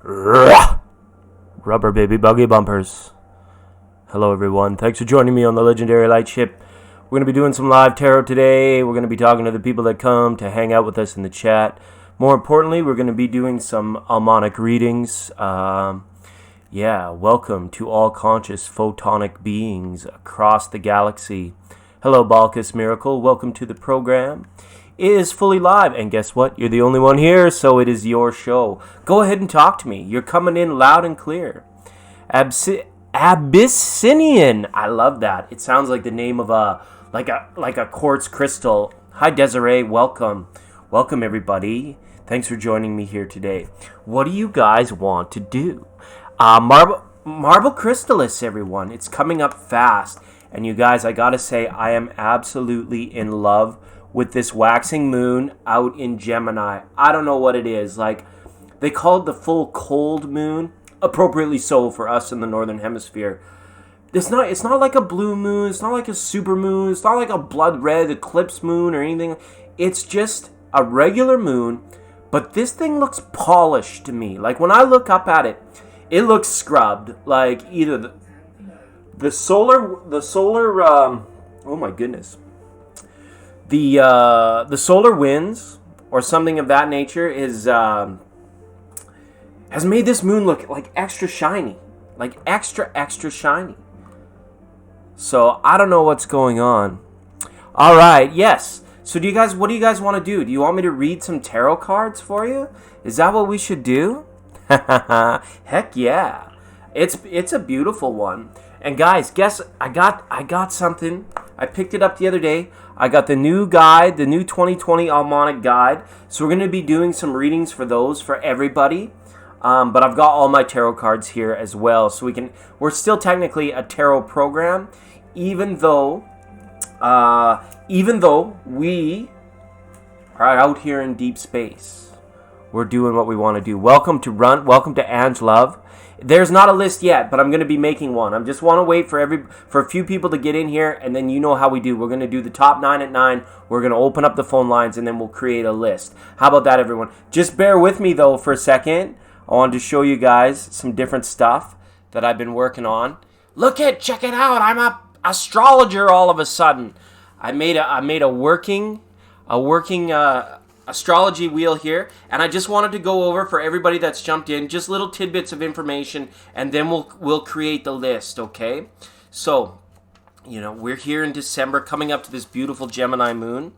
Rubber baby buggy bumpers. Hello everyone, thanks for joining me on the legendary lightship. We're going to be doing some live tarot today. We're going to be talking to the people that come to hang out with us in the chat. More importantly, we're going to be doing some almonic readings. Welcome to all conscious photonic beings across the galaxy. Hello Balkus Miracle, welcome to the program. It is fully live, and guess what? You're the only one here, so it is your show. Go ahead and talk to me. You're coming in loud and clear. Abyssinian. I love that. It sounds like the name of a quartz crystal. Hi Desiree, welcome. Welcome everybody. Thanks for joining me here today. What do you guys want to do? Marble Crystallis, everyone. It's coming up fast. And you guys, I gotta say, I am absolutely in love with this waxing moon out in Gemini. I don't know what it is. Like, they call it the full cold moon, appropriately so for us in the northern hemisphere. It's not like a blue moon, it's not like a super moon, it's not like a blood red eclipse moon or anything. It's just a regular moon, but this thing looks polished to me. Like, when I look up at it, it looks scrubbed. Like, either the solar oh my goodness. The solar winds or something of that nature has made this moon look like extra shiny, like extra shiny. So I don't know what's going on. All right, yes. So what do you guys want to do? Do you want me to read some tarot cards for you? Is that what we should do? Heck yeah. It's a beautiful one. And guys, guess I got something. I picked it up the other day. I got the new guide, the new 2020 Almonic guide. So we're going to be doing some readings for those for everybody. But I've got all my tarot cards here as well. So we're still technically a tarot program, even though we are out here in deep space. We're doing what we want to do. Welcome to Welcome to Ange Love. There's not a list yet, but I'm going to be making one. I just want to wait for a few people to get in here, and then you know how we do. We're going to do the top 9 at 9. We're going to open up the phone lines, and then we'll create a list. How about that, everyone? Just bear with me, though, for a second. I wanted to show you guys some different stuff that I've been working on. Check it out. I'm an astrologer all of a sudden. I made a working astrology wheel here, and I just wanted to go over for everybody that's jumped in just little tidbits of information, and then we'll create the list. Okay, so we're here in December, coming up to this beautiful Gemini moon,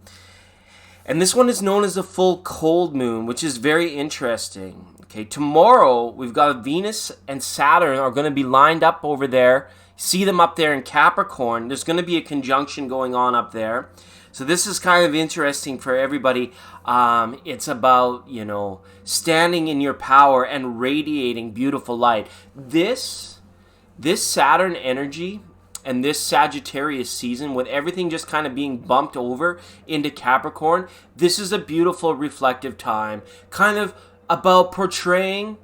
and this one is known as the full cold moon, which is very interesting. Okay, tomorrow we've got Venus and Saturn are going to be lined up over there. See them up there in Capricorn. There's going to be a conjunction going on up there. So this is kind of interesting for everybody. It's about, standing in your power and radiating beautiful light. This Saturn energy and this Sagittarius season, with everything just kind of being bumped over into Capricorn, this is a beautiful reflective time, kind of about portraying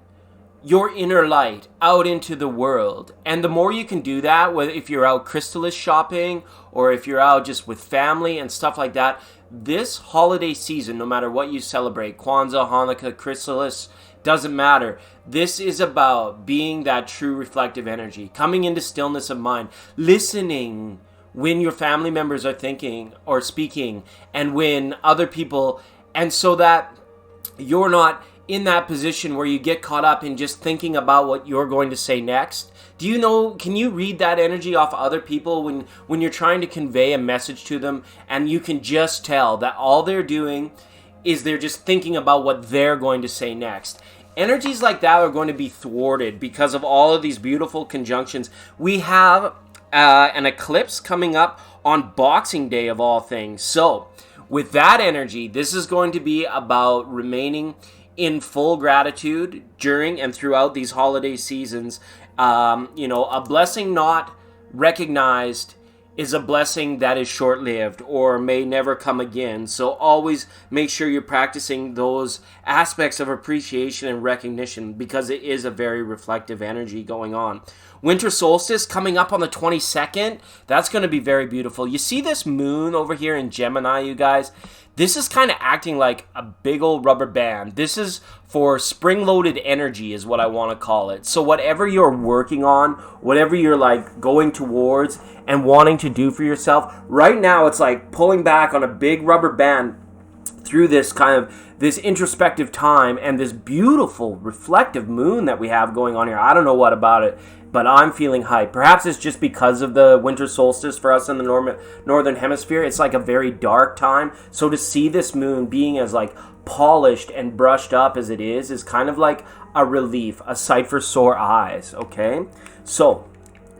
your inner light out into the world. And the more you can do that, whether if you're out crystallis shopping or if you're out just with family and stuff like that, this holiday season, no matter what you celebrate, Kwanzaa, Hanukkah, crystallis, doesn't matter. This is about being that true reflective energy, coming into stillness of mind, listening when your family members are thinking or speaking, and when other people, and so that you're not in that position where you get caught up in just thinking about what you're going to say next. Can you read that energy off other people when you're trying to convey a message to them, and you can just tell that all they're doing is they're just thinking about what they're going to say next. Energies like that are going to be thwarted because of all of these beautiful conjunctions. We have an eclipse coming up on Boxing Day of all things. So with that energy, this is going to be about remaining in full gratitude during and throughout these holiday seasons. A blessing not recognized is a blessing that is short-lived or may never come again. So always make sure you're practicing those aspects of appreciation and recognition, because it is a very reflective energy going on. winter solstice coming up on the 22nd. That's going to be very beautiful. You see this moon over here in Gemini, you guys? This is kind of acting like a big old rubber band. This is for spring-loaded energy is what I want to call it. So whatever you're working on, whatever you're like going towards and wanting to do for yourself, right now it's like pulling back on a big rubber band through this kind of this introspective time and this beautiful reflective moon that we have going on here. I don't know what about it, but I'm feeling hyped. Perhaps it's just because of the winter solstice for us in the northern hemisphere. It's like a very dark time. So to see this moon being as like polished and brushed up as it is kind of like a relief, a sight for sore eyes, okay? So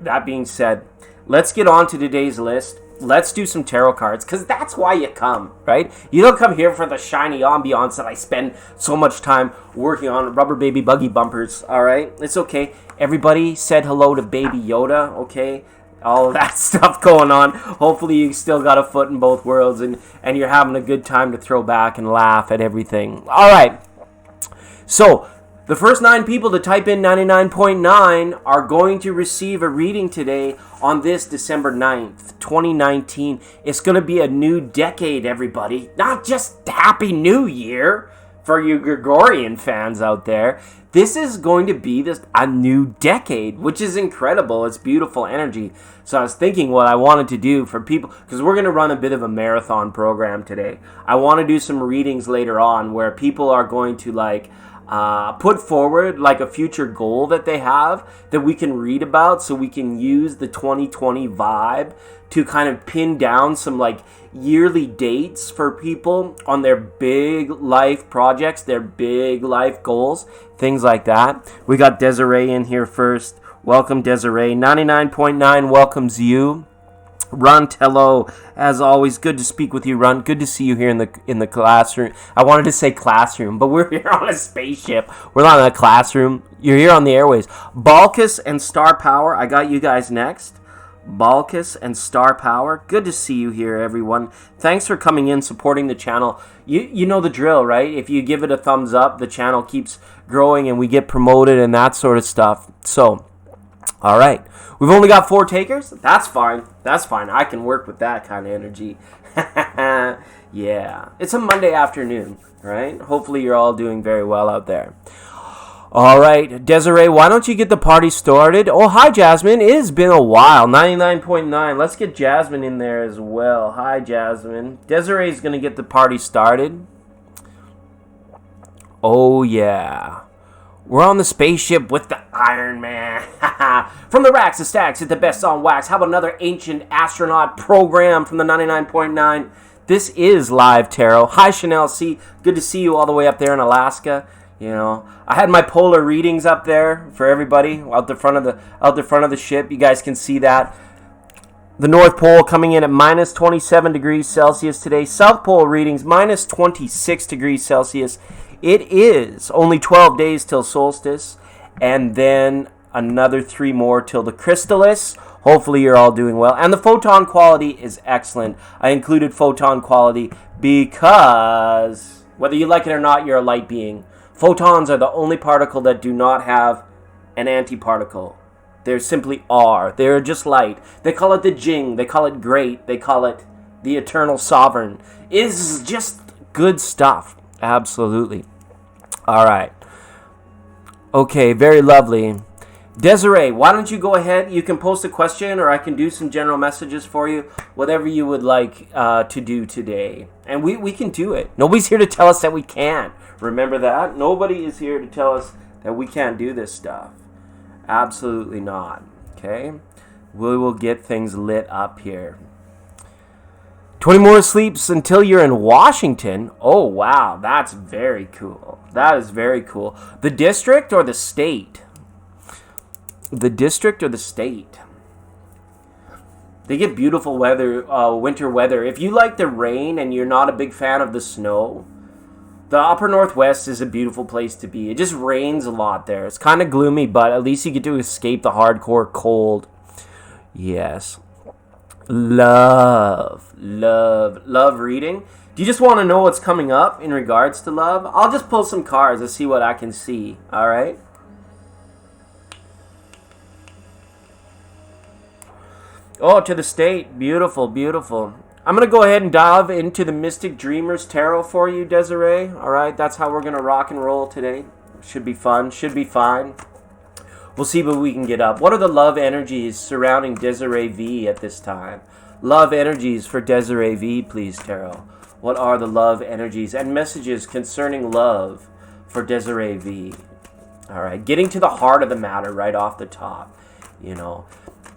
that being said, let's get on to today's list. Let's do some tarot cards, because that's why you come, right? You don't come here for the shiny ambiance that I spend so much time working on rubber baby buggy bumpers, all right? It's okay. Everybody said hello to Baby Yoda, okay? All of that stuff going on. Hopefully you still got a foot in both worlds and you're having a good time to throw back and laugh at everything. All right. So the first 9 people to type in 99.9 are going to receive a reading today on this December 9th, 2019. It's going to be a new decade, everybody. Not just Happy New Year for you Gregorian fans out there. This is going to be a new decade, which is incredible. It's beautiful energy. So I was thinking what I wanted to do for people, because we're going to run a bit of a marathon program today. I want to do some readings later on where people are going to like put forward like a future goal that they have that we can read about, so we can use the 2020 vibe to kind of pin down some like yearly dates for people on their big life projects, their big life goals, things like that. We got Desiree in here first. Welcome, Desiree. 99.9 welcomes you. Runt, hello. As always, good to speak with you, Runt. Good to see you here in the classroom. I wanted to say classroom, but we're here on a spaceship. We're not in a classroom. You're here on the airways. Balkus and Star Power, I got you guys next. Balkus and Star Power, good to see you here, everyone. Thanks for coming in, supporting the channel. You know the drill, right? If you give it a thumbs up, the channel keeps growing and we get promoted and that sort of stuff. So, all right. We've only got 4 takers. That's fine. That's fine. I can work with that kind of energy. Yeah. It's a Monday afternoon, right? Hopefully you're all doing very well out there. All right. Desiree, why don't you get the party started? Oh, hi, Jasmine. It has been a while. 99.9. Let's get Jasmine in there as well. Hi, Jasmine. Desiree's going to get the party started. Oh, yeah. We're on the spaceship with the Iron Man. From the racks to stacks, it's the best on wax. How about another ancient astronaut program from the 99.9? This is Live Tarot. Hi, Chanel C. Good to see you all the way up there in Alaska. You know, I had my polar readings up there for everybody out the front of the ship. You guys can see that. The North Pole coming in at minus 27 degrees Celsius today. South Pole readings minus 26 degrees Celsius. It is only 12 days till solstice, and then another 3 more till the Crystallis. Hopefully you're all doing well. And the photon quality is excellent. I included photon quality because, whether you like it or not, you're a light being. Photons are the only particle that do not have an antiparticle. They simply are. They're just light. They call it the Jing. They call it great. They call it the eternal sovereign. It's just good stuff. Absolutely. All right. Okay, very lovely. Desiree, why don't you go ahead? You can post a question, or I can do some general messages for you. Whatever you would like to do today. And we can do it. Nobody's here to tell us that we can't. Remember that? Nobody is here to tell us that we can't do this stuff. Absolutely not. Okay? We will get things lit up here. 20 more sleeps until you're in Washington. Oh, wow. That's very cool. That is very cool. The district or the state? The district or the state? They get beautiful weather, winter weather. If you like the rain and you're not a big fan of the snow, the upper northwest is a beautiful place to be. It just rains a lot there. It's kind of gloomy, but at least you get to escape the hardcore cold. Yes. Love reading. Do you just want to know what's coming up in regards to love? I'll just pull some cards and see what I can see. All right. Oh, to the state. Beautiful, beautiful. I'm going to go ahead and dive into the Mystic Dreamers Tarot for you, Desiree. All right, that's how we're going to rock and roll today. Should be fun, should be fine. We'll see what we can get up. What are the love energies surrounding Desiree V at this time? Love energies for Desiree V, please, Tarot. What are the love energies and messages concerning love for Desiree V? All right, getting to the heart of the matter right off the top, you know.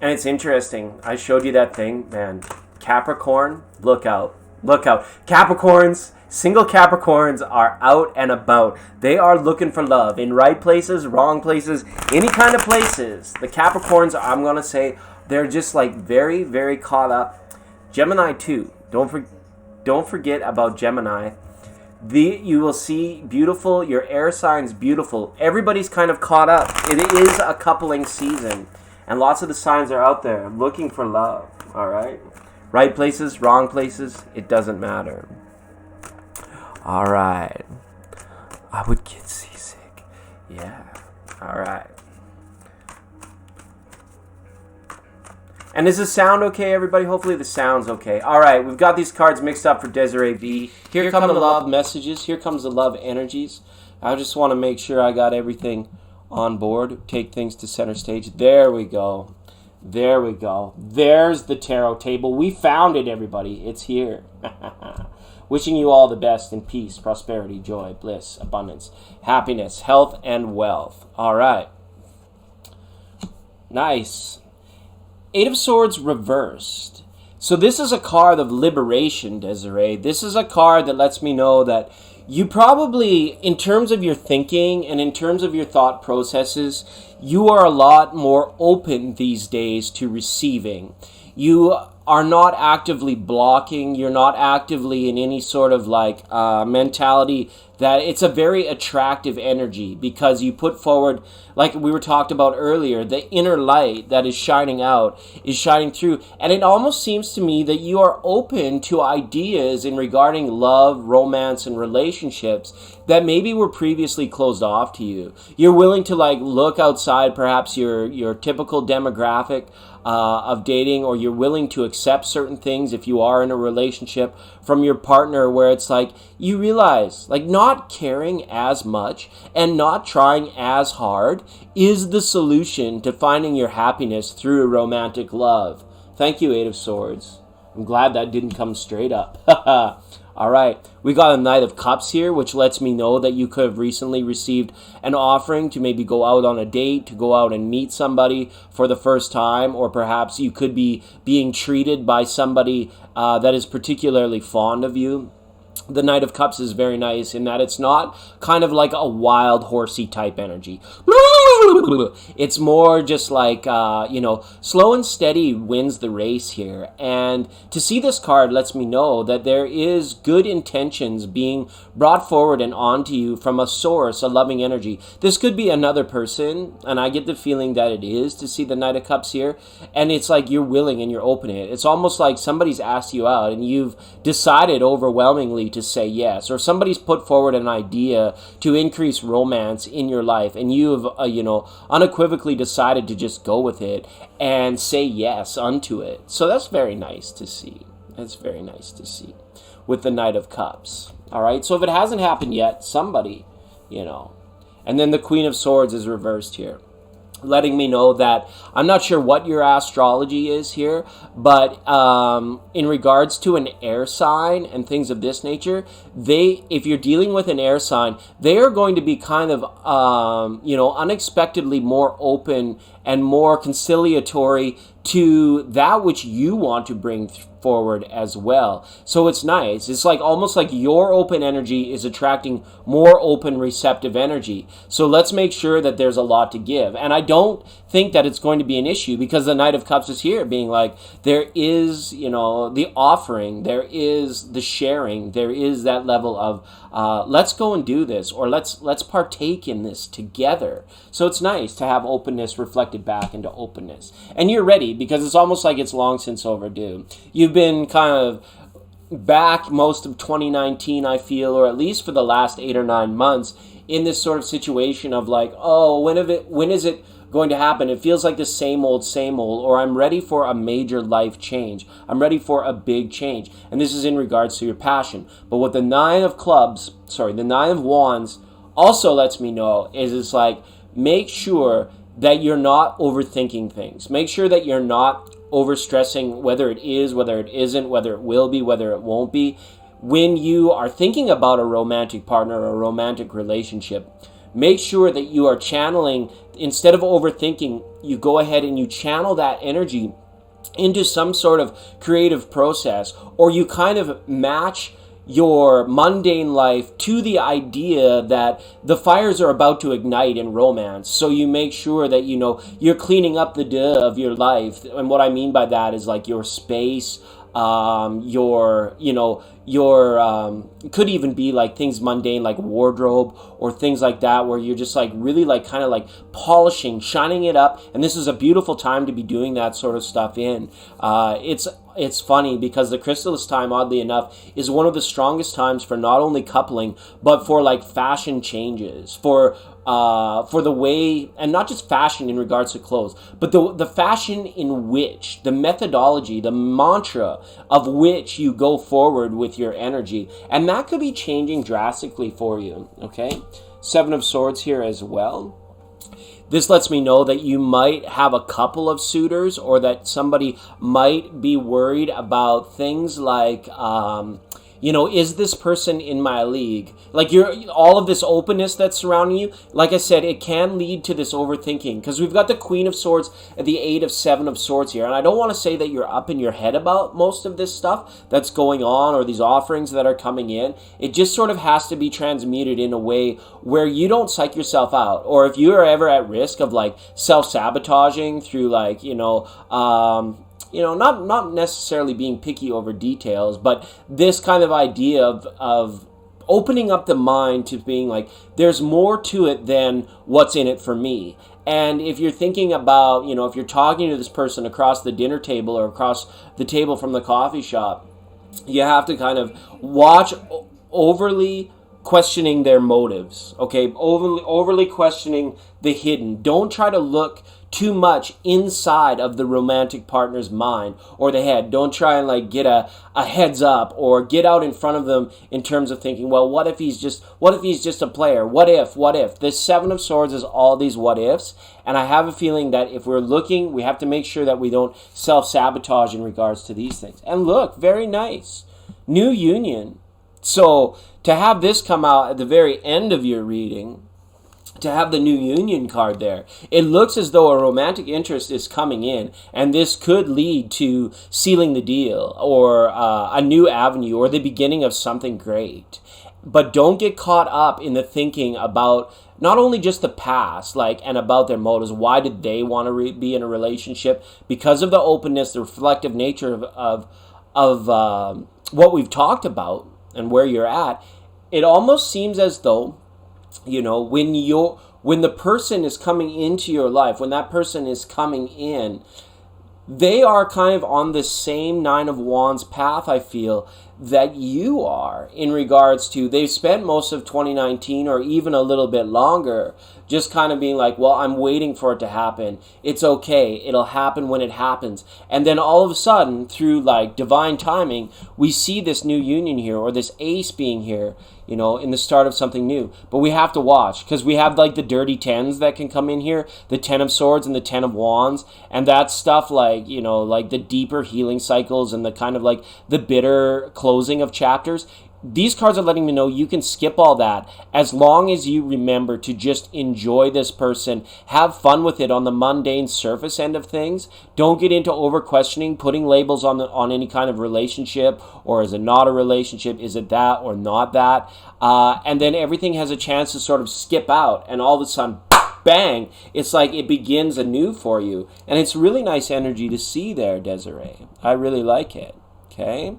And it's interesting. I showed you that thing, man. Capricorn, look out. Look out. Capricorns, single Capricorns are out and about. They are looking for love in right places, wrong places, any kind of places. The Capricorns, I'm going to say, they're just like very, very caught up. Gemini too. Don't forget about Gemini. You will see beautiful, your air signs beautiful. Everybody's kind of caught up. It is a coupling season. And lots of the signs are out there looking for love, all right? Right places, wrong places, it doesn't matter. All right. I would get seasick. Yeah, all right. And is the sound okay, everybody? Hopefully the sound's okay. All right, we've got these cards mixed up for Desiree V. Here come the love messages. Here comes the love energies. I just want to make sure I got everything on board. Take things to center stage. There we go. There we go. There's the tarot table. We found it, everybody. It's here. Wishing you all the best in peace, prosperity, joy, bliss, abundance, happiness, health, and wealth. All right. Nice. Eight of Swords reversed. So this is a card of liberation, Desiree. This is a card that lets me know that you probably, in terms of your thinking and in terms of your thought processes, you are a lot more open these days to receiving. You are not actively blocking. You're not actively in any sort of mentality that it's a very attractive energy because you put forward, like we were talked about earlier, the inner light that is shining out, is shining through. And it almost seems to me that you are open to ideas in regarding love, romance, and relationships that maybe were previously closed off to you. You're willing to look outside perhaps your typical demographic of dating, or you're willing to accept certain things if you are in a relationship from your partner where it's like you realize not caring as much and not trying as hard is the solution to finding your happiness through romantic love. Thank you, Eight of Swords. I'm glad that didn't come straight up. All right, we got a Knight of Cups here, which lets me know that you could have recently received an offering to maybe go out on a date, to go out and meet somebody for the first time, or perhaps you could be being treated by somebody that is particularly fond of you. The Knight of Cups is very nice in that it's not kind of like a wild horsey type energy. It's more just slow and steady wins the race here. And to see this card lets me know that there is good intentions being brought forward and onto you from a source, a loving energy. This could be another person, and I get the feeling that it is to see the Knight of Cups here. And it's like you're willing and you're open to it. It's almost like somebody's asked you out and you've decided overwhelmingly to say yes, or somebody's put forward an idea to increase romance in your life, and you've unequivocally decided to just go with it and say yes unto it. So that's very nice to see. That's very nice to see with the Knight of Cups. All right, so if it hasn't happened yet, somebody, and then the Queen of Swords is reversed here, letting me know that I'm not sure what your astrology is here, but in regards to an air sign and things of this nature, if you're dealing with an air sign, they are going to be kind of, unexpectedly more open and more conciliatory to that which you want to bring forward as well. So it's nice. It's almost like your open energy is attracting more open receptive energy. So let's make sure that there's a lot to give. And I don't think that it's going to be an issue because the Knight of Cups is here being there is, the offering, there is the sharing, there is that level of let's go and do this, or let's partake in this together. So it's nice to have openness reflected back into openness. And you're ready because it's almost like it's long since overdue. You've been kind of back most of 2019, I feel, or at least for the last 8 or 9 months, in this sort of situation of when is it going to happen. It feels like the same old, or I'm ready for a major life change. I'm ready for a big change. And this is in regards to your passion. But what the Nine of Wands also lets me know is it's like, make sure that you're not overthinking things. Make sure that you're not overstressing whether it is, whether it isn't, whether it will be, whether it won't be. When you are thinking about a romantic partner or a romantic relationship, make sure that you are channeling, instead of overthinking, you go ahead and you channel that energy into some sort of creative process, or you kind of match your mundane life to the idea that the fires are about to ignite in romance. So you make sure that, you know, you're cleaning up the dirt of your life. And what I mean by that is like your space, your could even be like things mundane like wardrobe or things like that, where you're just like really like kind of like polishing, shining it up. And this is a beautiful time to be doing that sort of stuff in. It's funny because the chrysalis time, oddly enough, is one of the strongest times for not only coupling, but for like fashion changes, for the way, and not just fashion in regards to clothes, but the fashion in which, the methodology, the mantra of which you go forward with your energy. And that could be changing drastically for you, okay? Seven of Swords here as well. This lets me know that you might have a couple of suitors, or that somebody might be worried about things like, is this person in my league? Like all of this openness that's surrounding you, like I said, it can lead to this overthinking, because we've got the Queen of Swords and the Eight of Seven of Swords here. And I don't want to say that you're up in your head about most of this stuff that's going on, or these offerings that are coming in. It just sort of has to be transmuted in a way where you don't psych yourself out. Or if you are ever at risk of like self-sabotaging through like, not necessarily being picky over details, but this kind of idea of opening up the mind to being like, there's more to it than what's in it for me. And if you're thinking about, if you're talking to this person across the dinner table or across the table from the coffee shop, you have to kind of watch overly questioning their motives, okay? Overly questioning the hidden. Don't try to look too much inside of the romantic partner's mind or the head. Don't try and like get a heads up or get out in front of them in terms of thinking, well, what if he's just a player? What if? This Seven of Swords is all these what ifs. And I have a feeling that if we're looking, we have to make sure that we don't self-sabotage in regards to these things. And look, very nice. New union. So to have this come out at the very end of your reading, to have the New Union card there, it looks as though a romantic interest is coming in, and this could lead to sealing the deal or a new avenue or the beginning of something great. But don't get caught up in the thinking about not only just the past, and about their motives. Why did they want to be in a relationship? Because of the openness, the reflective nature of what we've talked about and where you're at. It almost seems as though, when the person is coming into your life, when that person is coming in, they are kind of on the same Nine of Wands path, I feel, that you are, in regards to they've spent most of 2019 or even a little bit longer just kind of being like, well, I'm waiting for it to happen. It's okay. It'll happen when it happens. And then all of a sudden, through divine timing, we see this new union here, or this ace being here, in the start of something new. But we have to watch, because we have the dirty tens that can come in here, the Ten of Swords and the Ten of Wands, and that stuff the deeper healing cycles and the kind of the bitter closing of chapters. These cards are letting me know you can skip all that as long as you remember to just enjoy this person, have fun with it on the mundane surface end of things. Don't get into over questioning, putting labels on any kind of relationship, or is it not a relationship? Is it that or not that? And then everything has a chance to sort of skip out, and all of a sudden, bang, it's like it begins anew for you. And it's really nice energy to see there, Desiree. I really like it. Okay?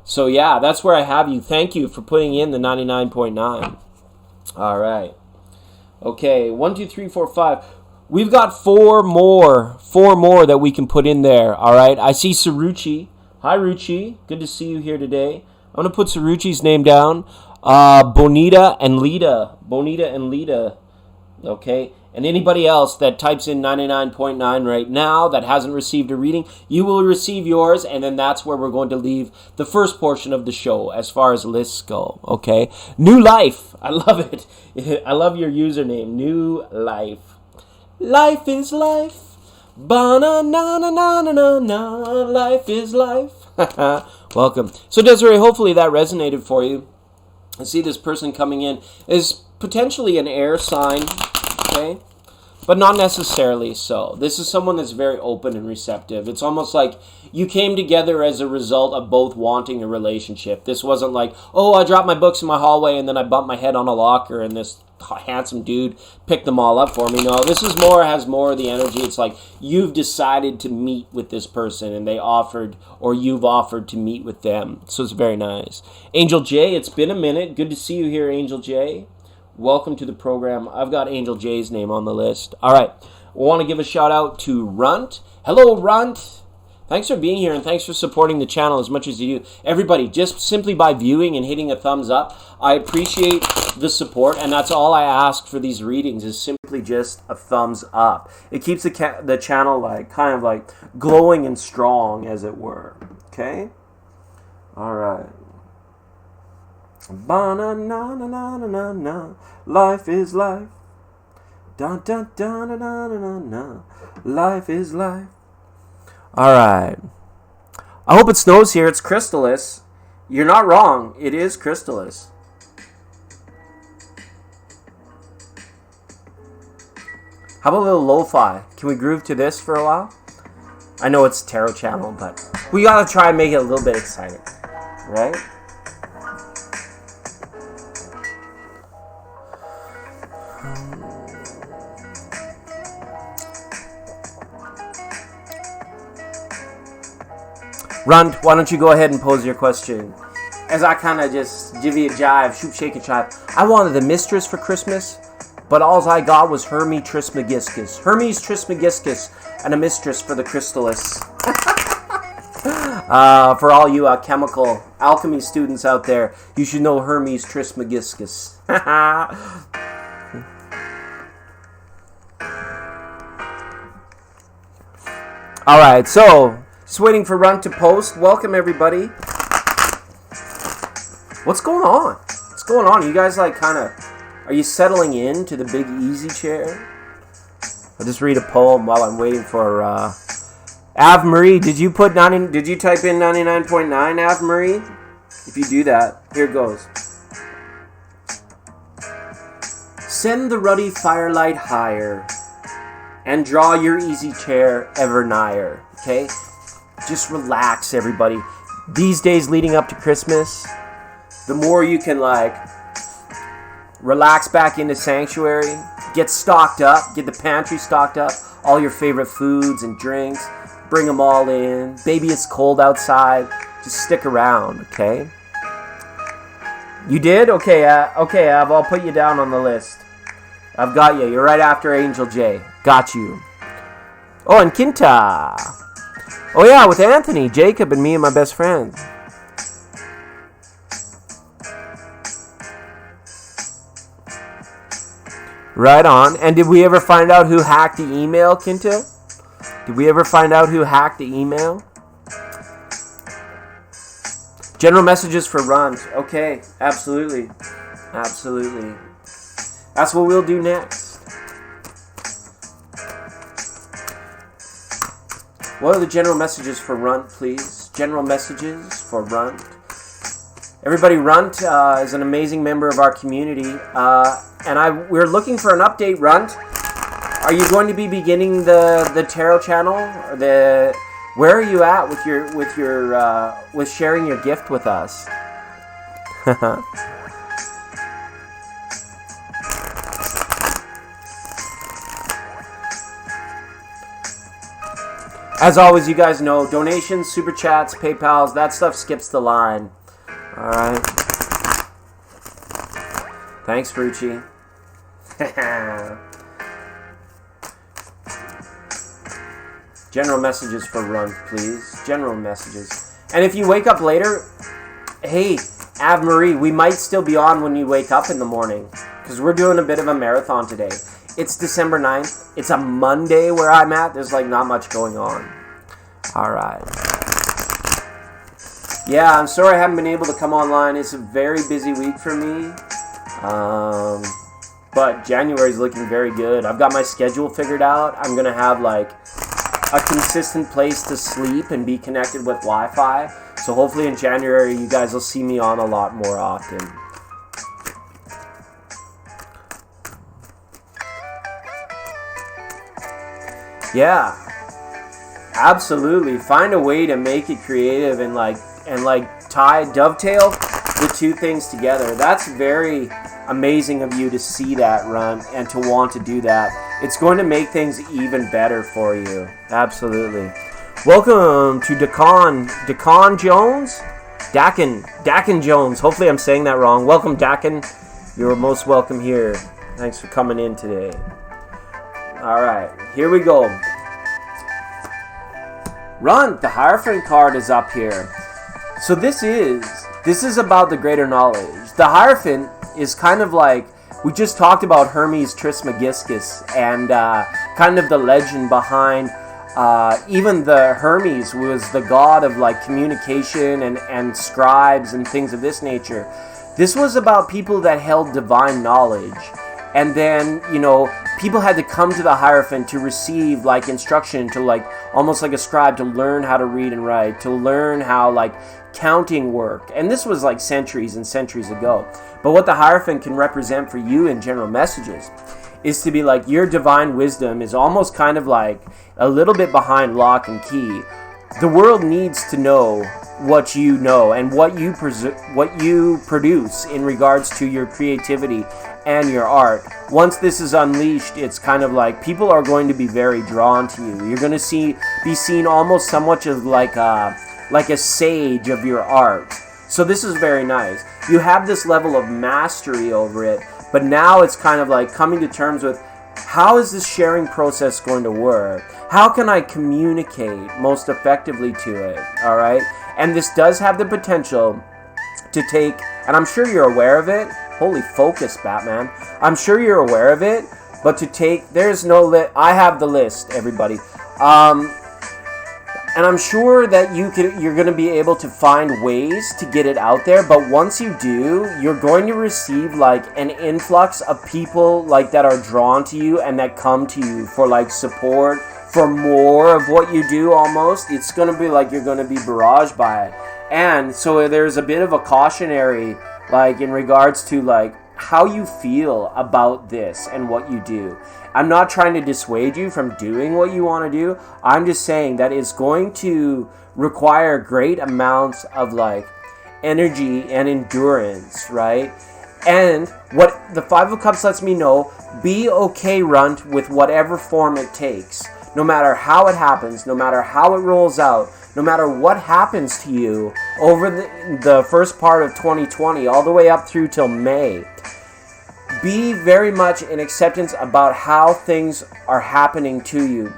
So yeah, that's where I have you. Thank you for putting in the 99.9. All right. Okay, 1, 2, 3, 4, 5. We've got four more that we can put in there. All right. I see Saruchi. Hi, Ruchi. Good to see you here today. I'm gonna put Saruchi's name down. Bonita and Lita. Okay. And anybody else that types in 99.9 right now that hasn't received a reading, you will receive yours, and then that's where we're going to leave the first portion of the show as far as lists go, okay? New Life. I love it. I love your username, New Life. Life is life. Ba-na-na-na-na-na-na. Life is life. Welcome. So Desiree, hopefully that resonated for you. I see this person coming in is potentially an air sign, okay? But not necessarily so. This is someone that's very open and receptive. It's almost like you came together as a result of both wanting a relationship. This wasn't like, oh, I dropped my books in my hallway and then I bumped my head on a locker and this handsome dude picked them all up for me. No, this is has more of the energy. It's like you've decided to meet with this person and they offered, or you've offered to meet with them. So it's very nice. Angel J, it's been a minute. Good to see you here, Angel J. Welcome to the program. I've got Angel J's name on the list. All right. I want to give a shout out to Runt. Hello, Runt. Thanks for being here and thanks for supporting the channel as much as you do. Everybody, just simply by viewing and hitting a thumbs up, I appreciate the support, and that's all I ask for these readings is simply just a thumbs up. It keeps the channel like kind of like glowing and strong, as it were. Okay? All right. Ba-na-na-na-na-na-na. Life is life. Dun-dun-dun-na-na-na-na. Life is life. All right. I hope it snows here. It's crystallis. You're not wrong. It is crystallis. How about a little lo-fi? Can we groove to this for a while? I know it's Tarot Channel, but we gotta try and make it a little bit exciting, right? Runt, why don't you go ahead and pose your question? As I kind of just jivvy a jive, shoot, shake, and chive. I wanted a mistress for Christmas, but all I got was Hermes Trismegistus. Hermes Trismegistus and a mistress for the crystallis. For all you chemical alchemy students out there, you should know Hermes Trismegistus. All right, so just waiting for Runt to post. Welcome, everybody. What's going on? What's going on? You guys like kind of, are you settling in to the big easy chair? I'll just read a poem while I'm waiting for Ave Marie. Did you type in 99.9 Ave Marie? If you do that, here it goes. Send the ruddy firelight higher and draw your easy chair ever nigher. Okay? Just relax, everybody. These days leading up to Christmas, the more you can like relax back into sanctuary, get stocked up, get the pantry stocked up, all your favorite foods and drinks, bring them all in. Baby, it's cold outside. Just stick around, okay? You did? Okay, Av, I'll put you down on the list. I've got you. You're right after Angel J. Got you. Oh, and Kinta. Oh yeah, with Anthony, Jacob, and me and my best friend. Right on. And did we ever find out who hacked the email, Kinta? Did we ever find out who hacked the email? General messages for Runt. Okay, absolutely. Absolutely. That's what we'll do next. What are the general messages for Runt, please? General messages for Runt. Everybody, Runt is an amazing member of our community, and we're looking for an update. Runt, are you going to be beginning the Tarot Channel? Or where are you at with sharing your gift with us? As always, you guys know, donations, super chats, PayPals, that stuff skips the line. Alright. Thanks, Frucci. General messages for Runt, please. General messages. And if you wake up later, hey, Ave Marie, we might still be on when you wake up in the morning, because we're doing a bit of a marathon today. It's December 9th. It's a Monday where I'm at. There's like not much going on. All right. Yeah, I'm sorry I haven't been able to come online. It's a very busy week for me. But January is looking very good. I've got my schedule figured out. I'm going to have like a consistent place to sleep and be connected with Wi-Fi. So hopefully in January you guys will see me on a lot more often. Yeah, absolutely. Find a way to make it creative and dovetail the two things together. That's very amazing of you to see that, Run, and to want to do that. It's going to make things even better for you. Absolutely. Welcome to Dakan Jones? Dakan Jones. Hopefully I'm saying that wrong. Welcome, Dakan. You're most welcome here. Thanks for coming in today. All right, here we go. Run, the Hierophant card is up here. So this is about the greater knowledge. The Hierophant is kind of like, we just talked about Hermes Trismegistus and kind of the legend behind even the Hermes was the god of like communication and scribes and things of this nature. This was about people that held divine knowledge. And then, people had to come to the Hierophant to receive like instruction, to like almost like a scribe, to learn how to read and write, to learn how like counting worked. And this was like centuries and centuries ago. But what the Hierophant can represent for you in general messages is to be like your divine wisdom is almost kind of like a little bit behind lock and key. The world needs to know what you know and what you produce in regards to your creativity and your art. Once this is unleashed, it's kind of like people are going to be very drawn to you. You're going to be seen almost somewhat as like a sage of your art. So this is very nice. You have this level of mastery over it, but now it's kind of like coming to terms with, how is this sharing process going to work? How can I communicate most effectively to it? All right. And this does have the potential to take, and I'm sure you're aware of it. Holy focus, Batman. I'm sure you're aware of it, but to take, there's no list. I have the list, everybody. And I'm sure that you're going to be able to find ways to get it out there. But once you do, you're going to receive like an influx of people like that are drawn to you and that come to you for like support, for more of what you do almost. It's going to be like you're going to be barraged by it. And so there's a bit of a cautionary like in regards to like how you feel about this and what you do. I'm not trying to dissuade you from doing what you want to do. I'm just saying that it's going to require great amounts of like energy and endurance, right? And what the Five of Cups lets me know, be okay, Runt, with whatever form it takes. No matter how it happens, no matter how it rolls out, no matter what happens to you over the first part of 2020 all the way up through till May. Be very much in acceptance about how things are happening to you.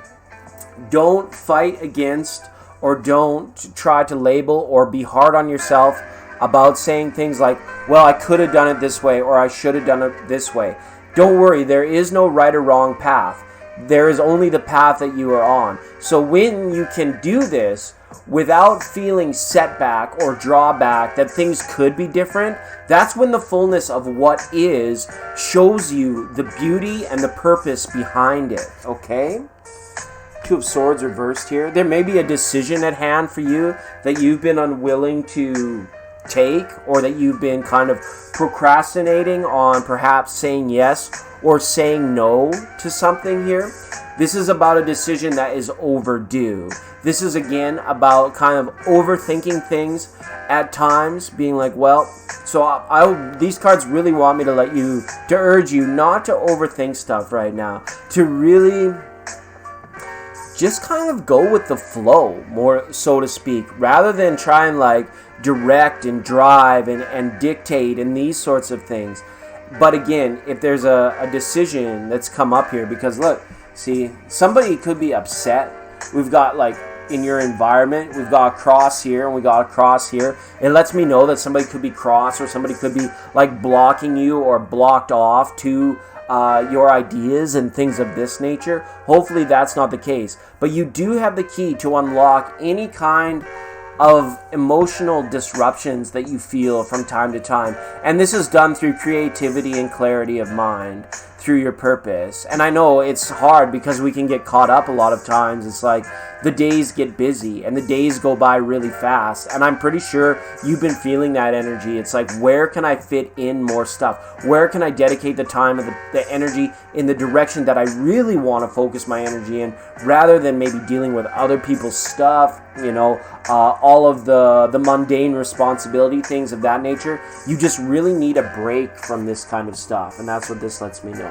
Don't fight against or don't try to label or be hard on yourself about saying things like, well, I could have done it this way or I should have done it this way. Don't worry, there is no right or wrong path. There is only the path that you are on. So when you can do this without feeling setback or drawback that things could be different, that's when the fullness of what is shows you the beauty and the purpose behind it, okay? Two of Swords reversed here. There may be a decision at hand for you that you've been unwilling to take, or that you've been kind of procrastinating on perhaps saying yes or saying no to something here. This is about a decision that is overdue. This is again about kind of overthinking things at times, being like, well, so these cards really want me to urge you not to overthink stuff right now, to really just kind of go with the flow, more so to speak, rather than try and like direct and drive and dictate and these sorts of things. But again, if there's a decision that's come up here, because look, see, somebody could be upset. We've got like in your environment, we've got a cross here and we got a cross here. It lets me know that somebody could be cross, or somebody could be like blocking you or blocked off to your ideas and things of this nature. Hopefully that's not the case. But you do have the key to unlock any kind of emotional disruptions that you feel from time to time. And this is done through creativity and clarity of mind, through your purpose. And I know it's hard because we can get caught up a lot of times. It's like the days get busy and the days go by really fast. And I'm pretty sure you've been feeling that energy. It's like, where can I fit in more stuff? Where can I dedicate the time and the energy in the direction that I really want to focus my energy in, rather than maybe dealing with other people's stuff, all of the mundane responsibility, things of that nature. You just really need a break from this kind of stuff. And that's what this lets me know.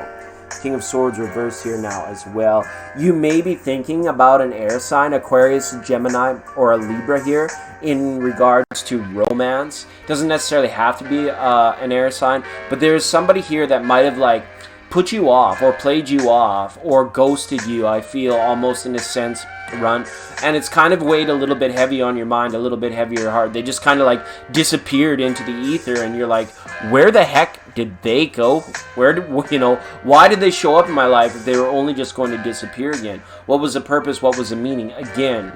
King of Swords reversed here now as well. You may be thinking about an air sign, Aquarius, Gemini, or a Libra here in regards to romance. Doesn't necessarily have to be an air sign, but there's somebody here that might have put you off or played you off or ghosted you, I feel, almost in a sense, Run. And it's kind of weighed a little bit heavy on your mind, a little bit heavy on your heart. They just kind of disappeared into the ether, and you're like, where the heck did they go? Why did they show up in my life if they were only just going to disappear again? What was the purpose? What was the meaning? Again,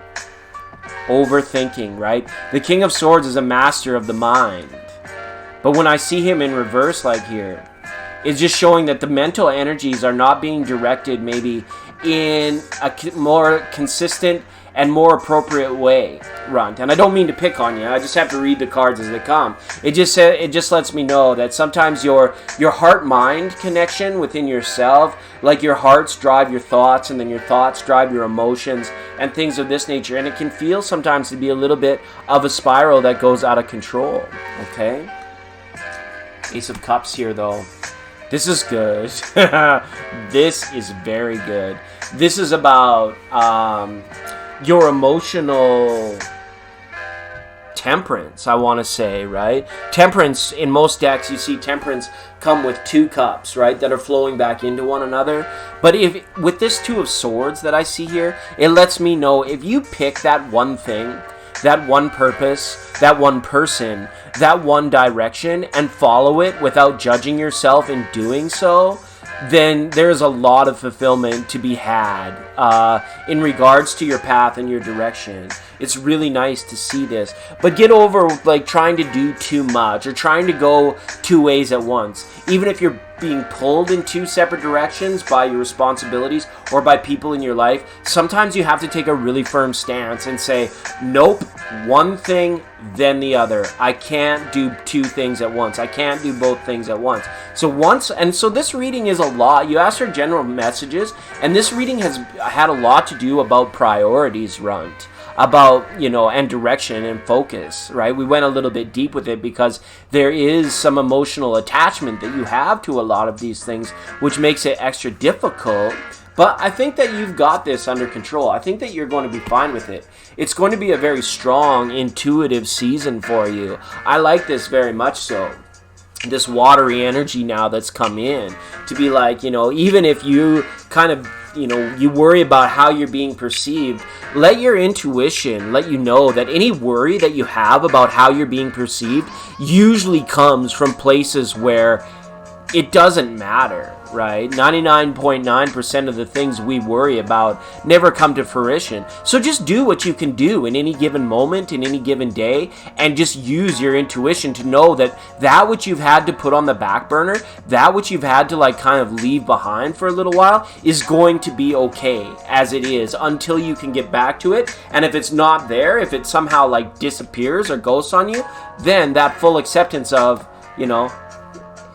overthinking, right? The King of Swords is a master of the mind. But when I see him in reverse here, it's just showing that the mental energies are not being directed maybe in a more consistent and more appropriate way, Runt. And I don't mean to pick on you. I just have to read the cards as they come. It just lets me know that sometimes your heart-mind connection within yourself, your hearts drive your thoughts, and then your thoughts drive your emotions and things of this nature. And it can feel sometimes to be a little bit of a spiral that goes out of control. Okay? Ace of Cups here, though. This is good. This is very good. This is about your emotional temperance, I want to say, right? Temperance, in most decks, you see temperance come with two cups, right, that are flowing back into one another. But with this Two of Swords that I see here, it lets me know if you pick that one thing, that one purpose, that one person, that one direction, and follow it without judging yourself in doing so, then there's a lot of fulfillment to be had in regards to your path and your direction. It's really nice to see this. But get over trying to do too much or trying to go two ways at once. Even if you're being pulled in two separate directions by your responsibilities or by people in your life, sometimes you have to take a really firm stance and say, nope, one thing, then the other. I can't do two things at once. I can't do both things at once. So this reading is a lot. You asked for general messages, and this reading has had a lot to do about priorities, Runt. About, and direction and focus, right? We went a little bit deep with it because there is some emotional attachment that you have to a lot of these things, which makes it extra difficult. But I think that you've got this under control. I think that you're going to be fine with it. It's going to be a very strong, intuitive season for you. I like this very much so. This watery energy now that's come in to be even if you kind of you worry about how you're being perceived, let your intuition let you know that any worry that you have about how you're being perceived usually comes from places where it doesn't matter, right? 99.9% of the things we worry about never come to fruition. So just do what you can do in any given moment, in any given day, and just use your intuition to know that which you've had to put on the back burner, that which you've had to kind of leave behind for a little while, is going to be okay as it is until you can get back to it. And if it's not there, if it somehow disappears or ghosts on you, then that full acceptance of,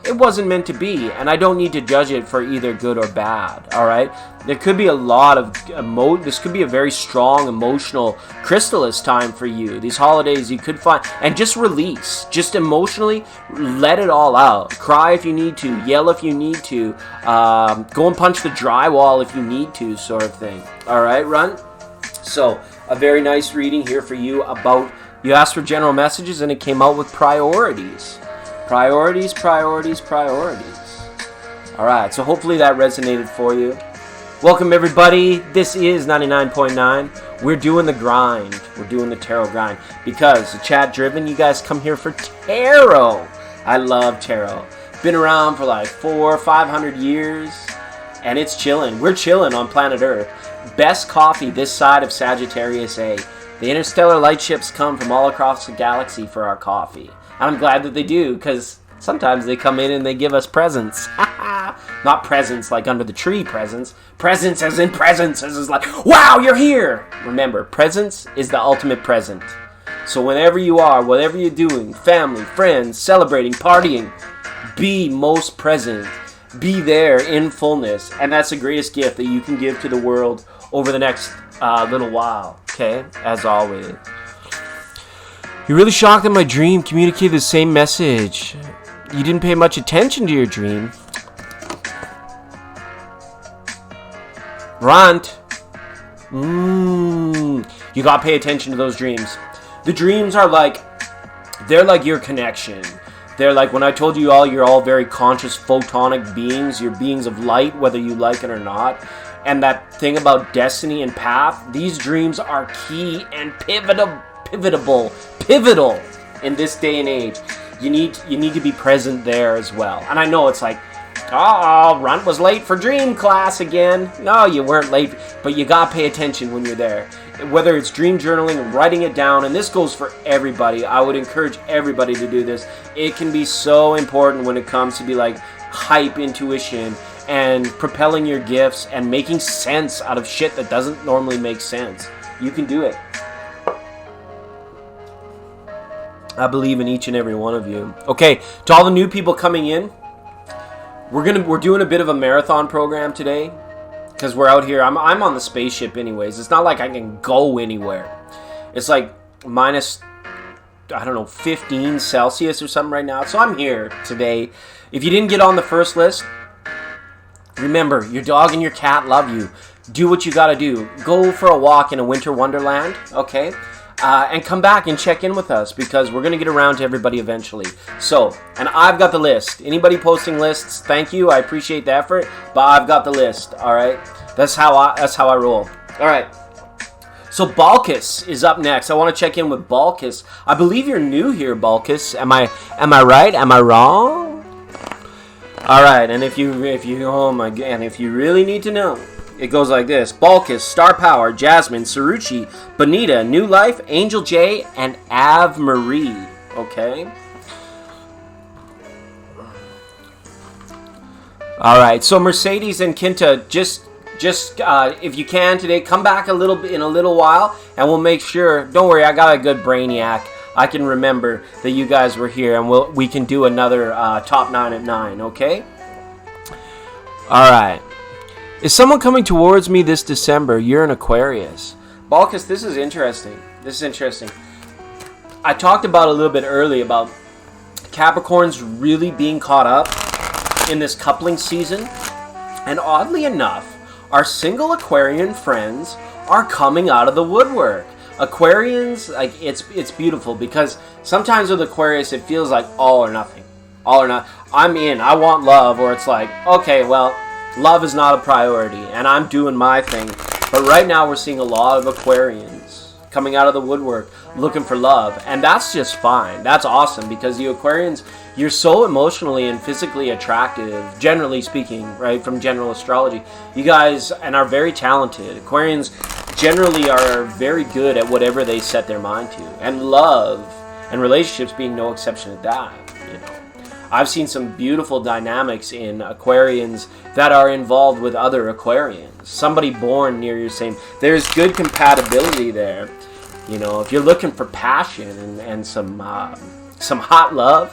it wasn't meant to be, and I don't need to judge it for either good or bad, all right? There could be a lot of this could be a very strong emotional chrysalis time for you. These holidays you could find, and just release, just emotionally let it all out. Cry if you need to, yell if you need to, go and punch the drywall if you need to, sort of thing. All right, Run? So, a very nice reading here for you about, you asked for general messages and it came out with priorities. Priorities, priorities, priorities. Alright, so hopefully that resonated for you. Welcome everybody. This is 99.9. We're doing the grind. We're doing the tarot grind. Because the chat driven, you guys come here for tarot. I love tarot. Been around for like 400 or 500 years, and it's chilling. We're chilling on planet Earth. Best coffee this side of Sagittarius A. The interstellar light ships come from all across the galaxy for our coffee. And I'm glad that they do, because sometimes they come in and they give us presents. Not presents like under the tree presents. Presents as in presents, as is like, wow, you're here! Remember, presents is the ultimate present. So whenever you are, whatever you're doing, family, friends, celebrating, partying, be most present. Be there in fullness. And that's the greatest gift that you can give to the world over the next little while. Okay? As always. You're really shocked that my dream communicated the same message. You didn't pay much attention to your dream. Runt. You gotta pay attention to those dreams. The dreams are like, they're like your connection. They're like, when I told you all, you're all very conscious photonic beings. You're beings of light, whether you like it or not. And that thing about destiny and path, these dreams are key and pivotal in this day and age. You need to be present there as well. And I know it's like, oh, Runt was late for dream class again. No, you weren't late, but you gotta pay attention when you're there. Whether it's dream journaling, writing it down, and this goes for everybody. I would encourage everybody to do this. It can be so important when it comes to be like hype intuition and propelling your gifts and making sense out of shit that doesn't normally make sense. You can do it. I believe in each and every one of you. Okay, to all the new people coming in, we're doing a bit of a marathon program today because we're out here. I'm on the spaceship anyways. It's not like I can go anywhere. It's like minus, I don't know, 15 Celsius or something right now. So I'm here today. If you didn't get on the first list, remember, your dog and your cat love you. Do what you gotta do. Go for a walk in a winter wonderland, okay? And come back and check in with us because we're going to get around to everybody eventually. So, and I've got the list. Anybody posting lists, thank you. I appreciate the effort, but I've got the list, all right? That's how I roll. All right. So Balkis is up next. I want to check in with Balkis. I believe you're new here, Balkis. Am I right? Am I wrong? All right. And if you really need to know, it goes like this. Balkis, Star Power, Jasmine, Saruchi, Bonita, New Life, Angel J, and Ave Marie. Okay? Alright, so Mercedes and Kinta, just if you can today, come back in a little while, and we'll make sure, don't worry, I got a good brainiac. I can remember that you guys were here, and we can do another Top 9 at 9, okay? Alright. Is someone coming towards me this December? You're an Aquarius. Balkis, this is interesting. I talked about a little bit early about Capricorns really being caught up in this coupling season. And oddly enough, our single Aquarian friends are coming out of the woodwork. Aquarians, like, it's beautiful because sometimes with Aquarius it feels like all or nothing. All or not. I'm in. I want love. Or it's like, okay, well, love is not a priority, and I'm doing my thing. But right now we're seeing a lot of Aquarians coming out of the woodwork looking for love, and that's just fine. That's awesome, because you Aquarians, you're so emotionally and physically attractive, generally speaking, right, from general astrology. You guys and are very talented. Aquarians generally are very good at whatever they set their mind to, and love and relationships being no exception at that, you know. I've seen some beautiful dynamics in Aquarians that are involved with other Aquarians. Somebody born near your same. There's good compatibility there. You know, if you're looking for passion and some hot love,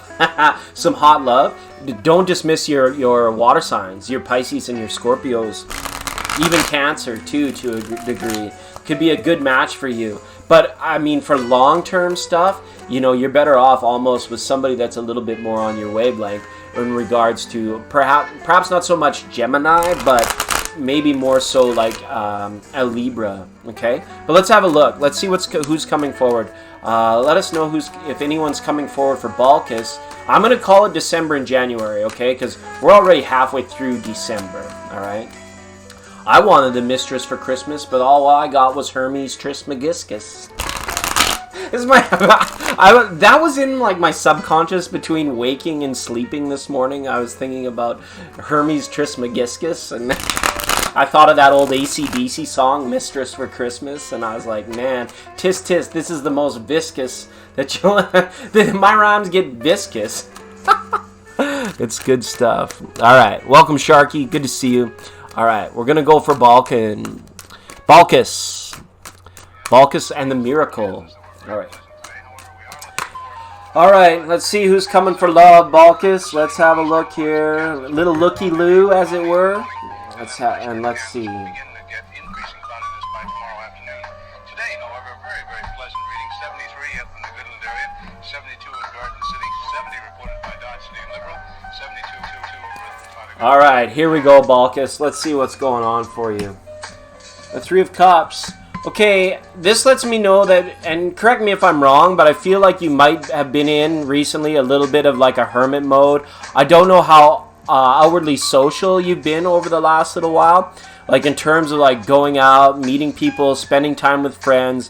some hot love, don't dismiss your water signs, your Pisces and your Scorpios, even Cancer too, to a degree. Could be a good match for you. But, I mean, for long-term stuff, you know, you're better off almost with somebody that's a little bit more on your wavelength in regards to perhaps not so much Gemini, but maybe more so like a Libra, okay? But let's have a look. Let's see who's coming forward. Let us know if anyone's coming forward for Balkis. I'm going to call it December and January, okay? Because we're already halfway through December, all right? I wanted the mistress for Christmas, but all I got was Hermes Trismegistus. That was in like my subconscious between waking and sleeping this morning. I was thinking about Hermes Trismegistus, and I thought of that old AC/DC song, Mistress for Christmas, and I was like, man, tis tis, this is the most viscous that you'll... My rhymes get viscous. It's good stuff. All right, welcome, Sharky. Good to see you. All right, we're going to go for Balkus. Balkus and the Miracle. All right. All right, let's see who's coming for love, Balkus. Let's have a look here. Little looky-loo, as it were. Let's see. Increasing cloudiness by tomorrow afternoon. Today, however, very, very pleasant reading. 73 up in the Goodland area, 72 in Garden City, 70 reported by Dodge City and Liberal, 72 over at the Tropic. All right, here we go, Balkus. Let's see what's going on for you. The Three of Cups. Okay, this lets me know that, and correct me if I'm wrong, but I feel like you might have been in recently a little bit of like a hermit mode. I don't know how outwardly social you've been over the last little while, like in terms of like going out, meeting people, spending time with friends,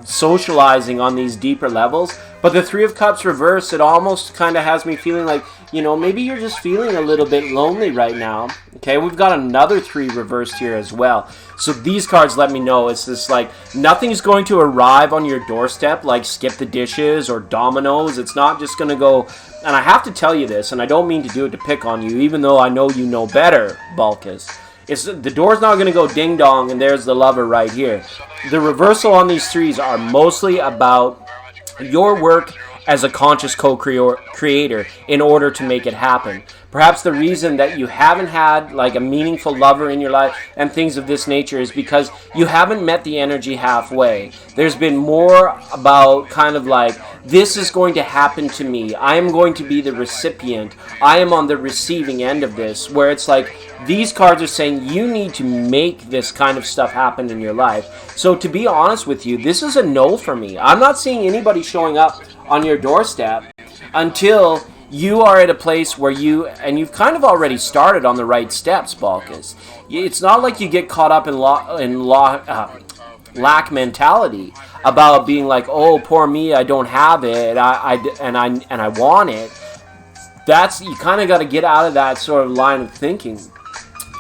socializing on these deeper levels. But the Three of Cups reverse, it almost kind of has me feeling like, you know, maybe you're just feeling a little bit lonely right now. Okay, we've got another 3 reversed here as well. So these cards let me know it's just like nothing's going to arrive on your doorstep like skip the dishes or dominoes. It's not just going to go, and I have to tell you this, and I don't mean to do it to pick on you, even though I know you know better, Balkus. The door's not going to go ding dong and there's the lover right here. The reversal on these 3s are mostly about your work as a conscious co-creator in order to make it happen. Perhaps the reason that you haven't had like a meaningful lover in your life and things of this nature is because you haven't met the energy halfway. There's been more about kind of like, this is going to happen to me. I am going to be the recipient. I am on the receiving end of this, where it's like these cards are saying you need to make this kind of stuff happen in your life. So to be honest with you, this is a no for me. I'm not seeing anybody showing up on your doorstep until you are at a place where you've kind of already started on the right steps, Balkus. It's not like you get caught up in lack mentality about being like, oh, poor me, I don't have it, I want it. That's, you kind of got to get out of that sort of line of thinking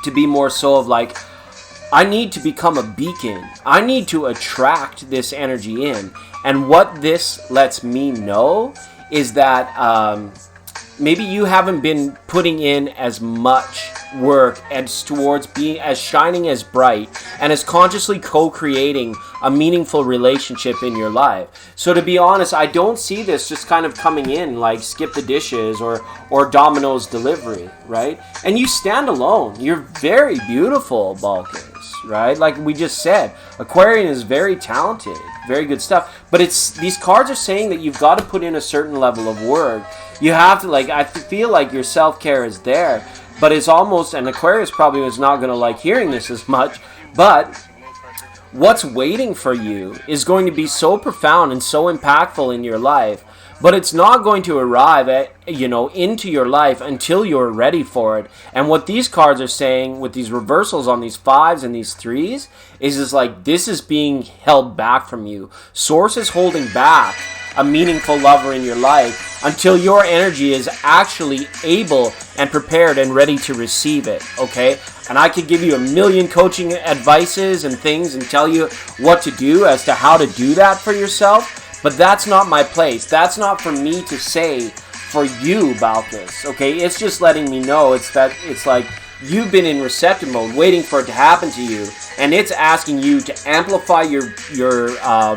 to be more so of like, I need to become a beacon. I need to attract this energy in. And what this lets me know is that maybe you haven't been putting in as much work as towards being as shining as bright and as consciously co-creating a meaningful relationship in your life. So to be honest, I don't see this just kind of coming in like skip the dishes or Domino's delivery, right? And you stand alone. You're very beautiful, Balkus, right? Like we just said, Aquarian is very talented, very good stuff. But it's, these cards are saying that you've got to put in a certain level of work. You have to, like, I feel like your self-care is there, but it's almost, and Aquarius probably is not going to like hearing this as much, but what's waiting for you is going to be so profound and so impactful in your life, but it's not going to arrive into your life until you're ready for it. And what these cards are saying with these reversals on these 5s and these 3s is like, this is being held back from you. Source is holding back a meaningful lover in your life until your energy is actually able and prepared and ready to receive it, okay? And I could give you a million coaching advices and things and tell you what to do as to how to do that for yourself, but that's not my place. That's not for me to say for you about this, okay? It's just letting me know it's like you've been in receptive mode waiting for it to happen to you, and it's asking you to amplify your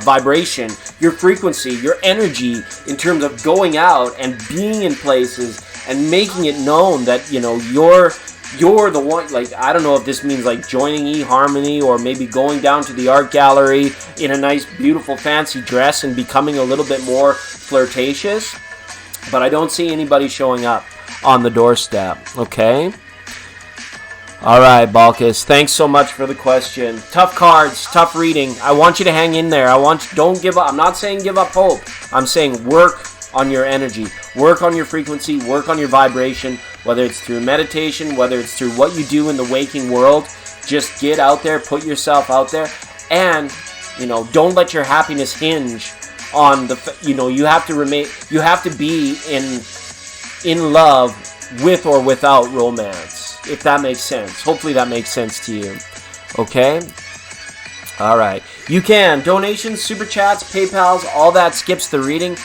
vibration, your frequency, your energy in terms of going out and being in places and making it known that, you know, you're the one. Like, I don't know if this means like joining eHarmony or maybe going down to the art gallery in a nice, beautiful, fancy dress and becoming a little bit more flirtatious, but I don't see anybody showing up on the doorstep, okay? All right, Balkus, thanks so much for the question. Tough cards, tough reading. I want you to hang in there. Don't give up. I'm not saying give up hope. I'm saying work on your energy, work on your frequency, work on your vibration, whether it's through meditation, whether it's through what you do in the waking world. Just get out there, put yourself out there, and, you know, don't let your happiness hinge on the, you have to remain, you have to be in love with or without romance, if that makes sense. Hopefully that makes sense to you. Okay? All right. You can. Donations, super chats, PayPals, all that skips the reading.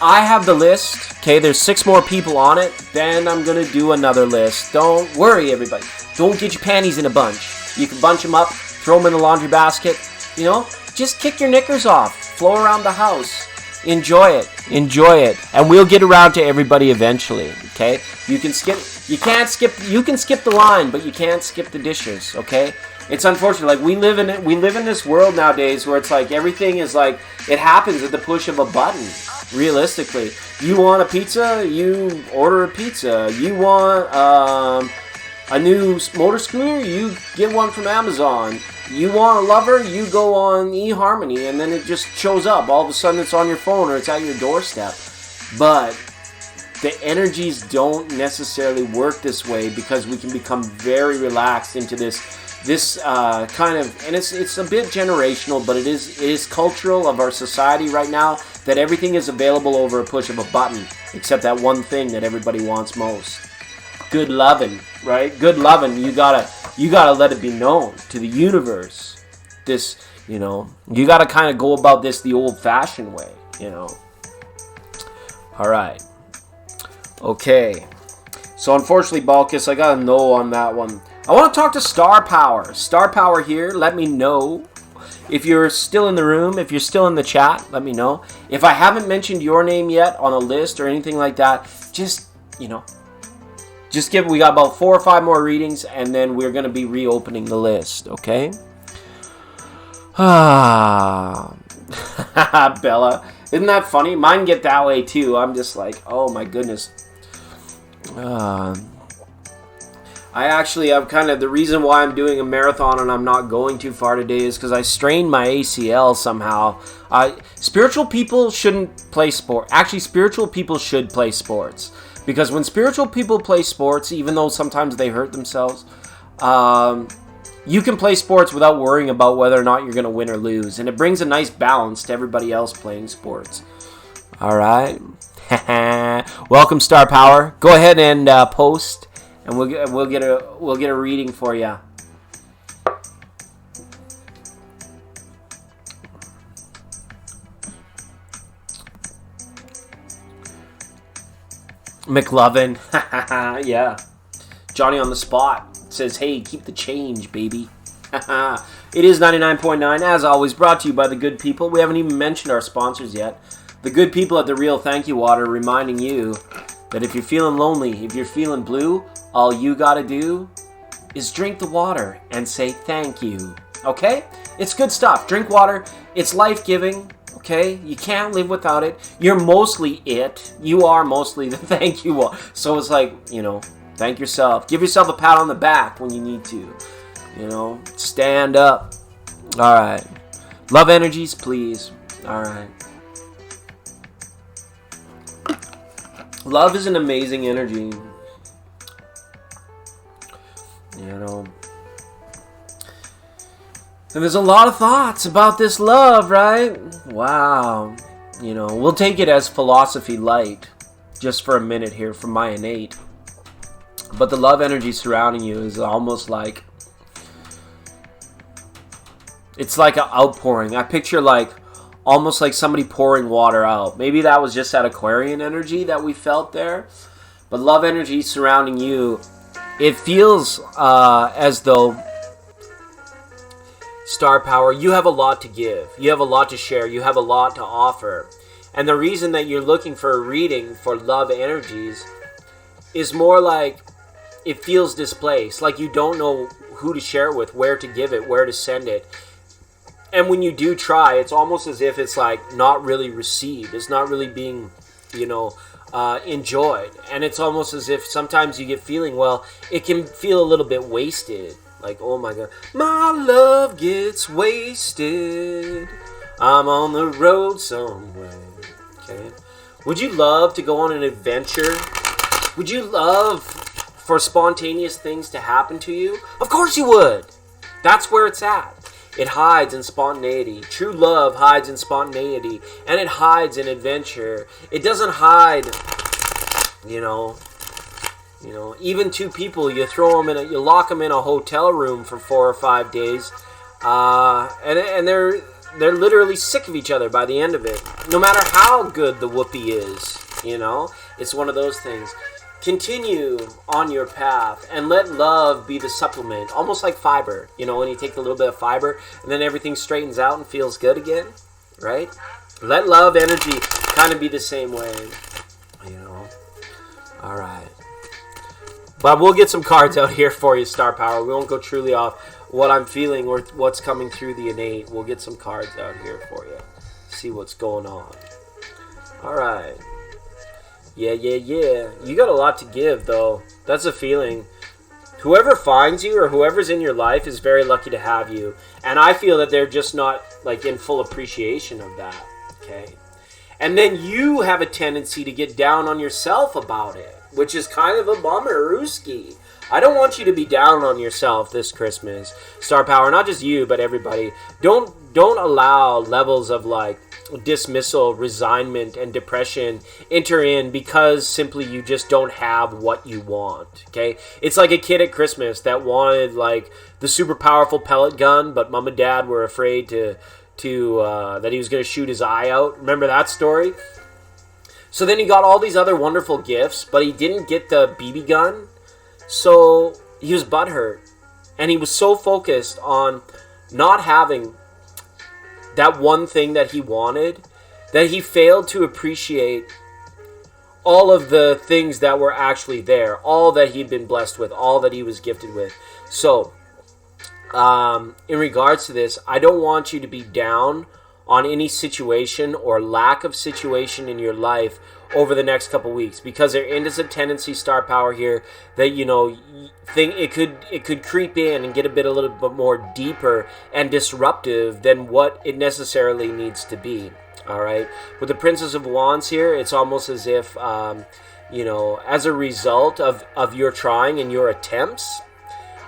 I have the list. Okay, there's 6 more people on it. Then I'm going to do another list. Don't worry, everybody. Don't get your panties in a bunch. You can bunch them up, throw them in the laundry basket. Just kick your knickers off. Flow around the house. Enjoy it. Enjoy it. And we'll get around to everybody eventually. Okay? You can skip the line, but you can't skip the dishes. Okay? It's unfortunate. Like, we live in this world nowadays where it's like everything is like, it happens at the push of a button. Realistically, you want a pizza, you order a pizza. You want a new motor scooter, you get one from Amazon. You want a lover, you go on eHarmony, and then it just shows up. All of a sudden it's on your phone or it's at your doorstep. But the energies don't necessarily work this way, because we can become very relaxed into this kind of, and it's a bit generational, but it is cultural of our society right now, that everything is available over a push of a button, except that one thing that everybody wants most. Good loving, right? Good loving, you gotta let it be known to the universe. This, you gotta kind of go about this the old-fashioned way, All right. Okay. So unfortunately, Balkis, I got a no on that one. I want to talk to Star Power. Star Power here, let me know. If you're still in the room, if you're still in the chat, let me know. If I haven't mentioned your name yet on a list or anything like that, just we got about 4 or 5 more readings, and then we're going to be reopening the list, okay? Bella. Isn't that funny? Mine get that way too. I'm just like, oh my goodness. I'm kind of, the reason why I'm doing a marathon and I'm not going too far today is because I strained my ACL somehow. Spiritual people shouldn't play sport. Actually, spiritual people should play sports. Because when spiritual people play sports, even though sometimes they hurt themselves, you can play sports without worrying about whether or not you're going to win or lose. And it brings a nice balance to everybody else playing sports. All right. Welcome, Star Power. Go ahead and post. And we'll get a reading for you. McLovin, yeah. Johnny on the spot says, "Hey, keep the change, baby." It is 99.9, as always, brought to you by the good people. We haven't even mentioned our sponsors yet. The good people at the Real Thank You Water, reminding you that if you're feeling lonely, if you're feeling blue, all you gotta do is drink the water and say thank you. Okay? It's good stuff. Drink water. It's life-giving. Okay? You can't live without it. You're mostly it. You are mostly the thank you water. So it's like, thank yourself. Give yourself a pat on the back when you need to. Stand up. All right. Love energies, please. All right. Love is an amazing energy. And there's a lot of thoughts about this love, right? Wow. We'll take it as philosophy light, just for a minute here from my innate. But the love energy surrounding you is almost like, it's like an outpouring. I picture almost like somebody pouring water out. Maybe that was just that Aquarian energy that we felt there. But love energy surrounding you, it feels as though, Star Power, you have a lot to give. You have a lot to share. You have a lot to offer. And the reason that you're looking for a reading for love energies is more like it feels displaced. Like you don't know who to share with, where to give it, where to send it. And when you do try, it's almost as if it's not really received. It's not really being, enjoyed. And it's almost as if sometimes you get feeling, it can feel a little bit wasted. Like, oh my God, my love gets wasted. I'm on the road somewhere. Okay. Would you love to go on an adventure? Would you love for spontaneous things to happen to you? Of course you would. That's where it's at. It hides in spontaneity. True love hides in spontaneity, and it hides in adventure. It doesn't hide, even two people, you you lock them in a hotel room for 4 or 5 days, and they're literally sick of each other by the end of it. No matter how good the whoopee is, it's one of those things. Continue on your path and let love be the supplement, almost like fiber. When you take a little bit of fiber and then everything straightens out and feels good again, right? Let love energy kind of be the same way, All right. But we'll get some cards out here for you, Star Power. We won't go truly off what I'm feeling or what's coming through the innate. We'll get some cards out here for you. See what's going on. All right. Yeah. You got a lot to give, though. That's a feeling. Whoever finds you or whoever's in your life is very lucky to have you. And I feel that they're just not in full appreciation of that. Okay. And then you have a tendency to get down on yourself about it, which is kind of a bummer, Rooski. I don't want you to be down on yourself this Christmas, Star Power. Not just you, but everybody. Don't allow levels of dismissal, resignment, and depression enter in because simply you just don't have what you want. Okay, it's like a kid at Christmas that wanted the super powerful pellet gun, but mom and dad were afraid that he was going to shoot his eye out. Remember that story? So then he got all these other wonderful gifts, but he didn't get the BB gun. So he was butthurt. And he was so focused on not having that one thing that he wanted that he failed to appreciate all of the things that were actually there, all that he'd been blessed with, all that he was gifted with. So, in regards to this, I don't want you to be down on any situation or lack of situation in your life over the next couple weeks, because there is a tendency, Star Power, here that it could creep in and get a little bit more deeper and disruptive than what it necessarily needs to be. All right, with the Princess of Wands here, it's almost as if as a result of your trying and your attempts,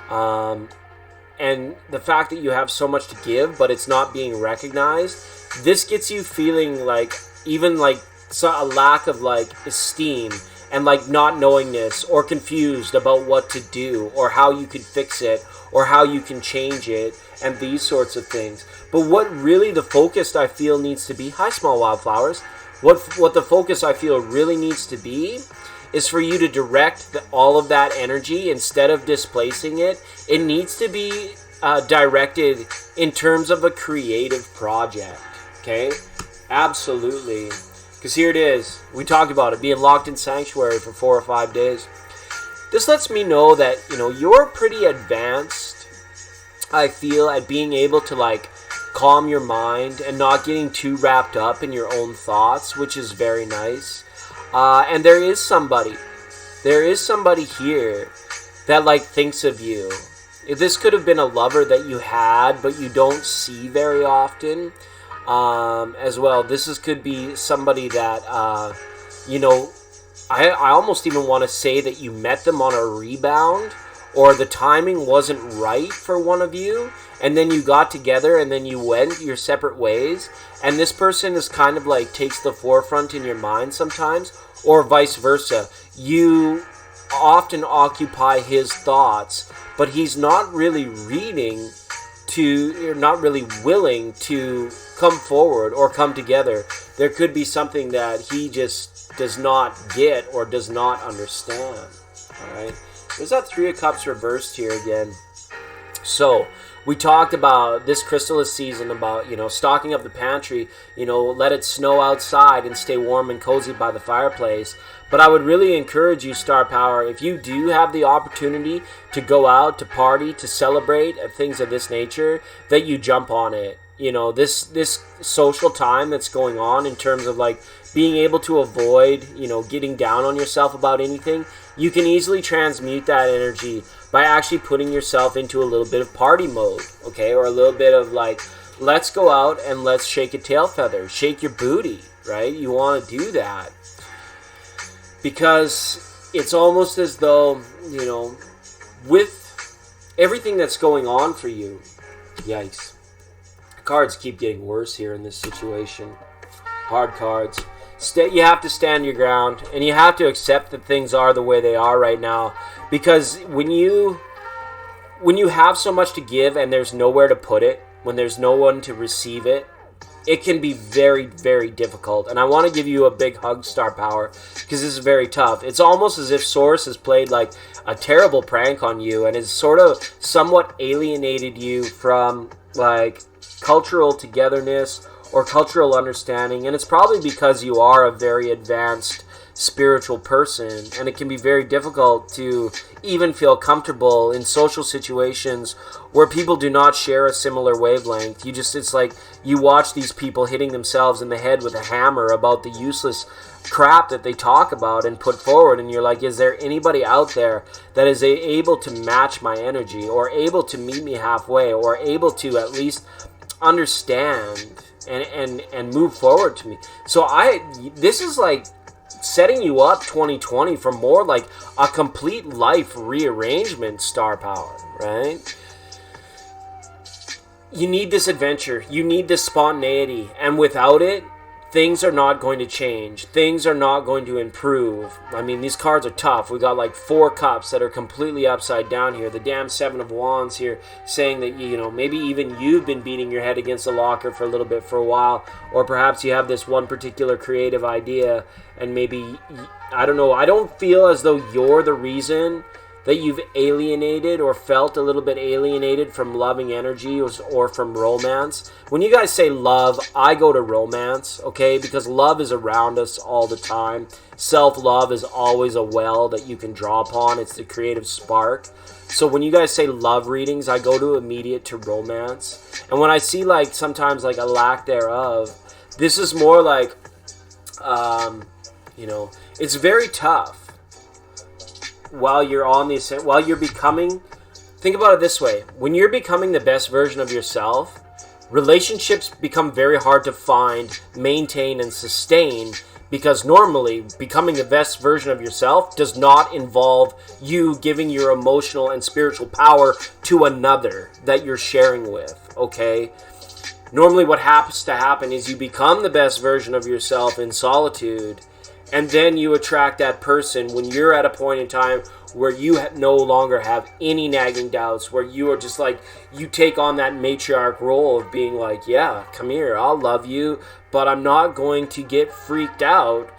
and the fact that you have so much to give but it's not being recognized, this gets you feeling a lack of esteem and not knowingness or confused about what to do or how you could fix it or how you can change it and these sorts of things. But what really the focus I feel needs to be, hi Small Wildflowers, what the focus I feel really needs to be is for you to direct all of that energy instead of displacing it. It needs to be directed in terms of a creative project. Okay? Absolutely. Because here it is. We talked about it, being locked in sanctuary for 4 or 5 days. This lets me know that, you're pretty advanced, I feel, at being able to, calm your mind and not getting too wrapped up in your own thoughts, which is very nice. And there is somebody here that, thinks of you. This could have been a lover that you had, but you don't see very often. As well, could be somebody that I almost even want to say that you met them on a rebound, or the timing wasn't right for one of you, and then you got together and then you went your separate ways, and this person is kind of takes the forefront in your mind sometimes, or vice versa. You often occupy his thoughts, but he's not really not really willing to come forward or come together. There could be something that he just does not get or does not understand. All right, there's that 3 of Cups reversed here again. So we talked about this crystallis season about stocking up the pantry, let it snow outside and stay warm and cozy by the fireplace. But I would really encourage you, Star Power, if you do have the opportunity to go out, to party, to celebrate, things of this nature, that you jump on it. This social time that's going on in terms of being able to avoid, getting down on yourself about anything, you can easily transmute that energy by actually putting yourself into a little bit of party mode, okay? Or a little bit of let's go out and let's shake a tail feather, shake your booty, right? You want to do that. Because it's almost as though, with everything that's going on for you, yikes, Cards keep getting worse here in this situation. Hard cards. You have to stand your ground, and you have to accept that things are the way they are right now. Because when you have so much to give and there's nowhere to put it, when there's no one to receive it, it can be very, very difficult. And I want to give you a big hug, Star Power, because this is very tough. It's almost as if Source has played like a terrible prank on you and has sort of somewhat alienated you from like cultural togetherness or cultural understanding. And it's probably because you are a very advanced spiritual person, and it can be very difficult to even feel comfortable in social situations where people do not share a similar wavelength. It's like you watch these people hitting themselves in the head with a hammer about the useless crap that they talk about and put forward, and you're like, is there anybody out there that is able to match my energy, or able to meet me halfway, or able to at least understand and move forward to me? So this is like setting you up 2020 for more like a complete life rearrangement, Star Power, right? You need this adventure. You need this spontaneity. And without it, things are not going to change. Things are not going to improve. I mean, these cards are tough. We got like 4 cups that are completely upside down here. The damn 7 of Wands here saying that, maybe even you've been beating your head against a locker for a little bit for a while. Or perhaps you have this one particular creative idea and maybe, I don't know, I don't feel as though you're the reason that you've alienated or felt a little bit alienated from loving energy or from romance. When you guys say love, I go to romance, okay? Because love is around us all the time. Self-love is always a well that you can draw upon. It's the creative spark. So when you guys say love readings, I go to immediate to romance. And when I see like sometimes like a lack thereof, this is more like, it's very tough. While you're becoming, think about it this way. When you're becoming the best version of yourself, relationships become very hard to find, maintain, and sustain, because normally becoming the best version of yourself does not involve you giving your emotional and spiritual power to another that you're sharing with, okay? Normally what happens to happen is you become the best version of yourself in solitude, and then you attract that person when you're at a point in time where you no longer have any nagging doubts, where you are just like, you take on that matriarch role of being like, yeah, come here, I'll love you, but I'm not going to get freaked out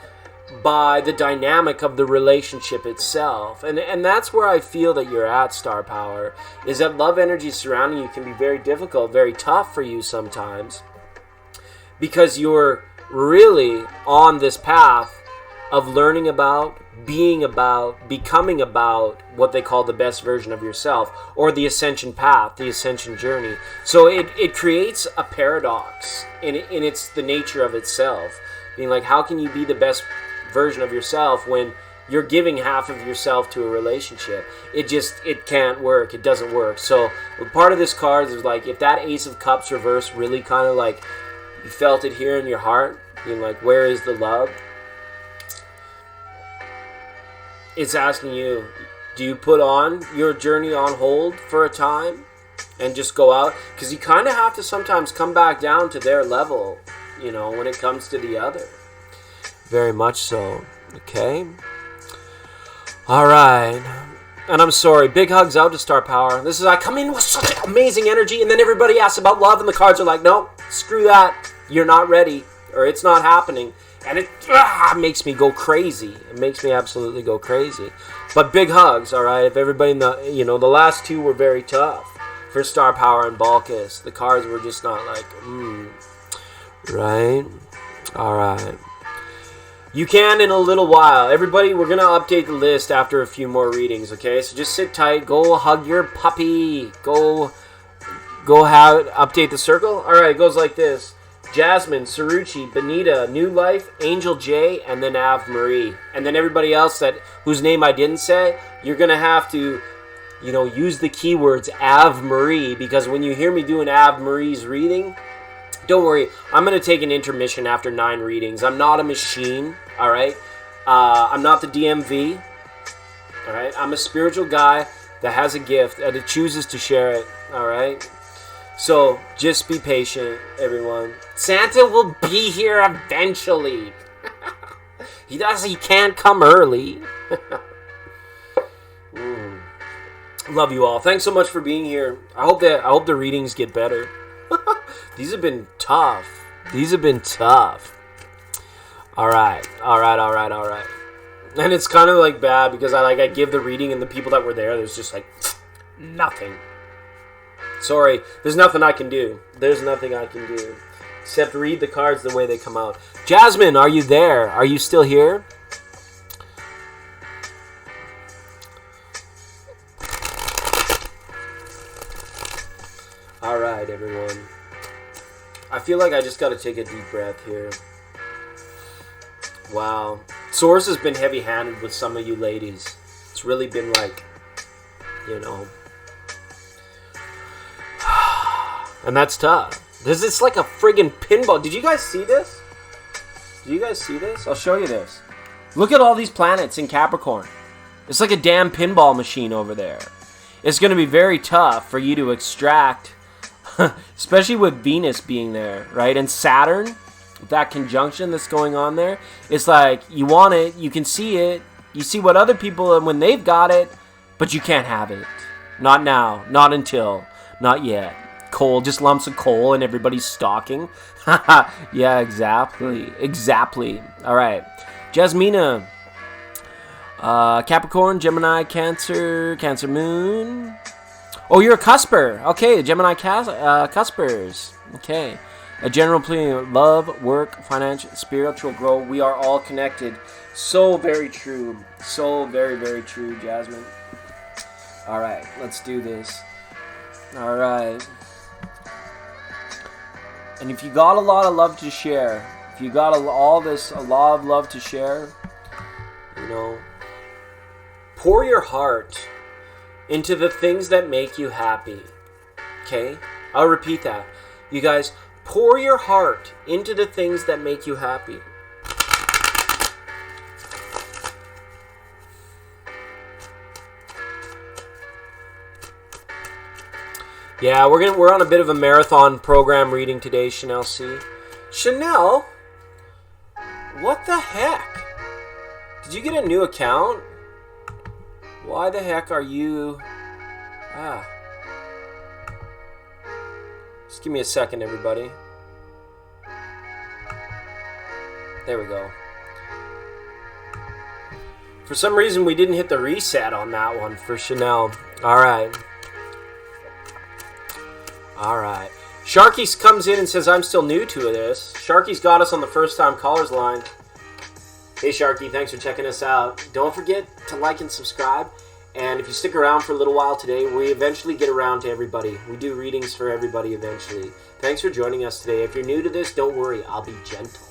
by the dynamic of the relationship itself. And that's where I feel that you're at, Star Power, is that love energy surrounding you can be very difficult, very tough for you sometimes, because you're really on this path of learning about, being about, becoming about what they call the best version of yourself, or the ascension path, the ascension journey. So it creates a paradox in its the nature of itself. Being like, how can you be the best version of yourself when you're giving half of yourself to a relationship? It can't work. It doesn't work. So part of this card is like, if that Ace of Cups reverse really kind of like, you felt it here in your heart, being like, where is the love? It's asking you, do you put on your journey on hold for a time and just go out? Because you kind of have to sometimes come back down to their level, when it comes to the other. Very much so. Okay. All right. And I'm sorry. Big hugs out to Star Power. I come in with such amazing energy, and then everybody asks about love, and the cards are like, no, screw that. You're not ready, or it's not happening. And it makes me go crazy. It makes me absolutely go crazy. But big hugs, all right? If everybody in the last 2 were very tough for Star Power and Balkis. The cards were just not like, right? All right. You can in a little while. Everybody, we're going to update the list after a few more readings, okay? So just sit tight. Go hug your puppy. Go update the circle. All right, it goes like this. Jasmine, Saruchi, Benita, New Life, Angel J, and then Av Marie. And then everybody else whose name I didn't say, you're going to have to, use the keywords Av Marie, because when you hear me doing Av Marie's reading, don't worry, I'm going to take an intermission after 9 readings. I'm not a machine, all right? I'm not the DMV, all right? I'm a spiritual guy that has a gift and it chooses to share it, all right? So just be patient, everyone. Santa will be here eventually. He can't come early. Love you all. Thanks so much for being here. I hope the readings get better. These have been tough. All right. And it's kind of like bad because I give the reading and the people that were there's just like nothing. Sorry, there's nothing I can do. Except read the cards the way they come out. Jasmine, are you there? Are you still here? All right, everyone. I feel like I just got to take a deep breath here. Wow. Source has been heavy-handed with some of you ladies. It's really been like, and that's tough. It's like a friggin' pinball. Did you guys see this? I'll show you this. Look at all these planets in Capricorn. It's like a damn pinball machine over there. It's going to be very tough for you to extract, especially with Venus being there, right? And Saturn, that conjunction that's going on there. It's like you want it, you can see it, you see what other people, and when they've got it, but you can't have it. Not now, not until, not yet. Coal, just lumps of coal and everybody's stalking. Yeah, exactly. All right. Jasmina. Capricorn, Gemini, Cancer Moon. Oh, you're a cusper. Okay, Gemini cuspers. Okay. A general plea of love, work, financial, spiritual growth. We are all connected. So very true. So very, very true, Jasmine. All right, let's do this. All right. And if you got a lot of love to share, if you got a lot of love to share, pour your heart into the things that make you happy. Okay? I'll repeat that. You guys, pour your heart into the things that make you happy. Yeah, we're on a bit of a marathon program reading today, Chanel C. Chanel? What the heck? Did you get a new account? Why the heck are you... Just give me a second, everybody. There we go. For some reason, we didn't hit the reset on that one for Chanel. All right. Sharky comes in and says, I'm still new to this. Sharky's got us on the first-time callers line. Hey, Sharky, thanks for checking us out. Don't forget to like and subscribe. And if you stick around for a little while today, we eventually get around to everybody. We do readings for everybody eventually. Thanks for joining us today. If you're new to this, don't worry. I'll be gentle.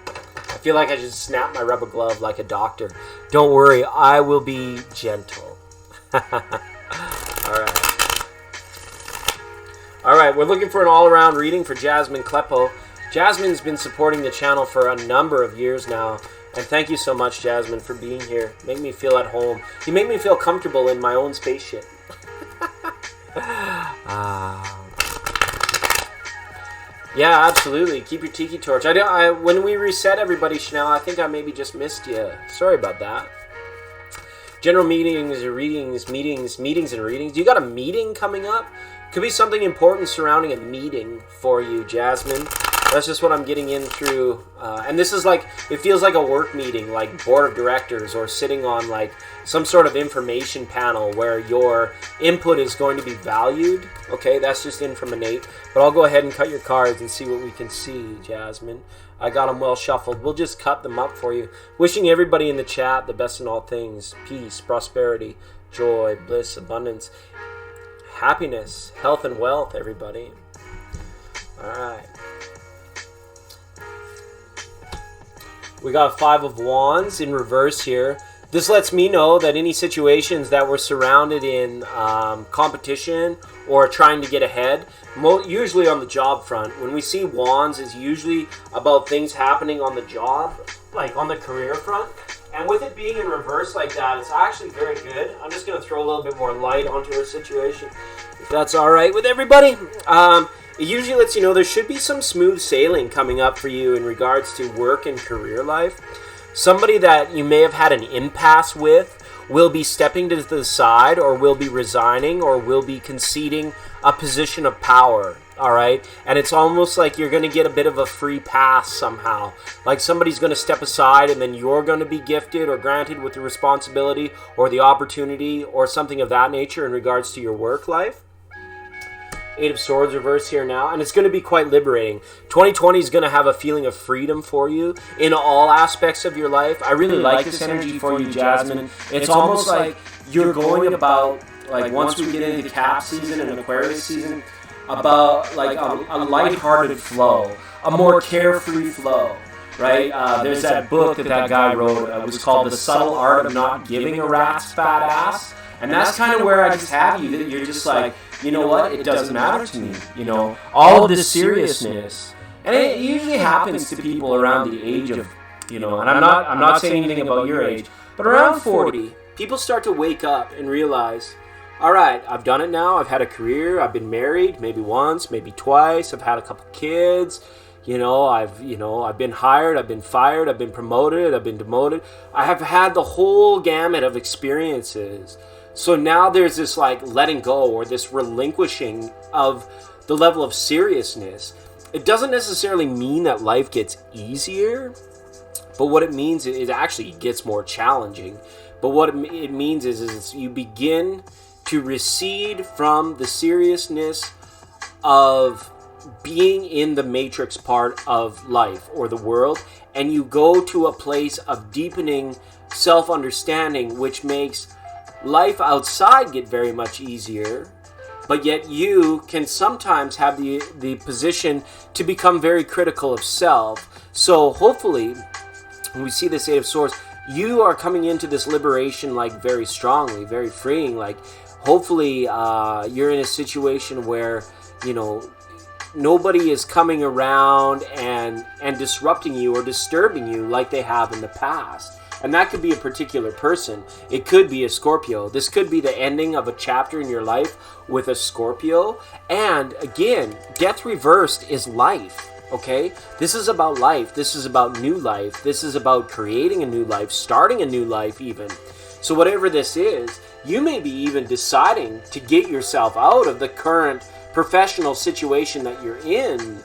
I feel like I just snapped my rubber glove like a doctor. Don't worry. I will be gentle. All right, we're looking for an all-around reading for Jasmine Kleppo. Jasmine's been supporting the channel for a number of years now, and thank you so much, Jasmine, for being here. Make me feel at home. You make me feel comfortable in my own spaceship. Yeah, absolutely. Keep your tiki torch. When we reset everybody, Chanel, I think I maybe just missed you. Sorry about that. General meetings and readings. You got a meeting coming up? Could be something important surrounding a meeting for you, Jasmine. That's just what I'm getting in through. And this is like, it feels like a work meeting, like board of directors, or sitting on like some sort of information panel where your input is going to be valued. Okay, that's just in from Innate. But I'll go ahead and cut your cards and see what we can see, Jasmine. I got them well shuffled. We'll just cut them up for you. Wishing everybody in the chat the best in all things. Peace, prosperity, joy, bliss, abundance, happiness, health, and wealth, everybody. All right. We got 5 of Wands in reverse here. This lets me know that any situations that we're surrounded in competition or trying to get ahead, usually on the job front, when we see Wands, is usually about things happening on the job, like on the career front. And with it being in reverse like that, it's actually very good. I'm just going to throw a little bit more light onto her situation, if that's all right with everybody. It usually lets you know there should be some smooth sailing coming up for you in regards to work and career life. Somebody that you may have had an impasse with will be stepping to the side, or will be resigning, or will be conceding a position of power. All right, and it's almost like you're going to get a bit of a free pass somehow. Like somebody's going to step aside, and then you're going to be gifted or granted with the responsibility or the opportunity or something of that nature in regards to your work life. Eight of Swords reverse here now, and it's going to be quite liberating. 2020 is going to have a feeling of freedom for you in all aspects of your life. I really like this energy for you, Jasmine. It's almost like you're going about, like once we get into Cap season and Aquarius season, about like a lighthearted flow, a more carefree flow, right? There's that book that guy wrote. It was called The Subtle Art of Not Giving a Rat's Fat Ass. And that's kind of where I just have you, that you're just like, you know what, it doesn't matter to me, you know, all of this seriousness. And it usually happens to people around the age of, you know, and I'm not saying anything about your age, but around 40, people start to wake up and realize, all right, I've done it now, I've had a career, I've been married, maybe once, maybe twice, I've had a couple kids, I've been hired, I've been fired, I've been promoted, I've been demoted. I have had the whole gamut of experiences. So now there's this like letting go, or this relinquishing of the level of seriousness. It doesn't necessarily mean that life gets easier, but what it means is it actually gets more challenging. But what it means is you begin to recede from the seriousness of being in the matrix part of life or the world, and you go to a place of deepening self-understanding, which makes life outside get very much easier, but yet you can sometimes have the position to become very critical of self. So hopefully, when we see this Eight of Swords, you are coming into this liberation like very strongly, very freeing. Like hopefully you're in a situation where, you know, nobody is coming around and disrupting you or disturbing you like they have in the past. And that could be a particular person. It could be a Scorpio. This could be the ending of a chapter in your life with a Scorpio. And again, death reversed is life, okay? This is about life. This is about new life. This is about creating a new life, starting a new life even. So whatever this is, you may be even deciding to get yourself out of the current professional situation that you're in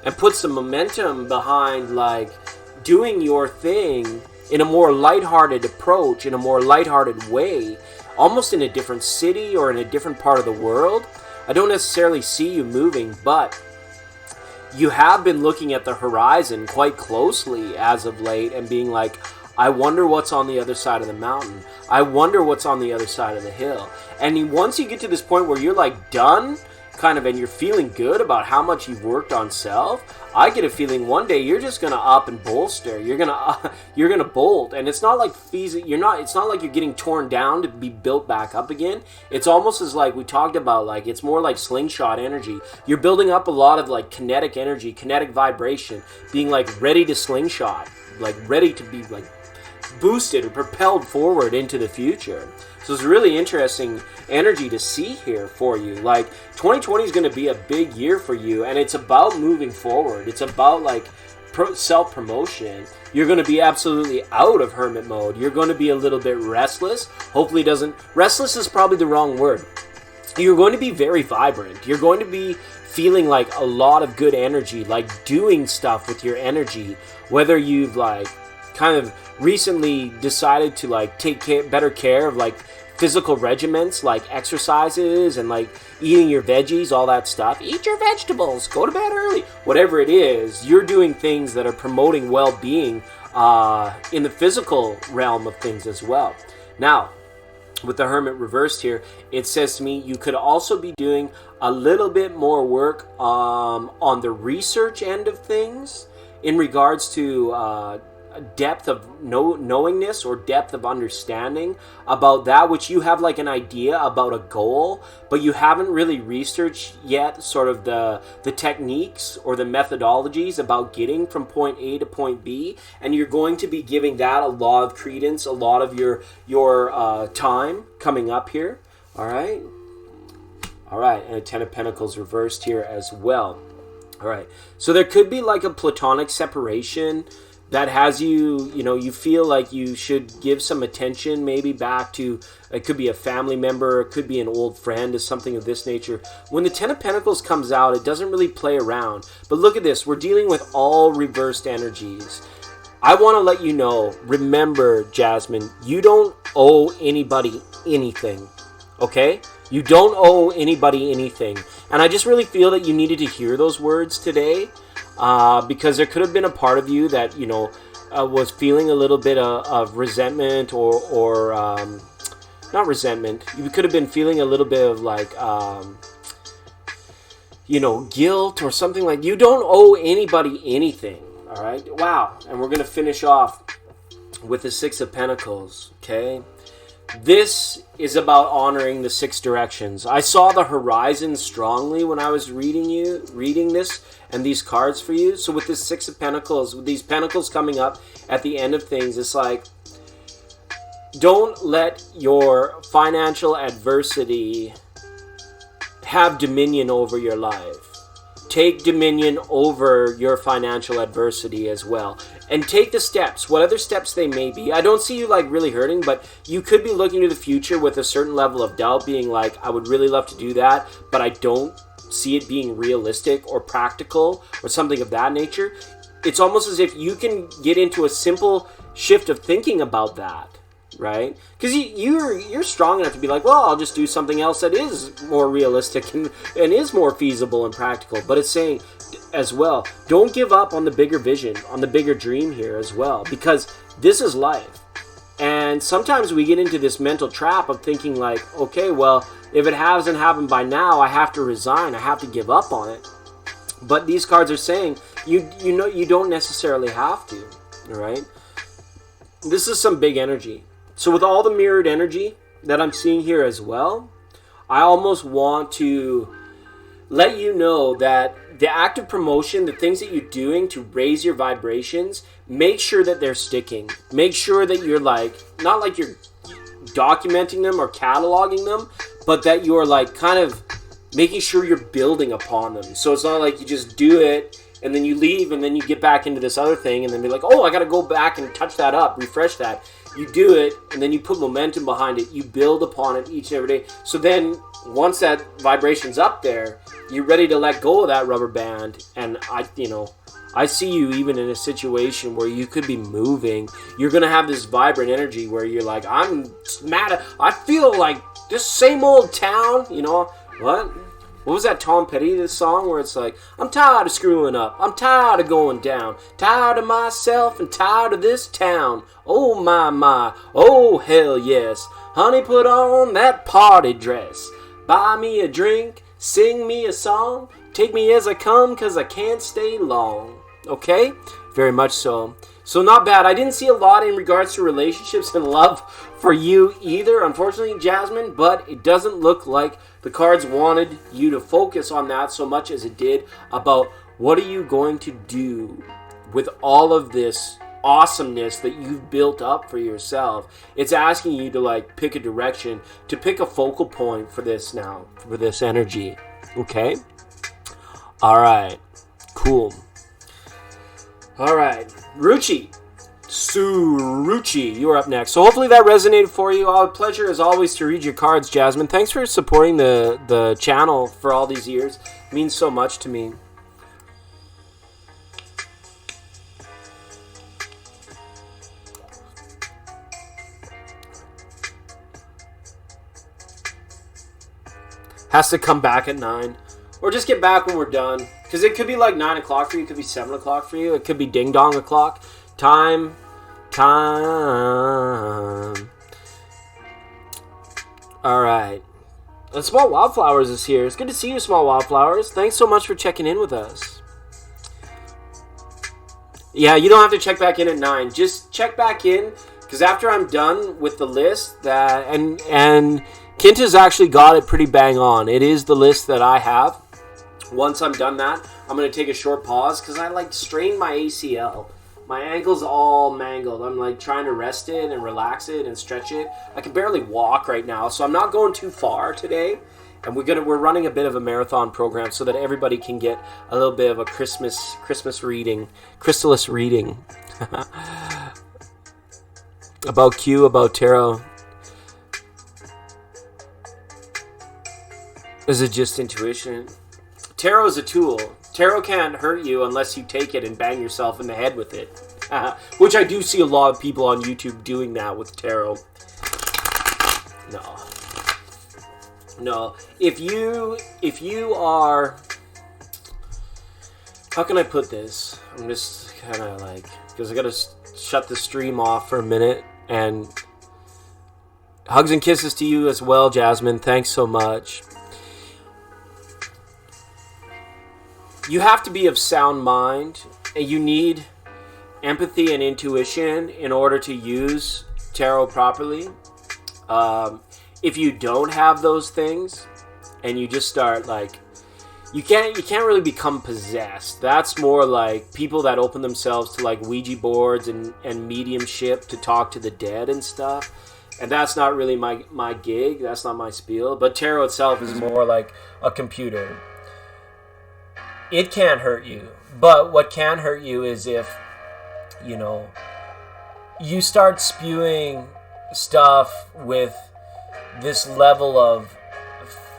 and put some momentum behind like doing your thing in a more lighthearted approach, in a more lighthearted way, almost in a different city or in a different part of the world. I don't necessarily see you moving, but you have been looking at the horizon quite closely as of late and being like, I wonder what's on the other side of the mountain. I wonder what's on the other side of the hill. And once you get to this point where you're like done, kind of, and you're feeling good about how much you've worked on self, I get a feeling one day you're just gonna up and bolster. You're gonna bolt, and it's not like it's not like you're getting torn down to be built back up again. It's almost as like we talked about, like it's more like slingshot energy. You're building up a lot of like kinetic energy, kinetic vibration, being like ready to slingshot, like ready to be like boosted or propelled forward into the future. So it's really interesting energy to see here for you. Like 2020 is going to be a big year for you, and it's about moving forward. It's about like self-promotion. You're going to be absolutely out of hermit mode. You're going to be a little bit restless. Hopefully restless is probably the wrong word. You're going to be very vibrant. You're going to be feeling like a lot of good energy, like doing stuff with your energy, whether you've like kind of recently decided to like take better care of like physical regiments, like exercises and like eating your veggies, all that stuff. Eat your vegetables, go to bed early, whatever it is. You're doing things that are promoting well-being in the physical realm of things as well. Now, with the Hermit reversed here, it says to me you could also be doing a little bit more work on the research end of things in regards to depth of knowingness or depth of understanding about that which you have like an idea about a goal, but you haven't really researched yet sort of the techniques or the methodologies about getting from point A to point B, and you're going to be giving that a lot of credence, a lot of your time coming up here. All right, and a Ten of Pentacles reversed here as well. All right, so there could be like a platonic separation that has you, you feel like you should give some attention maybe back to, it could be a family member, it could be an old friend or something of this nature. When the Ten of Pentacles comes out, it doesn't really play around. But look at this, we're dealing with all reversed energies. I want to let you know, remember, Jasmine, you don't owe anybody anything, okay? You don't owe anybody anything. And I just really feel that you needed to hear those words today, because there could have been a part of you that, was feeling a little bit of resentment or not resentment. You could have been feeling a little bit of like, guilt or something. Like, you don't owe anybody anything. All right. Wow. And we're going to finish off with the Six of Pentacles. Okay. This is about honoring the six directions. I saw the horizon strongly when I was reading this and these cards for you. So with this Six of Pentacles, with these pentacles coming up at the end of things, it's like, don't let your financial adversity have dominion over your life. Take dominion over your financial adversity as well. And take the steps, whatever steps they may be. I don't see you like really hurting, but you could be looking to the future with a certain level of doubt, being like, I would really love to do that, but I don't see it being realistic or practical or something of that nature. It's almost as if you can get into a simple shift of thinking about that, right? Because you're strong enough to be like, well, I'll just do something else that is more realistic and is more feasible and practical. But it's saying as well, don't give up on the bigger vision, on the bigger dream here as well, because this is life. And sometimes we get into this mental trap of thinking like, okay, well, if it hasn't happened by now, I have to resign, I have to give up on it. But these cards are saying you don't necessarily have to, all right? This is some big energy. So with all the mirrored energy that I'm seeing here as well, I almost want to let you know that the active promotion, the things that you're doing to raise your vibrations, make sure that they're sticking. Make sure that you're like, not like you're documenting them or cataloging them, but that you're like kind of making sure you're building upon them. So it's not like you just do it and then you leave and then you get back into this other thing and then be like, oh, I got to go back and touch that up, refresh that. You do it and then you put momentum behind it. You build upon it each and every day. So then once that vibration's up there, you're ready to let go of that rubber band. And I see you even in a situation where you could be moving. You're going to have this vibrant energy where you're like, I'm mad. I feel like this same old town, what? What was that Tom Petty, this song where it's like, I'm tired of screwing up. I'm tired of going down. Tired of myself and tired of this town. Oh my, oh hell yes. Honey, put on that party dress. Buy me a drink, sing me a song. Take me as I come, cause I can't stay long. Okay? Very much so. So not bad. I didn't see a lot in regards to relationships and love for you either, unfortunately, Jasmine, but it doesn't look like the cards wanted you to focus on that so much as it did about what are you going to do with all of this awesomeness that you've built up for yourself. It's asking you to like pick a direction, to pick a focal point for this now, for this energy. Okay? All right. Cool. All right. Ruchi, you are up next. So hopefully that resonated for you. A pleasure as always to read your cards, Jasmine. Thanks for supporting the channel for all these years. It means so much to me. Has to come back at 9. Or just get back when we're done. Because it could be like 9 o'clock for you. It could be 7 o'clock for you. It could be ding dong o'clock. Time. Alright. Small Wildflowers is here. It's good to see you, Small Wildflowers. Thanks so much for checking in with us. Yeah, you don't have to check back in at 9. Just check back in, because after I'm done with the list, and Kint has actually got it pretty bang on. It is the list that I have. Once I'm done that, I'm going to take a short pause, because I strained my ACL. My ankle's all mangled. I'm trying to rest it and relax it and stretch it. I can barely walk right now, so I'm not going too far today. And we're running a bit of a marathon program so that everybody can get a little bit of a Christmas reading, Crystallis reading about Q, about tarot. Is it just intuition? Tarot is a tool. Tarot can't hurt you unless you take it and bang yourself in the head with it. Which I do see a lot of people on YouTube doing that with tarot. No. If you are... How can I put this? I'm just kind of because I got to shut the stream off for a minute. And hugs and kisses to you as well, Jasmine. Thanks so much. You have to be of sound mind, and you need empathy and intuition in order to use tarot properly. If you don't have those things, and you just start you can't really become possessed. That's more like people that open themselves to Ouija boards and mediumship to talk to the dead and stuff. And that's not really my gig. That's not my spiel. But tarot itself is more like a computer. It can't hurt you. But what can hurt you is if, you start spewing stuff with this level of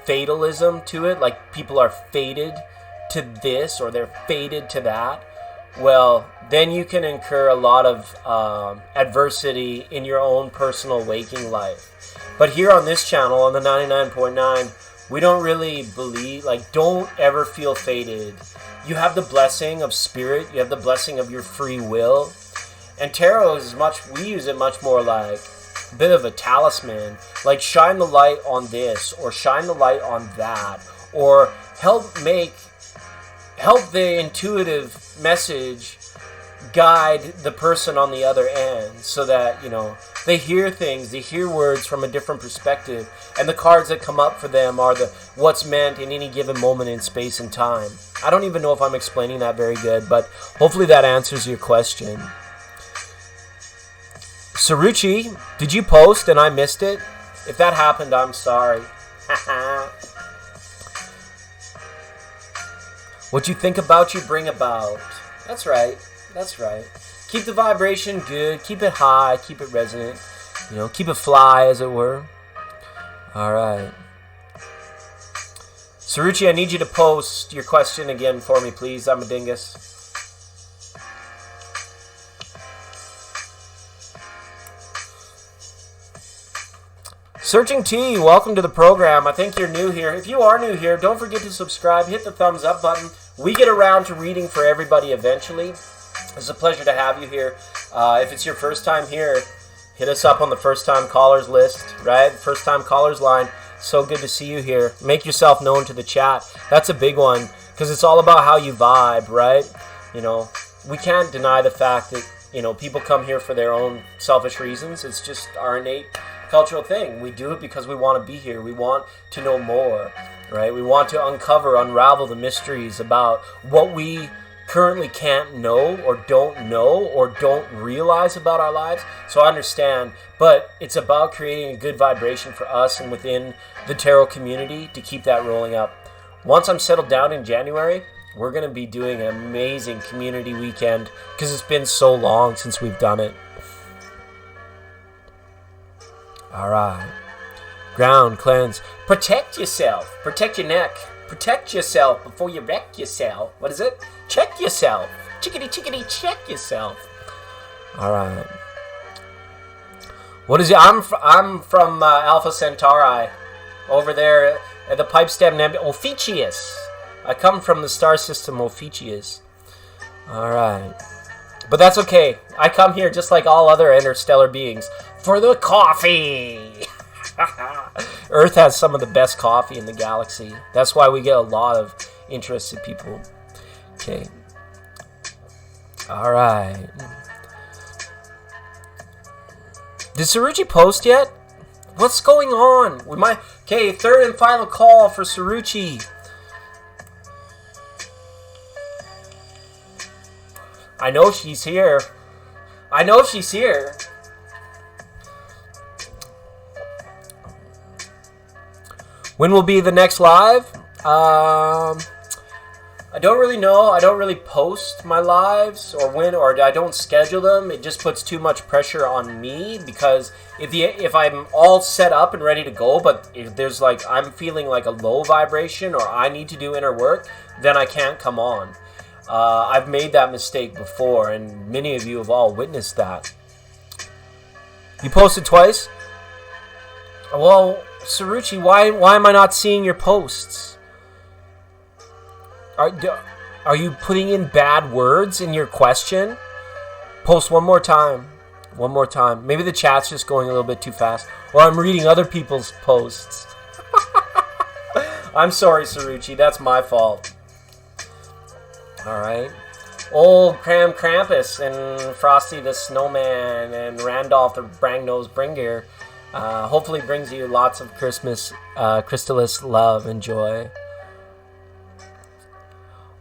fatalism to it, like people are fated to this or they're fated to that. Well, then you can incur a lot of adversity in your own personal waking life. But here on this channel, on the 99.9, we don't really believe, don't ever feel fated. You have the blessing of spirit, you have the blessing of your free will. And tarot is we use it much more like a bit of a talisman, shine the light on this or shine the light on that, or help the intuitive message guide the person on the other end so that they hear things, they hear words from a different perspective, and the cards that come up for them are what's meant in any given moment in space and time. I don't even know if I'm explaining that very good, but hopefully that answers your question. Saruchi, did you post and I missed it? If that happened, I'm sorry. What you think about, you bring about. That's right. Keep the vibration good. Keep it high. Keep it resonant. Keep it fly, as it were. All right. Saruchi, I need you to post your question again for me, please. I'm a dingus. Searching T, welcome to the program. I think you're new here. If you are new here, don't forget to subscribe. Hit the thumbs up button. We get around to reading for everybody eventually. It's a pleasure to have you here. If it's your first time here, hit us up on the first time callers list, right? First time callers line. So good to see you here. Make yourself known to the chat. That's a big one because it's all about how you vibe, right? We can't deny the fact that, people come here for their own selfish reasons. It's just our innate cultural thing. We do it because we want to be here. We want to know more, right? We want to unravel the mysteries about what we currently can't know or don't realize about our lives. So I understand, but it's about creating a good vibration for us and within the tarot community to keep that rolling up. Once I'm settled down in January, we're going to be doing an amazing community weekend because it's been so long since we've done it. All right. Ground cleanse. Protect yourself. Protect your neck. Protect yourself before you wreck yourself. What is it? Check yourself. Chickadee, check yourself. All right. What is it? I'm from Alpha Centauri, over there at the pipe stem nebula. Ophiuchus. I come from the star system Ophiuchus. All right. But that's okay. I come here just like all other interstellar beings for the coffee. Earth has some of the best coffee in the galaxy. That's why we get a lot of interested people. Okay. All right. Did Saruchi post yet? What's going on with my... Okay, third and final call for Saruchi. I know she's here. I know she's here. When will be the next live? I don't really know. I don't really post my lives or I don't schedule them. It just puts too much pressure on me because if I'm all set up and ready to go, but if there's like I'm feeling like a low vibration or I need to do inner work, then I can't come on. I've made that mistake before, and many of you have all witnessed that. You posted twice? Well, Saruchi, why am I not seeing your posts? Are you putting in bad words in your question? Post one more time. One more time. Maybe the chat's just going a little bit too fast. Or I'm reading other people's posts. I'm sorry, Saruchi. That's my fault. Alright. Old Krampus and Frosty the Snowman and Randolph the Brang-Nose Bringer hopefully brings you lots of Christmas Crystallis love and joy.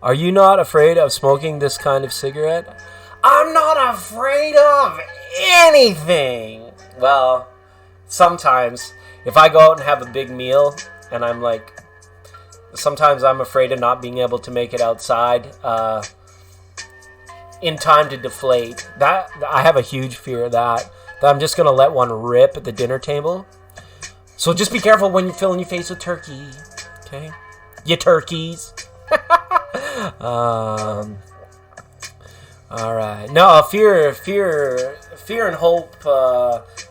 Are you not afraid of smoking this kind of cigarette? I'm not afraid of anything. Well, sometimes if I go out and have a big meal and I'm like, sometimes I'm afraid of not being able to make it outside in time to deflate. That I have a huge fear of that I'm just going to let one rip at the dinner table. So just be careful when you're filling your face with turkey. Okay? You turkeys. All right. No, fear and hope.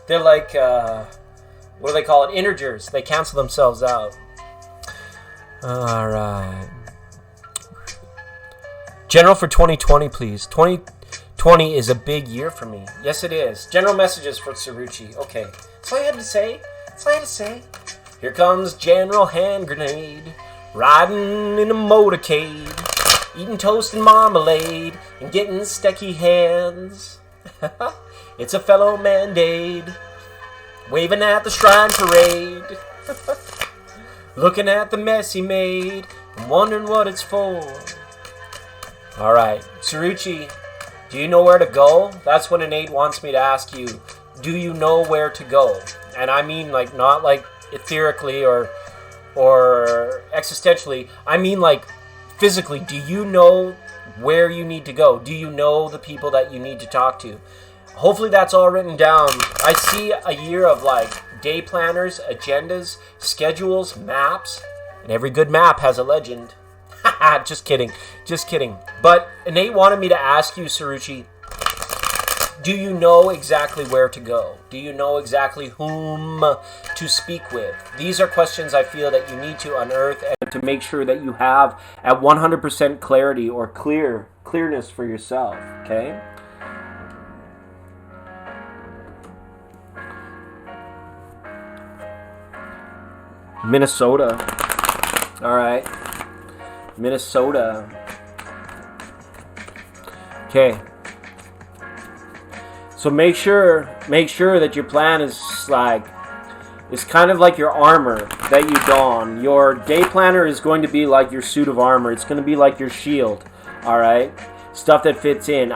They're like what do they call it? Integers. They cancel themselves out. All right. General for 2020, please. 2020 is a big year for me. Yes, it is. General messages for Saruchi. Okay. That's all I had to say. That's all I had to say. Here comes General Hand Grenade. Riding in a motorcade, eating toast and marmalade, and getting stecky hands. It's a fellow mandate, waving at the shrine parade, looking at the mess he made, and wondering what it's for. Alright, Saruchi, do you know where to go? That's what Innate wants me to ask you. Do you know where to go? And I mean like not like etherically or existentially, I mean like physically. Do you know where you need to go? Do you know the people that you need to talk to? Hopefully that's all written down. I see a year of like day planners, agendas, schedules, maps, and every good map has a legend. Just kidding. But Innate wanted me to ask you, Saruchi, do you know exactly where to go? Do you know exactly whom to speak with? These are questions I feel that you need to unearth and to make sure that you have at 100% clarity or clearness for yourself, okay? Minnesota. All right. Minnesota. Okay. So make sure that your plan is kind of like your armor that you don. Your day planner is going to be like your suit of armor. It's going to be like your shield. All right, stuff that fits in.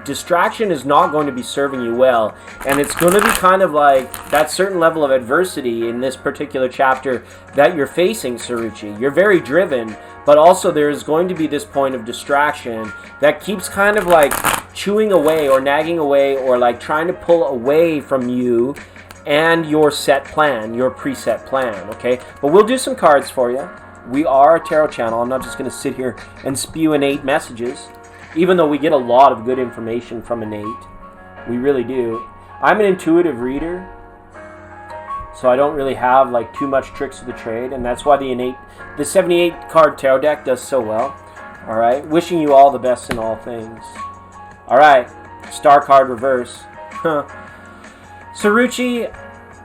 Distraction is not going to be serving you well, and it's going to be kind of like that certain level of adversity in this particular chapter that you're facing, Saruchi. You're very driven, but also there is going to be this point of distraction that keeps kind of like chewing away or nagging away or like trying to pull away from you and your set plan, your preset plan, okay? But we'll do some cards for you. We are a tarot channel. I'm not just going to sit here and spew Innate messages, even though we get a lot of good information from Innate. We really do. I'm an intuitive reader, so I don't really have like too much tricks of the trade, and that's why the 78 card tarot deck does so well. All right, wishing you all the best in all things. All right, star card reverse. Saruchi,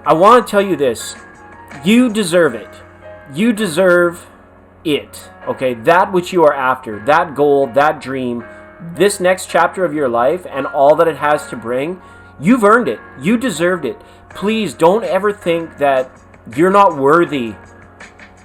I want to tell you this. You deserve it. You deserve it. Okay, that which you are after, that goal, that dream, this next chapter of your life and all that it has to bring, you've earned it. You deserved it. Please don't ever think that you're not worthy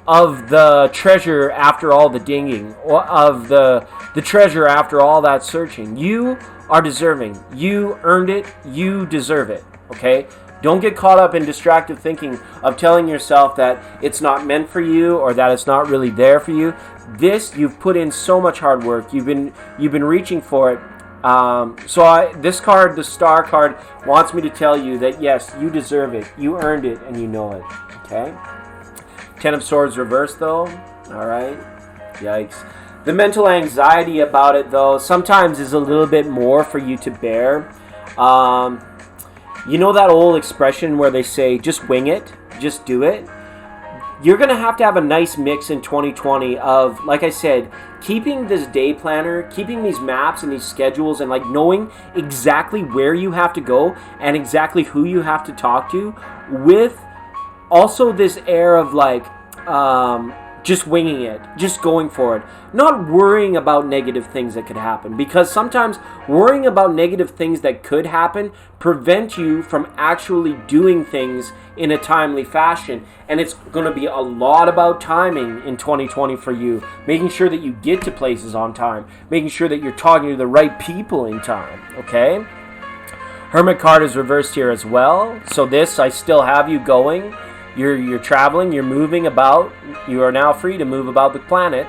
of the treasure after all the dinging, or of the treasure after all that searching. You are deserving. You earned it. You deserve it. Okay? Don't get caught up in distracted thinking of telling yourself that it's not meant for you or that it's not really there for you. This, you've put in so much hard work. You've been reaching for it. This card, the star card, wants me to tell you that yes, you deserve it. You earned it and you know it. Okay? Ten of Swords reversed though. All right. Yikes. The mental anxiety about it though sometimes is a little bit more for you to bear. You know that old expression where they say, just wing it, just do it? You're going to have a nice mix in 2020 of, like I said, keeping this day planner, keeping these maps and these schedules and like knowing exactly where you have to go and exactly who you have to talk to, with also this air of like, just winging it, just going for it, not worrying about negative things that could happen, because sometimes worrying about negative things that could happen prevent you from actually doing things in a timely fashion. And it's going to be a lot about timing in 2020 for you, making sure that you get to places on time, making sure that you're talking to the right people in time. Okay, Hermit card is reversed here as well, so this, I still have you going. You're traveling, you're moving about, you are now free to move about the planet.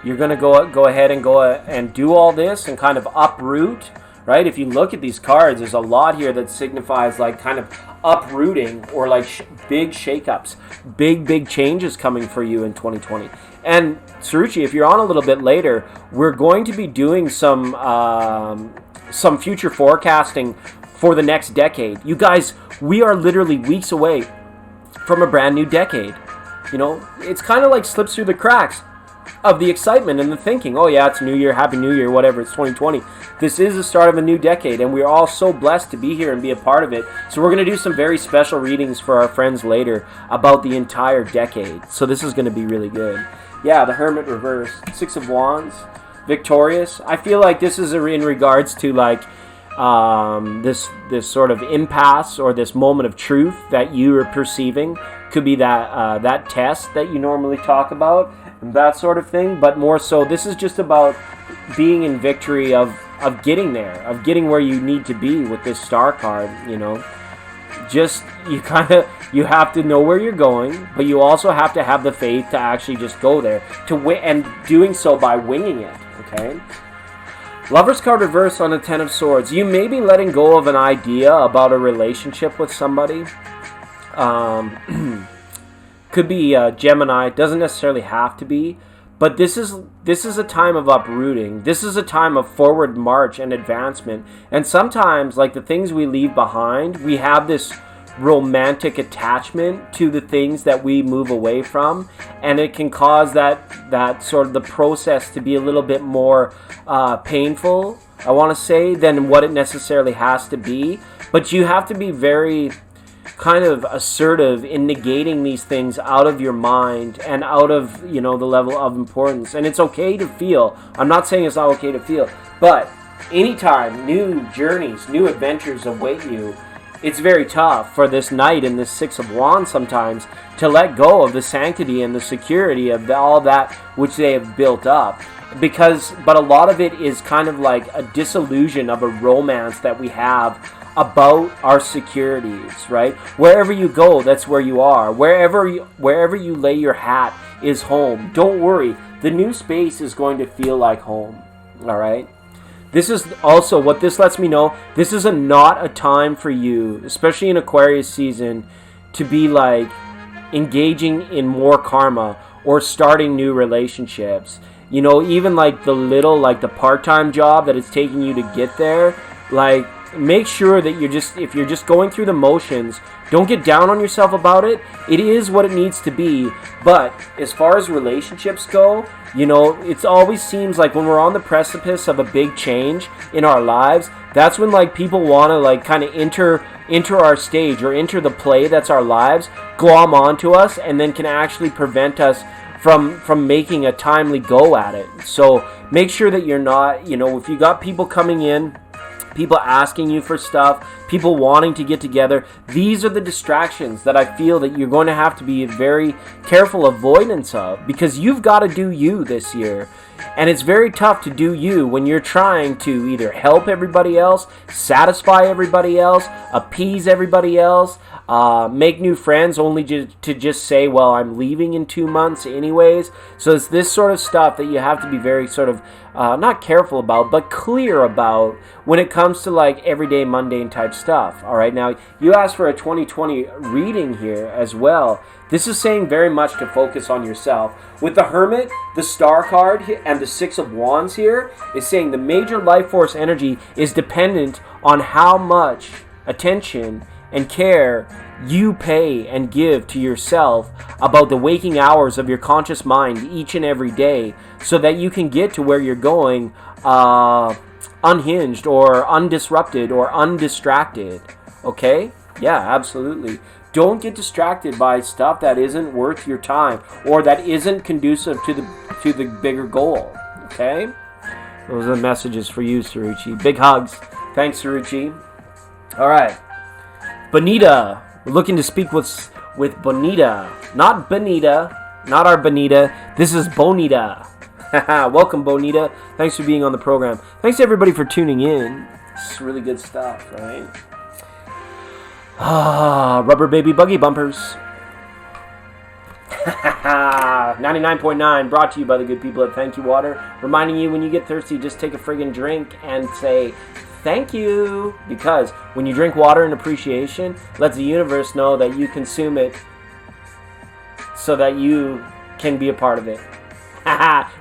You're going to go ahead and do all this and kind of uproot, right? If you look at these cards, there's a lot here that signifies like kind of uprooting or like big shakeups, big changes coming for you in 2020. And Saruchi, if you're on a little bit later, we're going to be doing some future forecasting for the next decade. You guys, we are literally weeks away from a brand new decade. You know, it's kind of like slips through the cracks of the excitement and the thinking, oh yeah, it's New Year, Happy New Year, whatever, it's 2020. This is the start of a new decade, and we're all so blessed to be here and be a part of it. So we're going to do some very special readings for our friends later about the entire decade. So this is going to be really good. Yeah, the Hermit reverse, Six of Wands, victorious. I feel like this is in regards to like this sort of impasse or this moment of truth that you are perceiving. Could be that test that you normally talk about and that sort of thing, but more so this is just about being in victory of getting there, of getting where you need to be with this star card. You know, just you have to know where you're going, but you also have to have the faith to actually just go there, and doing so by winging it. Okay. Lover's card reverse on the Ten of Swords. You may be letting go of an idea about a relationship with somebody. Could be Gemini. Doesn't necessarily have to be. But this is a time of uprooting. This is a time of forward march and advancement. And sometimes, like the things we leave behind, we have this romantic attachment to the things that we move away from, and it can cause that sort of the process to be a little bit more painful, I want to say, than what it necessarily has to be. But you have to be very kind of assertive in negating these things out of your mind and out of, you know, the level of importance. And it's okay to feel. I'm not saying it's not okay to feel, but anytime new journeys, new adventures await you, it's very tough for this Knight and this Six of Wands sometimes to let go of the sanctity and the security of all that which they have built up. But a lot of it is kind of like a disillusion of a romance that we have about our securities, right? Wherever you go, that's where you are. Wherever you lay your hat is home. Don't worry. The new space is going to feel like home, all right? This is also what this lets me know. This is not a time for you, especially in Aquarius season, to be like engaging in more karma or starting new relationships. You know, even like the part-time job that it's taking you to get there, like make sure that if you're just going through the motions, don't get down on yourself about it. It is what it needs to be. But as far as relationships go, you know, it always seems like when we're on the precipice of a big change in our lives, that's when like people want to like kind of enter our stage or enter the play that's our lives, glom onto us, and then can actually prevent us from making a timely go at it. So make sure that you're not, if you got people coming in, people asking you for stuff, people wanting to get together, these are the distractions that I feel that you're going to have to be very careful avoidance of, because you've got to do you this year. And it's very tough to do you when you're trying to either help everybody else, satisfy everybody else, appease everybody else, make new friends only to just say, well, I'm leaving in 2 months anyways. So it's this sort of stuff that you have to be very sort of not careful about, but clear about when it comes to like everyday mundane type stuff. All right, now you asked for a 2020 reading here as well. This is saying very much to focus on yourself. With the Hermit, the Star card, and the Six of Wands here is saying the major life force energy is dependent on how much attention and care you pay and give to yourself about the waking hours of your conscious mind each and every day, so that you can get to where you're going unhinged or undisrupted or undistracted. Okay? Yeah, absolutely. Don't get distracted by stuff that isn't worth your time or that isn't conducive to the bigger goal. Okay? Those are the messages for you, Saruchi. Big hugs. Thanks, Saruchi. All right. Bonita. We're looking to speak with Bonita. Not Bonita. Not our Bonita. This is Bonita. Welcome, Bonita. Thanks for being on the program. Thanks to everybody for tuning in. It's really good stuff, right? Rubber baby buggy bumpers. 99.9 brought to you by the good people at Thank You Water. Reminding you, when you get thirsty, just take a friggin' drink and say thank you. Because when you drink water in appreciation, lets the universe know that you consume it so that you can be a part of it.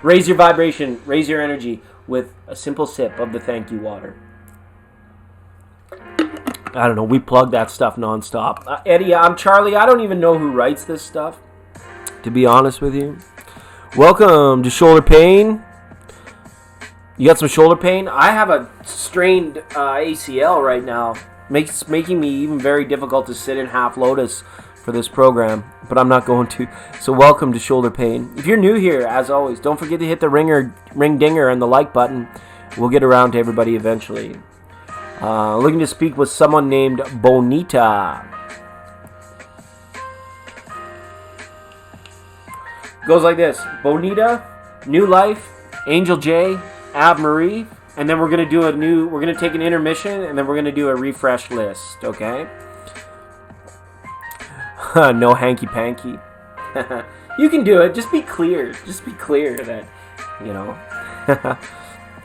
Raise your vibration, raise your energy with a simple sip of the Thank You Water. I don't know, we plug that stuff nonstop. Eddie, I'm Charlie. I don't even know who writes this stuff, to be honest with you. Welcome to Shoulder Pain. You got some shoulder pain? I have a strained ACL right now. Making me even very difficult to sit in half lotus for this program, but I'm not going to. So welcome to Shoulder Pain. If you're new here, as always, don't forget to hit the ring dinger and the like button. We'll get around to everybody eventually. Looking to speak with someone named Bonita. Goes like this: Bonita, New Life, Angel J, Av Marie, and then we're gonna take an intermission, and then we're gonna do a refresh list. Okay? No hanky panky. You can do it. Just be clear. Just be clear that,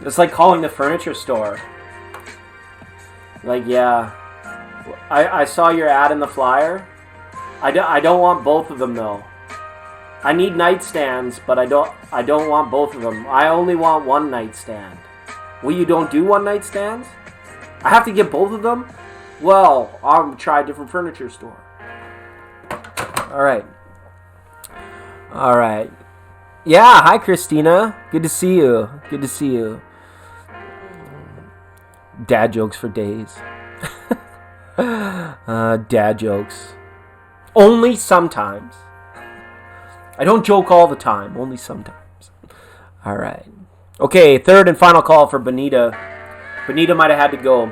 it's like calling the furniture store. Like, yeah, I saw your ad in the flyer. I don't want both of them though. I need nightstands, but I don't want both of them. I only want one nightstand. Well, you don't do one night stands? I have to get both of them? Well, I'll try a different furniture store. All right. Yeah, hi Christina. Good to see you. Dad jokes for days. Dad jokes. Only sometimes. I don't joke all the time. Only sometimes. All right. Okay, third and final call for Bonita. Bonita might have had to go.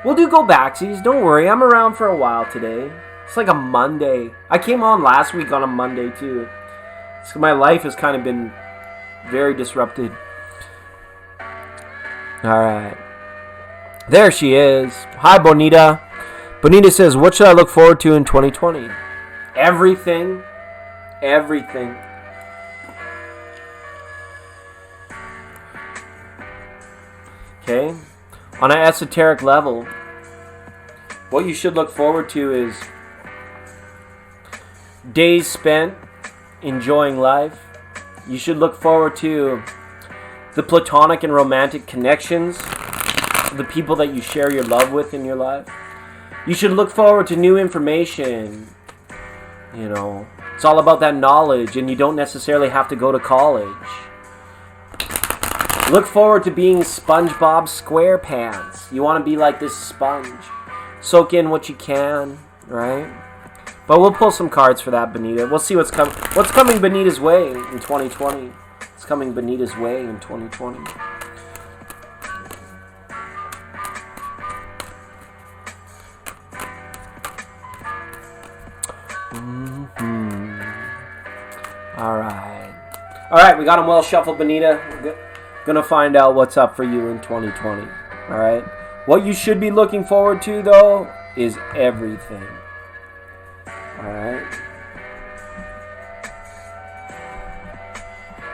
We'll do go backsies. Don't worry. I'm around for a while today. It's like a Monday. I came on last week on a Monday too. So my life has kind of been very disrupted. All right. There she is. Hi, Bonita. Bonita says, what should I look forward to in 2020? Everything. Okay? On an esoteric level, what you should look forward to is days spent enjoying life. You should look forward to the platonic and romantic connections, the people that you share your love with in your life. You should look forward to new information. It's all about that knowledge, and you don't necessarily have to go to college. Look forward to being SpongeBob SquarePants. You want to be like this sponge. Soak in what you can, right? But we'll pull some cards for that, Benita. We'll see what's coming Benita's way in 2020. It's coming Benita's way in 2020. All right, we got them well shuffled, Benita. We're gonna find out what's up for you in 2020. All right. What you should be looking forward to, though, is everything. All right.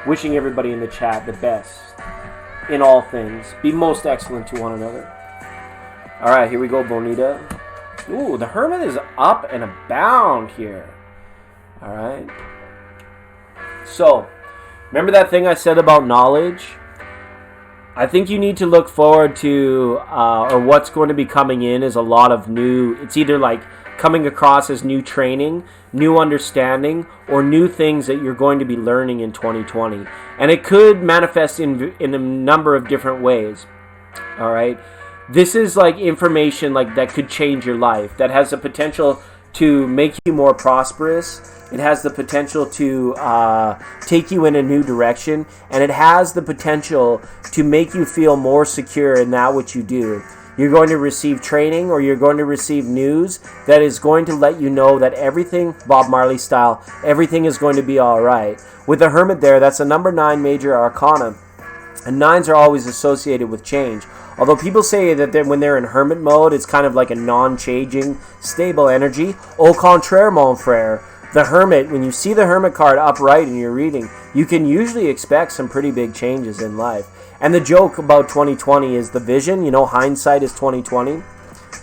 Wishing everybody in the chat the best in all things. Be most excellent to one another. All right, here we go, Bonita. Ooh, the Hermit is up and abound here. All right. So, remember that thing I said about knowledge? I think you need to look forward to, or what's going to be coming in is a lot of new, it's either like coming across as new training, new understanding, or new things that you're going to be learning in 2020. And it could manifest in a number of different ways. All right. This is like information like that could change your life, that has the potential to make you more prosperous. It has the potential to take you in a new direction, and it has the potential to make you feel more secure in that which you do. You're going to receive training, or you're going to receive news that is going to let you know that everything, Bob Marley style, everything is going to be all right. With the Hermit there, that's a number 9 major arcana, and 9s are always associated with change. Although people say that when they're in hermit mode, it's kind of like a non-changing, stable energy. Au contraire, mon frère. The Hermit, when you see the Hermit card upright in your reading, you can usually expect some pretty big changes in life. And the joke about 2020 is the vision. You know, hindsight is 2020,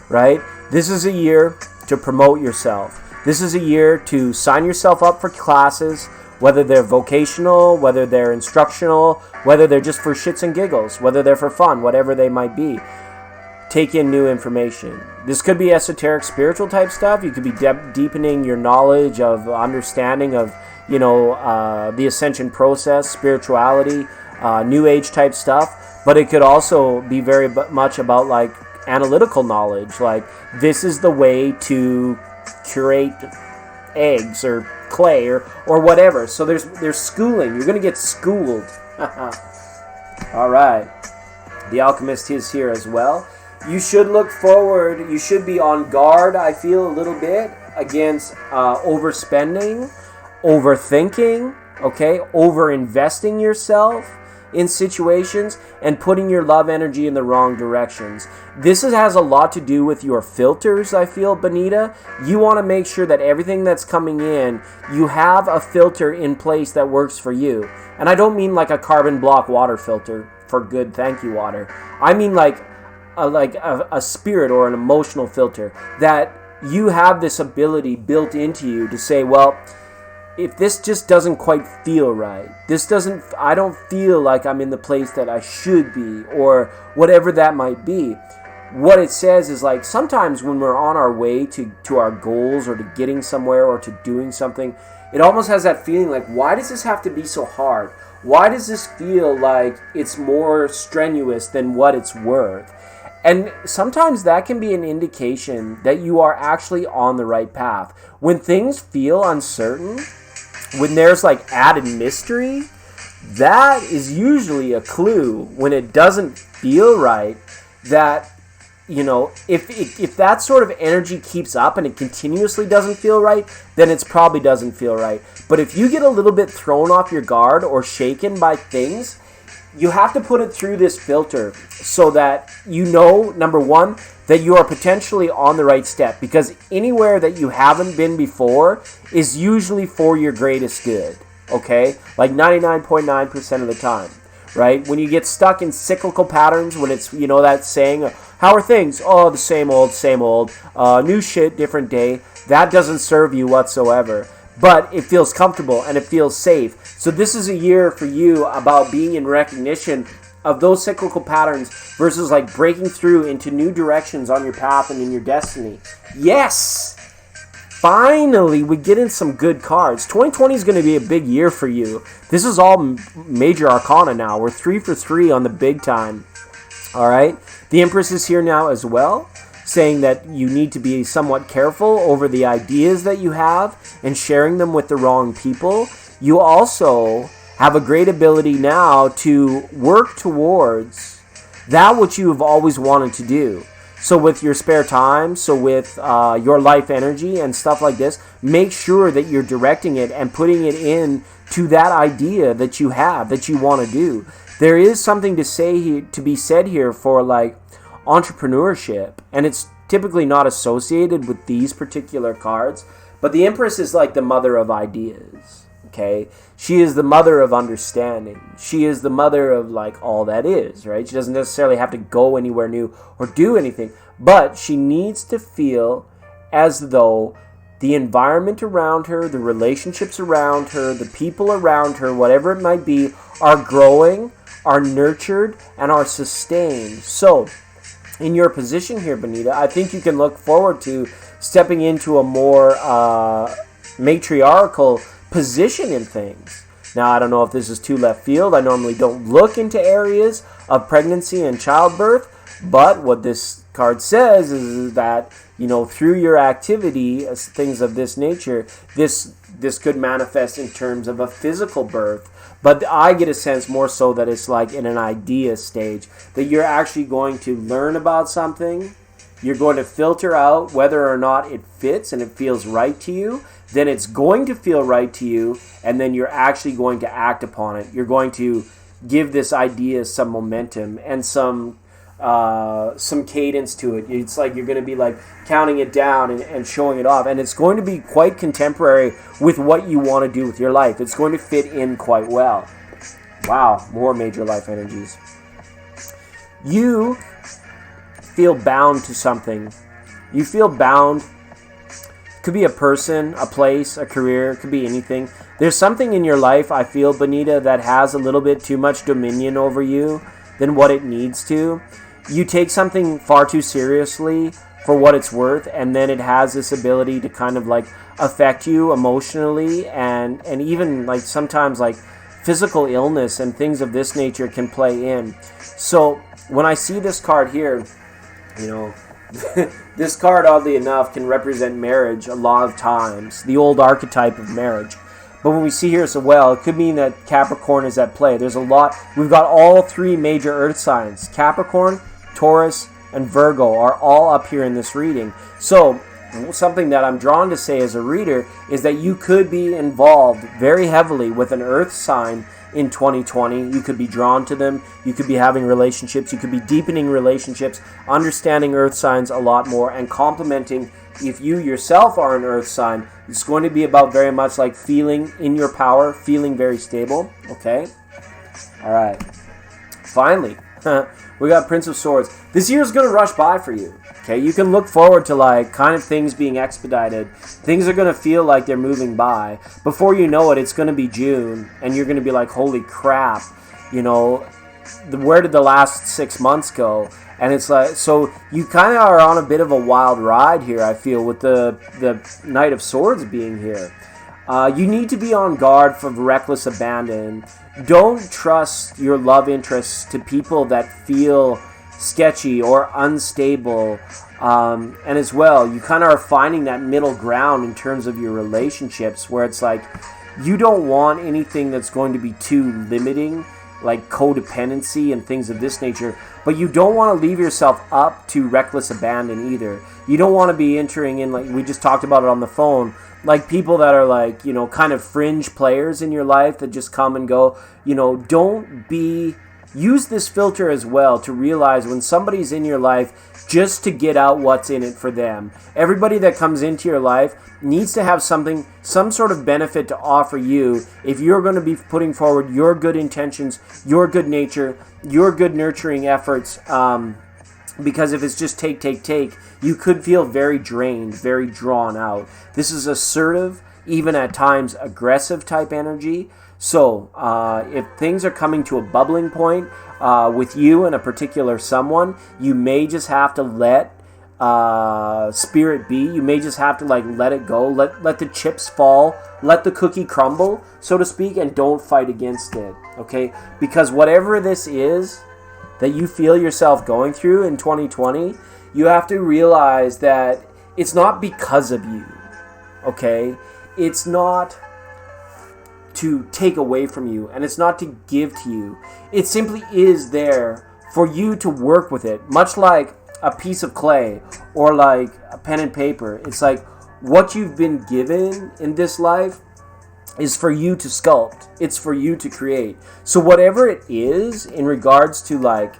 right? This is a year to promote yourself. This is a year to sign yourself up for classes, whether they're vocational, whether they're instructional, whether they're just for shits and giggles, whether they're for fun, whatever they might be. Take in new information. This could be esoteric, spiritual type stuff. You could be deepening your knowledge of understanding of, the ascension process, spirituality, new age type stuff. But it could also be very much about like analytical knowledge. Like, this is the way to curate eggs or clay or whatever. So there's schooling. You're going to get schooled. All right. The Alchemist is here as well. You should look forward. You should be on guard, I feel, a little bit against overspending, overthinking, okay, overinvesting yourself in situations and putting your love energy in the wrong directions. This has a lot to do with your filters, I feel, Benita. You want to make sure that everything that's coming in, you have a filter in place that works for you. And I don't mean like a carbon block water filter for good thank you water. I mean like a spirit or an emotional filter, that you have this ability built into you to say, well, if this just doesn't quite feel right, I don't feel like I'm in the place that I should be, or whatever that might be. What it says is, like, sometimes when we're on our way to our goals, or to getting somewhere, or to doing something, it almost has that feeling like, why does this have to be so hard? Why does this feel like it's more strenuous than what it's worth? And sometimes that can be an indication that you are actually on the right path. When things feel uncertain, when there's like added mystery, that is usually a clue when it doesn't feel right, that, if that sort of energy keeps up and it continuously doesn't feel right, then it probably doesn't feel right. But if you get a little bit thrown off your guard or shaken by things, you have to put it through this filter so that number one, that you are potentially on the right step. Because anywhere that you haven't been before is usually for your greatest good, okay? Like 99.9% of the time, right? When you get stuck in cyclical patterns, when it's, that saying, how are things? Oh, the same old, new shit, different day. That doesn't serve you whatsoever. But it feels comfortable and it feels safe. So this is a year for you about being in recognition of those cyclical patterns versus like breaking through into new directions on your path and in your destiny. Yes! Finally, we get in some good cards. 2020 is going to be a big year for you. This is all major arcana now. We're 3 for 3 on the big time. All right? The Empress is here now as well. saying that you need to be somewhat careful over the ideas that you have and sharing them with the wrong people. You also have a great ability now to work towards that which you have always wanted to do. So with your spare time, so with your life energy and stuff like this, make sure that you're directing it and putting it in to that idea that you have, that you want to do. There is something to be said here for like entrepreneurship, and it's typically not associated with these particular cards, but the Empress is like the mother of ideas. Okay, she is the mother of understanding. She is the mother of like all that is, right? She doesn't necessarily have to go anywhere new or do anything, but she needs to feel as though the environment around her, the relationships around her, the people around her, whatever it might be, are growing, are nurtured, and are sustained. So in your position here, Benita, I think you can look forward to stepping into a more matriarchal position in things. Now, I don't know if this is too left field. I normally don't look into areas of pregnancy and childbirth, but what this card says is that, you know, through your activity, as things of this nature, this could manifest in terms of a physical birth. But I get a sense more so that it's like in an idea stage, that you're actually going to learn about something. You're going to filter out whether or not it fits and it feels right to you. Then it's going to feel right to you, and then you're actually going to act upon it. You're going to give this idea some momentum and some cadence to it. It's like you're going to be like counting it down and showing it off, and it's going to be quite contemporary with what you want to do with your life. It's going to fit in quite well. Wow, more major life energies. You feel bound to something. You feel bound. Could be a person, a place, a career, it could be anything. There's something in your life, I feel, Benita, that has a little bit too much dominion over you than what it needs to. You take something far too seriously for what it's worth, and then it has this ability to kind of like affect you emotionally, and even like sometimes like physical illness and things of this nature can play in. So when I see this card here, you know, this card, oddly enough, can represent marriage a lot of times, the old archetype of marriage. But when we see here as well, it could mean that Capricorn is at play. There's a lot. We've got all three major earth signs. Capricorn, Taurus, and Virgo are all up here in this reading. So something that I'm drawn to say as a reader is that you could be involved very heavily with an earth sign in 2020. You could be drawn to them. You could be having relationships. You could be deepening relationships, understanding earth signs a lot more, and complementing. If you yourself are an earth sign, it's going to be about very much like feeling in your power, feeling very stable. Okay? All right. Finally, we got Prince of Swords. This year is going to rush by for you. Okay? You can look forward to like kind of things being expedited. Things are going to feel like they're moving by. Before you know it, it's going to be June, and you're going to be like, holy crap, you know, where did the last 6 months go? And it's like, so you kind of are on a bit of a wild ride here, I feel, with the Knight of Swords being here. You need to be on guard for reckless abandon. Don't trust your love interests to people that feel sketchy or unstable. And as well, you kind of are finding that middle ground in terms of your relationships, where it's like you don't want anything that's going to be too limiting, like codependency and things of this nature, but you don't want to leave yourself up to reckless abandon either. You don't want to be entering in, like we just talked about it on the phone, like people that are like, you know, kind of fringe players in your life that just come and go. You know, use this filter as well to realize when somebody's in your life just to get out what's in it for them. Everybody that comes into your life needs to have some sort of benefit to offer you if you're going to be putting forward your good intentions, your good nature, your good nurturing efforts. Because if it's just take, you could feel very drained, very drawn out. This is assertive, even at times aggressive type energy. So if things are coming to a bubbling point with you and a particular someone, you may just have to let spirit be. You may just have to like let it go, let the chips fall, let the cookie crumble, so to speak, and don't fight against it. Okay? Because whatever this is that you feel yourself going through in 2020, you have to realize that it's not because of you, okay? It's not to take away from you, and it's not to give to you. It simply is there for you to work with it, much like a piece of clay or like a pen and paper. It's like what you've been given in this life is for you to sculpt. It's for you to create. So whatever it is in regards to, like,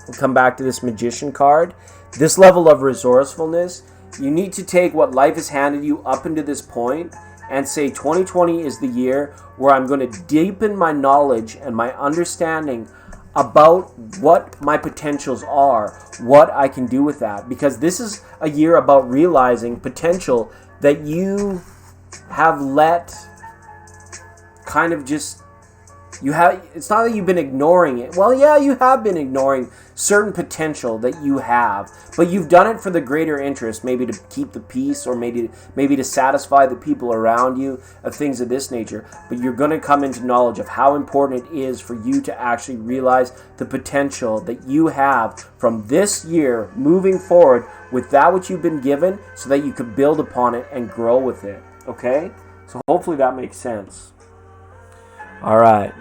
we'll come back to this magician card, this level of resourcefulness, you need to take what life has handed you up into this point and say 2020 is the year where I'm going to deepen my knowledge and my understanding about what my potentials are, what I can do with that. Because this is a year about realizing potential that you have let kind of just, it's not that you've been ignoring it. Well, yeah, you have been ignoring certain potential that you have, but you've done it for the greater interest, maybe to keep the peace, or maybe to satisfy the people around you, of things of this nature. But you're going to come into knowledge of how important it is for you to actually realize the potential that you have from this year moving forward with that which you've been given, so that you could build upon it and grow with it. Okay? So hopefully that makes sense. All right.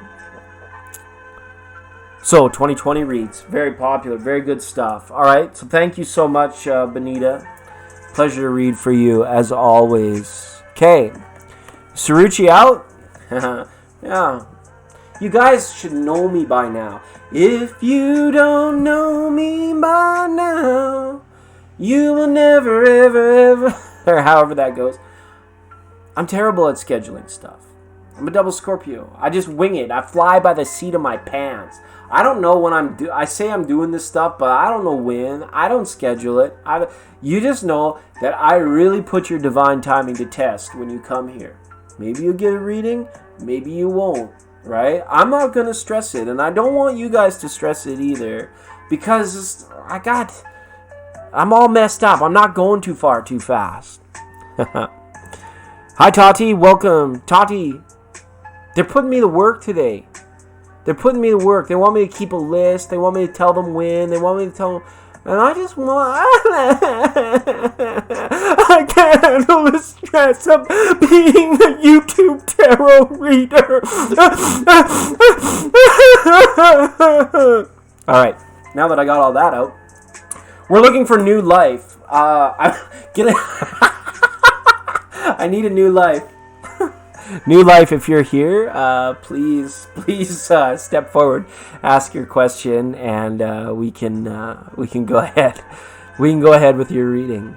So 2020 reads, very popular, very good stuff. All right, so thank you so much, Benita. Pleasure to read for you, as always. Okay, Saruchi out? Yeah. You guys should know me by now. If you don't know me by now, you will never, ever, ever, or however that goes. I'm terrible at scheduling stuff. I'm a double Scorpio. I just wing it. I fly by the seat of my pants. I don't know when I say I'm doing this stuff, but I don't know when. I don't schedule it. You just know that I really put your divine timing to test when you come here. Maybe you'll get a reading, maybe you won't, right? I'm not going to stress it, and I don't want you guys to stress it either, because I'm all messed up. I'm not going too far too fast. Hi, Tati. Welcome. Tati, they're putting me to work today. They're putting me to work. They want me to keep a list. They want me to tell them when. They want me to tell them. And I just want... I can't handle the stress of being a YouTube tarot reader. All right. Now that I got all that out, we're looking for new life. I need a new life. New life, if you're here, please step forward, ask your question, and we can go ahead. We can go ahead with your reading.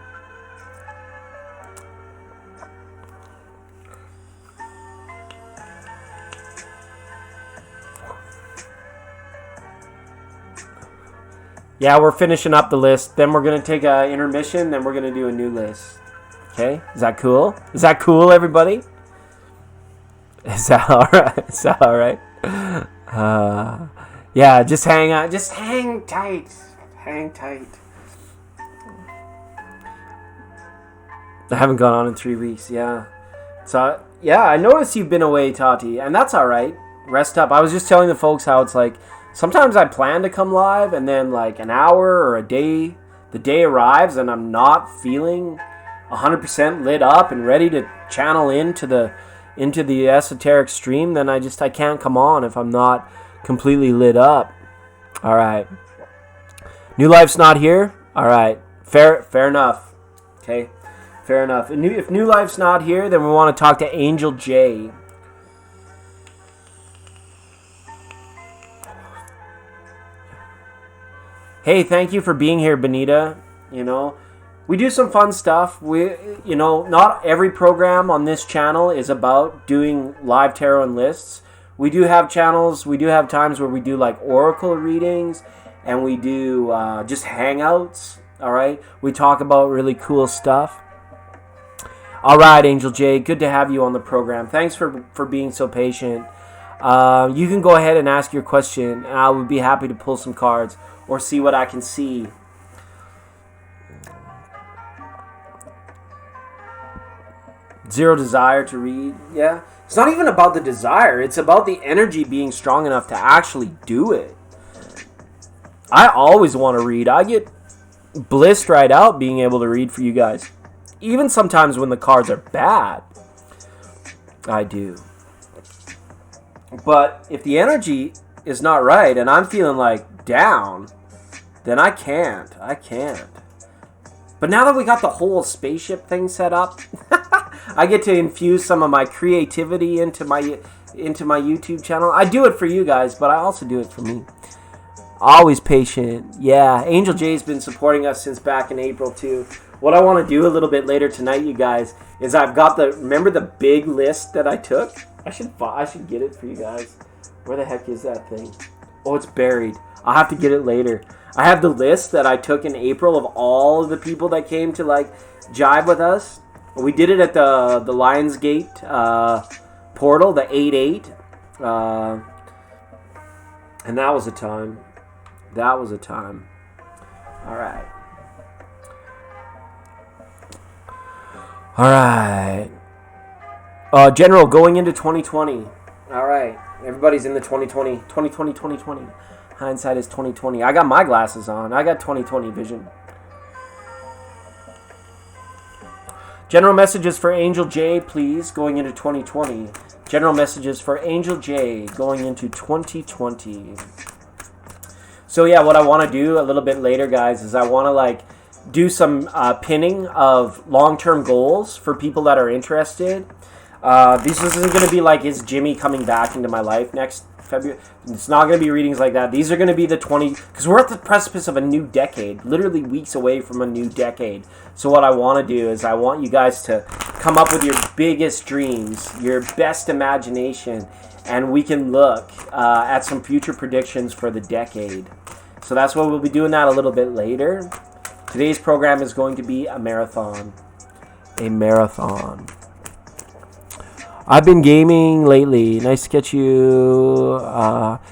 Yeah, we're finishing up the list. Then we're gonna take an intermission. Then we're gonna do a new list. Okay, is that cool? Is that cool, everybody? Is that alright? Is that alright? Yeah, just hang out. Just hang tight. Hang tight. I haven't gone on in 3 weeks, yeah. So, yeah, I noticed you've been away, Tati, and that's alright. Rest up. I was just telling the folks how it's like, sometimes I plan to come live, and then like an hour or a day, the day arrives, and I'm not feeling 100% lit up and ready to channel into the esoteric stream, then I can't come on if I'm not completely lit up. All right. New life's not here. All right. Fair enough. Okay. Fair enough. If new life's not here, then we want to talk to Angel J. Hey, thank you for being here, Benita. You know, we do some fun stuff. Not every program on this channel is about doing live tarot and lists. We do have channels, we do have times where we do like oracle readings, and we do just hangouts, all right? We talk about really cool stuff. All right, Angel J, good to have you on the program. Thanks for being so patient. You can go ahead and ask your question, and I would be happy to pull some cards or see what I can see. Zero desire to read. Yeah. It's not even about the desire. It's about the energy being strong enough to actually do it. I always want to read. I get blissed right out being able to read for you guys. Even sometimes when the cards are bad, I do. But if the energy is not right and I'm feeling like down, then I can't. But now that we got the whole spaceship thing set up, I get to infuse some of my creativity into my YouTube channel. I do it for you guys, but I also do it for me. Always patient. Yeah, Angel J's been supporting us since back in April too. What I want to do a little bit later tonight, you guys, is I've got remember the big list that I took? I should get it for you guys. Where the heck is that thing? Oh, it's buried. I'll have to get it later. I have the list that I took in April of all of the people that came to like jive with us. We did it at the Lionsgate portal, the 8-8. And that was a time. All right. General, going into 2020. All right. Everybody's in the 2020. Hindsight is 2020. I got my glasses on. I got 2020 vision. General messages for Angel J, please, going into 2020. General messages for Angel J going into 2020. So yeah, what I want to do a little bit later, guys, is I want to like do some pinning of long-term goals for people that are interested. This isn't going to be like, is Jimmy coming back into my life next February? It's not going to be readings like that. These are going to be the 20, because we're at the precipice of a new decade, literally weeks away from a new decade. So what I want to do is I want you guys to come up with your biggest dreams, your best imagination, and we can look at some future predictions for the decade. So that's what we'll be doing that a little bit later. Today's program is going to be a marathon. I've been gaming lately. Nice to get you.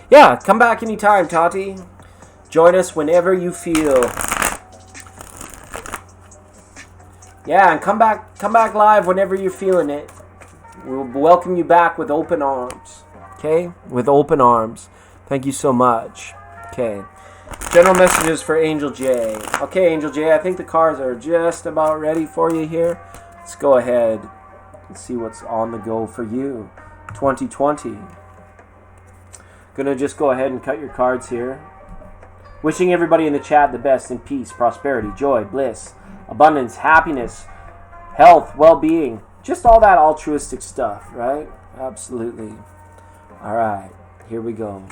Yeah, come back anytime, Tati. Join us whenever you feel. Yeah, and come back live whenever you're feeling it. We'll welcome you back with open arms. Okay? With open arms. Thank you so much. Okay. General messages for Angel J. Okay, Angel J, I think the cards are just about ready for you here. Let's go ahead and see what's on the go for you. 2020. Gonna just go ahead and cut your cards here. Wishing everybody in the chat the best in peace, prosperity, joy, bliss, abundance, happiness, health, well-being. Just all that altruistic stuff, right? Absolutely. All right, here we go.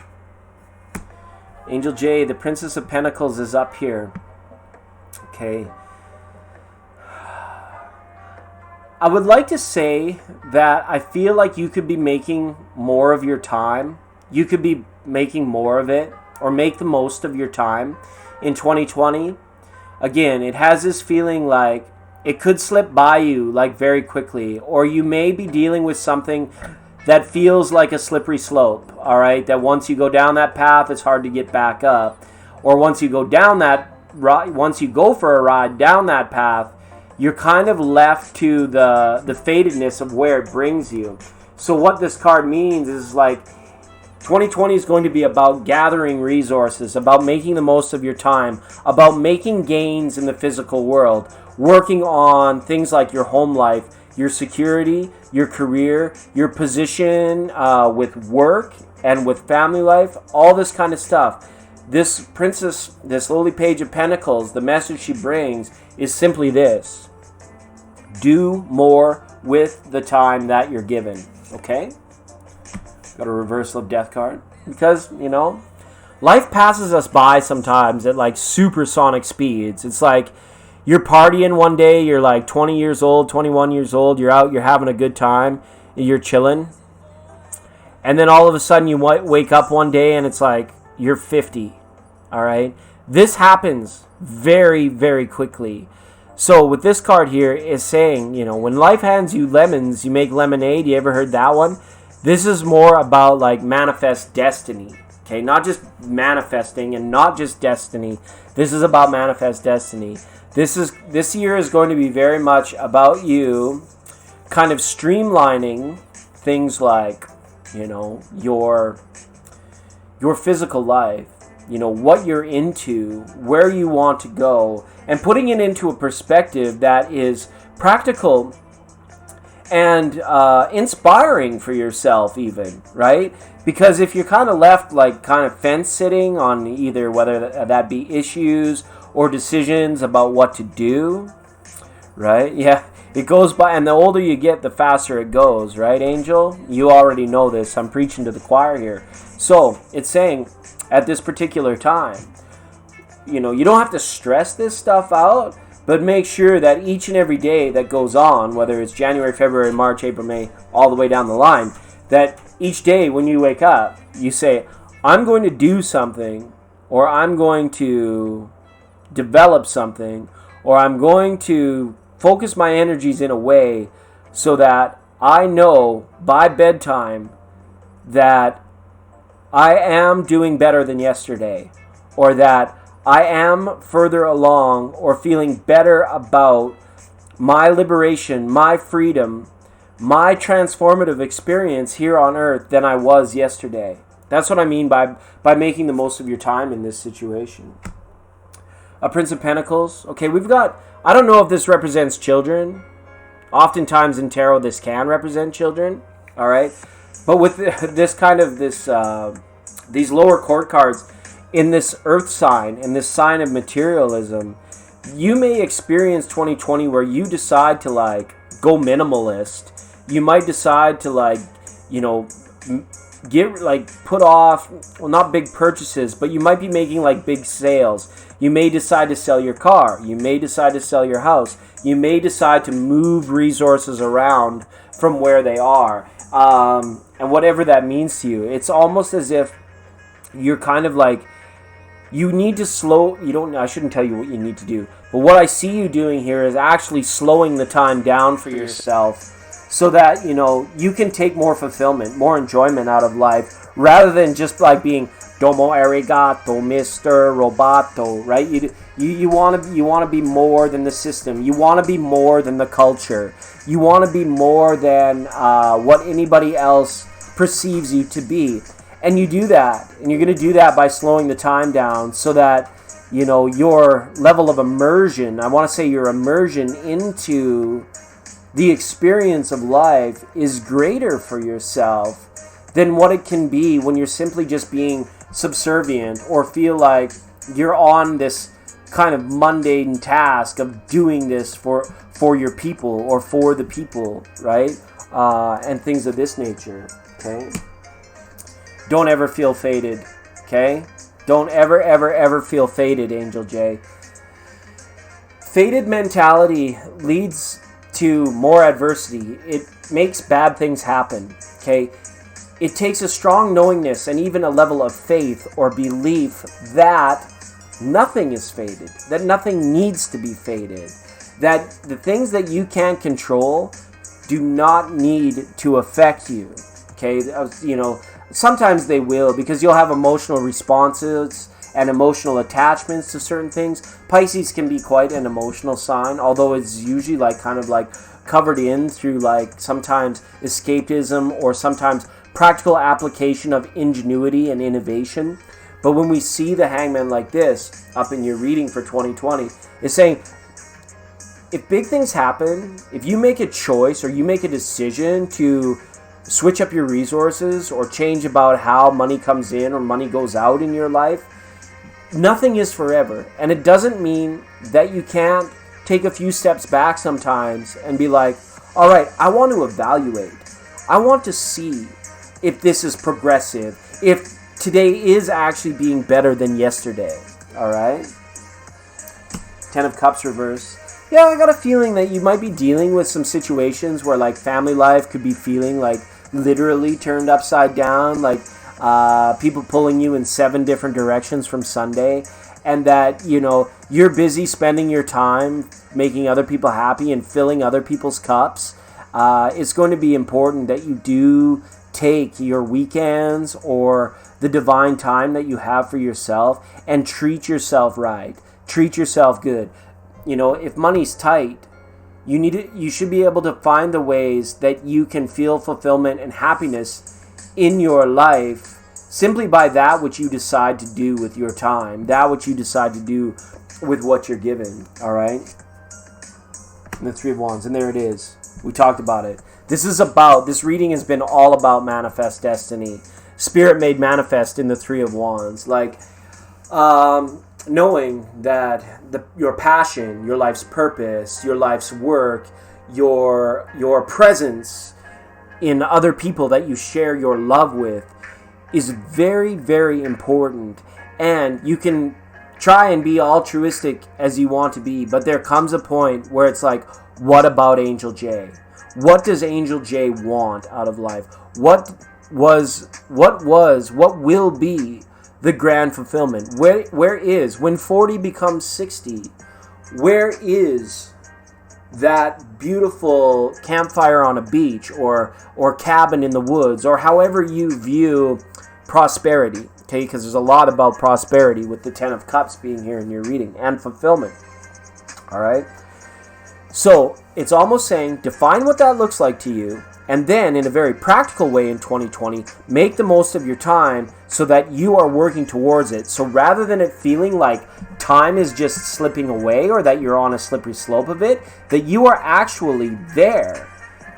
Angel J, the Princess of Pentacles is up here. Okay. I would like to say that I feel like you could be making more of your time. You could be making more of it, or make the most of your time in 2020. Again, it has this feeling like it could slip by you like very quickly, or you may be dealing with something that feels like a slippery slope, all right? That once you go down that path, it's hard to get back up. Or once you go down that once you go for a ride down that path, you're kind of left to the fatedness of where it brings you. So what this card means is like 2020 is going to be about gathering resources, about making the most of your time, about making gains in the physical world, working on things like your home life, your security, your career, your position with work and with family life, all this kind of stuff. This princess, this lowly page of pentacles, the message she brings is simply this: do more with the time that you're given. Okay? Got a reversal of death card. Because, you know, life passes us by sometimes at like supersonic speeds. It's like you're partying one day, you're like 20 years old, 21 years old, you're out, you're having a good time, you're chilling. And then all of a sudden you might wake up one day and it's like you're 50. All right? This happens very, very quickly. So with this card here is saying, you know, when life hands you lemons, you make lemonade. You ever heard that one? This is more about like manifest destiny. Okay, not just manifesting and not just destiny. This is about manifest destiny. This year is going to be very much about you kind of streamlining things like, you know, your physical life, what you're into, where you want to go, and putting it into a perspective that is practical and inspiring for yourself even, right? Because if you're kind of left like kind of fence sitting on either whether that be issues or decisions about what to do, right? Yeah, it goes by, and the older you get, the faster it goes, right, Angel? You already know this. I'm preaching to the choir here. So it's saying at this particular time, you don't have to stress this stuff out, but make sure that each and every day that goes on, whether it's January, February, March, April, May, all the way down the line, that each day when you wake up, you say, I'm going to do something, or I'm going to develop something, or I'm going to focus my energies in a way so that I know by bedtime that I am doing better than yesterday, or that I am further along or feeling better about my liberation, my freedom, my transformative experience here on earth than I was yesterday. That's what I mean by making the most of your time in this situation. A Prince of Pentacles. Okay, we've got, I don't know if this represents children. Oftentimes in tarot, this can represent children. All right. But with these lower court cards in this earth sign, in this sign of materialism, you may experience 2020 where you decide to go minimalist. You might decide to put off, well, not big purchases, but you might be making big sales. You may decide to sell your car. You may decide to sell your house. You may decide to move resources around from where they are. And whatever that means to you, it's almost as if you're kind of you need to slow, I shouldn't tell you what you need to do, but what I see you doing here is actually slowing the time down for yourself so that, you can take more fulfillment, more enjoyment out of life, rather than just being domo arigato, Mr. Roboto, right? You want to be more than the system. You want to be more than the culture. You want to be more than what anybody else perceives you to be. And you do that, and you're going to do that by slowing the time down so that, your level of immersion, I want to say your immersion into the experience of life is greater for yourself than what it can be when you're simply just being subservient or feel like you're on this kind of mundane task of doing this for your people or for the people, right? And things of this nature, okay? Don't ever feel faded, okay? Don't ever feel faded, Angel J. Faded mentality leads to more adversity. It makes bad things happen, okay? It takes a strong knowingness and even a level of faith or belief that nothing is faded, that nothing needs to be faded, that the things that you can't control do not need to affect you, okay? Sometimes they will, because you'll have emotional responses and emotional attachments to certain things. Pisces can be quite an emotional sign, although it's usually covered in through sometimes escapism or sometimes practical application of ingenuity and innovation. But when we see the Hangman like this up in your reading for 2020, it's saying if big things happen, if you make a choice or you make a decision to switch up your resources or change about how money comes in or money goes out in your life, nothing is forever. And it doesn't mean that you can't take a few steps back sometimes and be like, all right, I want to evaluate. I want to see if this is progressive, if today is actually being better than yesterday. All right? 10 of Cups reverse. Yeah, I got a feeling that you might be dealing with some situations where family life could be feeling literally turned upside down, people pulling you in 7 different directions from Sunday, and that, you're busy spending your time making other people happy and filling other people's cups. It's going to be important that you do take your weekends or the divine time that you have for yourself and treat yourself right. Treat yourself good. If money's tight, you should be able to find the ways that you can feel fulfillment and happiness in your life simply by that which you decide to do with your time, that which you decide to do with what you're given. All right? And the Three of Wands, and there it is. We talked about it. This reading has been all about manifest destiny. Spirit made manifest in the Three of Wands. Like, knowing that your passion, your life's purpose, your life's work, your presence in other people that you share your love with is very, very important. And you can try and be altruistic as you want to be, but there comes a point where it's like, what about Angel J? What does Angel J want out of life? What will be the grand fulfillment? Where is, when 40 becomes 60, where is that beautiful campfire on a beach or cabin in the woods, or however you view prosperity? Okay, because there's a lot about prosperity with the Ten of Cups being here in your reading, and fulfillment. All right? So it's almost saying, define what that looks like to you, and then in a very practical way in 2020, make the most of your time so that you are working towards it. So rather than it feeling like time is just slipping away or that you're on a slippery slope of it, that you are actually there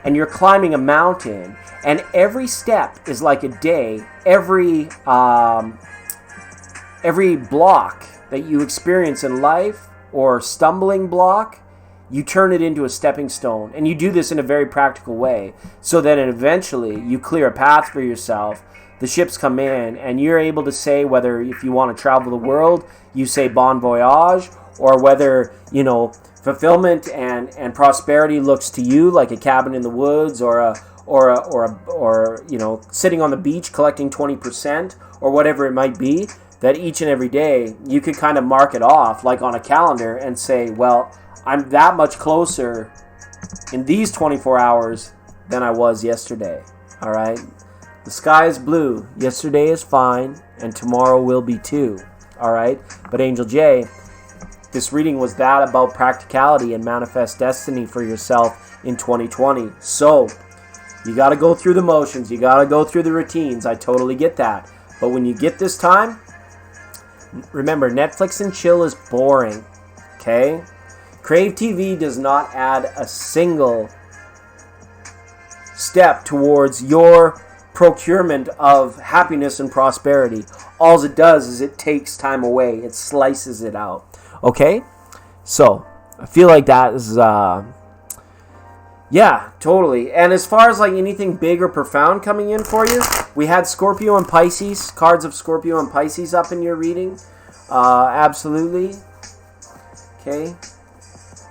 and you're climbing a mountain, and every step is like a day. Every block that you experience in life, or stumbling block, you turn it into a stepping stone. And you do this in a very practical way, so that eventually you clear a path for yourself. The ships come in, and you're able to say whether, if you want to travel the world, you say bon voyage, or whether, fulfillment and prosperity looks to you like a cabin in the woods, or sitting on the beach collecting 20%, or whatever it might be. That each and every day you could kind of mark it off like on a calendar and say, well, I'm that much closer in these 24 hours than I was yesterday. All right? The sky is blue. Yesterday is fine, and tomorrow will be too. All right? But Angel J, this reading was that about practicality and manifest destiny for yourself in 2020. So, you got to go through the motions. You got to go through the routines. I totally get that. But when you get this time, remember, Netflix and chill is boring. Okay? Crave TV does not add a single step towards your procurement of happiness and prosperity. All it does is it takes time away. It slices it out. Okay? So, I feel like that is, yeah, totally. And as far as like anything big or profound coming in for you, we had Scorpio and Pisces, cards of Scorpio and Pisces up in your reading. Absolutely. Okay?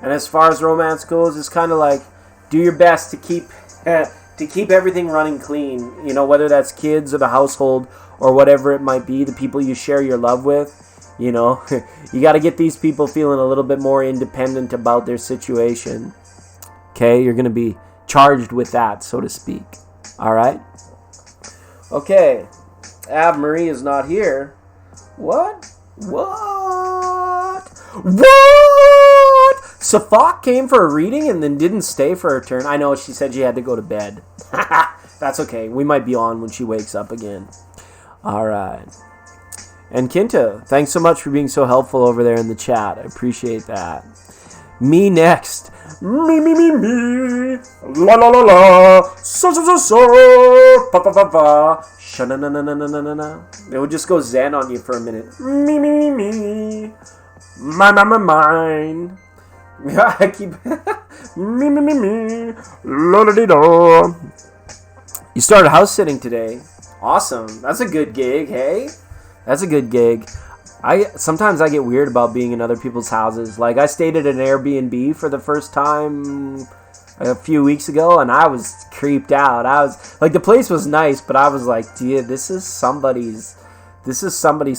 And as far as romance goes, it's kind of like, do your best to keep everything running clean. Whether that's kids or the household or whatever it might be, the people you share your love with. You got to get these people feeling a little bit more independent about their situation. Okay? You're going to be charged with that, so to speak. All right? Okay. Ave Marie is not here. What? Safak came for a reading and then didn't stay for her turn. I know, she said she had to go to bed. That's okay. We might be on when she wakes up again. All right. And Kinta, thanks so much for being so helpful over there in the chat. I appreciate that. Me next. Me. La la la la. So. Pa pa pa pa. Sha-na-na-na-na-na-na-na. It would just go zen on you for a minute. Me. Mine. I keep me. La-da-dee-da. You started house sitting today. Awesome. That's a good gig, hey? That's a good gig. Sometimes I get weird about being in other people's houses. Like, I stayed at an Airbnb for the first time a few weeks ago, and I was creeped out. I was like, the place was nice, but I was like, dude, this is somebody's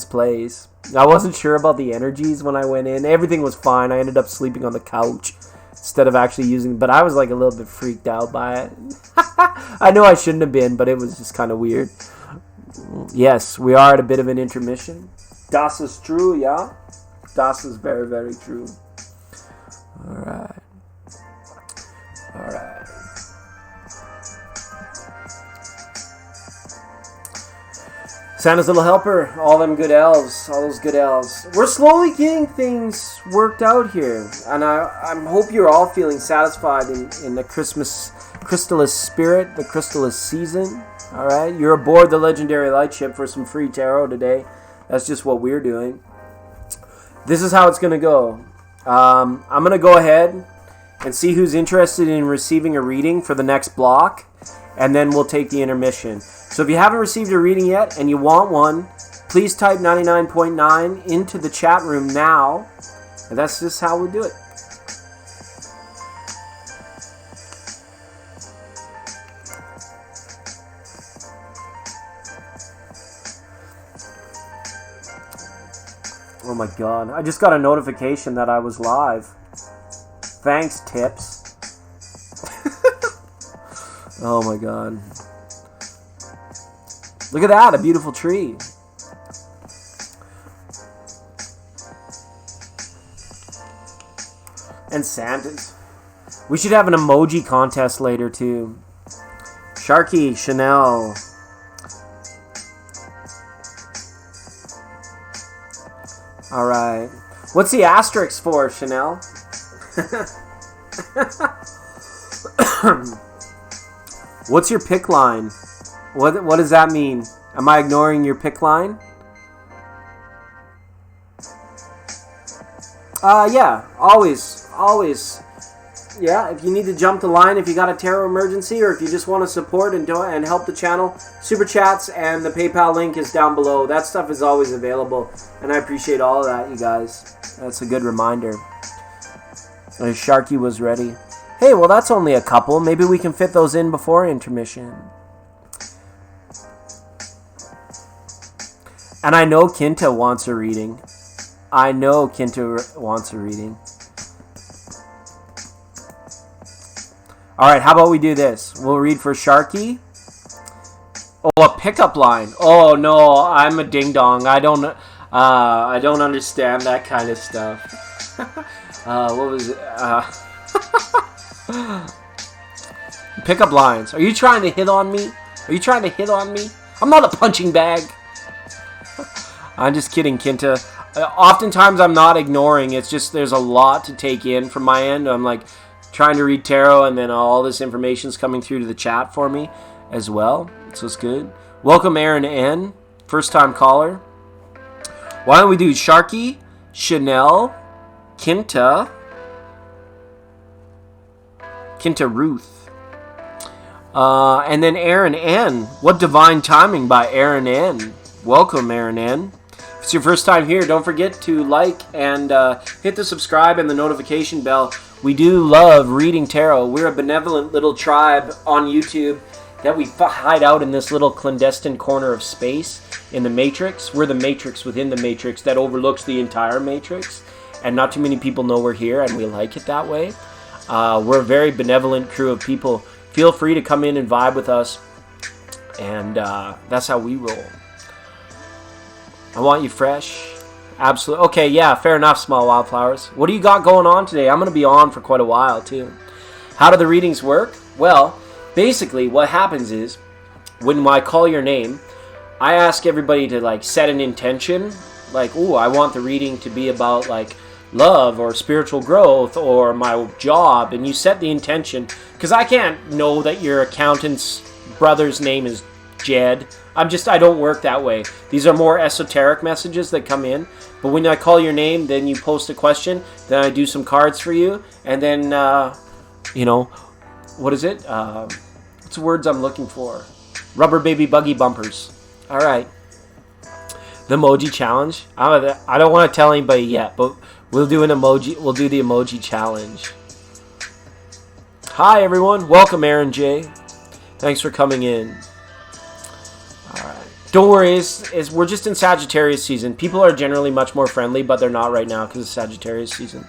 place. I wasn't sure about the energies when I went in. Everything was fine. I ended up sleeping on the couch instead of actually using, but I was like a little bit freaked out by it. I know I shouldn't have been, but it was just kind of weird. Yes, we are at a bit of an intermission. Das is true, yeah? Das is very, very true. Alright. Santa's little helper, all them good elves, all those good elves. We're slowly getting things worked out here, and I hope you're all feeling satisfied in the Christmas Crystallis spirit, the Crystallis season. All right, you're aboard the Legendary Lightship for some free tarot today. That's just what we're doing. This is how it's going to go. I'm going to go ahead and see who's interested in receiving a reading for the next block, and then we'll take the intermission. So if you haven't received a reading yet and you want one, please type 99.9 into the chat room now. And that's just how we do it. Oh my god, I just got a notification that I was live. Thanks, Tips. Oh my god. Look at that, a beautiful tree. And Santa's. We should have an emoji contest later too. Sharky, Chanel. Alright. What's the asterisk for, Chanel? What's your pick line? What does that mean? Am I ignoring your pick line? Yeah, always. Yeah, if you need to jump the line, if you got a tarot emergency, or if you just want to support and help the channel, Super Chats and the PayPal link is down below. That stuff is always available, and I appreciate all of that, you guys. That's a good reminder. Sharky was ready. Hey, well, that's only a couple. Maybe we can fit those in before intermission. And I know Kinta wants a reading. Alright, how about we do this? We'll read for Sharky. Oh, a pickup line. Oh, no, I'm a ding-dong. I don't understand that kind of stuff. What was it? Pickup lines. Are you trying to hit on me? I'm not a punching bag. I'm just kidding, Kinta. Oftentimes I'm not ignoring. It's just there's a lot to take in from my end. I'm like trying to read tarot, and then all this information's coming through to the chat for me as well. So it's good. Welcome, Aaron N. First time caller. Why don't we do Sharky, Chanel, Kinta Ruth. And then Aaron N. What divine timing by Aaron N. Welcome, Aaron N. If it's your first time here, don't forget to like and hit the subscribe and the notification bell. We do love reading tarot. We're a benevolent little tribe on YouTube that we hide out in this little clandestine corner of space in the Matrix. We're the Matrix within the Matrix that overlooks the entire Matrix. And not too many people know we're here, and we like it that way. We're a very benevolent crew of people. Feel free to come in and vibe with us. And that's how we roll. I want you fresh. Absolutely. Okay, yeah, fair enough, Small Wildflowers. What do you got going on today? I'm going to be on for quite a while, too. How do the readings work? Well, basically, what happens is, when I call your name, I ask everybody to, like, set an intention. Like, ooh, I want the reading to be about, like, love or spiritual growth or my job. And you set the intention. Because I can't know that your accountant's brother's name is Jed. I don't work that way. These are more esoteric messages that come in. But when I call your name, then you post a question. Then I do some cards for you. And then, what is it? What's the words I'm looking for? Rubber baby buggy bumpers. All right. The emoji challenge. I don't want to tell anybody yet, but we'll do an emoji. We'll do the emoji challenge. Hi, everyone. Welcome, Aaron J. Thanks for coming in. Don't worry, we're just in Sagittarius season. People are generally much more friendly, but they're not right now because it's Sagittarius season.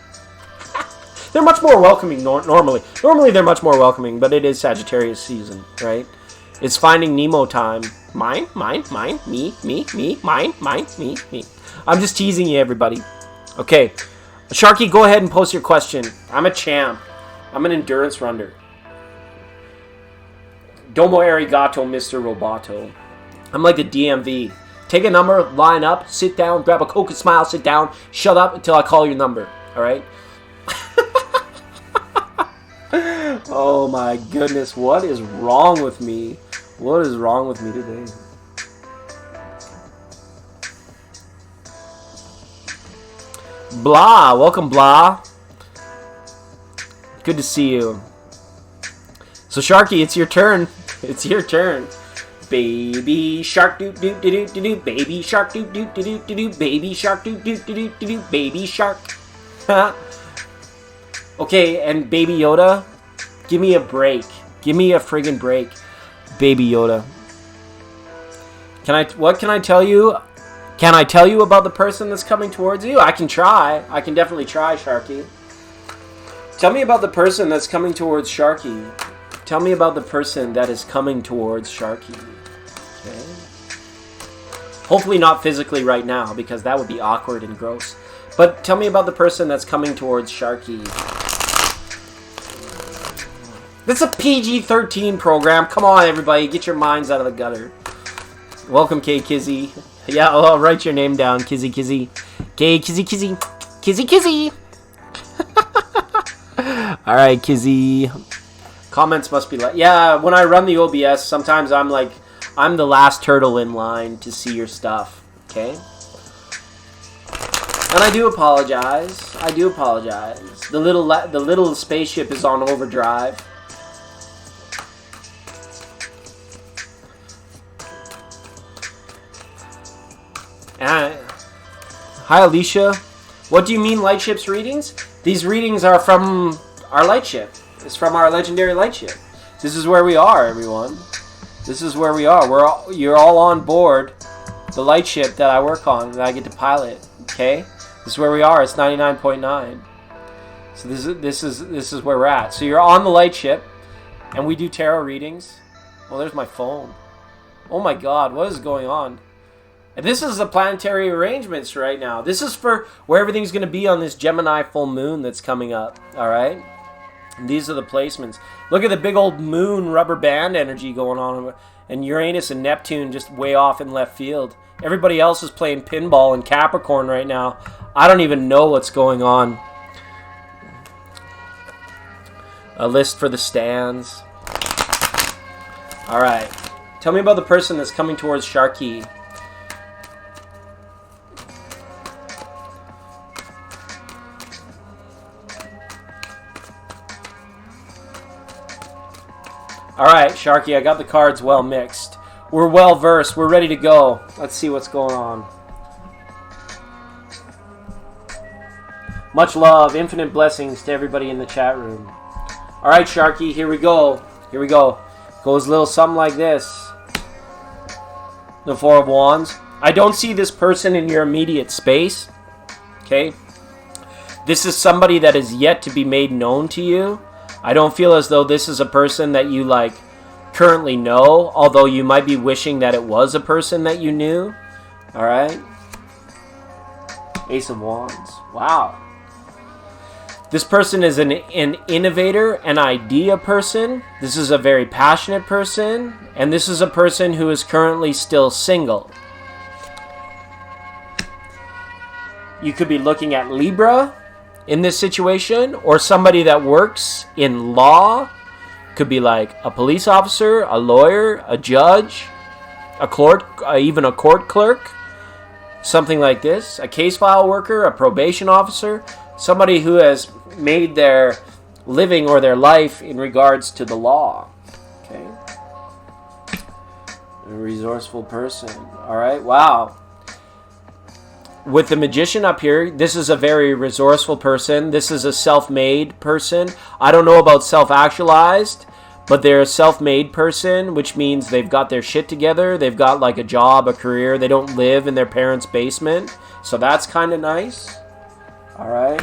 They're much more welcoming normally. Normally they're much more welcoming, but it is Sagittarius season, right? It's Finding Nemo time. Mine, me, mine, me. I'm just teasing you, everybody. Okay, Sharky, go ahead and post your question. I'm a champ. I'm an endurance runner. Domo arigato, Mr. Roboto. I'm like the DMV. Take a number, line up, sit down, grab a Coke and smile, sit down, shut up until I call your number. All right? Oh my goodness, what is wrong with me? What is wrong with me today? Blah, welcome Blah. Good to see you. So Sharky, it's your turn. It's your turn. Baby shark doo doo doo doo doo doo. Baby shark doo doo doo doo doo doo. Baby shark doo doo doo doo doo doo. Baby shark. Okay, and Baby Yoda, give me a break. Give me a friggin' break, Baby Yoda. What can I tell you? Can I tell you about the person that's coming towards you? I can try. I can definitely try, Sharky. Tell me about the person that's coming towards Sharky. Tell me about the person that is coming towards Sharky. Okay. Hopefully not physically right now, because that would be awkward and gross. But tell me about the person that's coming towards Sharky. This is a PG-13 program. Come on, everybody. Get your minds out of the gutter. Welcome, K Kizzy. Yeah, I'll write your name down. Kizzy Kizzy. K Kizzy Kizzy. Kizzy Kizzy. Alright, Kizzy. Comments must be like... Yeah, when I run the OBS, sometimes I'm the last turtle in line to see your stuff. Okay? And I do apologize. I do apologize. The little spaceship is on overdrive. Hi, Alicia. What do you mean, Lightship's readings? These readings are from our Lightship. It's from our legendary Lightship. This is where we are, everyone. This is where we are. You're all on board the Lightship that I work on, that I get to pilot. Okay, this is where we are. It's 99.9. So this is where we're at. So you're on the Lightship, and we do tarot readings. Oh, there's my phone. Oh my God, what is going on? And this is the planetary arrangements right now. This is for where everything's going to be on this Gemini full moon that's coming up. All right? And these are the placements. Look at the big old moon rubber band energy going on. And Uranus and Neptune just way off in left field. Everybody else is playing pinball in Capricorn right now. I don't even know what's going on. A list for the stands. All right. Tell me about the person that's coming towards Sharky. Alright, Sharky, I got the cards well mixed. We're well versed. We're ready to go. Let's see what's going on. Much love, infinite blessings to everybody in the chat room. Alright, Sharky, here we go. Here we go. Goes a little something like this. The Four of Wands. I don't see this person in your immediate space. Okay? This is somebody that is yet to be made known to you. I don't feel as though this is a person that you currently know, although you might be wishing that it was a person that you knew. Alright? Ace of Wands. Wow. This person is an innovator, an idea person. This is a very passionate person. And this is a person who is currently still single. You could be looking at Libra in this situation, or somebody that works in law. Could be like a police officer, a lawyer, a judge, a court, even a court clerk, something like this. A case file worker, a probation officer, somebody who has made their living or their life in regards to the law. Okay, a resourceful person. All right, wow. With the Magician up here, this is a very resourceful person. This is a self-made person. I don't know about self-actualized, but they're a self-made person, which means they've got their shit together. They've got a job, a career. They don't live in their parents' basement. So that's kind of nice. All right.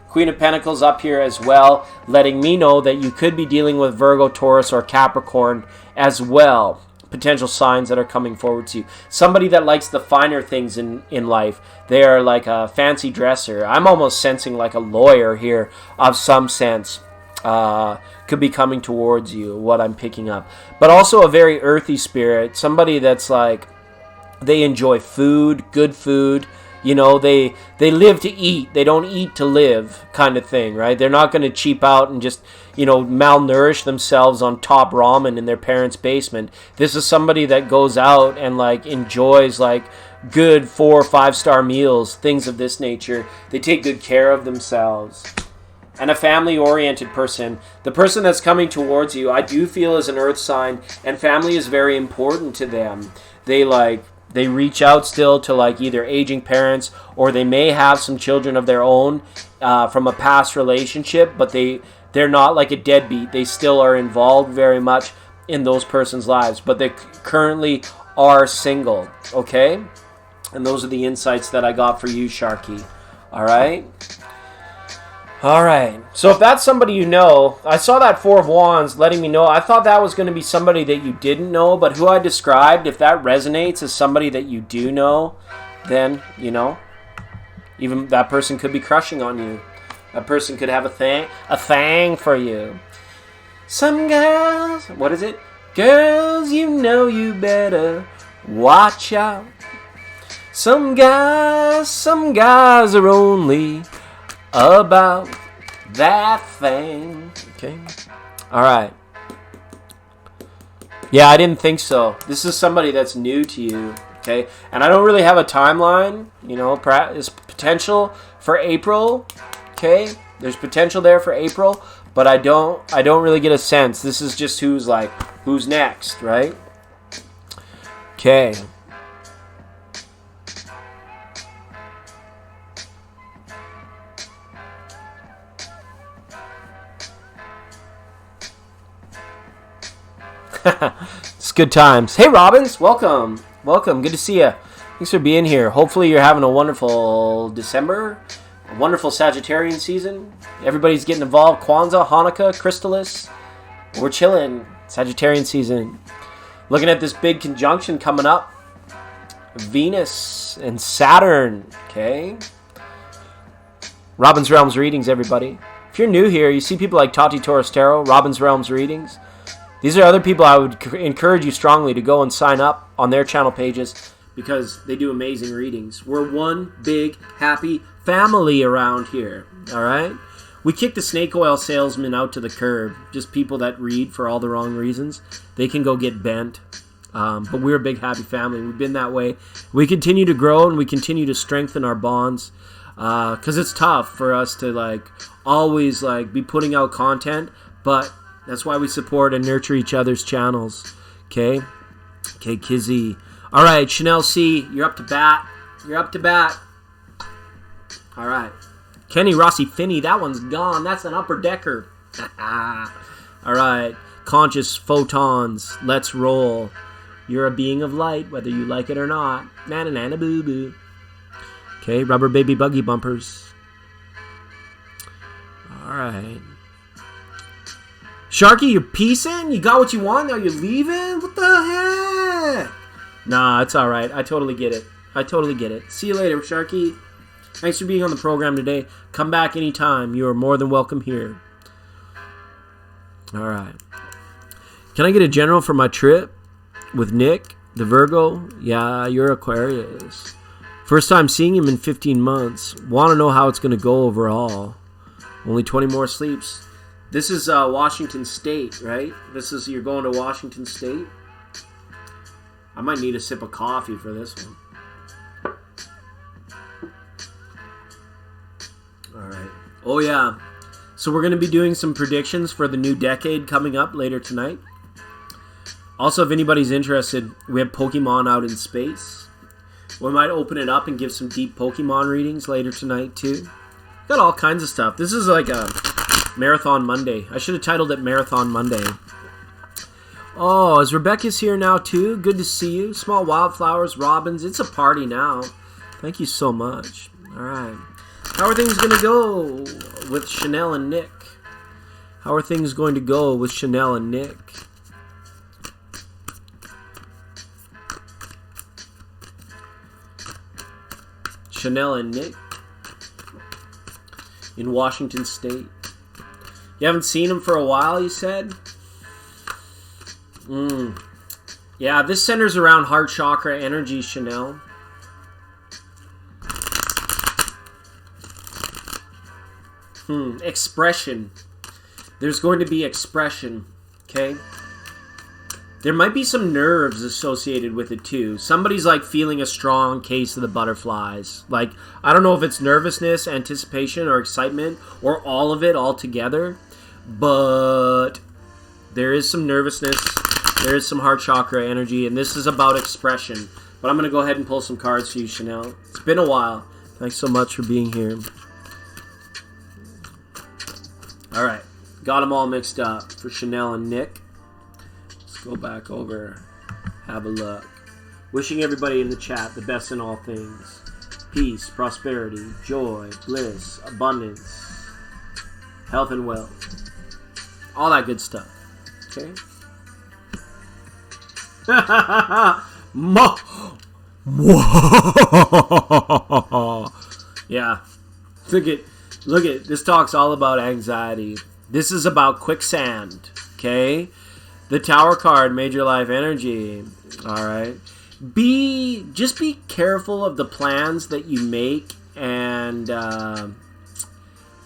Queen of Pentacles up here as well, letting me know that you could be dealing with Virgo, Taurus, or Capricorn as well. Potential signs that are coming forward to you. Somebody that likes the finer things in life. They are like a fancy dresser. I'm almost sensing like a lawyer here of some sense. Could be coming towards you, what I'm picking up. But also a very earthy spirit. Somebody that's They enjoy food, good food. You know, they live to eat. They don't eat to live, kind of thing, right? They're not going to cheap out and just, malnourish themselves on top ramen in their parents' basement. This is somebody that goes out and, enjoys, good 4 or 5-star meals, things of this nature. They take good care of themselves. And a family-oriented person, the person that's coming towards you, I do feel is an earth sign, and family is very important to them. They reach out still to either aging parents, or they may have some children of their own from a past relationship, but they're not like a deadbeat. They still are involved very much in those persons' lives, but they currently are single, okay? And those are the insights that I got for you, Sharky. All right? All right. So if that's somebody you know, I saw that 4 of Wands letting me know. I thought that was going to be somebody that you didn't know, but who I described, if that resonates as somebody that you do know, then, even that person could be crushing on you. That person could have a thing for you. Some girls, what is it? Girls, you better watch out. Some guys are only about that thing. Okay. All right. Yeah, I didn't think so. This is somebody that's new to you. Okay. And I don't really have a timeline. There's potential for April. Okay. There's potential there for April, but I don't really get a sense. This is just who's next, right? Okay. It's good times. Hey, Robbins, welcome. Good to see you. Thanks for being here. Hopefully you're having a wonderful December, a wonderful Sagittarian season. Everybody's getting involved. Kwanzaa, Hanukkah, Chrysalis. We're chilling. Sagittarian season. Looking at this big conjunction coming up. Venus and Saturn. Okay. Robin's Realms readings, everybody. If you're new here, you see people like Tati Torres Tarot, Robin's Realms readings. These are other people I would encourage you strongly to go and sign up on their channel pages because they do amazing readings. We're one big, happy family around here, all right? We kick the snake oil salesman out to the curb, just people that read for all the wrong reasons. They can go get bent, but we're a big, happy family. We've been that way. We continue to grow and we continue to strengthen our bonds because it's tough for us to, always, be putting out content, but that's why we support and nurture each other's channels. Okay, Kizzy. All right, Chanel C, you're up to bat. All right. Kenny Rossi Finney, that one's gone. That's an upper decker. All right. Conscious Photons, let's roll. You're a being of light, whether you like it or not. Na-na-na-na boo-boo. Okay, Rubber Baby Buggy Bumpers. All right. Sharky, you're peacing? You got what you want? Now you're leaving? What the heck? Nah, it's all right. I totally get it. See you later, Sharky. Thanks for being on the program today. Come back anytime. You are more than welcome here. All right. Can I get a general for my trip with Nick, the Virgo? Yeah, you're Aquarius. First time seeing him in 15 months. Want to know how it's going to go overall. Only 20 more sleeps. This is Washington State, right? You're going to Washington State? I might need a sip of coffee for this one. All right. Oh, yeah. So we're going to be doing some predictions for the new decade coming up later tonight. Also, if anybody's interested, we have Pokemon out in space. We might open it up and give some deep Pokemon readings later tonight, too. Got all kinds of stuff. This is like a Marathon Monday. I should have titled it Marathon Monday. Oh, is Rebecca's here now too? Good to see you. Small Wildflowers, Robins. It's a party now. Thank you so much. All right. How are things going to go with Chanel and Nick? How are things going to go with Chanel and Nick? Chanel and Nick in Washington State. You haven't seen him for a while, you said? Yeah, this centers around heart chakra energy, Chanel. Expression. There's going to be expression, okay? There might be some nerves associated with it too. Somebody's like feeling a strong case of the butterflies. Like, I don't know if it's nervousness, anticipation, or excitement, or all of it all together, but there is some nervousness. There is some heart chakra energy, and this is about expression. But I'm going to go ahead and pull some cards for you, Chanel. It's been a while. Thanks so much for being here. All right. Got them all mixed up for Chanel and Nick. Let's go back over, have a look. Wishing everybody in the chat the best in all things. Peace, prosperity, joy, bliss, abundance, health and wealth. All that good stuff. Okay? Yeah. Look at this talk's all about anxiety. This is about quicksand. Okay? The Tower card, major life energy. Alright. Just be careful of the plans that you make and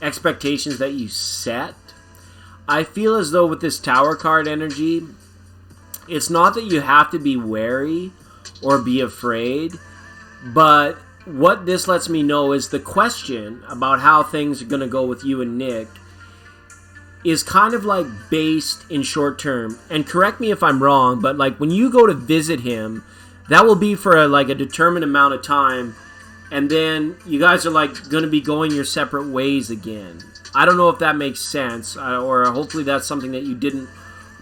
expectations that you set. I feel as though with this Tower card energy, it's not that you have to be wary or be afraid, but what this lets me know is the question about how things are going to go with you and Nick is kind of like based in short term. And correct me if I'm wrong, but like when you go to visit him, that will be for a determined amount of time, and then you guys are like going to be going your separate ways again. I don't know if that makes sense, or hopefully that's something that you didn't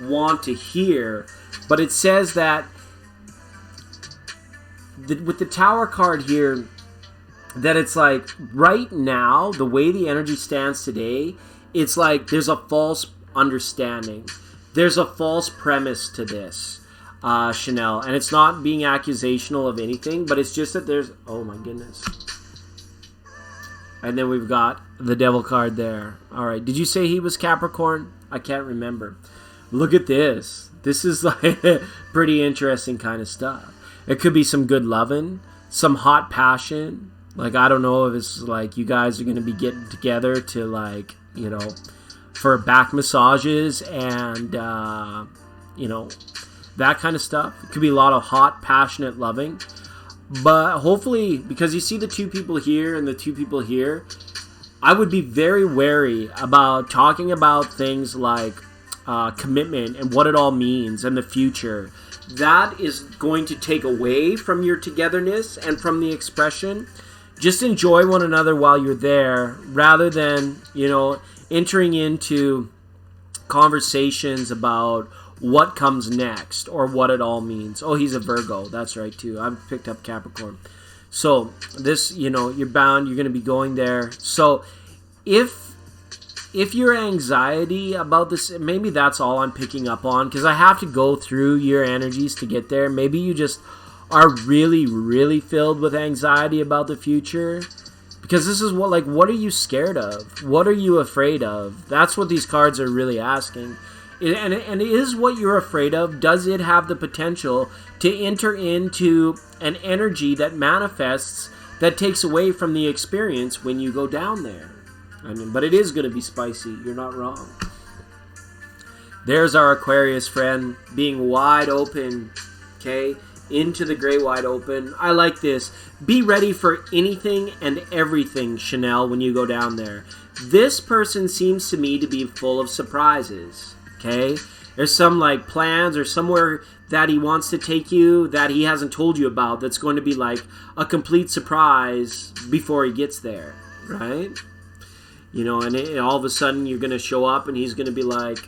want to hear, but it says that with the Tower card here, that it's like right now, the way the energy stands today, it's like there's a false understanding. There's a false premise to this, Chanel. And it's not being accusational of anything, but it's just that there's... Oh my goodness. And then we've got the Devil card there. All right. Did you say he was Capricorn? I can't remember. Look at this. This is like pretty interesting kind of stuff. It could be some good loving, some hot passion. Like, I don't know if it's like you guys are going to be getting together to, like, you know, for back massages and, you know, that kind of stuff. It could be a lot of hot, passionate loving. But hopefully, because you see the two people here and the two people here, I would be very wary about talking about things like commitment and what it all means and the future. That is going to take away from your togetherness and from the expression. Just enjoy one another while you're there, rather than, you know, entering into conversations about what comes next or what it all means. Oh, he's a Virgo. That's right, too. I've picked up Capricorn. So this, you know, you're bound. You're going to be going there. So if your anxiety about this, maybe that's all I'm picking up on, because I have to go through your energies to get there. Maybe you just are really, really filled with anxiety about the future, because this is what are you scared of? What are you afraid of? That's what these cards are really asking. And is what you're afraid of, does it have the potential to enter into an energy that manifests, that takes away from the experience when you go down there? I mean, but it is going to be spicy. You're not wrong. There's our Aquarius friend being wide open, okay? Into the great wide open. I like this. Be ready for anything and everything, Chanel, when you go down there. This person seems to me to be full of surprises, okay? There's some like plans or somewhere that he wants to take you that he hasn't told you about, that's going to be like a complete surprise before he gets there, right? You know, and all of a sudden you're going to show up and he's going to be like,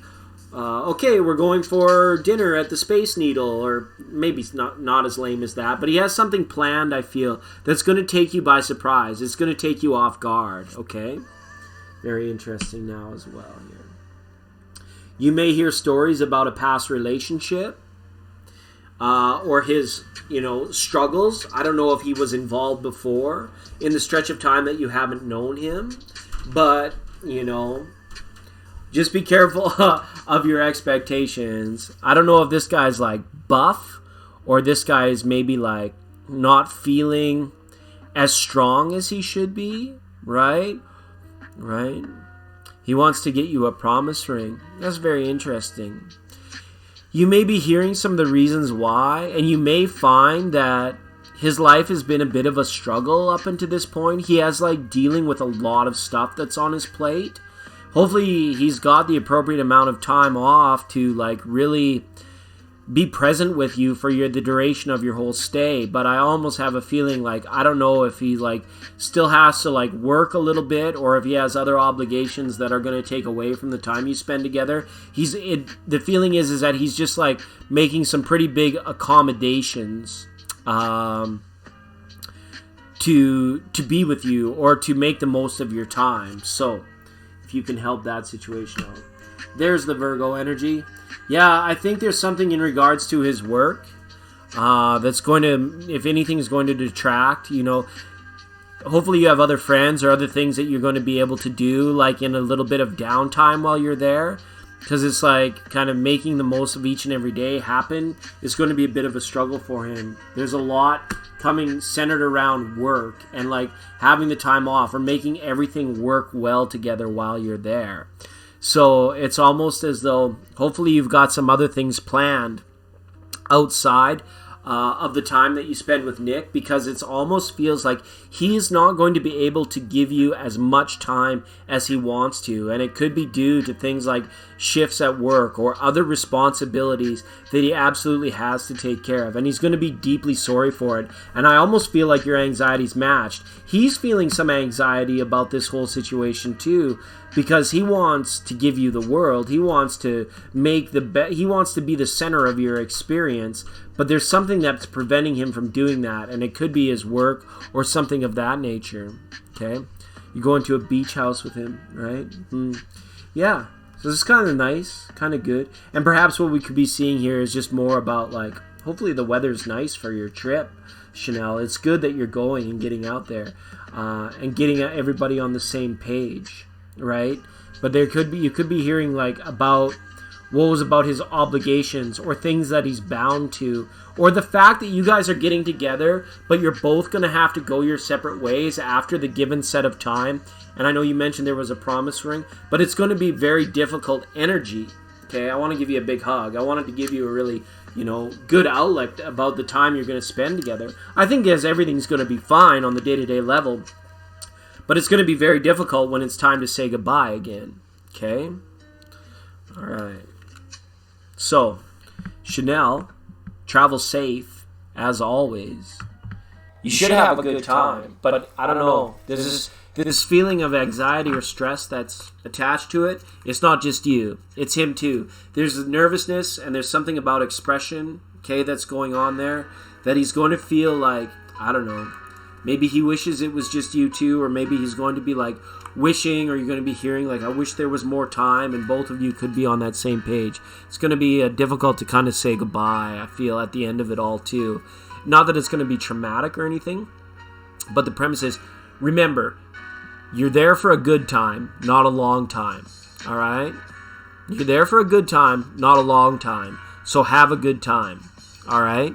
okay, we're going for dinner at the Space Needle, or maybe it's not as lame as that, but he has something planned, I feel, that's going to take you by surprise. It's going to take you off guard, okay? Very interesting now as well here. You may hear stories about a past relationship or his, you know, struggles. I don't know if he was involved before in the stretch of time that you haven't known him, but, you know, just be careful of your expectations. I don't know if this guy's like buff or this guy is maybe like not feeling as strong as he should be, right? Right? He wants to get you a promise ring. That's very interesting. You may be hearing some of the reasons why, and you may find that his life has been a bit of a struggle up until this point. He has like dealing with a lot of stuff that's on his plate. Hopefully he's got the appropriate amount of time off to like really be present with you for the duration of your whole stay. But I almost have a feeling like, I don't know if he like still has to like work a little bit, or if he has other obligations that are going to take away from the time you spend together. The feeling is that he's just like making some pretty big accommodations to be with you, or to make the most of your time. So if you can help that situation out. There's the Virgo energy. Yeah, I think there's something in regards to his work that's going to, if anything, is going to detract. Hopefully you have other friends or other things that you're going to be able to do, like in a little bit of downtime while you're there, because it's like kind of making the most of each and every day happen is going to be a bit of a struggle for him. There's a lot coming centered around work and like having the time off, or making everything work well together while you're there. So it's almost as though hopefully you've got some other things planned outside of the time that you spend with Nick, because it almost feels like he's not going to be able to give you as much time as he wants to. And it could be due to things like shifts at work or other responsibilities that he absolutely has to take care of. And he's going to be deeply sorry for it. And I almost feel like your anxiety's matched. He's feeling some anxiety about this whole situation too, because he wants to give you the world. He wants to make he wants to be the center of your experience, but there's something that's preventing him from doing that, and it could be his work or something of that nature. Okay, you go into a beach house with him, right? Yeah, so this is kind of nice, kind of good, and perhaps what we could be seeing here is just more about like, hopefully the weather's nice for your trip, Chanel. It's good that you're going and getting out there and getting everybody on the same page. Right? But you could be hearing like about what was about his obligations, or things that he's bound to, or the fact that you guys are getting together, but you're both going to have to go your separate ways after the given set of time. And I know you mentioned there was a promise ring, but it's going to be very difficult energy. Okay, I want to give you a big hug. I wanted to give you a really, good outlet about the time you're going to spend together. I think as everything's going to be fine on the day-to-day level, but it's going to be very difficult when it's time to say goodbye again. Okay? All right. So, Chanel, travel safe, as always. You should have a good time, but I don't know. There's this feeling of anxiety or stress that's attached to it. It's not just you. It's him too. There's nervousness, and there's something about expression, okay, that's going on there, that he's going to feel like, I don't know, maybe he wishes it was just you two, or maybe he's going to be like wishing, or you're going to be hearing like, I wish there was more time, and both of you could be on that same page. It's going to be difficult to kind of say goodbye, I feel, at the end of it all too. Not that it's going to be traumatic or anything, but the premise is, remember, you're there for a good time, not a long time. All right? You're there for a good time, not a long time. So have a good time. All right?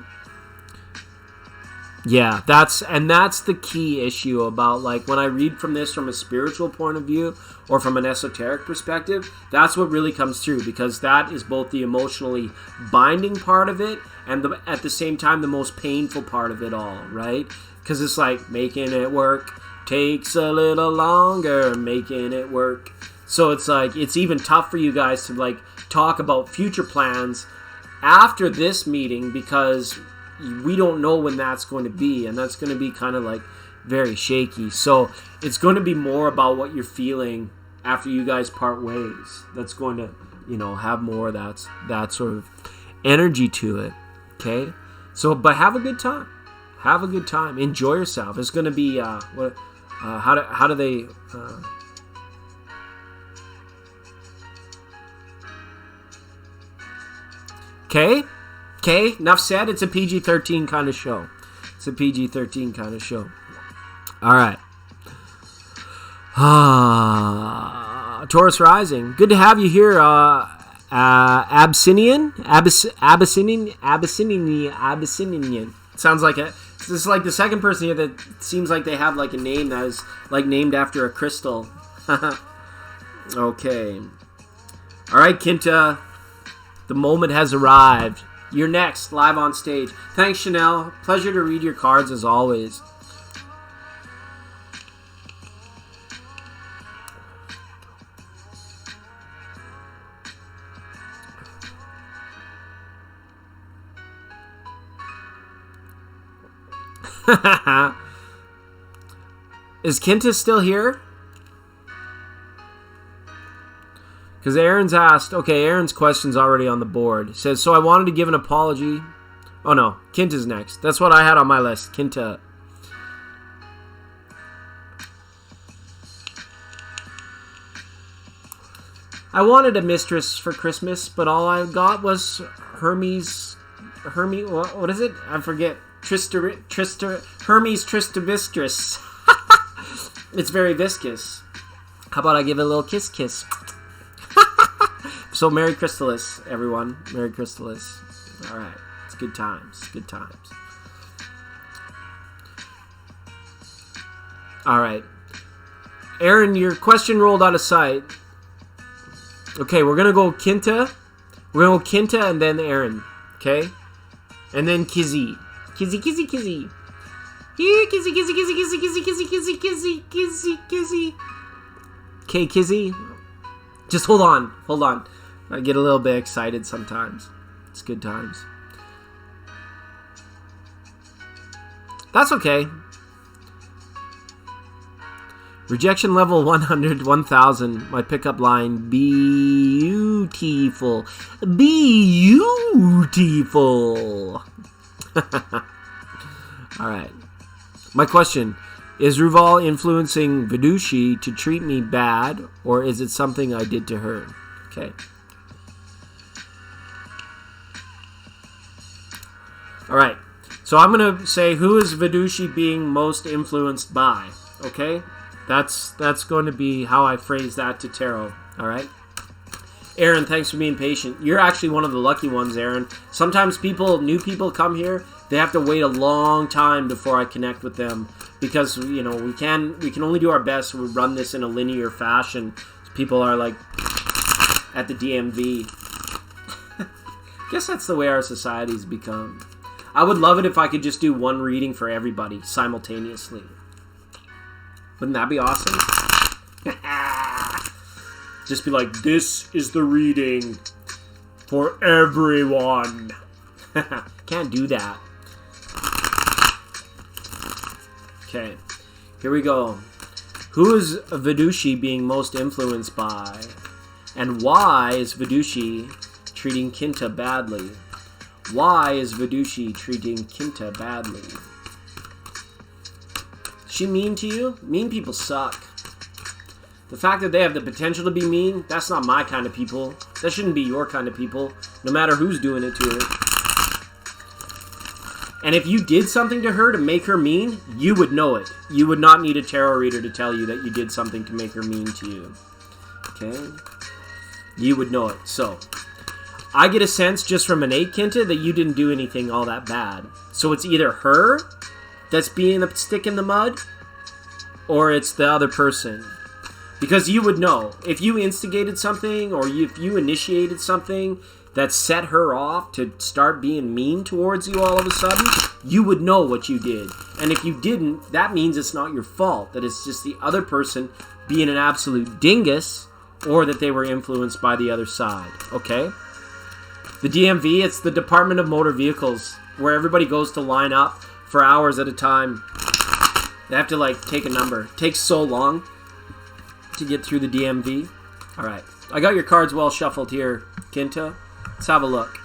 Yeah, that's the key issue about, like, when I read from this from a spiritual point of view or from an esoteric perspective, that's what really comes through, because that is both the emotionally binding part of it and at the same time the most painful part of it all, right? Because it's like, making it work takes a little longer, making it work. So it's like, it's even tough for you guys to like talk about future plans after this meeting, because we don't know when that's going to be, and that's going to be kind of like very shaky. So it's going to be more about what you're feeling after you guys part ways. That's going to, have more of that sort of energy to it. Okay? So, but have a good time. Have a good time. Enjoy yourself. It's going to be, how do they... Okay, enough said. It's a PG-13 kind of show. It's a PG-13 kind of show. All right. Taurus Rising. Good to have you here Abyssinian. Sounds like a. This is like the second person here that seems like they have like a name that is like named after a crystal. Okay. All right, Kinta. The moment has arrived. You're next, live on stage. Thanks, Chanel. Pleasure to read your cards as always. Is Kinta still here? Because Aaron's asked, okay, Aaron's question's already on the board. He says, so I wanted to give an apology. Oh no, Kinta's next. That's what I had on my list. Kinta. I wanted a mistress for Christmas, but all I got was Hermes, what is it? I forget. Hermes Tristabistris. It's very viscous. How about I give it a little kiss kiss? So Merry Chrysalis, everyone. Merry Chrysalis. All right. It's good times. Good times. All right. Aaron, your question rolled out of sight. Okay, we're going to go Kinta. We're going to go Kinta and then Aaron. Okay? And then Kizzy. Kizzy. Here, Kizzy. Okay, Kizzy. Just hold on. I get a little bit excited sometimes. It's good times. That's okay. Rejection level 100, 1000. My pickup line, beautiful. Beautiful. Alright. My question, is Ruval influencing Vidushi to treat me bad, or is it something I did to her? Okay. Alright. So I'm going to say, who is Vidushi being most influenced by? Okay? That's going to be how I phrase that to tarot. Alright? Aaron, thanks for being patient. You're actually one of the lucky ones, Aaron. Sometimes new people come here, they have to wait a long time before I connect with them. Because, you know, we can only do our best. We run this in a linear fashion. People are like at the DMV. I guess that's the way our society's become. I would love it if I could just do one reading for everybody simultaneously. Wouldn't that be awesome? Just be like, this is the reading for everyone. Can't do that. Okay, here we go. Who is Vidushi being most influenced by? And why is Vidushi treating Kinta badly? Why is Vidushi treating Kinta badly? Is she mean to you? Mean people suck. The fact that they have the potential to be mean, that's not my kind of people. That shouldn't be your kind of people, no matter who's doing it to her. And if you did something to her to make her mean, you would know it. You would not need a tarot reader to tell you that you did something to make her mean to you. Okay? You would know it. So, I get a sense just from an 8, Kinta, that you didn't do anything all that bad. So it's either her that's being a stick in the mud, or it's the other person. Because you would know. If you instigated something, or if you initiated something that set her off to start being mean towards you all of a sudden, you would know what you did. And if you didn't, that means it's not your fault. That it's just the other person being an absolute dingus, or that they were influenced by the other side. Okay? The DMV, it's the Department of Motor Vehicles, where everybody goes to line up for hours at a time. They have to, like, take a number. It takes so long to get through the DMV. Alright. I got your cards well shuffled here, Kinta. Let's have a look.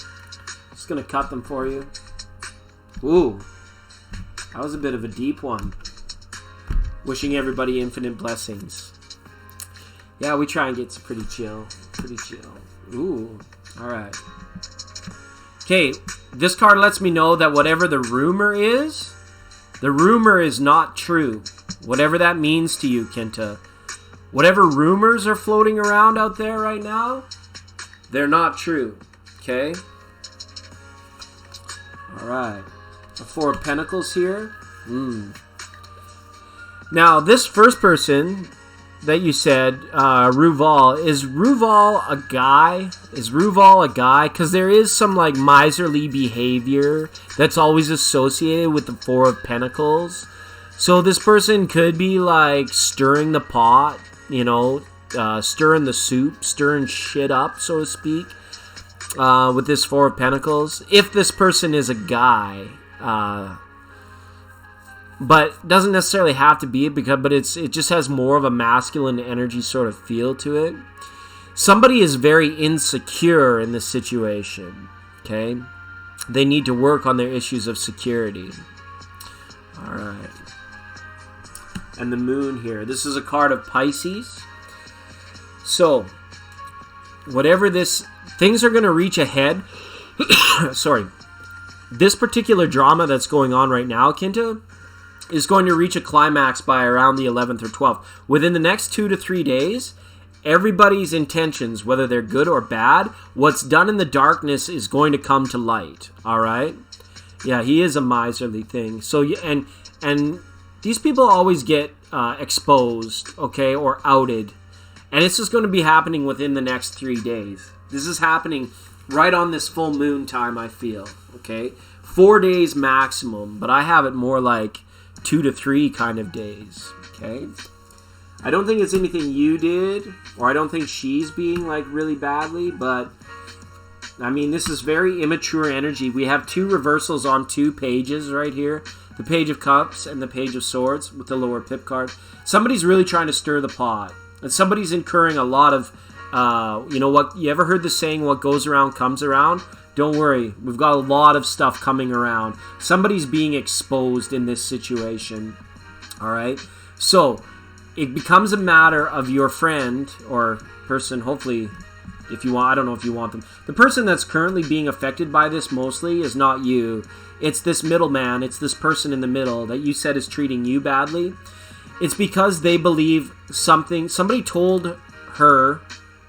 Just gonna cut them for you. Ooh. That was a bit of a deep one. Wishing everybody infinite blessings. Yeah, we try and get pretty chill. Pretty chill. Ooh. Alright. Okay, this card lets me know that whatever the rumor is not true. Whatever that means to you, Kinta. Whatever rumors are floating around out there right now, They're not true. Okay? Alright. The Four of Pentacles here. Now, this first person that you said, Ruval, is Ruval a guy? Is Ruval a guy? Because there is some, like, miserly behavior that's always associated with the Four of Pentacles. So this person could be, like, stirring the pot, you know, stirring the soup, stirring shit up, so to speak, with this Four of Pentacles. If this person is a guy, but doesn't necessarily have to be it, but it just has more of a masculine energy sort of feel to it. Somebody is very insecure in this situation, okay? They need to work on their issues of security. All right. And the moon here. This is a card of Pisces. So, whatever this... Things are going to reach ahead. Sorry. This particular drama that's going on right now, Kinta, is going to reach a climax by around the 11th or 12th. Within the next 2 to 3 days, everybody's intentions, whether they're good or bad, what's done in the darkness is going to come to light. All right? Yeah, he is a miserly thing. So, and these people always get exposed, okay, or outed. And it's just going to be happening within the next 3 days. This is happening right on this full moon time, I feel, okay? 4 days maximum, but I have it more like 2 to 3 kind of days, okay? I don't think it's anything you did, or I don't think she's being, like, really badly, but, I mean, this is very immature energy. We have 2 reversals on 2 pages right here. The Page of Cups and the Page of Swords with the lower pip card. Somebody's really trying to stir the pot. And somebody's incurring a lot of, you know what, you ever heard the saying, what goes around comes around? Don't worry, we've got a lot of stuff coming around. Somebody's being exposed in this situation. All right? So, it becomes a matter of your friend or person, hopefully, if you want, I don't know if you want them. The person that's currently being affected by this mostly is not you. It's this middleman, it's this person in the middle that you said is treating you badly. It's because they believe somebody told her,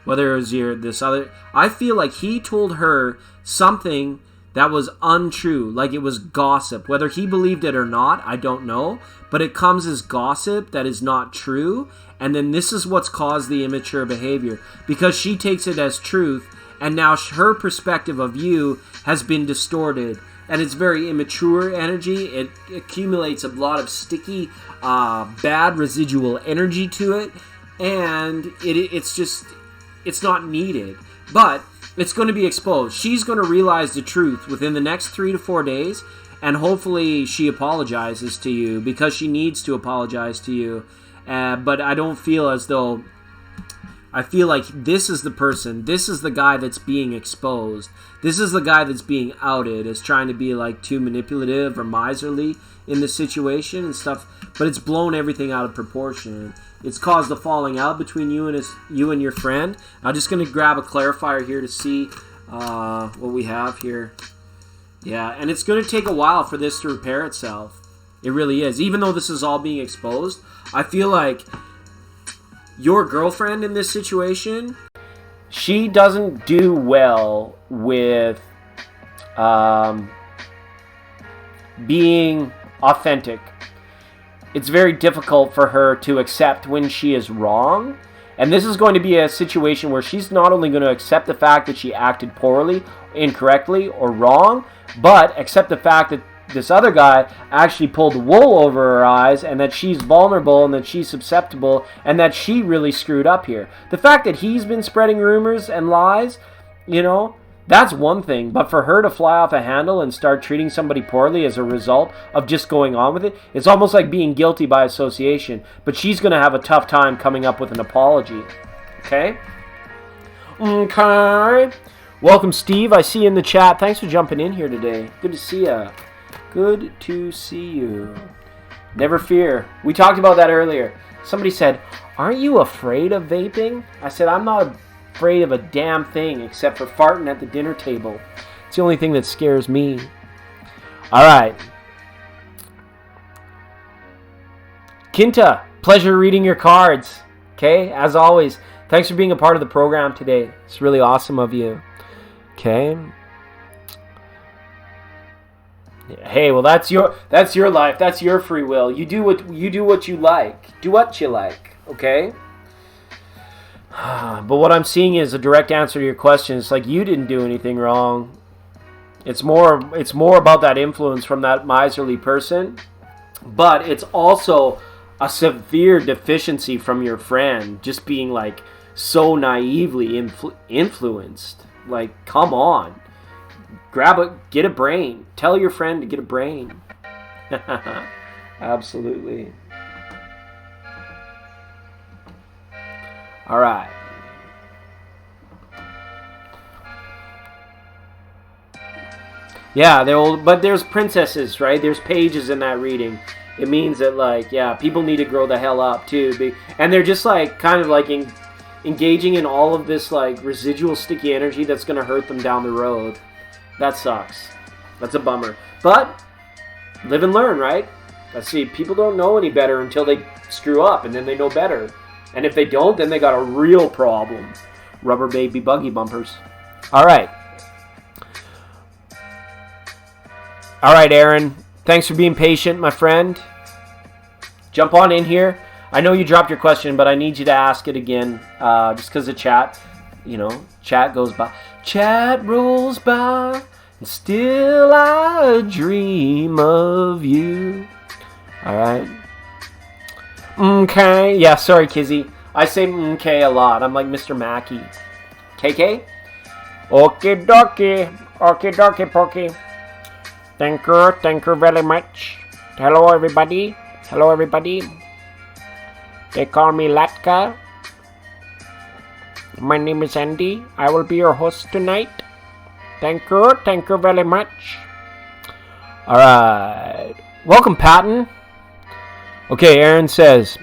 whether it was this other, I feel like he told her something that was untrue, like it was gossip. Whether he believed it or not, I don't know, but it comes as gossip that is not true, and then this is what's caused the immature behavior, because she takes it as truth, and now her perspective of you has been distorted. And it's very immature energy. It accumulates a lot of sticky, bad residual energy to it. And it's not needed. But it's going to be exposed. She's going to realize the truth within the next 3 to 4 days. And hopefully she apologizes to you because she needs to apologize to you. But I don't feel as though... I feel like this is the person, this is the guy that's being exposed. This is the guy that's being outed as trying to be like too manipulative or miserly in the situation and stuff. But it's blown everything out of proportion. It's caused a falling out between you and your friend. I'm just going to grab a clarifier here to see what we have here. Yeah, and it's going to take a while for this to repair itself. It really is. Even though this is all being exposed, I feel like... your girlfriend in this situation, she doesn't do well with being authentic. It's very difficult for her to accept when she is wrong. And this is going to be a situation where she's not only going to accept the fact that she acted poorly, incorrectly, or wrong, but accept the fact that this other guy actually pulled the wool over her eyes and that she's vulnerable and that she's susceptible and that she really screwed up here. The fact that he's been spreading rumors and lies, you know, that's one thing. But for her to fly off a handle and start treating somebody poorly as a result of just going on with it, it's almost like being guilty by association. But she's going to have a tough time coming up with an apology. Okay? Okay. Welcome, Steve. I see you in the chat. Thanks for jumping in here today. Good to see ya. Good to see you. Never fear. We talked about that earlier. Somebody said, aren't you afraid of vaping? I said, I'm not afraid of a damn thing except for farting at the dinner table. It's the only thing that scares me. Alright. Kinta, pleasure reading your cards. Okay, as always, Thanks for being a part of the program today. It's really awesome of you. Okay. Hey, well, that's your life. That's your free will. You do what you like. Do what you like. Okay. But what I'm seeing is a direct answer to your question. It's like you didn't do anything wrong. It's more about that influence from that miserly person, but it's also a severe deficiency from your friend just being like so naively influenced. Like, come on. Get a brain. Tell your friend to get a brain. Absolutely. All right. Yeah, but there's princesses, right? There's pages in that reading. It means that, like, yeah, people need to grow the hell up too, and they're just like kind of like engaging in all of this like residual sticky energy that's gonna hurt them down the road. That sucks. That's a bummer. But live and learn, right? Let's see. People don't know any better until they screw up, and then they know better. And if they don't, then they got a real problem. Rubber baby buggy bumpers. All right. All right, Aaron. Thanks for being patient, my friend. Jump on in here. I know you dropped your question, but I need you to ask it again. Just because the chat, chat goes by. Chat rolls by, and still I dream of you. All right. Okay. Yeah, sorry, Kizzy. I say okay a lot. I'm like Mr. Mackey. KK? Okie dokie. Okie dokie pokey. Thank you very much. Hello, everybody. Hello, everybody. They call me Latka. My name is Andy. I will be your host tonight. Thank you very much. Alright. Welcome, Patton. Okay, Aaron says,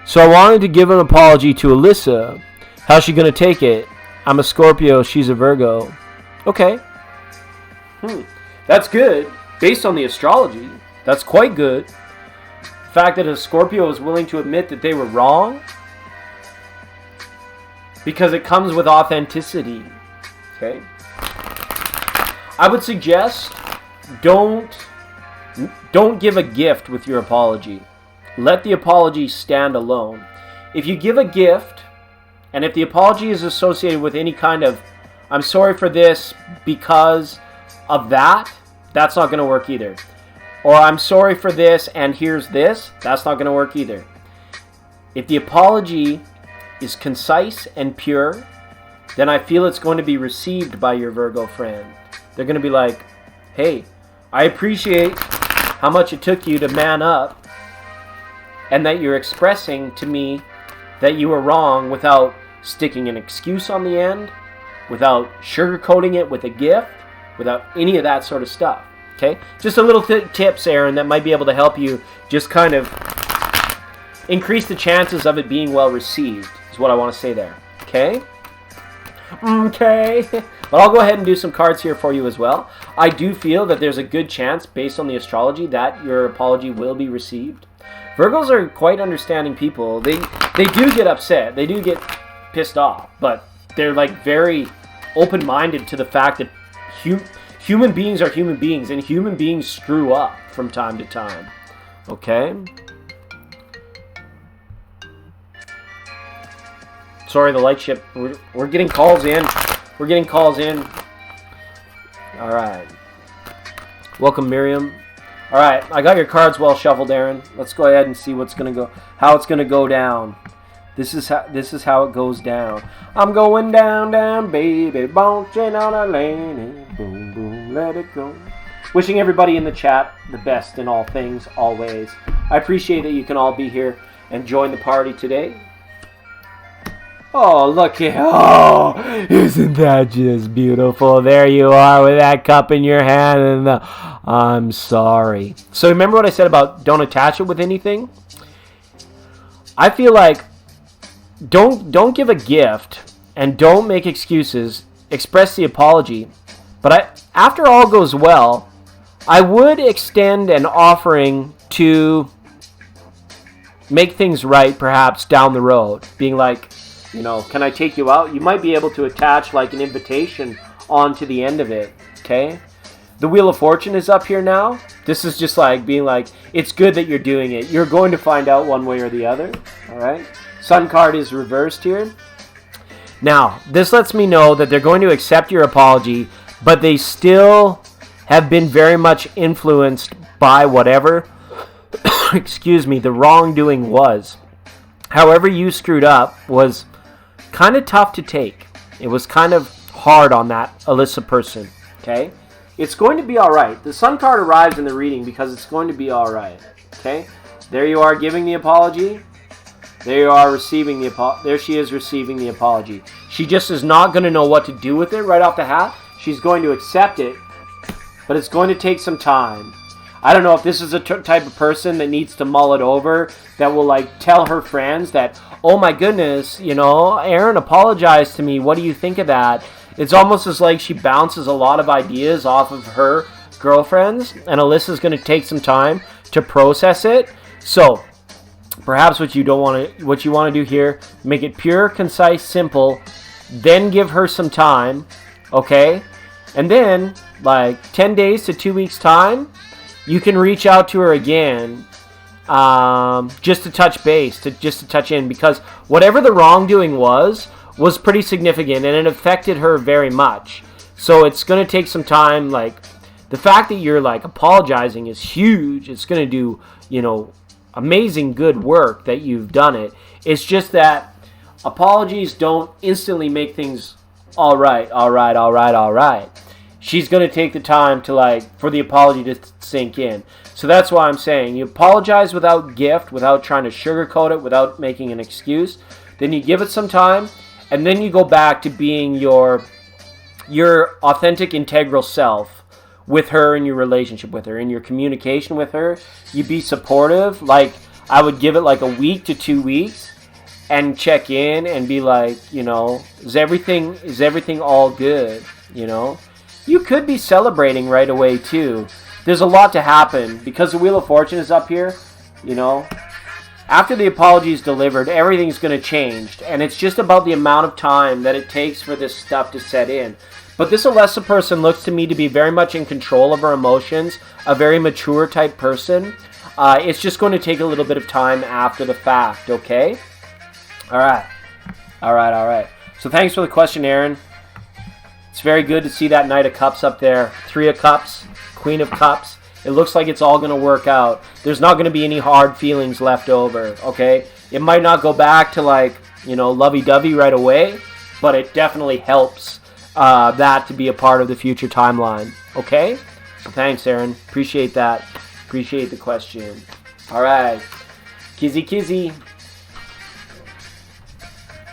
so I wanted to give an apology to Alyssa. How's she gonna take it? I'm a Scorpio, she's a Virgo. Okay. That's good. Based on the astrology, that's quite good. The fact that a Scorpio is willing to admit that they were wrong, because it comes with authenticity. Okay. I would suggest don't give a gift with your apology. Let the apology stand alone. If you give a gift, and if the apology is associated with any kind of, I'm sorry for this because of that, that's not going to work either. Or I'm sorry for this and here's this, that's not going to work either. If the apology is concise and pure, then I feel it's going to be received by your Virgo friend. They're going to be like, hey, I appreciate how much it took you to man up, and that you're expressing to me that you were wrong without sticking an excuse on the end, without sugarcoating it with a gift, without any of that sort of stuff. Okay? Just a little tips, Aaron, that might be able to help you just kind of increase the chances of it being well received, is what I want to say there. Okay? Okay. But I'll go ahead and do some cards here for you as well. I do feel that there's a good chance, based on the astrology, that your apology will be received. Virgos are quite understanding people. They do get upset. They do get pissed off. But they're like very open-minded to the fact that human beings are human beings, and human beings screw up from time to time. Okay? Sorry, the light ship. We're getting calls in. We're getting calls in. All right. Welcome, Miriam. All right, I got your cards well shuffled, Aaron. Let's go ahead and see how it's gonna go down. This is how it goes down. I'm going down, down, baby, bouncing on a lane, and boom, boom, let it go. Wishing everybody in the chat the best in all things, always. I appreciate that you can all be here and join the party today. Oh, look at, isn't that just beautiful? There you are with that cup in your hand and the, I'm sorry. So remember what I said about don't attach it with anything? I feel like don't give a gift and don't make excuses. Express the apology. But after all goes well, I would extend an offering to make things right perhaps down the road. Being like, You know, can I take you out? You might be able to attach like an invitation onto the end of it, okay? The Wheel of Fortune is up here now. This is just like being like, it's good that you're doing it. You're going to find out one way or the other, all right? Sun card is reversed here. Now, this lets me know that they're going to accept your apology, but they still have been very much influenced by whatever, excuse me, the wrongdoing was. However you screwed up was kind of tough to take. It was kind of hard on that Alyssa person, okay? It's going to be all right. The Sun card arrives in the reading because it's going to be all right, okay? There you are giving the apology. There you are receiving the apology. There she is receiving the apology. She just is not going to know what to do with it right off the hat. She's going to accept it, but it's going to take some time. I don't know if this is a type of person that needs to mull it over, that will like tell her friends that, oh my goodness, you know, Aaron apologized to me. What do you think of that? It's almost as like she bounces a lot of ideas off of her girlfriends, and Alyssa's going to take some time to process it. So perhaps what you want to do here, make it pure, concise, simple, then give her some time, okay? And then, like 10 days to 2 weeks time, you can reach out to her again, just to touch base, just to touch in, because whatever the wrongdoing was pretty significant, and it affected her very much. So it's going to take some time. Like, the fact that you're like apologizing is huge. It's going to do, you know, amazing good work that you've done it. It's just that apologies don't instantly make things all right. She's going to take the time to like, for the apology to sink in. So that's why I'm saying you apologize without gift, without trying to sugarcoat it, without making an excuse. Then you give it some time, and then you go back to being your authentic, integral self with her, in your relationship with her, in your communication with her. You be supportive. Like, I would give it like a week to 2 weeks and check in and be like, you know, is everything all good? You know, you could be celebrating right away too. There's a lot to happen because the Wheel of Fortune is up here, you know. After the apology is delivered, everything's going to change, and it's just about the amount of time that it takes for this stuff to set in. But this Alessa person looks to me to be very much in control of her emotions, a very mature type person. It's just going to take a little bit of time after the fact, okay? All right. So thanks for the question, Aaron. It's very good to see that Knight of Cups up there. 3 of Cups, Queen of Cups. It looks like it's all going to work out. There's not going to be any hard feelings left over, okay? It might not go back to like, you know, lovey-dovey right away, but it definitely helps that to be a part of the future timeline, okay? So thanks, Aaron. Appreciate that. Appreciate the question. All right. Kizzy.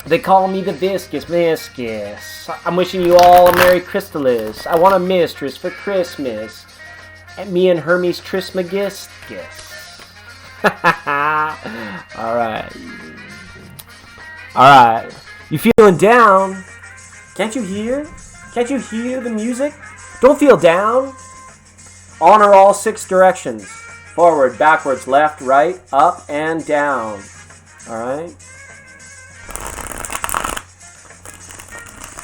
They call me the Viscous. I'm wishing you all a Merry Christmas. I want a mistress for Christmas. And me and Hermes Trismegistus. All right. You feeling down? Can't you hear? Can't you hear the music? Don't feel down. Honor all 6 directions. Forward, backwards, left, right, up, and down. All right.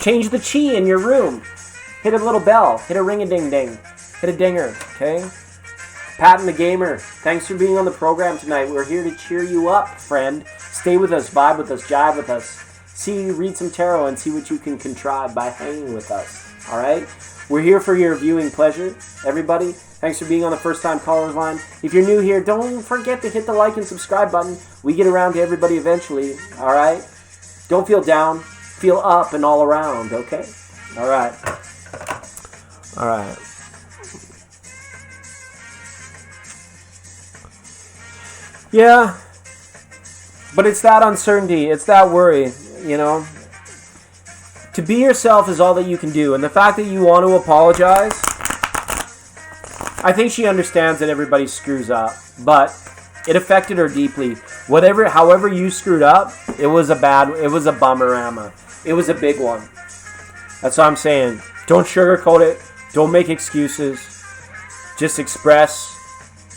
Change the chi in your room. Hit a little bell. Hit a ring-a-ding-ding. Hit a dinger, okay? Patton the Gamer, thanks for being on the program tonight. We're here to cheer you up, friend. Stay with us, vibe with us, jive with us. Read some tarot and see what you can contrive by hanging with us, all right? We're here for your viewing pleasure, everybody. Thanks for being on the First Time Callers Line. If you're new here, don't forget to hit the like and subscribe button. We get around to everybody eventually, all right? Don't feel down. Feel up and all around, okay? All right. Yeah, but it's that uncertainty, it's that worry, you know. To be yourself is all that you can do, and the fact that you want to apologize, I think she understands that everybody screws up, but it affected her deeply. However you screwed up, it was a bummerama. It was a big one. That's what I'm saying. Don't sugarcoat it. Don't make excuses. Just express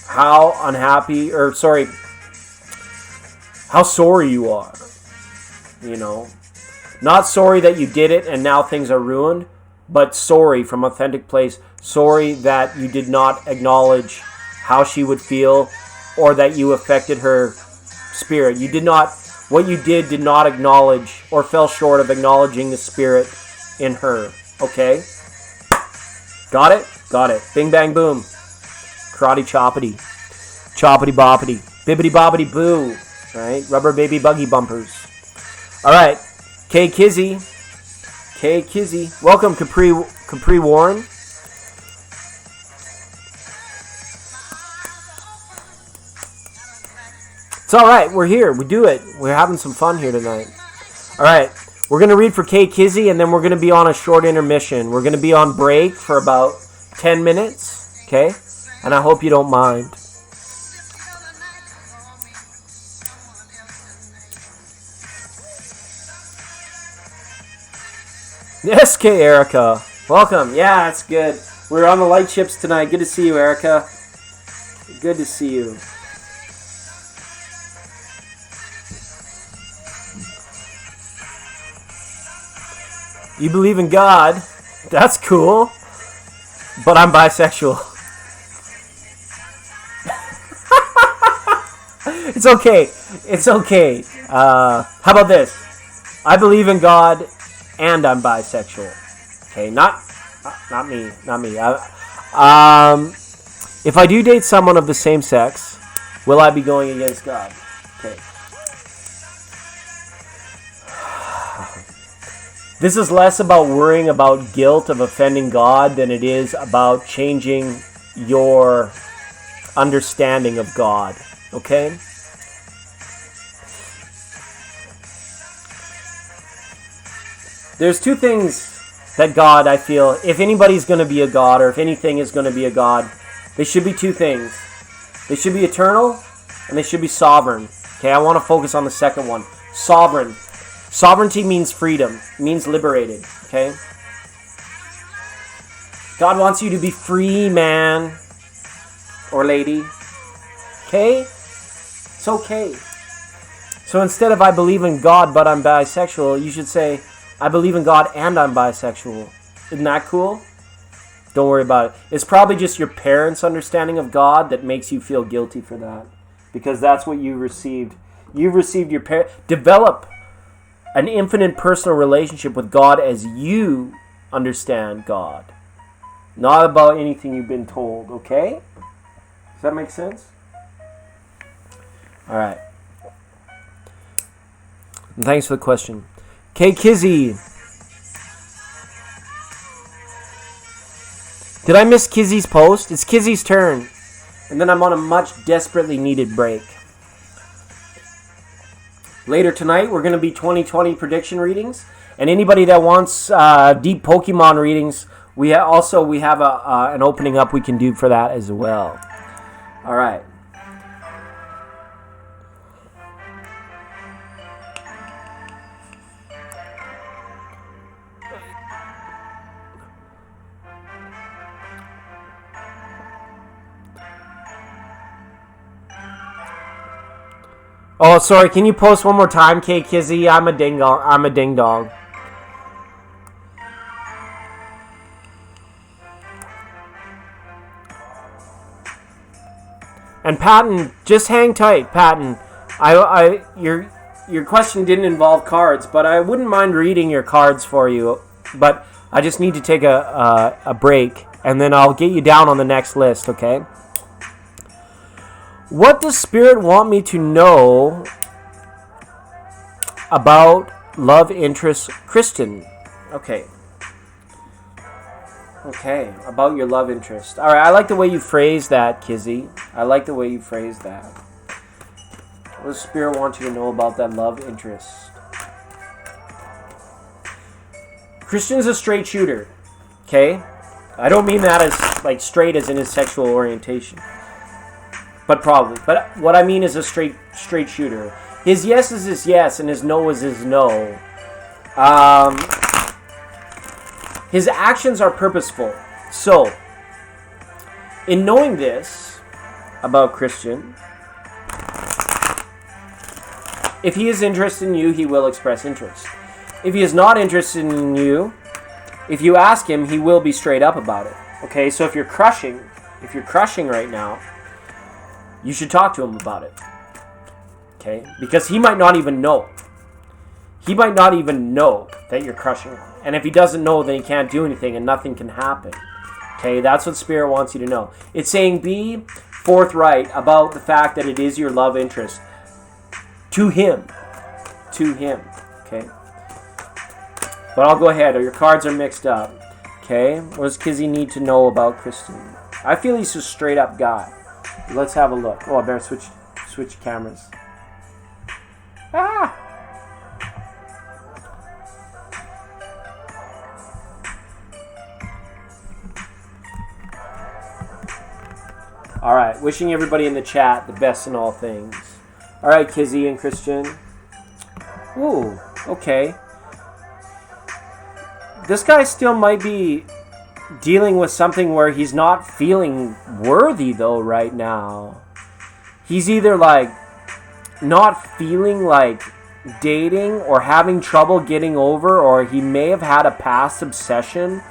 how sorry you are. You know, Not sorry that you did it and now things are ruined, but sorry from authentic place. Sorry that you did not acknowledge how she would feel or that you affected her spirit. What you did not acknowledge or fell short of acknowledging the spirit in her. Okay? Got it? Got it. Bing, bang, boom. Karate choppity. Choppity boppity. Bibbity bobbity boo. Right? Rubber baby buggy bumpers. Alright. K Kizzy. Welcome, Capri Warren. It's alright. We're here. We do it. We're having some fun here tonight. Alright. We're going to read for K Kizzy, and then we're going to be on a short intermission. We're going to be on break for about 10 minutes. Okay? And I hope you don't mind. SK Erica. Welcome. Yeah, that's good. We're on the light ships tonight. Good to see you, Erica. Good to see you. You believe in God. That's cool. But I'm bisexual. It's okay. It's okay. How about this? I believe in God and I'm bisexual. Okay, not me. Not me. If I do date someone of the same sex, will I be going against God? Okay. This is less about worrying about guilt of offending God than it is about changing your understanding of God. Okay? There's two things that God, I feel, if anybody's going to be a God or if anything is going to be a God, they should be two things. They should be eternal and they should be sovereign. Okay, I want to focus on the second one. Sovereign. Sovereignty means freedom, means liberated, okay? God wants you to be free, man or lady, okay? It's okay. So instead of I believe in God but I'm bisexual, you should say I believe in God and I'm bisexual. Isn't that cool? Don't worry about it. It's probably just your parents' understanding of God that makes you feel guilty for that. Because that's what you received. You've received your parents. Develop an infinite personal relationship with God as you understand God. Not about anything you've been told, okay? Does that make sense? Alright. And thanks for the question. K Kizzy. Did I miss Kizzy's post? It's Kizzy's turn. And then I'm on a much desperately needed break. Later tonight, we're going to be 2020 prediction readings. And anybody that wants deep Pokemon readings, we have an opening up we can do for that as well. All right. Oh, sorry. Can you post one more time, K Kizzy? I'm a ding dong. And Patton, just hang tight, Patton. Your question didn't involve cards, but I wouldn't mind reading your cards for you. But I just need to take a break, and then I'll get you down on the next list, okay? What does Spirit want me to know about love interest Kristen? Okay, about your love interest. All right, I like the way you phrase that, Kizzy. I like the way you phrase that. What does Spirit want you to know about that love interest? Christian's a straight shooter, okay? I don't mean that as like straight as in his sexual orientation. But probably. But what I mean is a straight shooter. His yes is his yes, and his no is his no. His actions are purposeful. So, in knowing this about Christian, if he is interested in you, he will express interest. If he is not interested in you, if you ask him, he will be straight up about it. Okay, so if you're crushing right now, you should talk to him about it. Okay, because he might not even know. He might not even know that you're crushing him. And if he doesn't know, then he can't do anything and nothing can happen. Okay, that's what Spirit wants you to know. It's saying be forthright about the fact that it is your love interest to him. To him. Okay. But I'll go ahead. Your cards are mixed up. Okay. What does Kizzy need to know about Kristen? I feel he's a straight up guy. Let's have a look. Oh, I better switch cameras. Ah! All right. Wishing everybody in the chat the best in all things. All right, Kizzy and Christian. Ooh. Okay. This guy still might be dealing with something where he's not feeling worthy though right now. He's either like not feeling like dating or having trouble getting over, or he may have had a past obsession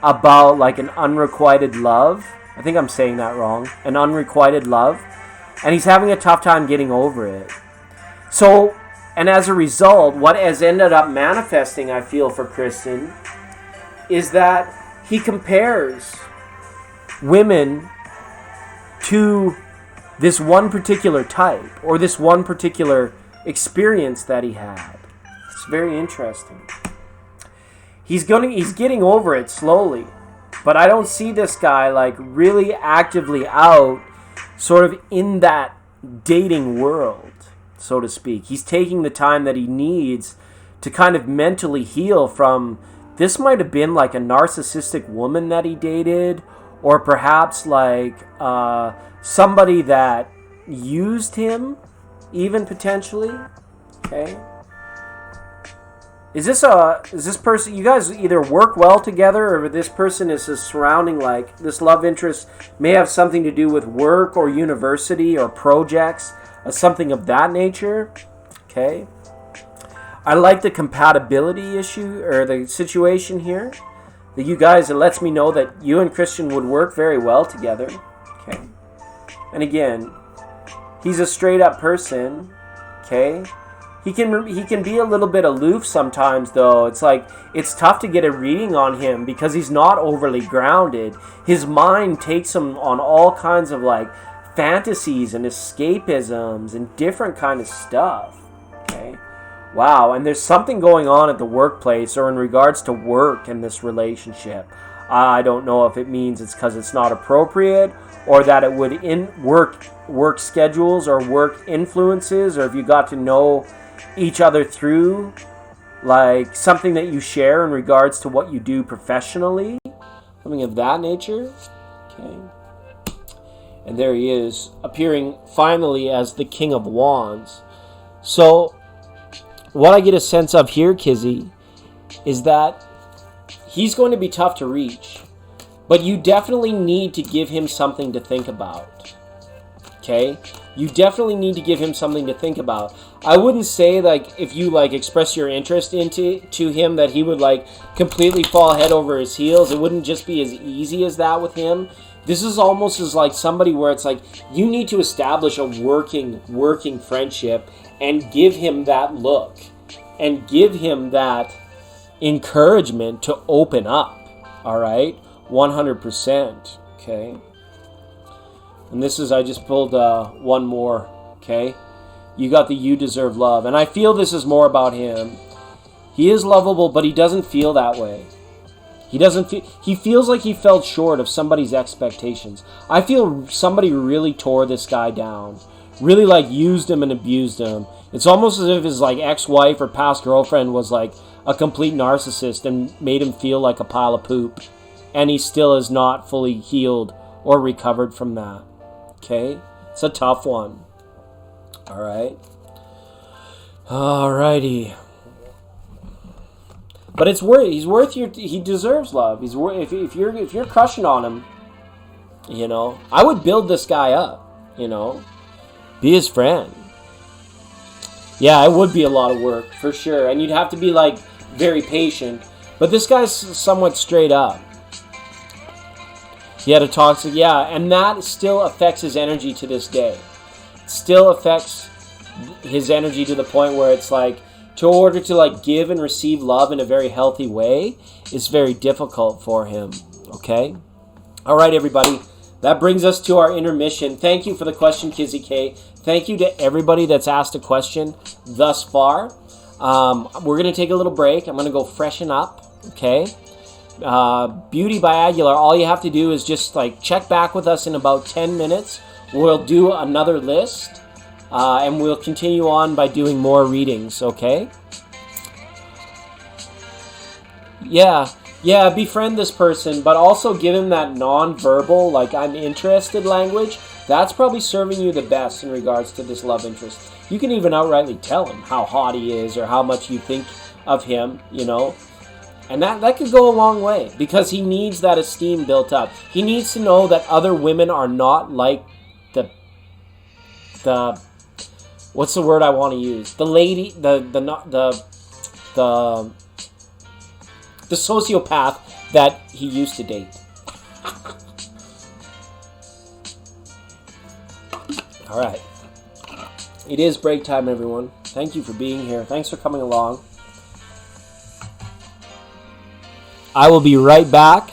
about like an unrequited love. I think I'm saying that wrong. An unrequited love. And he's having a tough time getting over it. So, and as a result, what has ended up manifesting, I feel, for Kristen, is that he compares women to this one particular type or this one particular experience that he had. It's very interesting. He's getting over it slowly, but I don't see this guy like really actively out sort of in that dating world, so to speak. He's taking the time that he needs to kind of mentally heal from. This might have been like a narcissistic woman that he dated, or perhaps like somebody that used him, even potentially. Okay. Is this person, you guys either work well together, or this person is surrounding, like, this love interest may have something to do with work or university or projects, or something of that nature. Okay. I like the compatibility issue, or the situation here. That you guys, it lets me know that you and Christian would work very well together. Okay. And again, he's a straight up person. Okay. He can be a little bit aloof sometimes, though. It's like, it's tough to get a reading on him because he's not overly grounded. His mind takes him on all kinds of like fantasies and escapisms and different kind of stuff. Okay. Wow, and there's something going on at the workplace or in regards to work in this relationship. I don't know if it means it's because it's not appropriate, or that it would work schedules or work influences, or if you got to know each other through like something that you share in regards to what you do professionally, something of that nature. Okay. And there he is, appearing finally as the King of Wands. So what I get a sense of here, Kizzy, is that he's going to be tough to reach, but you definitely need to give him something to think about. Okay? You definitely need to give him something to think about. I wouldn't say like if you like express your interest to him that he would like completely fall head over his heels. It wouldn't just be as easy as that with him. This is almost as like somebody where it's like you need to establish a working friendship and give him that look and give him that encouragement to open up. All right? 100%. Okay? And this is, I just pulled one more. Okay? You got the you deserve love. And I feel this is more about him. He is lovable, but he doesn't feel that way. He feels like he fell short of somebody's expectations. I feel somebody really tore this guy down. Really like used him and abused him. It's almost as if his like ex-wife or past girlfriend was like a complete narcissist and made him feel like a pile of poop. And he still is not fully healed or recovered from that. Okay? It's a tough one. Alright? Alrighty. But it's worth he deserves love. He's worth, if you're crushing on him, you know, I would build this guy up, you know. Be his friend. Yeah, it would be a lot of work, for sure. And you'd have to be like very patient. But this guy's somewhat straight up. He had a toxic, yeah, and that still affects his energy to this day. Still affects his energy to the point where it's like, to order to like give and receive love in a very healthy way is very difficult for him. Okay? All right, everybody. That brings us to our intermission. Thank you for the question, Kizzy K. Thank you to everybody that's asked a question thus far. We're going to take a little break. I'm going to go freshen up. Okay? Beauty by Aguilar, all you have to do is just like check back with us in about 10 minutes. We'll do another list, and we'll continue on by doing more readings, okay? Yeah, befriend this person, but also give him that non-verbal, like I'm interested language. That's probably serving you the best in regards to this love interest. You can even outrightly tell him how hot he is or how much you think of him, you know? And that could go a long way because he needs that esteem built up. He needs to know that other women are not like the what's the word I want to use? The lady, the sociopath that he used to date. All right. It is break time, everyone. Thank you for being here. Thanks for coming along. I will be right back.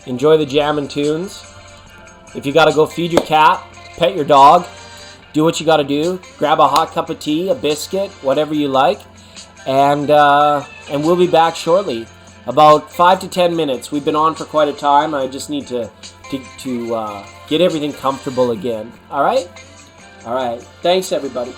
Enjoy the jam and tunes. If you got to go feed your cat, pet your dog, do what you got to do. Grab a hot cup of tea, a biscuit, whatever you like. And we'll be back shortly. About 5 to 10 minutes. We've been on for quite a time. I just need to get everything comfortable again. All right? All right. Thanks, everybody.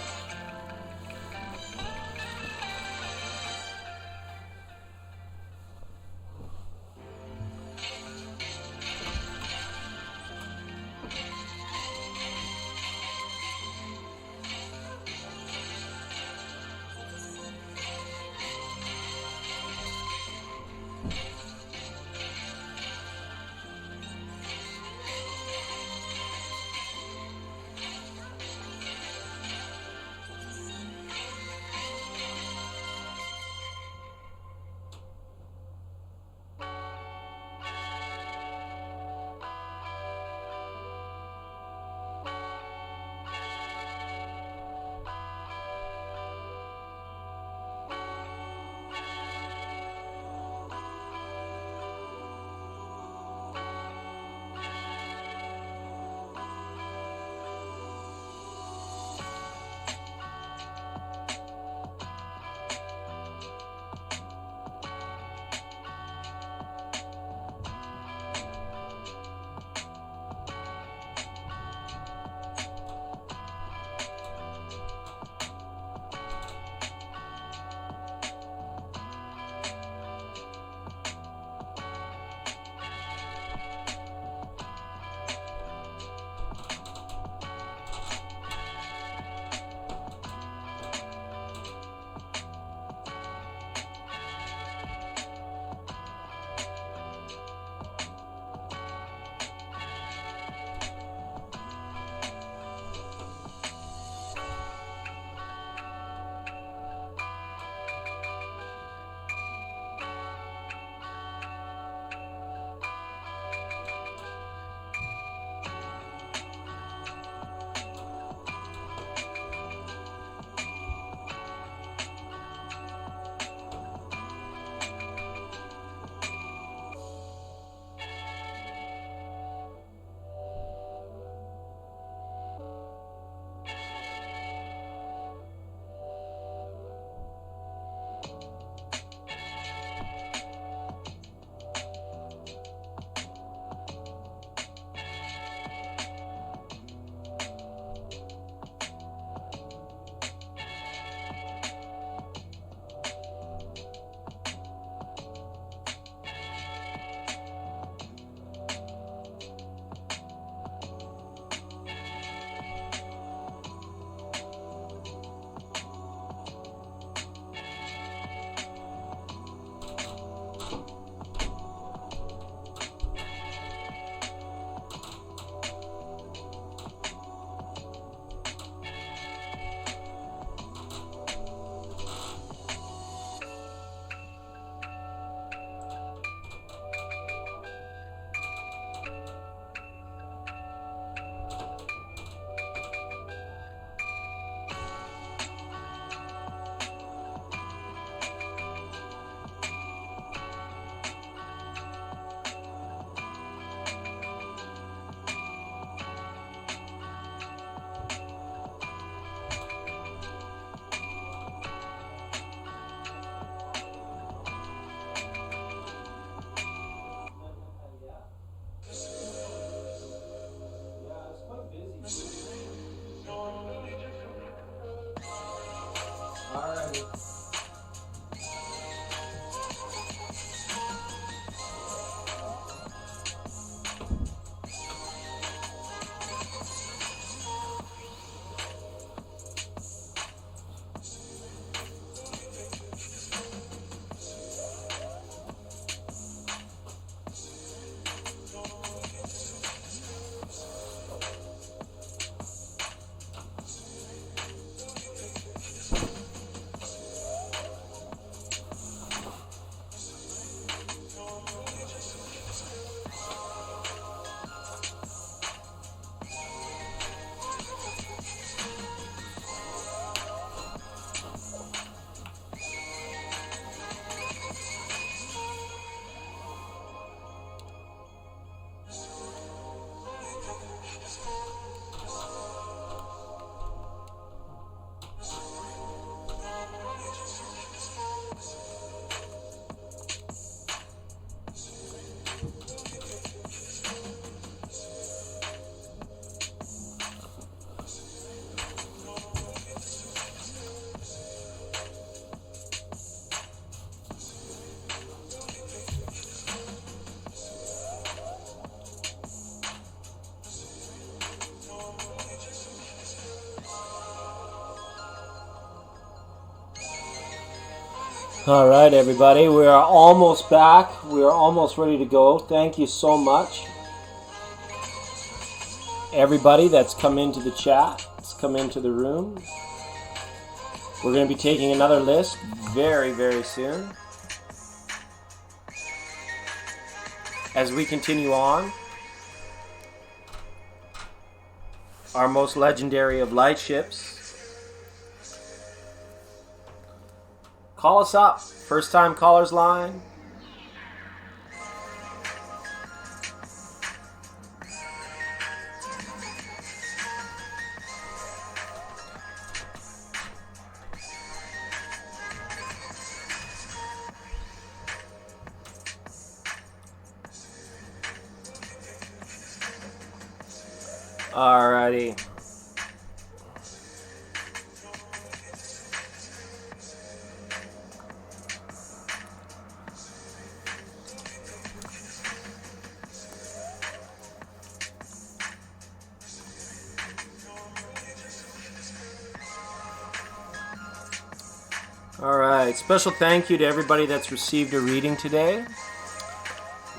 All right, everybody, we are almost back. We are almost ready to go. Thank you so much, everybody that's come into the chat, that's come into the room. We're going to be taking another list very, very soon as we continue on our most legendary of light ships. Call us up. First time callers line. Alrighty. Alright, special thank you to everybody that's received a reading today.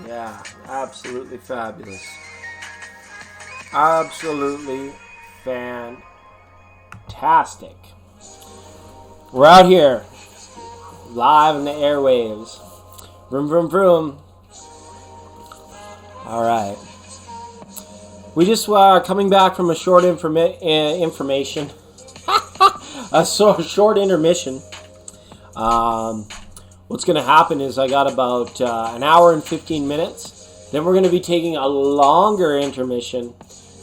Yeah, absolutely fabulous. Absolutely fantastic. We're out here, live in the airwaves. Vroom, vroom, vroom. Alright. We just are coming back from a short information. A short intermission. What's going to happen is I got about an hour and 15 minutes. Then we're going to be taking a longer intermission.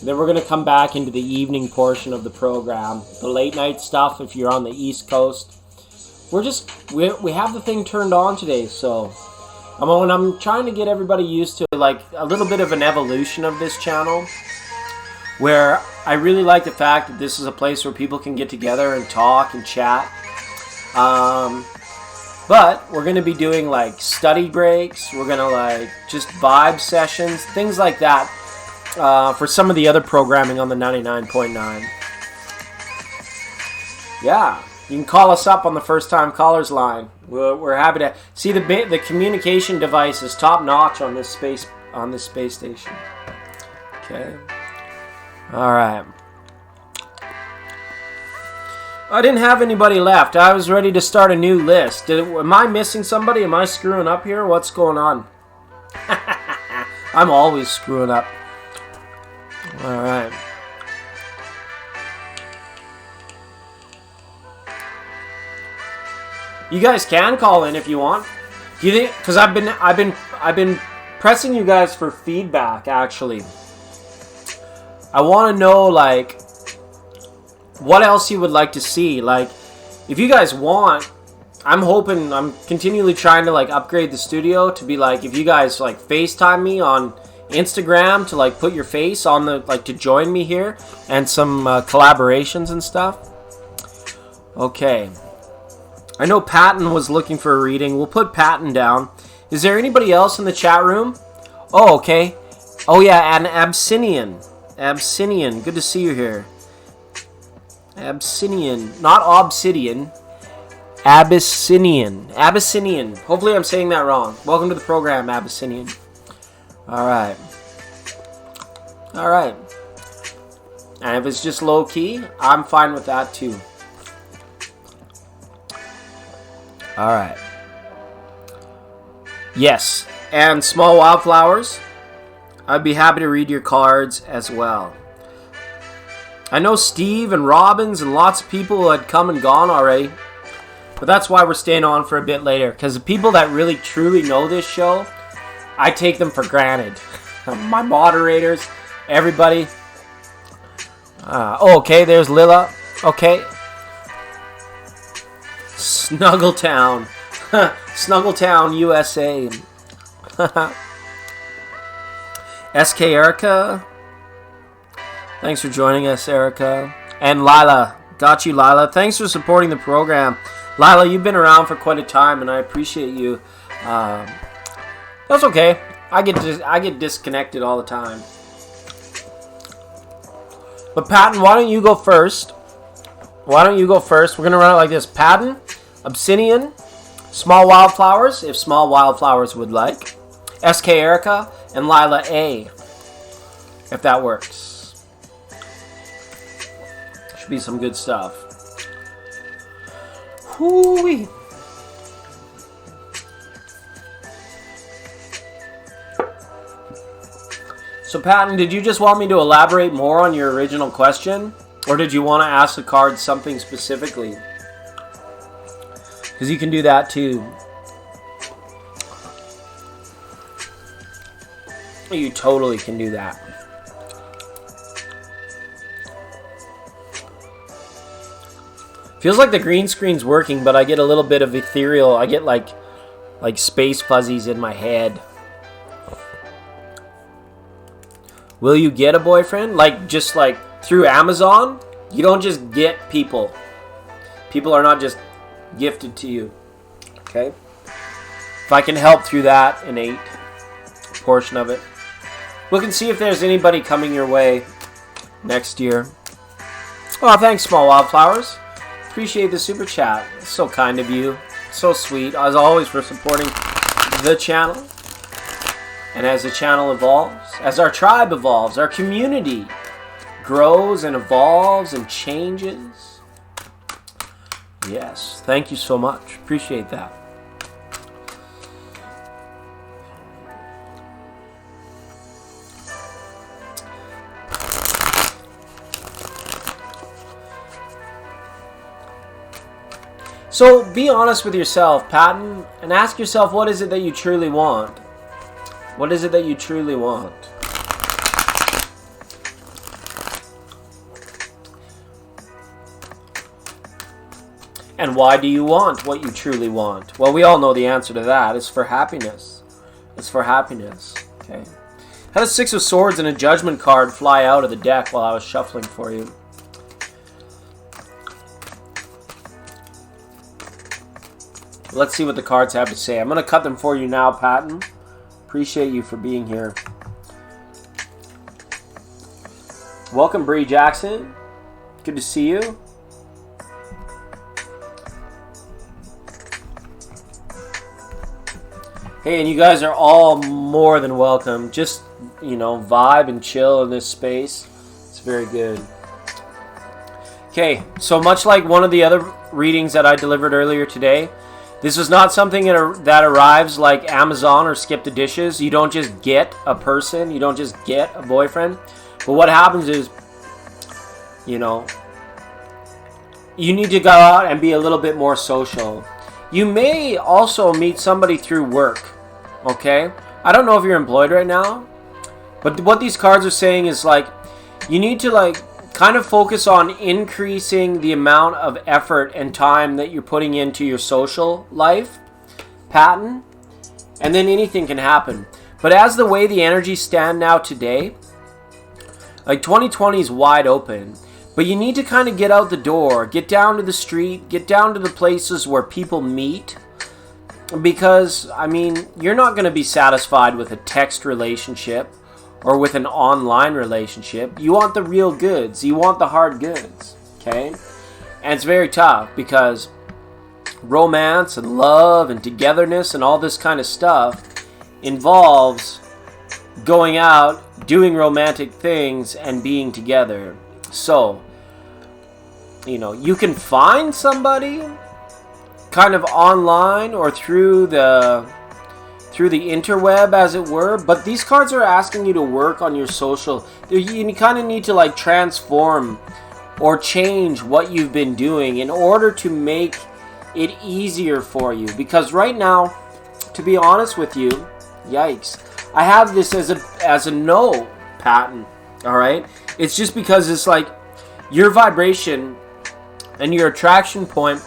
Then we're going to come back into the evening portion of the program. The late night stuff if you're on the East Coast. We have the thing turned on today. So I'm trying to get everybody used to like a little bit of an evolution of this channel. Where I really like the fact that this is a place where people can get together and talk and chat. But we're going to be doing like study breaks. We're going to like just vibe sessions, things like that for some of the other programming on the 99.9. Yeah, you can call us up on the first time callers line. We're happy to see the communication device is top notch on this space station. Okay. All right. I didn't have anybody left. I was ready to start a new list. Am I missing somebody? Am I screwing up here? What's going on? I'm always screwing up. All right. You guys can call in if you want. Do you think? Because I've been pressing you guys for feedback. Actually, I want to know like what else you would like to see. Like, if you guys want, I'm continually trying to like upgrade the studio to be like, if you guys like FaceTime me on Instagram to like put your face on the, like to join me here and some collaborations and stuff. Okay. I know Patton was looking for a reading. We'll put Patton down. Is there anybody else in the chat room? Oh, okay. Oh, yeah, an Abyssinian. Abyssinian. Good to see you here. Abyssinian. Not Obsidian. Abyssinian. Abyssinian. Hopefully I'm saying that wrong. Welcome to the program, Abyssinian. Alright. Alright. And if it's just low key, I'm fine with that too. Alright. Yes. And small wildflowers. I'd be happy to read your cards as well. I know Steve and Robbins and lots of people had come and gone already. But that's why we're staying on for a bit later. Because the people that really truly know this show, I take them for granted. My moderators, everybody. Okay, there's Lila. Okay. Snuggletown. Snuggletown, USA. SK Erica. Thanks for joining us, Erica. And Lila. Got you, Lila. Thanks for supporting the program. Lila, you've been around for quite a time, and I appreciate you. That's okay. I get disconnected all the time. But Patton, why don't you go first? Why don't you go first? We're going to run it like this. Patton, Obsidian, Small Wildflowers, if Small Wildflowers would like. SK Erica, and Lila A, if that works. Should be some good stuff. Hoo-wee. So Patton, did you just want me to elaborate more on your original question? Or did you want to ask the card something specifically? Because you can do that too. You totally can do that. Feels like the green screen's working, but I get a little bit of ethereal. I get like space fuzzies in my head. Will you get a boyfriend? Just through Amazon? You don't just get people. People are not just gifted to you. Okay? If I can help through that innate portion of it. Look and see if there's anybody coming your way next year. Oh, thanks, Small Wildflowers. Appreciate the super chat. It's so kind of you. So sweet, as always, for supporting the channel. And as the channel evolves, as our tribe evolves, our community grows and evolves and changes. Yes, thank you so much. Appreciate that. So be honest with yourself, Patton, and ask yourself, what is it that you truly want? What is it that you truly want? And why do you want what you truly want? Well, we all know the answer to that. It's for happiness. It's for happiness. Okay. I had a Six of Swords and a Judgment card fly out of the deck while I was shuffling for you. Let's see what the cards have to say. I'm going to cut them for you now, Patton. Appreciate you for being here. Welcome, Bree Jackson. Good to see you. Hey, and you guys are all more than welcome. Just, vibe and chill in this space. It's very good. Okay, so much like one of the other readings that I delivered earlier today, this is not something that arrives like Amazon or Skip the Dishes. You don't just get a person. You don't just get a boyfriend. But what happens is, you need to go out and be a little bit more social. You may also meet somebody through work. Okay? I don't know if you're employed right now. But what these cards are saying is you need to kind of focus on increasing the amount of effort and time that you're putting into your social life, Patton, and then anything can happen. But as the way the energies stand now today, 2020 is wide open, But you need to kind of get out the door, get down to the street, get down to the places where people meet. Because, I mean, you're not going to be satisfied with a text relationship or with an online relationship. You want the real goods. You want the hard goods. Okay? And it's very tough because romance and love and togetherness and all this kind of stuff involves going out, doing romantic things, and being together. So, you know, you can find somebody kind of online or through the interweb, as it were, but these cards are asking you to work on your social. You kind of need to like transform or change what you've been doing in order to make it easier for you. Because right now, to be honest with you, yikes, I have this as a no pattern. All right, it's just because it's like your vibration and your attraction point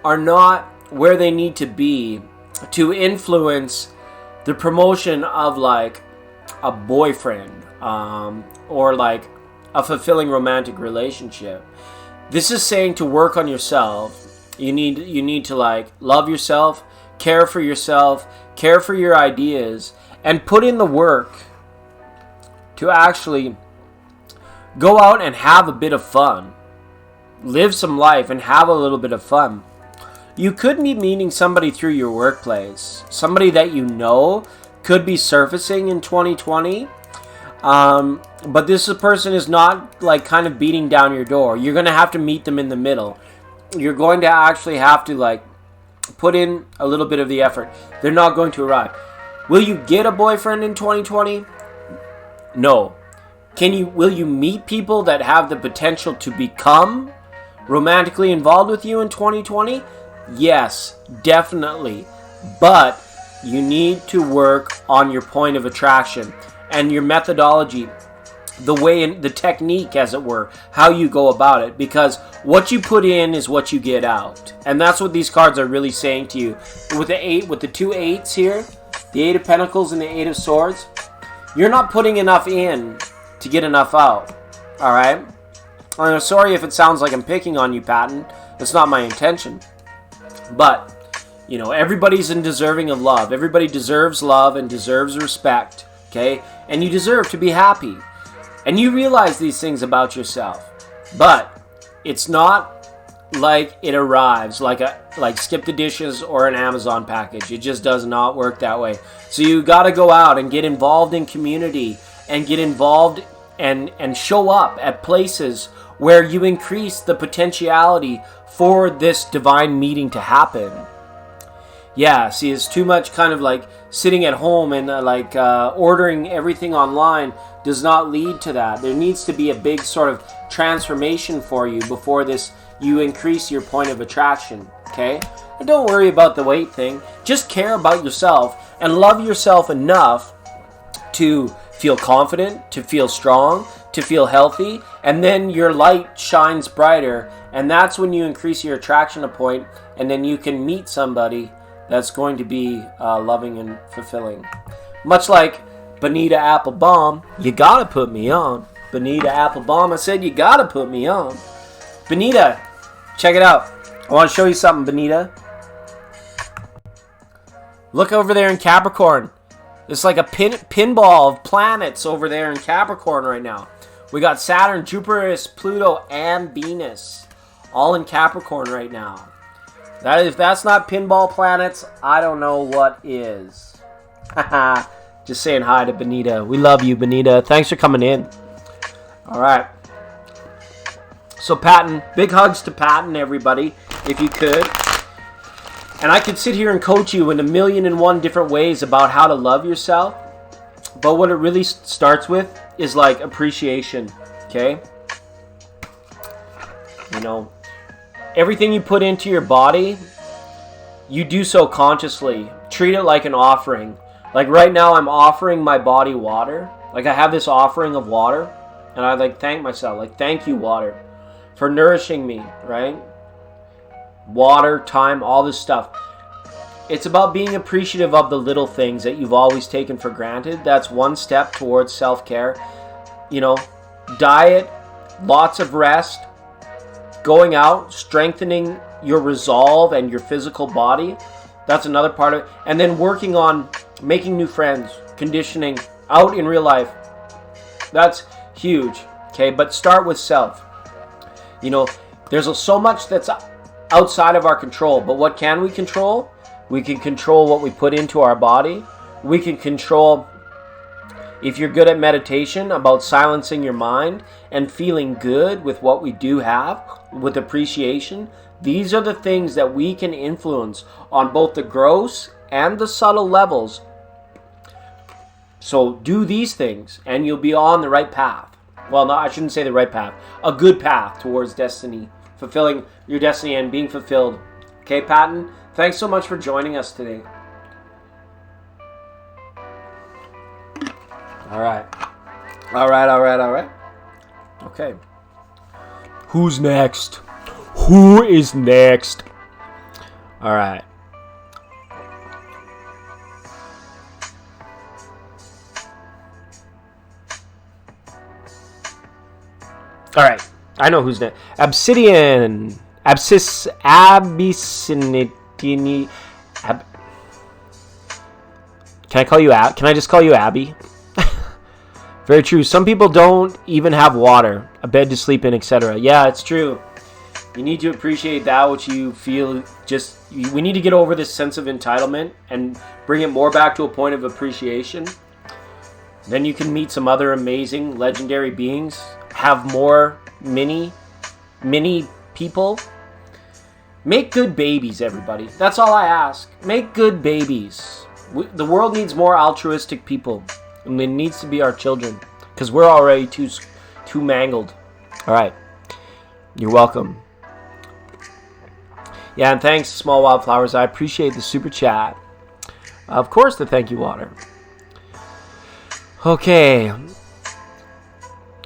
are not where they need to be to influence the promotion of like a boyfriend or like a fulfilling romantic relationship. This is saying to work on yourself. You need to like love yourself, care for your ideas, and put in the work to actually go out and have a bit of fun. Live some life and have a little bit of fun. You could be meeting somebody through your workplace. Somebody that you know could be surfacing in 2020. But this person is not like kind of beating down your door. You're going to have to meet them in the middle. You're going to actually have to like put in a little bit of the effort. They're not going to arrive. Will you get a boyfriend in 2020? No. Will you meet people that have the potential to become romantically involved with you in 2020? Yes, definitely. But you need to work on your point of attraction and your methodology, the technique, as it were, how you go about it. Because what you put in is what you get out. And that's what these cards are really saying to you. With the two eights here, the Eight of Pentacles and the Eight of Swords, you're not putting enough in to get enough out. Alright? I'm sorry if it sounds like I'm picking on you, Patton. That's not my intention. But, you know, everybody's deserving of love. Everybody deserves love and deserves respect. Okay? And you deserve to be happy. And you realize these things about yourself. But it's not like it arrives like skip the dishes or an Amazon package. It just does not work that way. So you got to go out and get involved in community and get involved and show up at places where you increase the potentiality for this divine meeting to happen. Yeah, see, it's too much kind of like sitting at home and ordering everything online does not lead to that. There needs to be a big sort of transformation for you before you increase your point of attraction, okay? And don't worry about the weight thing. Just care about yourself and love yourself enough to feel confident, to feel strong, to feel healthy, and then your light shines brighter, and that's when you increase your attraction a point, and then you can meet somebody that's going to be loving and fulfilling. Much like Bonita Applebaum, you gotta put me on. Bonita Applebaum, I said you gotta put me on. Bonita, check it out. I want to show you something, Bonita. Look over there in Capricorn. It's like a pinball of planets over there in Capricorn right now. We got Saturn, Jupiter, Pluto, and Venus all in Capricorn right now. If that's not pinball planets, I don't know what is. Just saying hi to Benita. We love you, Benita. Thanks for coming in. All right. So Patton, big hugs to Patton, everybody, if you could. And I could sit here and coach you in 1,000,001 different ways about how to love yourself. But what it really starts with is like appreciation, okay? You know, everything you put into your body, you do so consciously. Treat it like an offering. Like right now, I'm offering my body water. Like I have this offering of water. And I like thank myself. Like, thank you, water, for nourishing me, right? Water, time, all this stuff. It's about being appreciative of the little things that you've always taken for granted. That's one step towards self-care. You know, diet, lots of rest, going out, strengthening your resolve and your physical body. That's another part of it. And then working on making new friends, conditioning out in real life. That's huge. Okay, but start with self. You know, there's so much that's outside of our control, but what can we control? We can control what we put into our body. We can control, if you're good at meditation, about silencing your mind and feeling good with what we do have, with appreciation. These are the things that we can influence on both the gross and the subtle levels. So do these things and you'll be on the right path. Well, no, I shouldn't say the right path. A good path towards destiny, fulfilling your destiny and being fulfilled. Okay, Patton, thanks so much for joining us today. All right. Okay. Who's next? Who is next? All right. All right. I know who's next. Abyssinian. Abyssinian. Can I call you Can I just call you Abby? Very true. Some people don't even have water, a bed to sleep in, etc. Yeah, it's true. You need to appreciate that which you feel. We need to get over this sense of entitlement and bring it more back to a point of appreciation. Then you can meet some other amazing, legendary beings. Have more mini people. Make good babies, everybody. That's all I ask. Make good babies. The world needs more altruistic people. And it needs to be our children. Because we're already too mangled. Alright. You're welcome. Yeah, and thanks, Small Wildflowers. I appreciate the super chat. Of course, the thank you water. Okay.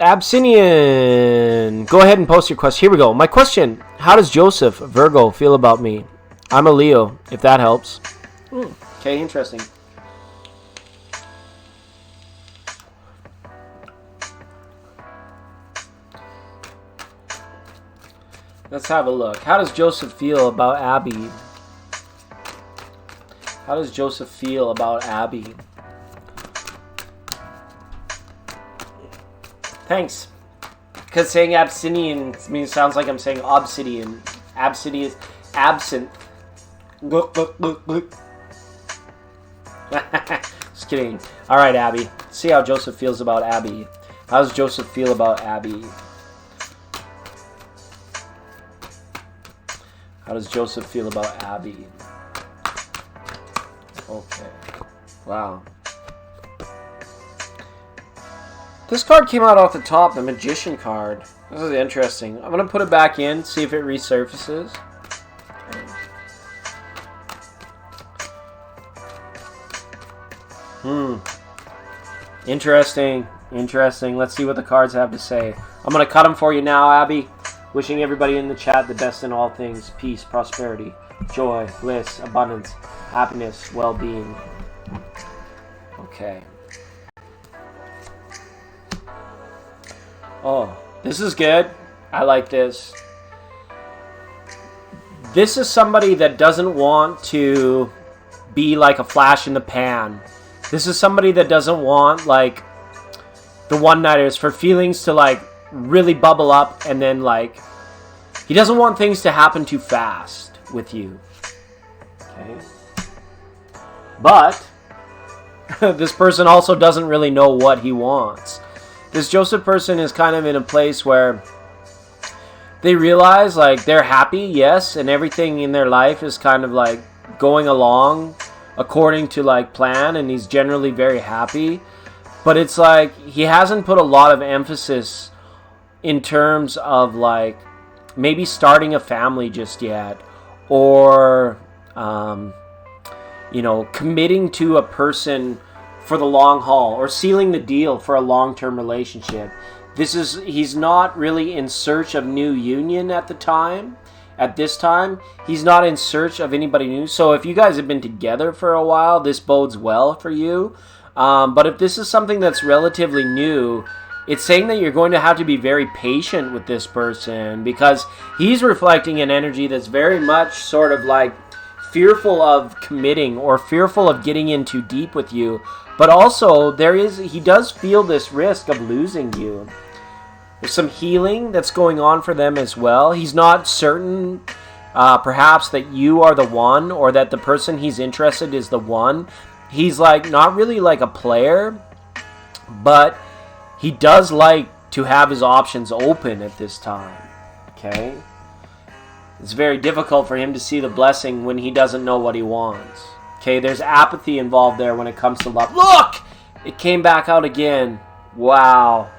Abyssinian. Go ahead and post your question. Here we go. My question. How does Joseph, Virgo, feel about me? I'm a Leo, if that helps. Okay, interesting. Let's have a look. How does Joseph feel about Abby? How does Joseph feel about Abby? Thanks. Because saying Abyssinian sounds like I'm saying obsidian. Obsidian is absinthe. Just kidding. Alright, Abby. Let's see how Joseph feels about Abby. How does Joseph feel about Abby? How does Joseph feel about Abby? Okay. Wow. This card came out off the top, the Magician card. This is interesting. I'm going to put it back in, see if it resurfaces. Interesting. Interesting. Let's see what the cards have to say. I'm going to cut them for you now, Abby. Wishing everybody in the chat the best in all things. Peace, prosperity, joy, bliss, abundance, happiness, well-being. Okay. Oh, this is good. I like this. This is somebody that doesn't want to be like a flash in the pan. This is somebody that doesn't want like the one-nighters, for feelings to like really bubble up and then like he doesn't want things to happen too fast with you. Okay. But this person also doesn't really know what he wants. This Joseph person is kind of in a place where they realize like they're happy, yes, and everything in their life is kind of like going along according to like plan, and he's generally very happy. But it's like he hasn't put a lot of emphasis in terms of like maybe starting a family just yet, or committing to a person for the long haul, or sealing the deal for a long-term relationship. He's not really in search of new union at this time. He's not in search of anybody new. So if you guys have been together for a while, this bodes well for you. But if this is something that's relatively new, it's saying that you're going to have to be very patient with this person, because he's reflecting an energy that's very much sort of like fearful of committing or fearful of getting in too deep with you. But also he does feel this risk of losing you. There's some healing that's going on for them as well. He's not certain perhaps that you are the one, or that the person he's interested is the one. He's like not really like a player, but he does like to have his options open at this time. Okay? It's very difficult for him to see the blessing when he doesn't know what he wants. Okay, there's apathy involved there when it comes to love. Look! It came back out again. Wow.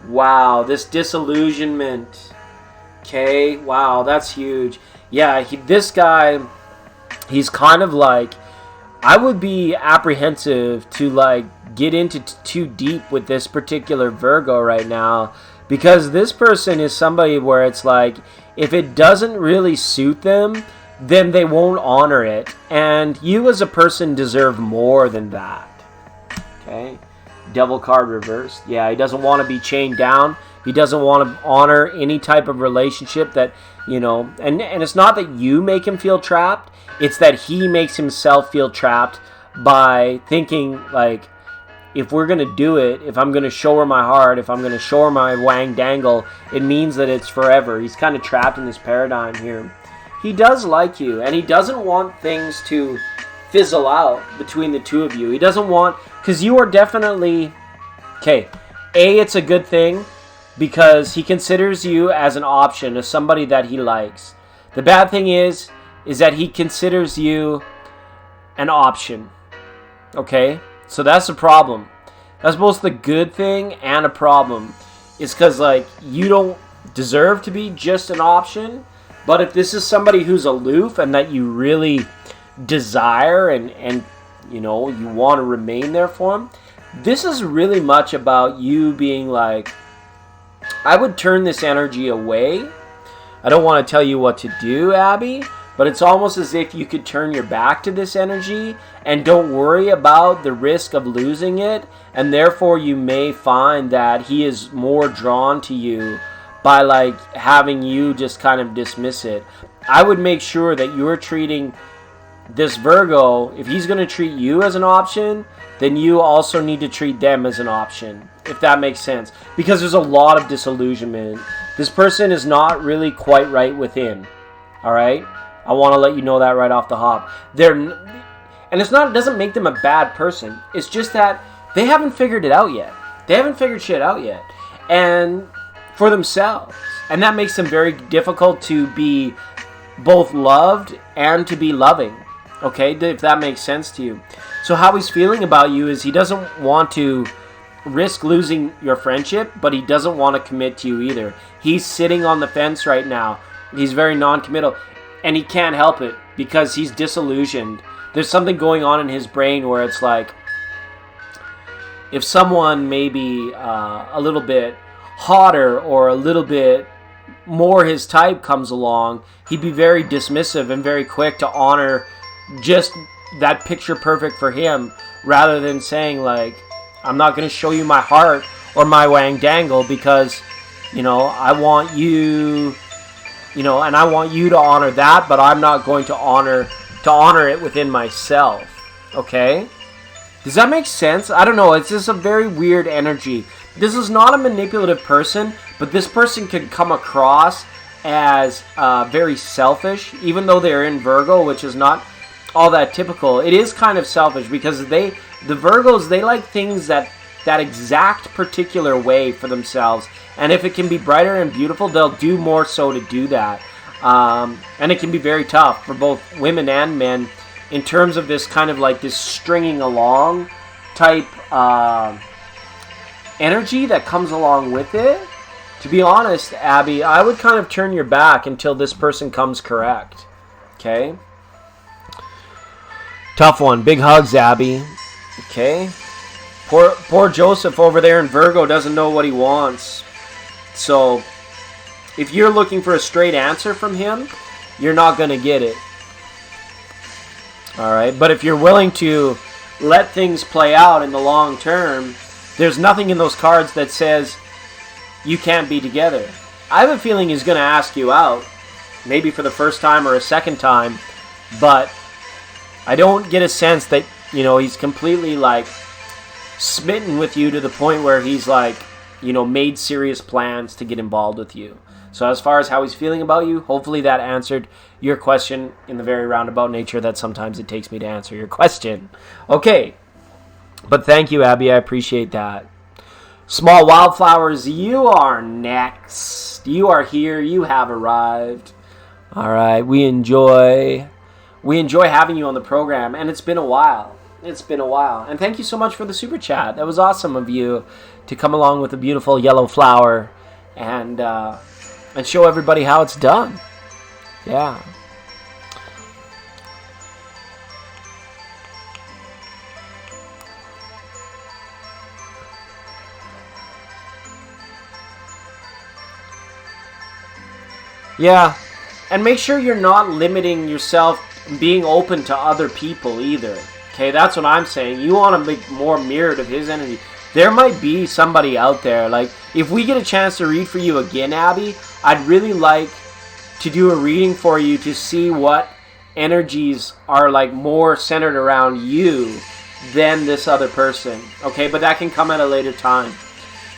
Wow, this disillusionment. Okay, wow, that's huge. Yeah, this guy, he's kind of like, I would be apprehensive to like get into too deep with this particular Virgo right now, because this person is somebody where it's like, if it doesn't really suit them, then they won't honor it. And you as a person deserve more than that. Okay? Devil card reversed. Yeah, he doesn't want to be chained down. He doesn't want to honor any type of relationship that, and it's not that you make him feel trapped. It's that he makes himself feel trapped by thinking, like, if we're going to do it, if I'm going to show her my heart, if I'm going to show her my wang dangle, it means that it's forever. He's kind of trapped in this paradigm here. He does like you, and he doesn't want things to fizzle out between the two of you. He doesn't want, because you are definitely, okay, it's a good thing, because he considers you as an option, as somebody that he likes. The bad thing is that he considers you an option. Okay? So that's a problem. That's both the good thing and a problem. It's because, like, you don't deserve to be just an option. But if this is somebody who's aloof and that you really desire and you want to remain there for him, this is really much about you being like, I would turn this energy away. I don't want to tell you what to do, Abby, but it's almost as if you could turn your back to this energy and don't worry about the risk of losing it, and therefore you may find that he is more drawn to you by like having you just kind of dismiss it. I would make sure that you're treating this Virgo, if he's going to treat you as an option, then you also need to treat them as an option, if that makes sense. Because there's a lot of disillusionment. This person is not really quite right within. Alright? I want to let you know that right off the hop. And it doesn't make them a bad person. It's just that they haven't figured it out yet. They haven't figured shit out yet. And for themselves. And that makes them very difficult to be both loved and to be loving. Okay? If that makes sense to you. So how he's feeling about you is he doesn't want to risk losing your friendship, but he doesn't want to commit to you either. He's sitting on the fence right now. He's very non-committal. And he can't help it because he's disillusioned. There's something going on in his brain where it's like, if someone maybe a little bit hotter or a little bit more his type comes along, he'd be very dismissive and very quick to honor just that picture perfect for him, rather than saying like, I'm not going to show you my heart or my wang dangle because, I want you, and I want you to honor that, but I'm not going to honor it within myself. Okay? Does that make sense? I don't know. It's just a very weird energy. This is not a manipulative person, but this person can come across as very selfish, even though they're in Virgo, which is not all that typical. It is kind of selfish because the Virgos, they like things that exact particular way for themselves. And if it can be brighter and beautiful, they'll do more so to do that. And it can be very tough for both women and men in terms of this kind of like this stringing along type energy that comes along with it. To be honest, Abby, I would kind of turn your back until this person comes correct. Okay? Tough one. Big hugs, Abby. Okay? Poor Joseph over there in Virgo doesn't know what he wants. So, if you're looking for a straight answer from him, you're not going to get it. Alright? But if you're willing to let things play out in the long term, there's nothing in those cards that says you can't be together. I have a feeling he's going to ask you out, maybe for the first time or a second time, but I don't get a sense that, he's completely, like, smitten with you to the point where he's, like, made serious plans to get involved with you. So as far as how he's feeling about you, hopefully that answered your question in the very roundabout nature that sometimes it takes me to answer your question. Okay. But thank you, Abby. I appreciate that. Small Wildflowers, you are next. You are here. You have arrived. All right. We enjoy having you on the program, and it's been a while. And thank you so much for the super chat. That was awesome of you to come along with a beautiful yellow flower and show everybody how it's done. Yeah. Yeah. And make sure you're not limiting yourself being open to other people either. Okay, that's what I'm saying. You want to make more mirrored of his energy. There might be somebody out there. Like, if we get a chance to read for you again, Abby, I'd really like to do a reading for you to see what energies are, like, more centered around you than this other person. Okay, but that can come at a later time.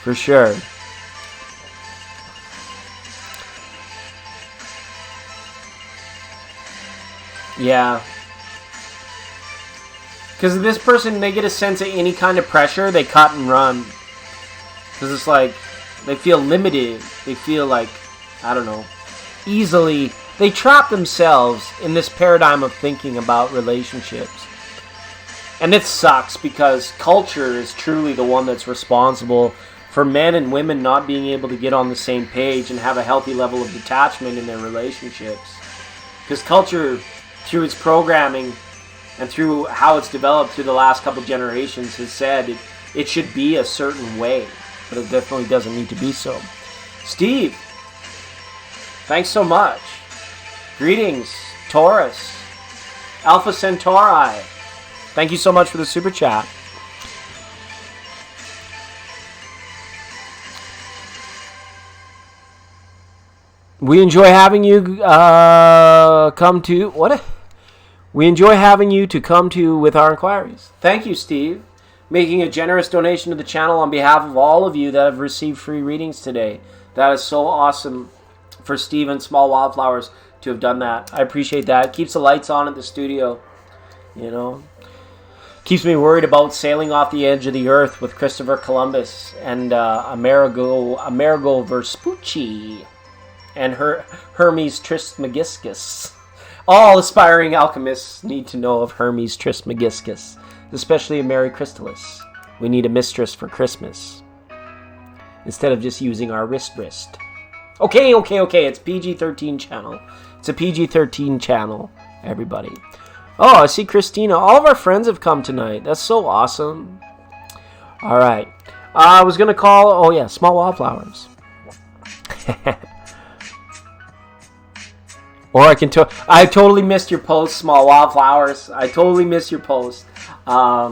For sure. Yeah. Because this person, they get a sense of any kind of pressure, they cut and run. Because it's like, they feel limited. They feel like, I don't know, easily. They trap themselves in this paradigm of thinking about relationships. And it sucks because culture is truly the one that's responsible for men and women not being able to get on the same page and have a healthy level of detachment in their relationships. Because culture, through its programming and through how it's developed through the last couple generations, has said it should be a certain way, but it definitely doesn't need to be so. Steve, thanks so much. Greetings, Taurus, Alpha Centauri. Thank you so much for the super chat. We enjoy having you We enjoy having you to come to with our inquiries. Thank you, Steve. Making a generous donation to the channel on behalf of all of you that have received free readings today. That is so awesome for Steve and Small Wildflowers to have done that. I appreciate that. It keeps the lights on at the studio. Keeps me worried about sailing off the edge of the earth with Christopher Columbus and Amerigo Vespucci and Hermes Trismegistus. All aspiring alchemists need to know of Hermes Trismegistus, especially a Mary Crystallis. We need a mistress for Christmas instead of just using our wrist. Okay, it's PG-13 channel. It's a PG-13 channel, everybody. Oh, I see Christina. All of our friends have come tonight. That's so awesome. All right. I was going to call... Small Wildflowers. Or I totally missed your post, Small Wildflowers. I totally missed your post. But,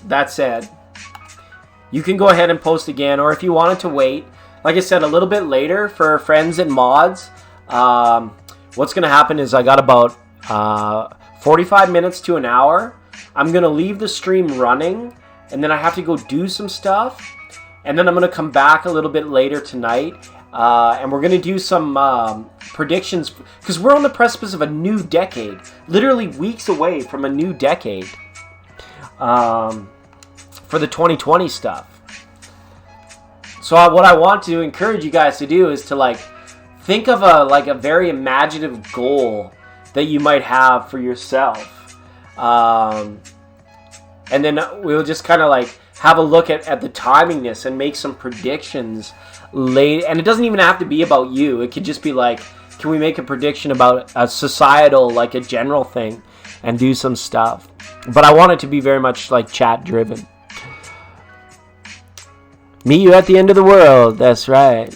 that said, you can go ahead and post again. Or if you wanted to wait, like I said, a little bit later for friends and mods, what's going to happen is I got about 45 minutes to an hour. I'm going to leave the stream running, and then I have to go do some stuff. And then I'm going to come back a little bit later tonight. And we're going to do some predictions, because we're on the precipice of a new decade, literally weeks away from a new decade for the 2020 stuff. So what I want to encourage you guys to do is to think of a very imaginative goal that you might have for yourself. And then we'll just kind of have a look at the timingness and make some predictions late. And it doesn't even have to be about you. It could just be can we make a prediction about a societal, a general thing, and do some stuff. But I want it to be very much chat driven. Meet you at the end of the world. That's right.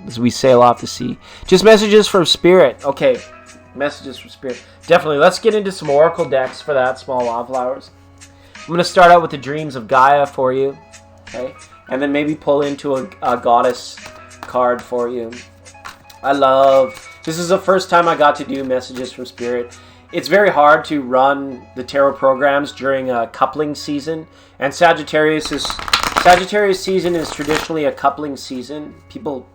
As we sail off to sea. Just messages from Spirit. Okay. Messages from Spirit. Definitely. Let's get into some Oracle decks for that, Small Wildflowers. I'm going to start out with the dreams of Gaia for you. Okay? And then maybe pull into a goddess card for you. This is the first time I got to do messages from Spirit. It's very hard to run the tarot programs during a coupling season. And Sagittarius season is traditionally a coupling season. People,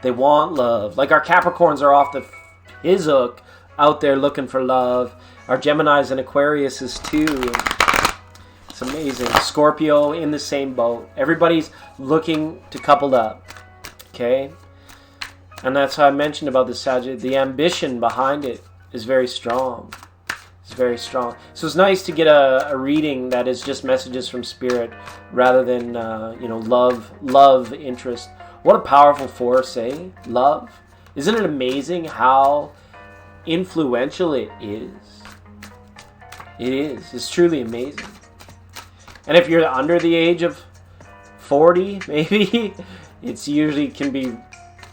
they want love. Like our Capricorns are off his hook out there looking for love. Our Geminis and Aquariuses too. It's amazing. Scorpio in the same boat. Everybody's looking to couple up. Okay? And that's how I mentioned about the Sagittarius. The ambition behind it is very strong. It's very strong. So it's nice to get a reading that is just messages from Spirit rather than, love, interest. What a powerful force, eh? Love. Isn't it amazing how influential it is? It is. It's truly amazing. And if you're under the age of 40, maybe, it's usually can be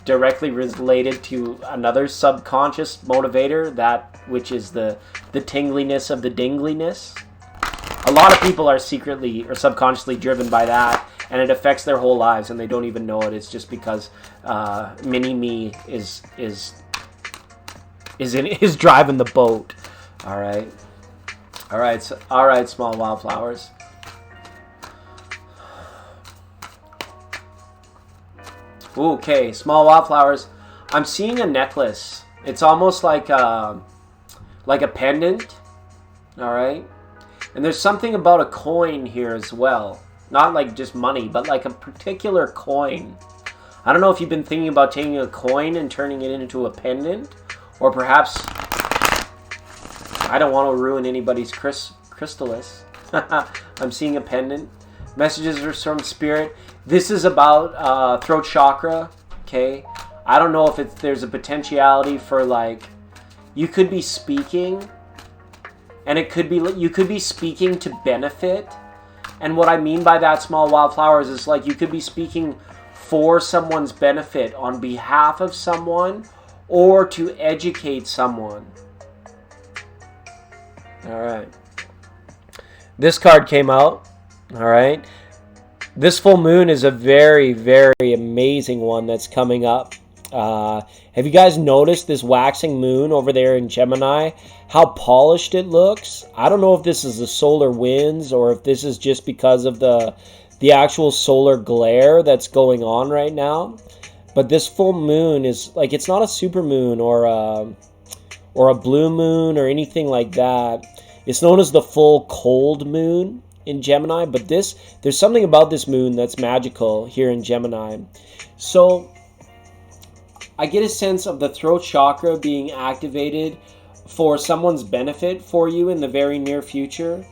directly related to another subconscious motivator, that which is the tingliness of the dingliness. A lot of people are secretly or subconsciously driven by that, and it affects their whole lives and they don't even know it. It's just because mini-me is driving the boat. All right, small wildflowers. Okay, small wildflowers. I'm seeing a necklace. It's almost like a pendant. All right, and there's something about a coin here as well. Not like just money, but like a particular coin. I don't know if you've been thinking about taking a coin and turning it into a pendant, or perhaps, I don't want to ruin anybody's chrysalis. I'm seeing a pendant. Messages are from Spirit. This is about throat chakra. Okay, I don't know if there's a potentiality for like you could be speaking, and it could be you could be speaking to benefit. And what I mean by that, small wildflowers, is like you could be speaking for someone's benefit on behalf of someone or to educate someone. All right. This card came out. All right. This full moon is a very, very amazing one that's coming up. Have you guys noticed this waxing moon over there in Gemini? How polished it looks? I don't know if this is the solar winds or if this is just because of the actual solar glare that's going on right now. But this full moon is like, it's not a super moon or a blue moon or anything like that. It's known as the full cold moon in Gemini, but there's something about this moon that's magical here in Gemini. So I get a sense of the throat chakra being activated for someone's benefit for you in the very near future.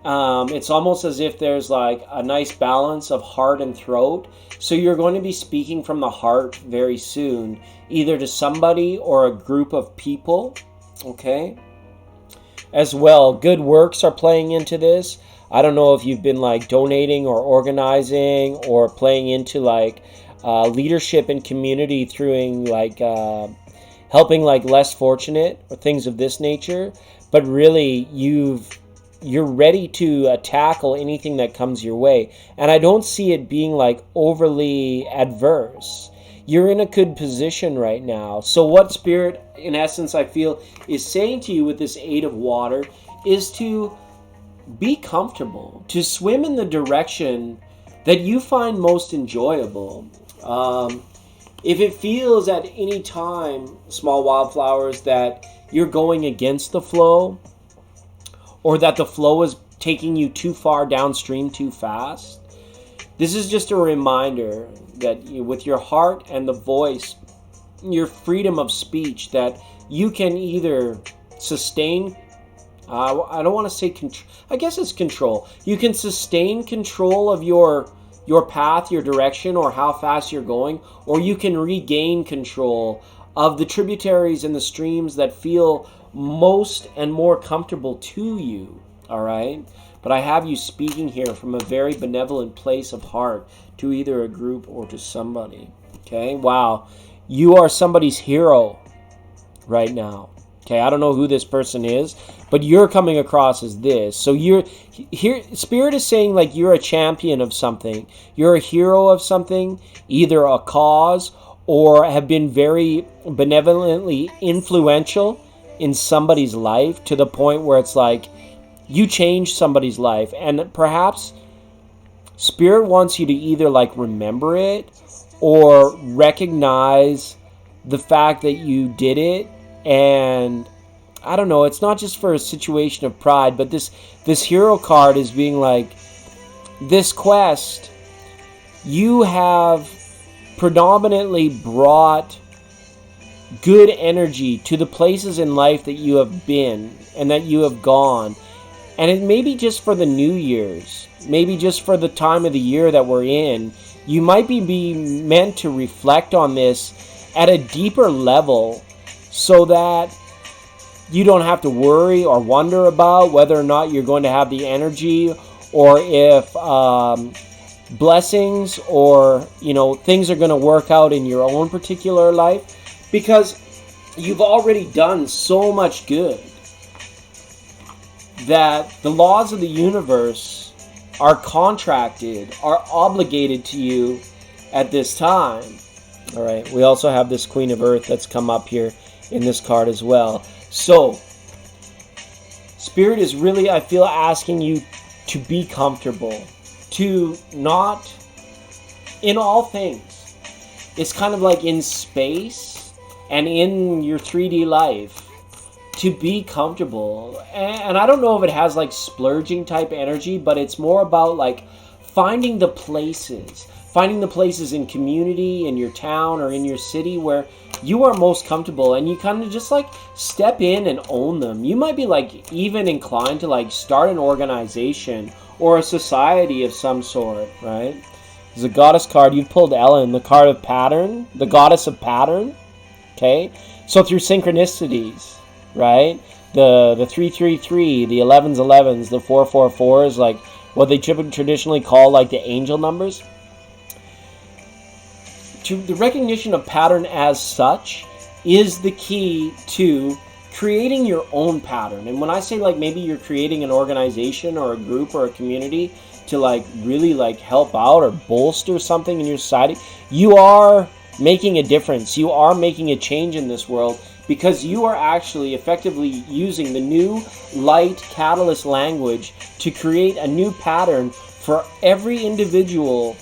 It's almost as if there's like a nice balance of heart and throat. So you're going to be speaking from the heart very soon, either to somebody or a group of people. Okay. As well, good works are playing into this. I don't know if you've been like donating or organizing or playing into like leadership and community through like helping like less fortunate or things of this nature. But really, you're ready to tackle anything that comes your way. And I don't see it being like overly adverse. You're in a good position right now. So what Spirit, in essence, I feel, is saying to you with this 8 of water is to be comfortable, to swim in the direction that you find most enjoyable. If it feels at any time, small wildflowers, that you're going against the flow, or that the flow is taking you too far downstream too fast, this is just a reminder that with your heart and the voice, your freedom of speech, that you can either sustain, I don't want to say control, I guess it's control. You can sustain control of your path, your direction, or how fast you're going, or you can regain control of the tributaries and the streams that feel most and more comfortable to you. All right? But I have you speaking here from a very benevolent place of heart to either a group or to somebody. Okay? Wow. You are somebody's hero right now. Okay, I don't know who this person is, but you're coming across as this. So you're here. Spirit is saying like you're a champion of something. You're a hero of something, either a cause or have been very benevolently influential in somebody's life to the point where it's like you changed somebody's life. And perhaps Spirit wants you to either like remember it or recognize the fact that you did it. And I don't know, it's not just for a situation of pride, but this hero card is being like, this quest, you have predominantly brought good energy to the places in life that you have been and that you have gone. And it may be just for the New Year's, maybe just for the time of the year that we're in, you might be meant to reflect on this at a deeper level, so that you don't have to worry or wonder about whether or not you're going to have the energy, or if blessings or things are going to work out in your own particular life, because you've already done so much good that the laws of the universe are contracted, are obligated to you at this time. All right, we also have this Queen of Earth that's come up here in this card as well. So, Spirit is really, I feel, asking you to be comfortable, to not, in all things. It's kind of like in space and in your 3D life, to be comfortable. And I don't know if it has like splurging type energy, but it's more about like finding the places in community, in your town or in your city where you are most comfortable, and you kind of just like step in and own them. You might be like even inclined to like start an organization or a society of some sort, right? There's a goddess card. You've pulled Ellen, the card of pattern, the goddess of pattern. Okay, so through synchronicities, right? The 333, the 11s, the 444s, like what they traditionally call like the angel numbers. To the recognition of pattern as such is the key to creating your own pattern. And when I say like maybe you're creating an organization or a group or a community to like really like help out or bolster something in your society, you are making a difference. You are making a change in this world, because you are actually effectively using the new light catalyst language to create a new pattern for every individual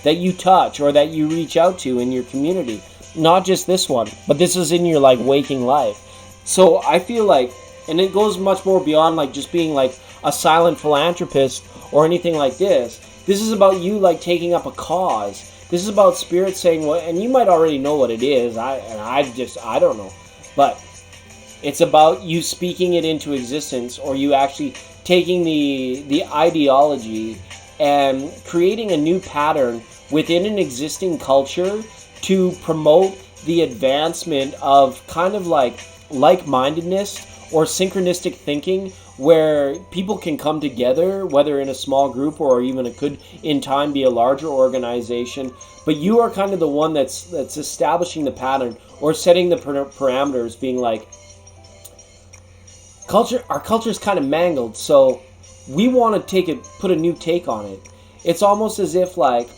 that you touch or that you reach out to in your community. Not just this one, but this is in your like waking life. So I feel like, and it goes much more beyond like just being like a silent philanthropist or anything like this. This is about you like taking up a cause. This is about Spirit saying what, and you might already know what it is. I don't know, but it's about you speaking it into existence, or you actually taking the ideology and creating a new pattern within an existing culture to promote the advancement of kind of like-mindedness or synchronistic thinking, where people can come together, whether in a small group or even it could in time be a larger organization. But you are kind of the one that's establishing the pattern or setting the parameters, being like, our culture is kind of mangled, so we want to put a new take on it. It's almost as if like,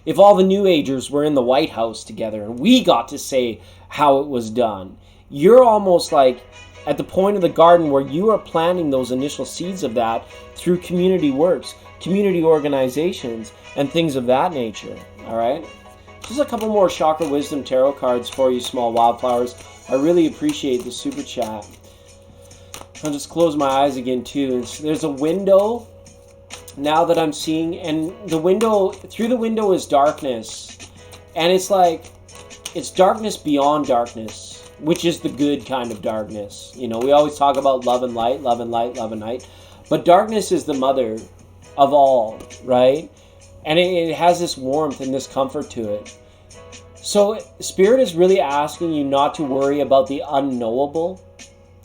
if all the New Agers were in the White House together and we got to say how it was done. You're almost like at the point of the garden where you are planting those initial seeds of that through community works, community organizations, and things of that nature. All right? Just a couple more Chakra Wisdom Tarot cards for you, small wildflowers. I really appreciate the super chat. I'll just close my eyes again too. There's a window now that I'm seeing, and through the window is darkness, and it's like it's darkness beyond darkness, which is the good kind of darkness. You know, we always talk about love and light, love and light, love and light, but darkness is the mother of all, right? And it has this warmth and this comfort to it. So Spirit is really asking you not to worry about the unknowable,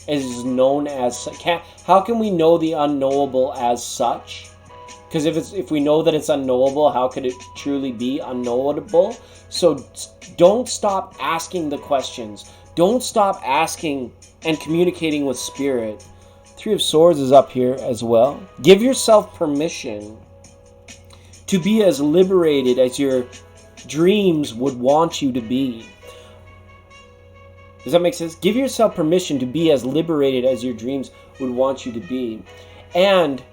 as known as. How can we know the unknowable as such? Because if we know that it's unknowable, how could it truly be unknowable? So don't stop asking the questions. Don't stop asking and communicating with Spirit. Three of Swords is up here as well. Give yourself permission to be as liberated as your dreams would want you to be. Does that make sense? Give yourself permission to be as liberated as your dreams would want you to be. And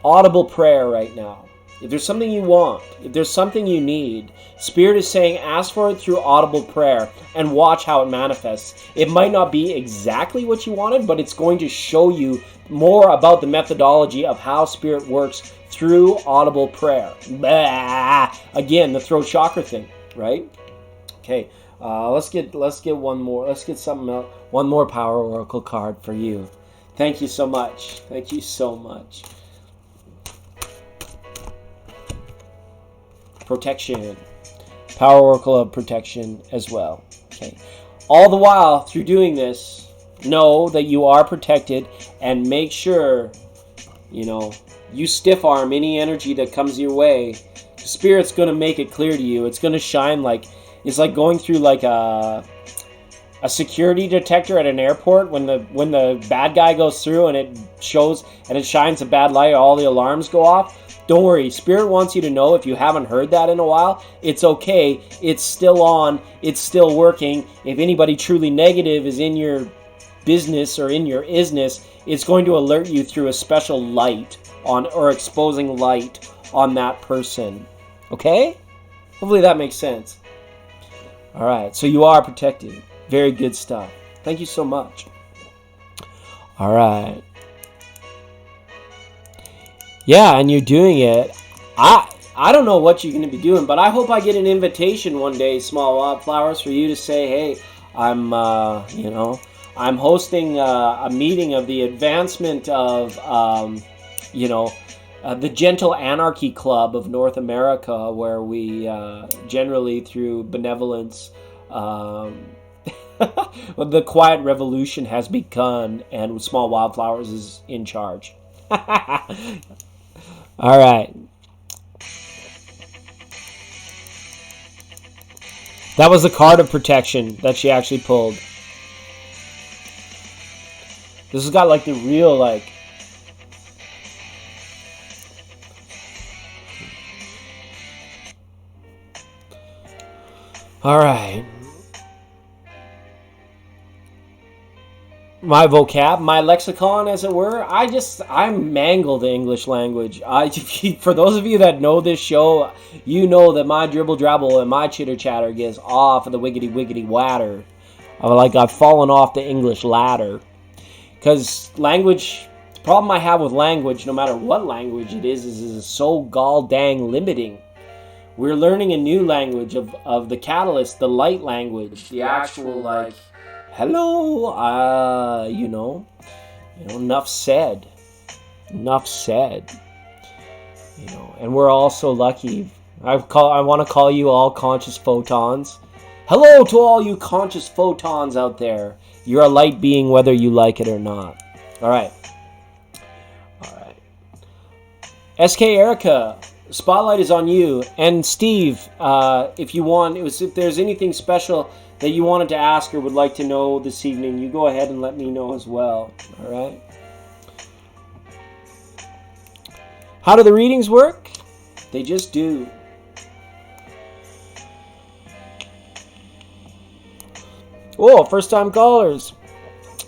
audible prayer right now. If there's something you want, if there's something you need, Spirit is saying ask for it through audible prayer and watch how it manifests. It might not be exactly what you wanted, but it's going to show you more about the methodology of how Spirit works through audible prayer. Blah. Again, the throat chakra thing, right? Okay. Let's get one more. Let's get something else. One more Power Oracle card for you. Thank you so much. Thank you so much. Protection. Power Oracle of Protection as well. Okay. All the while, through doing this, know that you are protected, and make sure, you stiff arm any energy that comes your way. Spirit's going to make it clear to you. It's going to shine like, it's like going through like a security detector at an airport when the bad guy goes through and it shows and it shines a bad light, all the alarms go off. Don't worry, Spirit wants you to know, if you haven't heard that in a while, it's okay. It's still on. It's still working. If anybody truly negative is in your business or in your isness, it's going to alert you through a special light or exposing light on that person. Okay? Hopefully that makes sense. All right, so you are protected. Very good stuff. Thank you so much. All right. Yeah, and you're doing it. I don't know what you're going to be doing, but I hope I get an invitation one day, Small Wildflowers, for you to say, hey, I'm hosting a meeting of the advancement of, the Gentle Anarchy Club of North America, where we generally, through benevolence, the quiet revolution has begun, and Small Wildflowers is in charge. All right. That was the card of protection that she actually pulled. This has got like the real like... All right. My vocab, my lexicon, as it were. I mangle the English language. For those of you that know this show, you know that my dribble drabble and my chitter chatter gets off of the wiggity wiggity watter. I've fallen off the English ladder. Because language, the problem I have with language, no matter what language it is so gall dang limiting. We're learning a new language of the catalyst, the light language, the actual like... Hello, enough said. Enough said. And we're all so lucky. I want to call you all conscious photons. Hello to all you conscious photons out there. You're a light being whether you like it or not. All right. SK Erica, spotlight is on you. And Steve, if there's anything special that you wanted to ask or would like to know this evening, you go ahead and let me know as well. All right. How do the readings work? They just do. Oh, first time callers.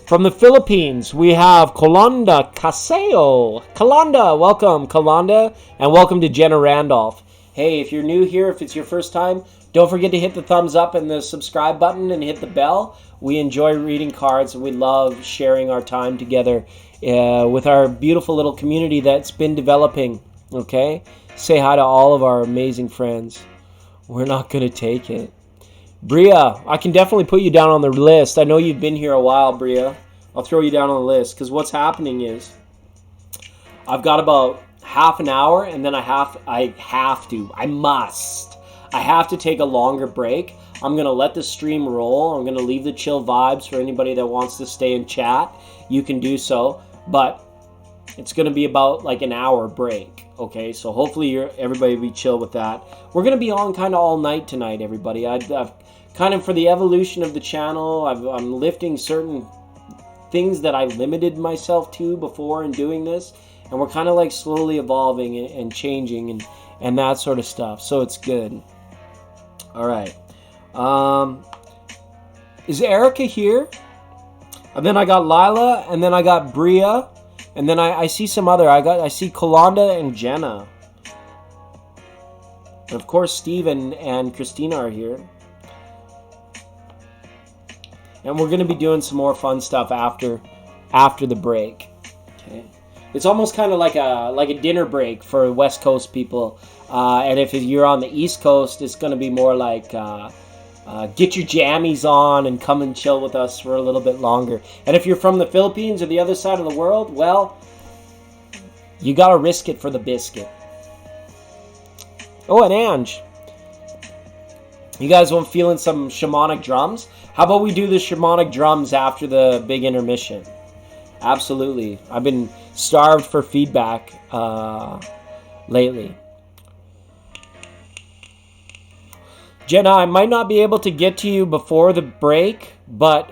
From the Philippines, we have Colanda Caseo. Colanda, welcome, Colanda, and welcome to Jenna Randolph. Hey, if you're new here, if it's your first time, don't forget to hit the thumbs up and the subscribe button and hit the bell. We enjoy reading cards and we love sharing our time together with our beautiful little community that's been developing. Okay? Say hi to all of our amazing friends. We're not going to take it. Bria, I can definitely put you down on the list. I know you've been here a while, Bria. I'll throw you down on the list because what's happening is I've got about half an hour and then I have to take a longer break. I'm going to let the stream roll. I'm going to leave the chill vibes for anybody that wants to stay and chat. You can do so, but it's going to be about like an hour break. Okay, so hopefully everybody will be chill with that. We're going to be on kind of all night tonight, everybody. I've kind of, for the evolution of the channel, I'm lifting certain things that I limited myself to before in doing this, and we're kind of like slowly evolving and changing and that sort of stuff. So it's good. All right. Is Erica here? And then I got Lila, and then I got Bria, and then I see some other. I see Kolanda and Jenna, and of course Steve and Christina are here. And we're going to be doing some more fun stuff after the break. Okay, it's almost kind of like a dinner break for West Coast people, and if you're on the East Coast, it's going to be more like get your jammies on and come and chill with us for a little bit longer. And if you're from the Philippines or the other side of the world, well, you got to risk it for the biscuit. Oh, and Ange, you guys want feeling some shamanic drums? How about we do the shamanic drums after the big intermission? Absolutely. I've been starved for feedback lately. Jenna, I might not be able to get to you before the break, but,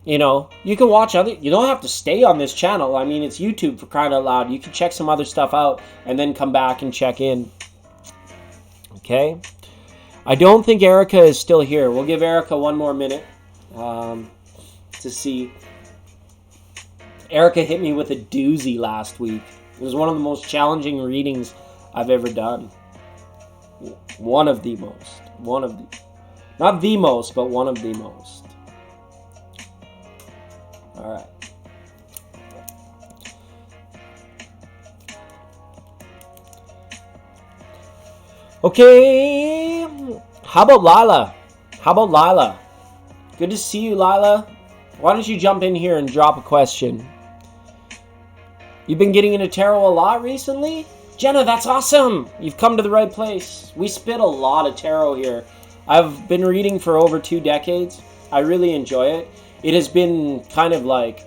you know, you can watch other... You don't have to stay on this channel. I mean, it's YouTube, for crying out loud. You can check some other stuff out and then come back and check in. Okay? I don't think Erica is still here. We'll give Erica one more minute to see. Erica hit me with a doozy last week. It was one of the most challenging readings I've ever done. One of the most. Not the most, but one of the most. All right. Okay. How about Lila? Good to see you, Lila. Why don't you jump in here and drop a question? You've been getting into tarot a lot recently? Jenna, that's awesome. You've come to the right place. We spit a lot of tarot here. I've been reading for over 2 decades. I really enjoy it. It has been kind of like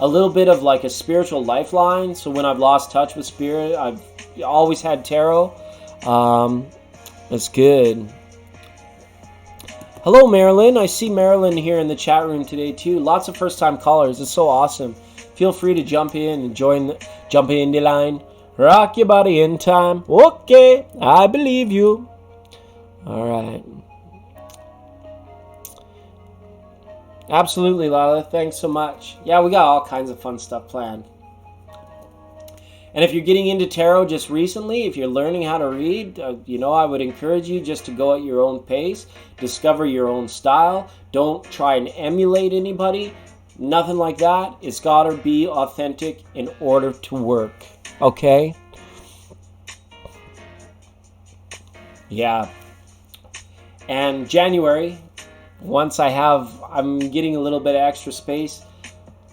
a little bit of like a spiritual lifeline. So when I've lost touch with spirit, I've always had tarot. That's good. Hello, Marilyn. I see Marilyn here in the chat room today too. Lots of first-time callers. It's so awesome. Feel free to jump in and jump in the line. Rock your body in time. Okay, I believe you. All right. Absolutely, Lila. Thanks so much. Yeah, we got all kinds of fun stuff planned. And if you're getting into tarot just recently, if you're learning how to read, I would encourage you just to go at your own pace. Discover your own style. Don't try and emulate anybody. Nothing like that. It's got to be authentic in order to work. Okay? Yeah. And January, once I'm getting a little bit of extra space,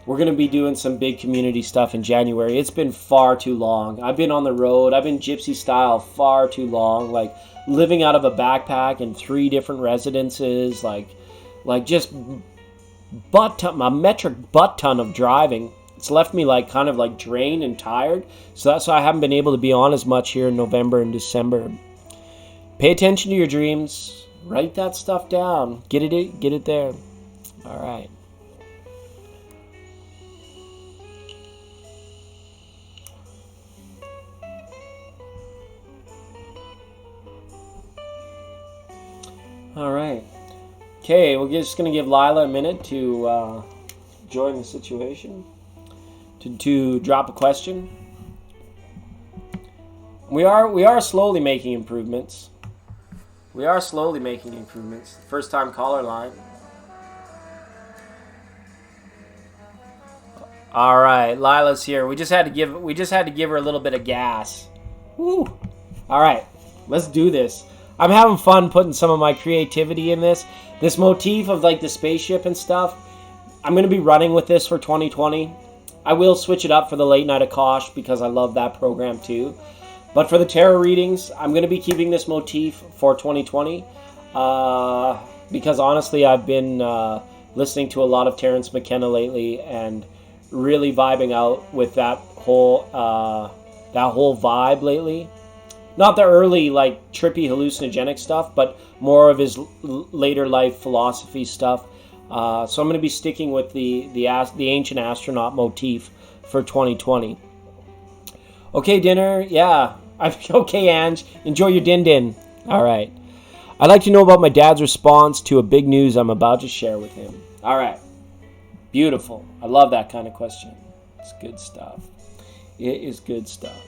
we're going to be doing some big community stuff in January. It's been far too long. I've been on the road. I've been gypsy style far too long. Like living out of a backpack in 3 different residences. Like just a metric butt ton of driving. It's left me like kind of like drained and tired. So that's why I haven't been able to be on as much here in November and December. Pay attention to your dreams. Write that stuff down. Get it there. All right. All right. Okay, we're just going to give Lila a minute to join the situation, to drop a question. We are slowly making improvements. First time caller line. All right, Lila's here. We just had to give her a little bit of gas. Woo! All right, let's do this. I'm having fun putting some of my creativity in this. This motif of like the spaceship and stuff. I'm going to be running with this for 2020. I will switch it up for the Late Night Akash because I love that program too. But for the tarot readings, I'm going to be keeping this motif for 2020. Because honestly, I've been listening to a lot of Terence McKenna lately and really vibing out with that whole vibe lately. Not the early, like, trippy hallucinogenic stuff, but more of his later life philosophy stuff. So I'm going to be sticking with the ancient astronaut motif for 2020. Okay, dinner. Yeah. Okay, Ange. Enjoy your din-din. All right. I'd like to know about my dad's response to a big news I'm about to share with him. All right. Beautiful. I love that kind of question. It's good stuff. It is good stuff.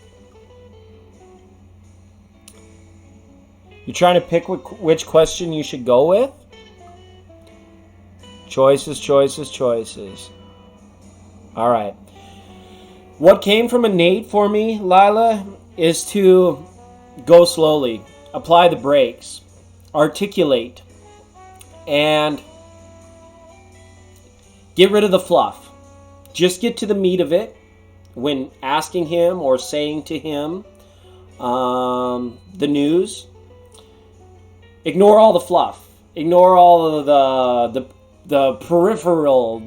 You're trying to pick which question you should go with? Choices, choices, choices. All right. What came from innate for me, Lila, is to go slowly, apply the brakes, articulate, and get rid of the fluff. Just get to the meat of it when asking him or saying to him the news. Ignore all the fluff. Ignore all of the peripheral.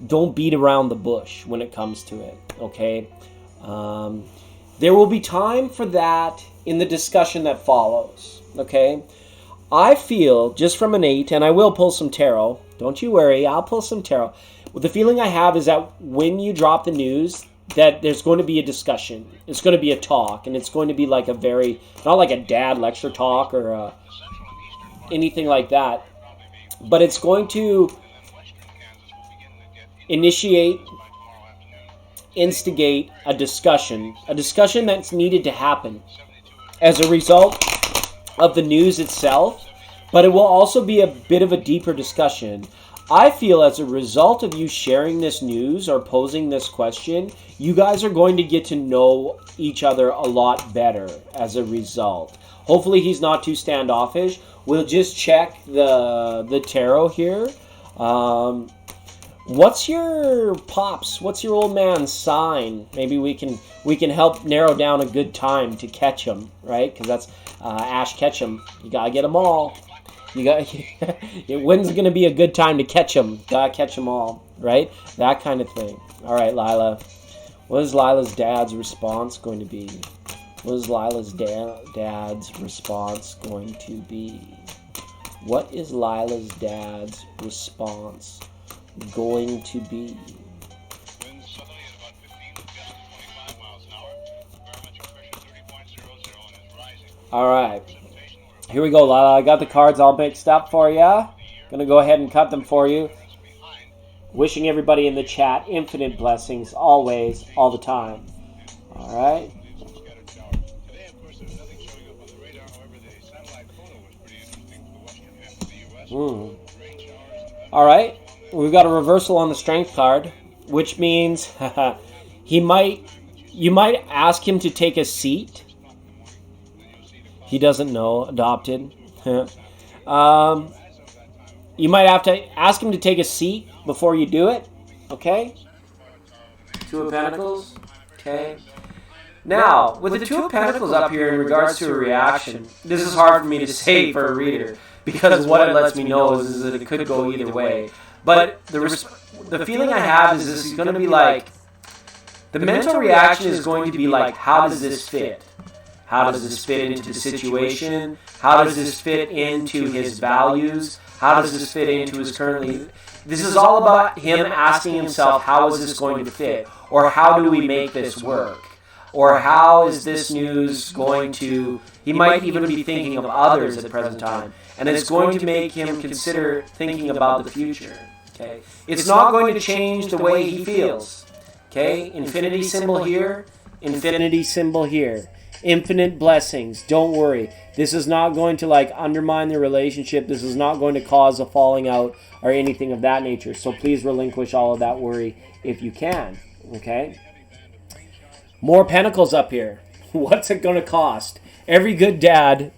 Don't beat around the bush when it comes to it. Okay. There will be time for that in the discussion that follows. Okay. I feel just from innate, and I will pull some tarot. Don't you worry. I'll pull some tarot. The feeling I have is that when you drop the news, that there's going to be a discussion. It's going to be a talk, and it's going to be like a very, not like a dad lecture talk or anything like that, but it's going to initiate, instigate a discussion that's needed to happen as a result of the news itself, but it will also be a bit of a deeper discussion. I feel as a result of you sharing this news or posing this question, you guys are going to get to know each other a lot better as a result. Hopefully he's not too standoffish. We'll just check the tarot here. What's your pops? What's your old man's sign? Maybe we can help narrow down a good time to catch him, right? Because that's Ash Ketchum. You gotta get them all. When's going to be a good time to catch them? Gotta catch them all, right? That kind of thing. All right, Lila. What is Lila's dad's response going to be? What is Lila's dad's response going to be? What is Lila's dad's response going to be? Winds southerly at about 15 to 25 miles an hour. Barometric pressure 30.00 and is rising. All right. Here we go, Lila. I got the cards all mixed up for you. Gonna go ahead and cut them for you. Wishing everybody in the chat infinite blessings, always, all the time. All right. Today, of course, there's nothing showing up on the radar. However, the satellite photo was pretty interesting for the western half of the U.S. Rain showers and All right. We've got a reversal on the strength card, which means you might ask him to take a seat. He doesn't know. Adopted. You might have to ask him to take a seat before you do it. Okay? Two of Pentacles. Okay. Now, with the Two of Pentacles up here in regards to a reaction, this is hard for me to say for a reader because what it lets me know is that it could go either way. But the feeling I have is this is going to be like, the mental reaction is going to be like, how does this fit? How does this fit into the situation? How does this fit into his values? How does this fit into his currently... This is all about him asking himself, how is this going to fit? Or how do we make this work? Or how is this news going to... He might even be thinking of others at the present time. And it's going to make him consider thinking about the future. Okay? It's not going to change the way he feels. Okay? Infinity symbol here. Infinity symbol here. Infinite blessings. Don't worry. This is not going to undermine the relationship. This is not going to cause a falling out or anything of that nature. So please relinquish all of that worry if you can. Okay? More pentacles up here. What's it going to cost? Every good dad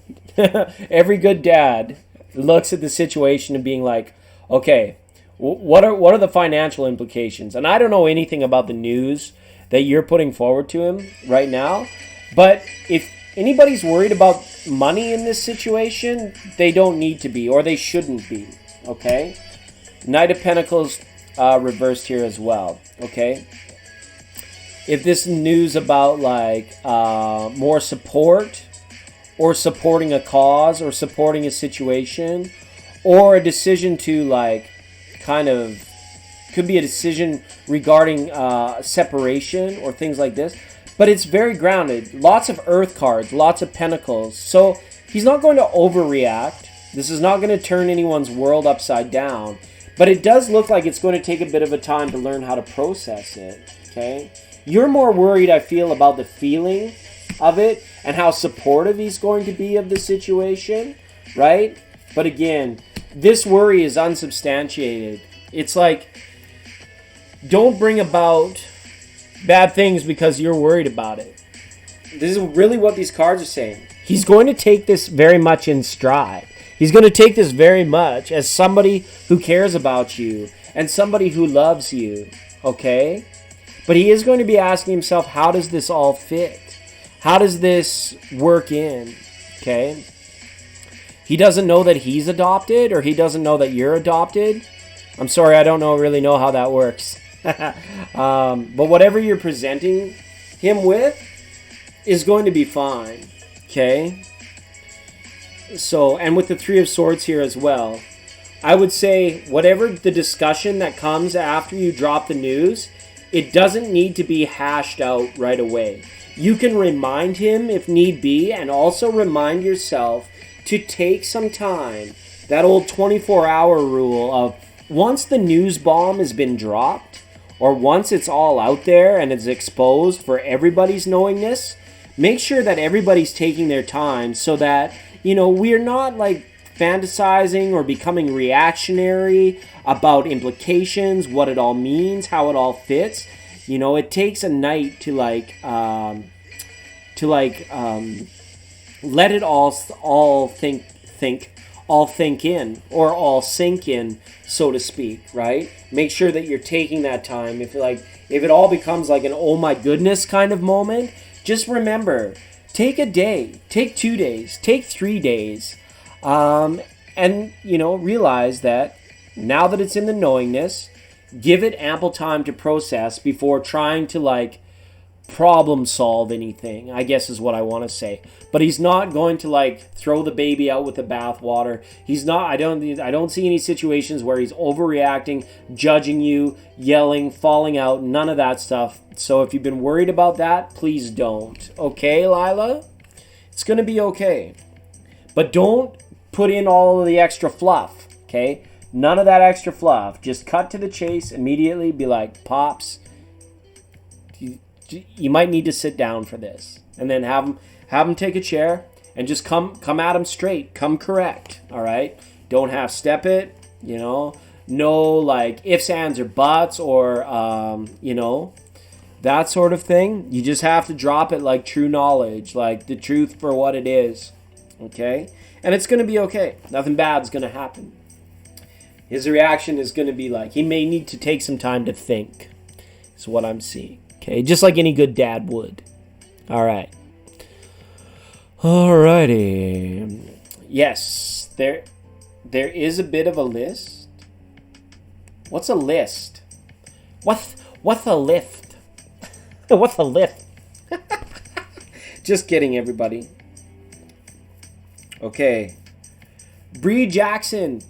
looks at the situation and being like, okay, what are the financial implications? And I don't know anything about the news that you're putting forward to him right now. But if anybody's worried about money in this situation, they don't need to be, or they shouldn't be, okay? Knight of Pentacles reversed here as well, okay? If this news about, more support, or supporting a cause, or supporting a situation, or a decision to, kind of, could be a decision regarding separation or things like this. But it's very grounded. Lots of earth cards, lots of pentacles. So he's not going to overreact. This is not going to turn anyone's world upside down. But it does look like it's going to take a bit of a time to learn how to process it. Okay? You're more worried, I feel, about the feeling of it and how supportive he's going to be of the situation, right? But again, this worry is unsubstantiated. It's like, don't bring about bad things because you're worried about it. This is really what these cards are saying. He's going to take this very much in stride. He's going to take this very much as somebody who cares about you and somebody who loves you, okay? But he is going to be asking himself, how does this all fit? How does this work in? Okay? He doesn't know that he's adopted, or he doesn't know that you're adopted. I'm sorry, I don't really know how that works. But whatever you're presenting him with is going to be fine. Okay? So, and with the Three of Swords here as well, I would say whatever the discussion that comes after you drop the news, it doesn't need to be hashed out right away. You can remind him if need be, and also remind yourself to take some time. That old 24-hour rule of once the news bomb has been dropped, or once it's all out there and it's exposed for everybody's knowingness, make sure that everybody's taking their time so that, we're not like fantasizing or becoming reactionary about implications, what it all means, how it all fits. It takes a night to let it all think in, or all sink in, so to speak, right? Make sure that you're taking that time. If it all becomes like an oh my goodness kind of moment, just remember, take a day, take 2 days, take 3 days, and realize that now that it's in the knowingness, give it ample time to process before trying to problem solve anything, I guess is what I want to say. But he's not going to throw the baby out with the bathwater. He's not. I don't see any situations where he's overreacting, judging you, yelling, falling out, none of that stuff. So if you've been worried about that, please don't. Okay, Lila? It's going to be okay. But don't put in all of the extra fluff, okay? None of that extra fluff. Just cut to the chase immediately. Be like, Pops, you might need to sit down for this. And then have him take a chair and just come at him straight. Come correct, all right? Don't half step it, no ifs, ands, or buts, or, that sort of thing. You just have to drop it like true knowledge, like the truth for what it is, okay? And it's going to be okay. Nothing bad's going to happen. His reaction is going to be he may need to take some time to think, is what I'm seeing. Okay, just like any good dad would. All right. Alrighty. Yes, there is a bit of a list. What's a list? What's a lift? What's a lift? Just kidding, everybody. Okay. Bree Jackson,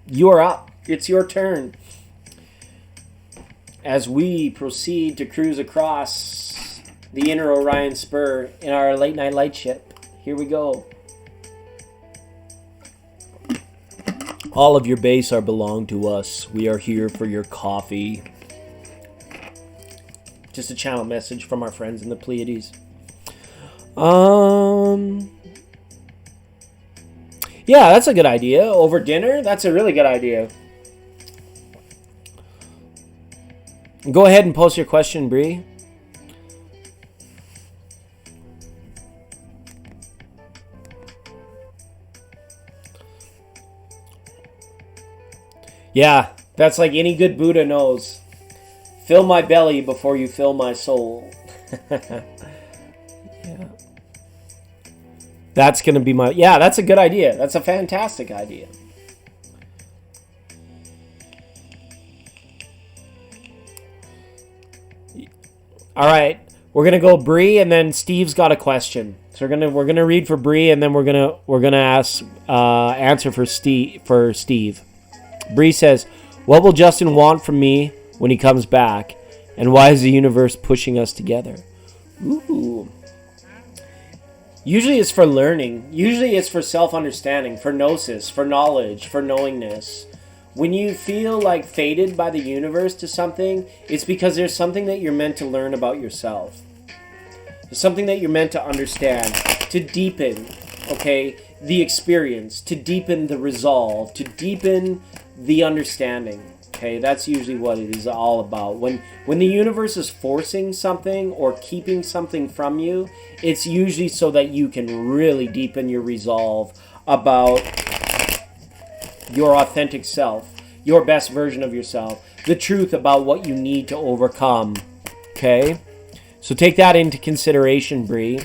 you're up. It's your turn. As we proceed to cruise across the inner Orion Spur in our late night light ship. Here we go. All of your base are belong to us. We are here for your coffee. Just a channel message from our friends in the Pleiades. Yeah, that's a good idea. Over dinner? That's a really good idea. Go ahead and post your question, Bree. Yeah, that's like any good Buddha knows. Fill my belly before you fill my soul. Yeah. That's going to be my... Yeah, that's a good idea. That's a fantastic idea. All right, we're gonna go Bree, and then Steve's got a question. So we're gonna read for Bree, and then we're gonna answer for Steve. Bree says, what will Justin want from me when he comes back? And why is the universe pushing us together? Ooh. Usually it's for learning. Usually it's for self-understanding, for gnosis, for knowledge, for knowingness. When you feel like fated by the universe to something, it's because there's something that you're meant to learn about yourself. There's something that you're meant to understand, to deepen, okay, the experience, to deepen the resolve, to deepen the understanding. Okay, that's usually what it is all about. When the universe is forcing something or keeping something from you, it's usually so that you can really deepen your resolve about your authentic self, your best version of yourself, the truth about what you need to overcome. Okay? So take that into consideration, Bree,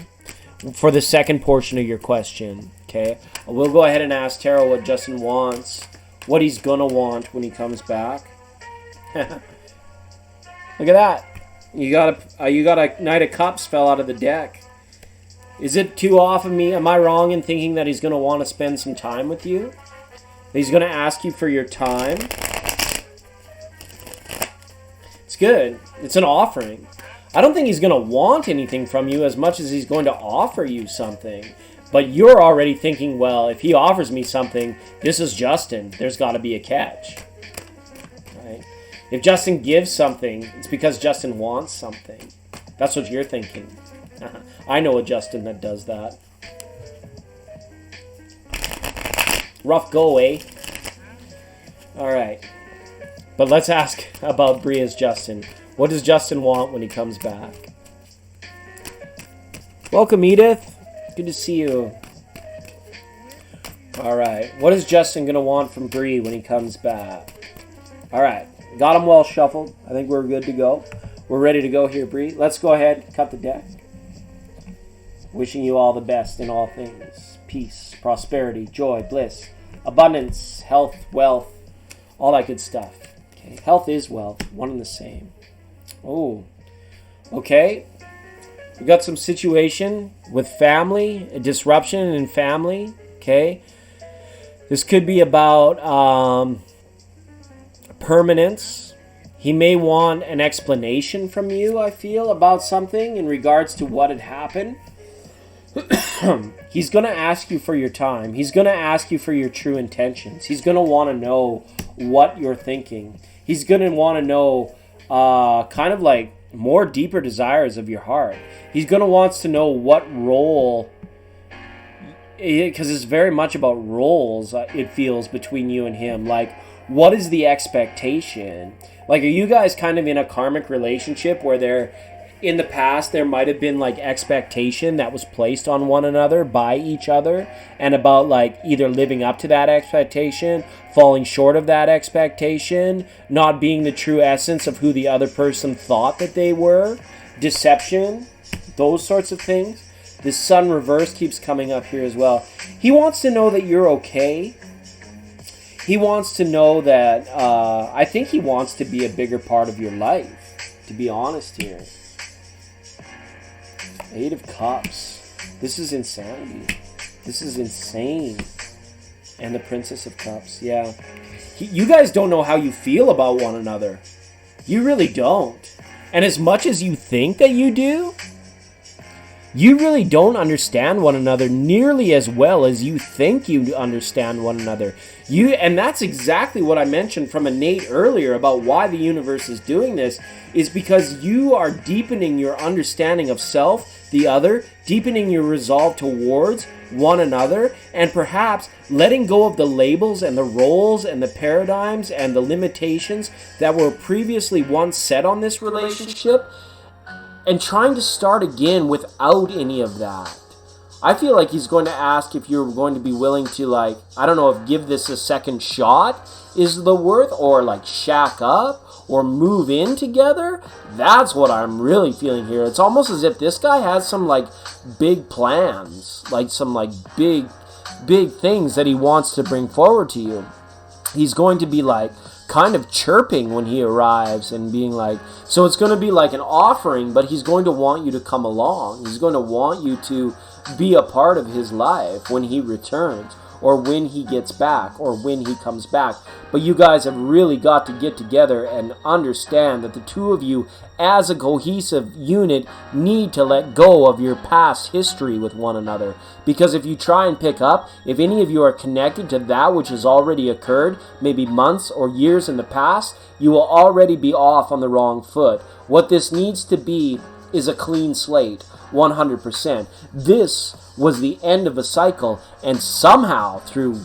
for the second portion of your question. Okay? We'll go ahead and ask Tara what Justin wants. What he's gonna want when he comes back. Look at that. You got a Knight of Cups fell out of the deck. Is it too off of me? Am I wrong in thinking that he's gonna want to spend some time with you? He's gonna ask you for your time. It's good. It's an offering. I don't think he's gonna want anything from you as much as he's going to offer you something. But you're already thinking, well, if he offers me something, this is Justin. There's got to be a catch. Right? If Justin gives something, it's because Justin wants something. That's what you're thinking. I know a Justin that does that. Rough go, eh? All right. But let's ask about Bria's Justin. What does Justin want when he comes back? Welcome, Edith. Good to see you. All right. What is Justin going to want from Bree when he comes back? All right. Got him well shuffled. I think we're good to go. We're ready to go here, Bree. Let's go ahead, cut the deck. Wishing you all the best in all things. Peace, prosperity, joy, bliss, abundance, health, wealth, all that good stuff. Okay. Health is wealth. One and the same. Oh. Okay. We got some situation with family, a disruption in family, okay? This could be about permanence. He may want an explanation from you, I feel, about something in regards to what had happened. He's going to ask you for your time. He's going to ask you for your true intentions. He's going to want to know what you're thinking. He's going to want to know kind of like more deeper desires of your heart. He's going to want to know what role, because it's very much about roles, it feels, between you and him. Like, what is the expectation? Like, are you guys kind of in a karmic relationship where in the past there might have been like expectation that was placed on one another by each other, and about like either living up to that expectation, falling short of that expectation, not being the true essence of who the other person thought that they were, deception, those sorts of things. The sun reverse keeps coming up here as well. He wants to know that you're okay. He wants to know that, I think he wants to be a bigger part of your life, to be honest here. Eight of Cups. This is insanity. This is insane. And the Princess of Cups, yeah. You guys don't know how you feel about one another. You really don't. And as much as you think that you do, you really don't understand one another nearly as well as you think you understand one another. And that's exactly what I mentioned from Nate earlier about why the universe is doing this, is because you are deepening your understanding of self, the other, deepening your resolve towards one another, and perhaps letting go of the labels and the roles and the paradigms and the limitations that were previously once set on this relationship, and trying to start again without any of that. I feel like he's going to ask if you're going to be willing to, like, I don't know if give this a second shot is the word, or like shack up, or move in together. That's what I'm really feeling here. It's almost as if this guy has some like big plans, like some like big things that he wants to bring forward to you. He's going to be like kind of chirping when he arrives and being like, so it's going to be like an offering, but he's going to want you to come along. He's going to want you to be a part of his life when he returns, or when he gets back, or when he comes back. But you guys have really got to get together and understand that the two of you, as a cohesive unit, need to let go of your past history with one another. Because if you try and pick up, if any of you are connected to that which has already occurred, maybe months or years in the past, you will already be off on the wrong foot. What this needs to be is a clean slate, 100%. This was the end of a cycle, and somehow, through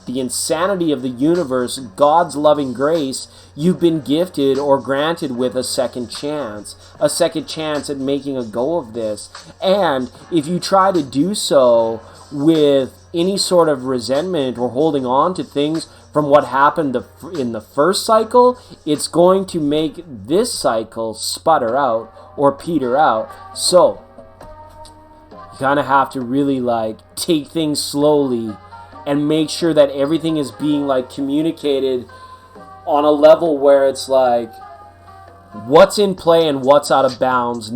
the insanity of the universe, God's loving grace, you've been gifted or granted with a second chance at making a go of this. And if you try to do so with any sort of resentment or holding on to things from what happened in the first cycle, it's going to make this cycle sputter out or peter out. So you kind of have to really take things slowly and make sure that everything is being communicated on a level where it's what's in play and what's out of bounds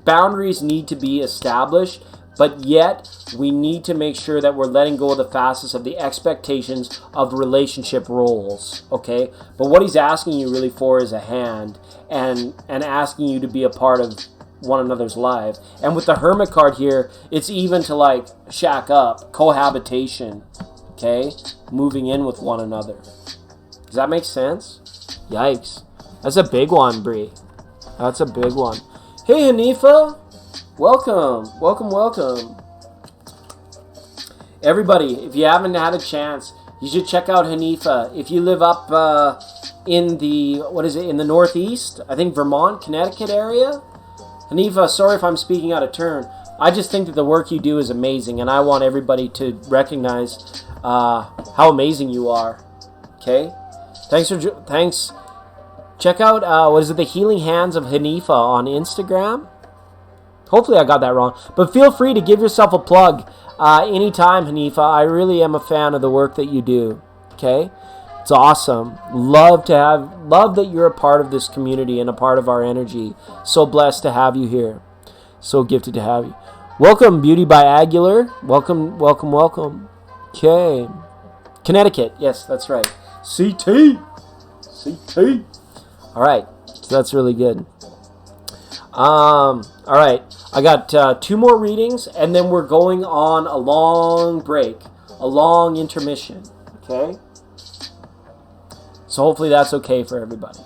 boundaries need to be established, but yet we need to make sure that we're letting go of the facets of the expectations of relationship roles, okay? But what he's asking you really for is a hand and asking you to be a part of one another's life. And with the Hermit card here, it's even to shack up, cohabitation, okay? Moving in with one another. Does that make sense? Yikes. That's a big one, Bree. That's a big one. Hey, Hanifa. Welcome. Everybody, if you haven't had a chance, you should check out Hanifa. If you live up in the Northeast, I think Vermont, Connecticut area. Hanifa, sorry if I'm speaking out of turn. I just think that the work you do is amazing, and I want everybody to recognize how amazing you are. Okay? Thanks. Check out, the Healing Hands of Hanifa on Instagram. Hopefully I got that wrong. But feel free to give yourself a plug anytime, Hanifa. I really am a fan of the work that you do. Okay? It's awesome. Love that you're a part of this community and a part of our energy. So blessed to have you here. So gifted to have you. Welcome, Beauty by Aguilar. Welcome. Okay. Connecticut. Yes, that's right. CT. All right. So that's really good. All right. I got 2 more readings, and then we're going on a long break, a long intermission. Okay? So hopefully that's okay for everybody.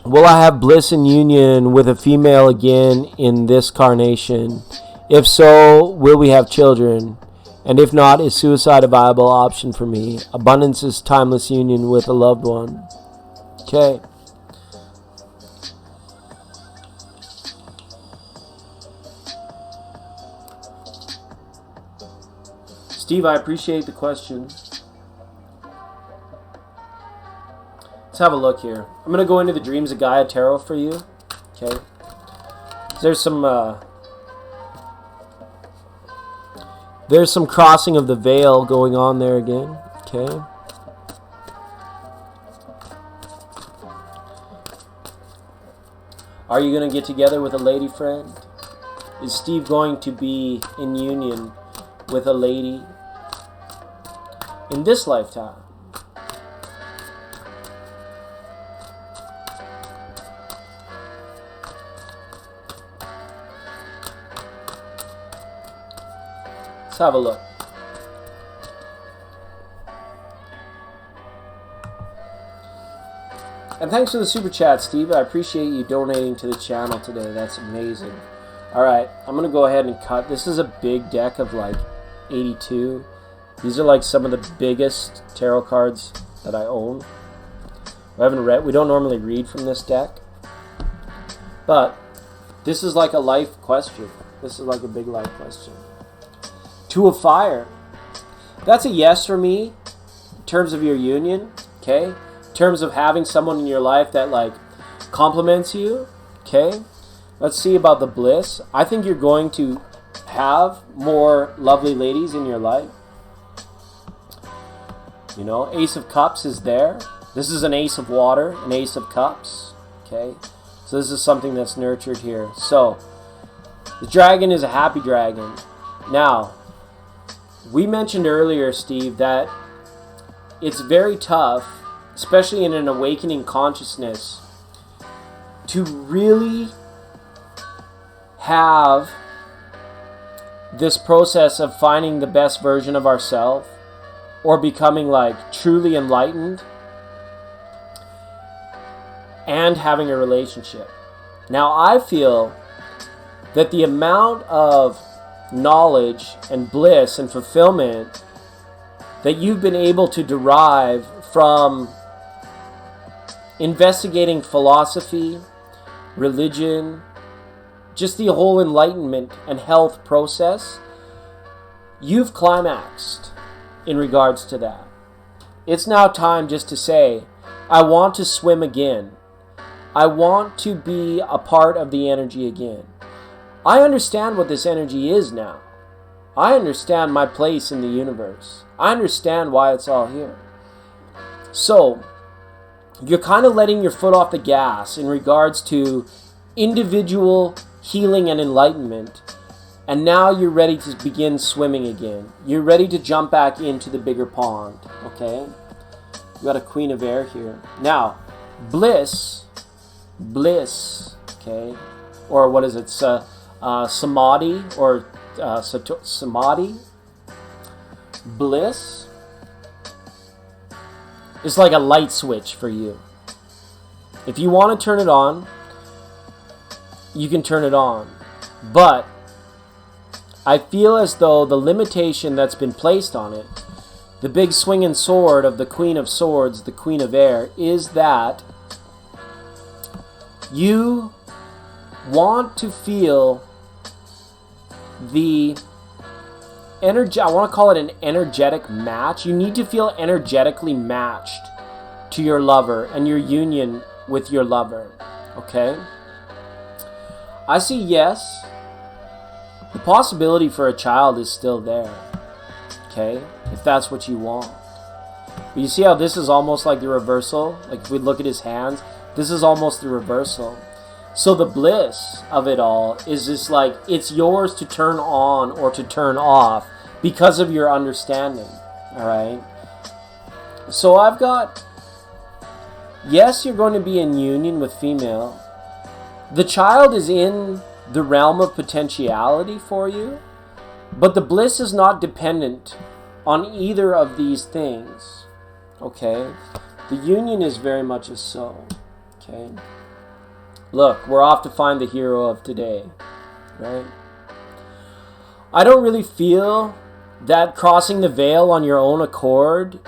Will I have bliss and union with a female again in this carnation? If so, will we have children? And if not, is suicide a viable option for me? Abundance is timeless union with a loved one. Okay. Steve, I appreciate the question. Let's have a look here. I'm going to go into the Dreams of Gaia Tarot for you. Okay. There's some crossing of the veil going on there again. Okay. Are you going to get together with a lady friend? Is Steve going to be in union with a lady in this lifetime? Let's have a look. And thanks for the super chat, Steve. I appreciate you donating to the channel today. That's amazing. Alright, I'm going to go ahead and cut. This is a big deck of 82. These are some of the biggest tarot cards that I own. We don't normally read from this deck. But this is a life question. This is a big life question. Two of Fire. That's a yes for me in terms of your union, okay? In terms of having someone in your life that compliments you, okay? Let's see about the bliss. I think you're going to have more lovely ladies in your life? You know, Ace of Cups is there. This is an Ace of Water, an Ace of Cups. Okay, so this is something that's nurtured here. So the dragon is a happy dragon. Now, we mentioned earlier, Steve, that it's very tough, especially in an awakening consciousness, to really have this process of finding the best version of ourselves or becoming like truly enlightened and having a relationship. Now, I feel that the amount of knowledge and bliss and fulfillment that you've been able to derive from investigating philosophy, religion, just the whole enlightenment and health process, you've climaxed in regards to that. It's now time just to say, I want to swim again. I want to be a part of the energy again. I understand what this energy is now. I understand my place in the universe. I understand why it's all here. So, you're kind of letting your foot off the gas in regards to individual healing and enlightenment. And now you're ready to begin swimming again. You're ready to jump back into the bigger pond. Okay? You got a Queen of Air here. Now, bliss, okay? Or what is it? Samadhi or samadhi. Bliss is like a light switch for you. If you want to turn it on, you can turn it on. But I feel as though the limitation that's been placed on it, the big swinging sword of the Queen of Swords, the Queen of Air, is that you want to feel the energy. I want to call it an energetic match. You need to feel energetically matched to your lover and your union with your lover. Okay? I see yes. The possibility for a child is still there. Okay? If that's what you want. But you see how this is almost like the reversal? Like if we look at his hands, this is almost the reversal. So the bliss of it all is just like, it's yours to turn on or to turn off because of your understanding. Alright? So I've got, yes, you're going to be in union with female. The child is in the realm of potentiality for you, but the bliss is not dependent on either of these things. Okay? The union is very much a so. Okay? Look, we're off to find the hero of today, right? I don't really feel that crossing the veil on your own accord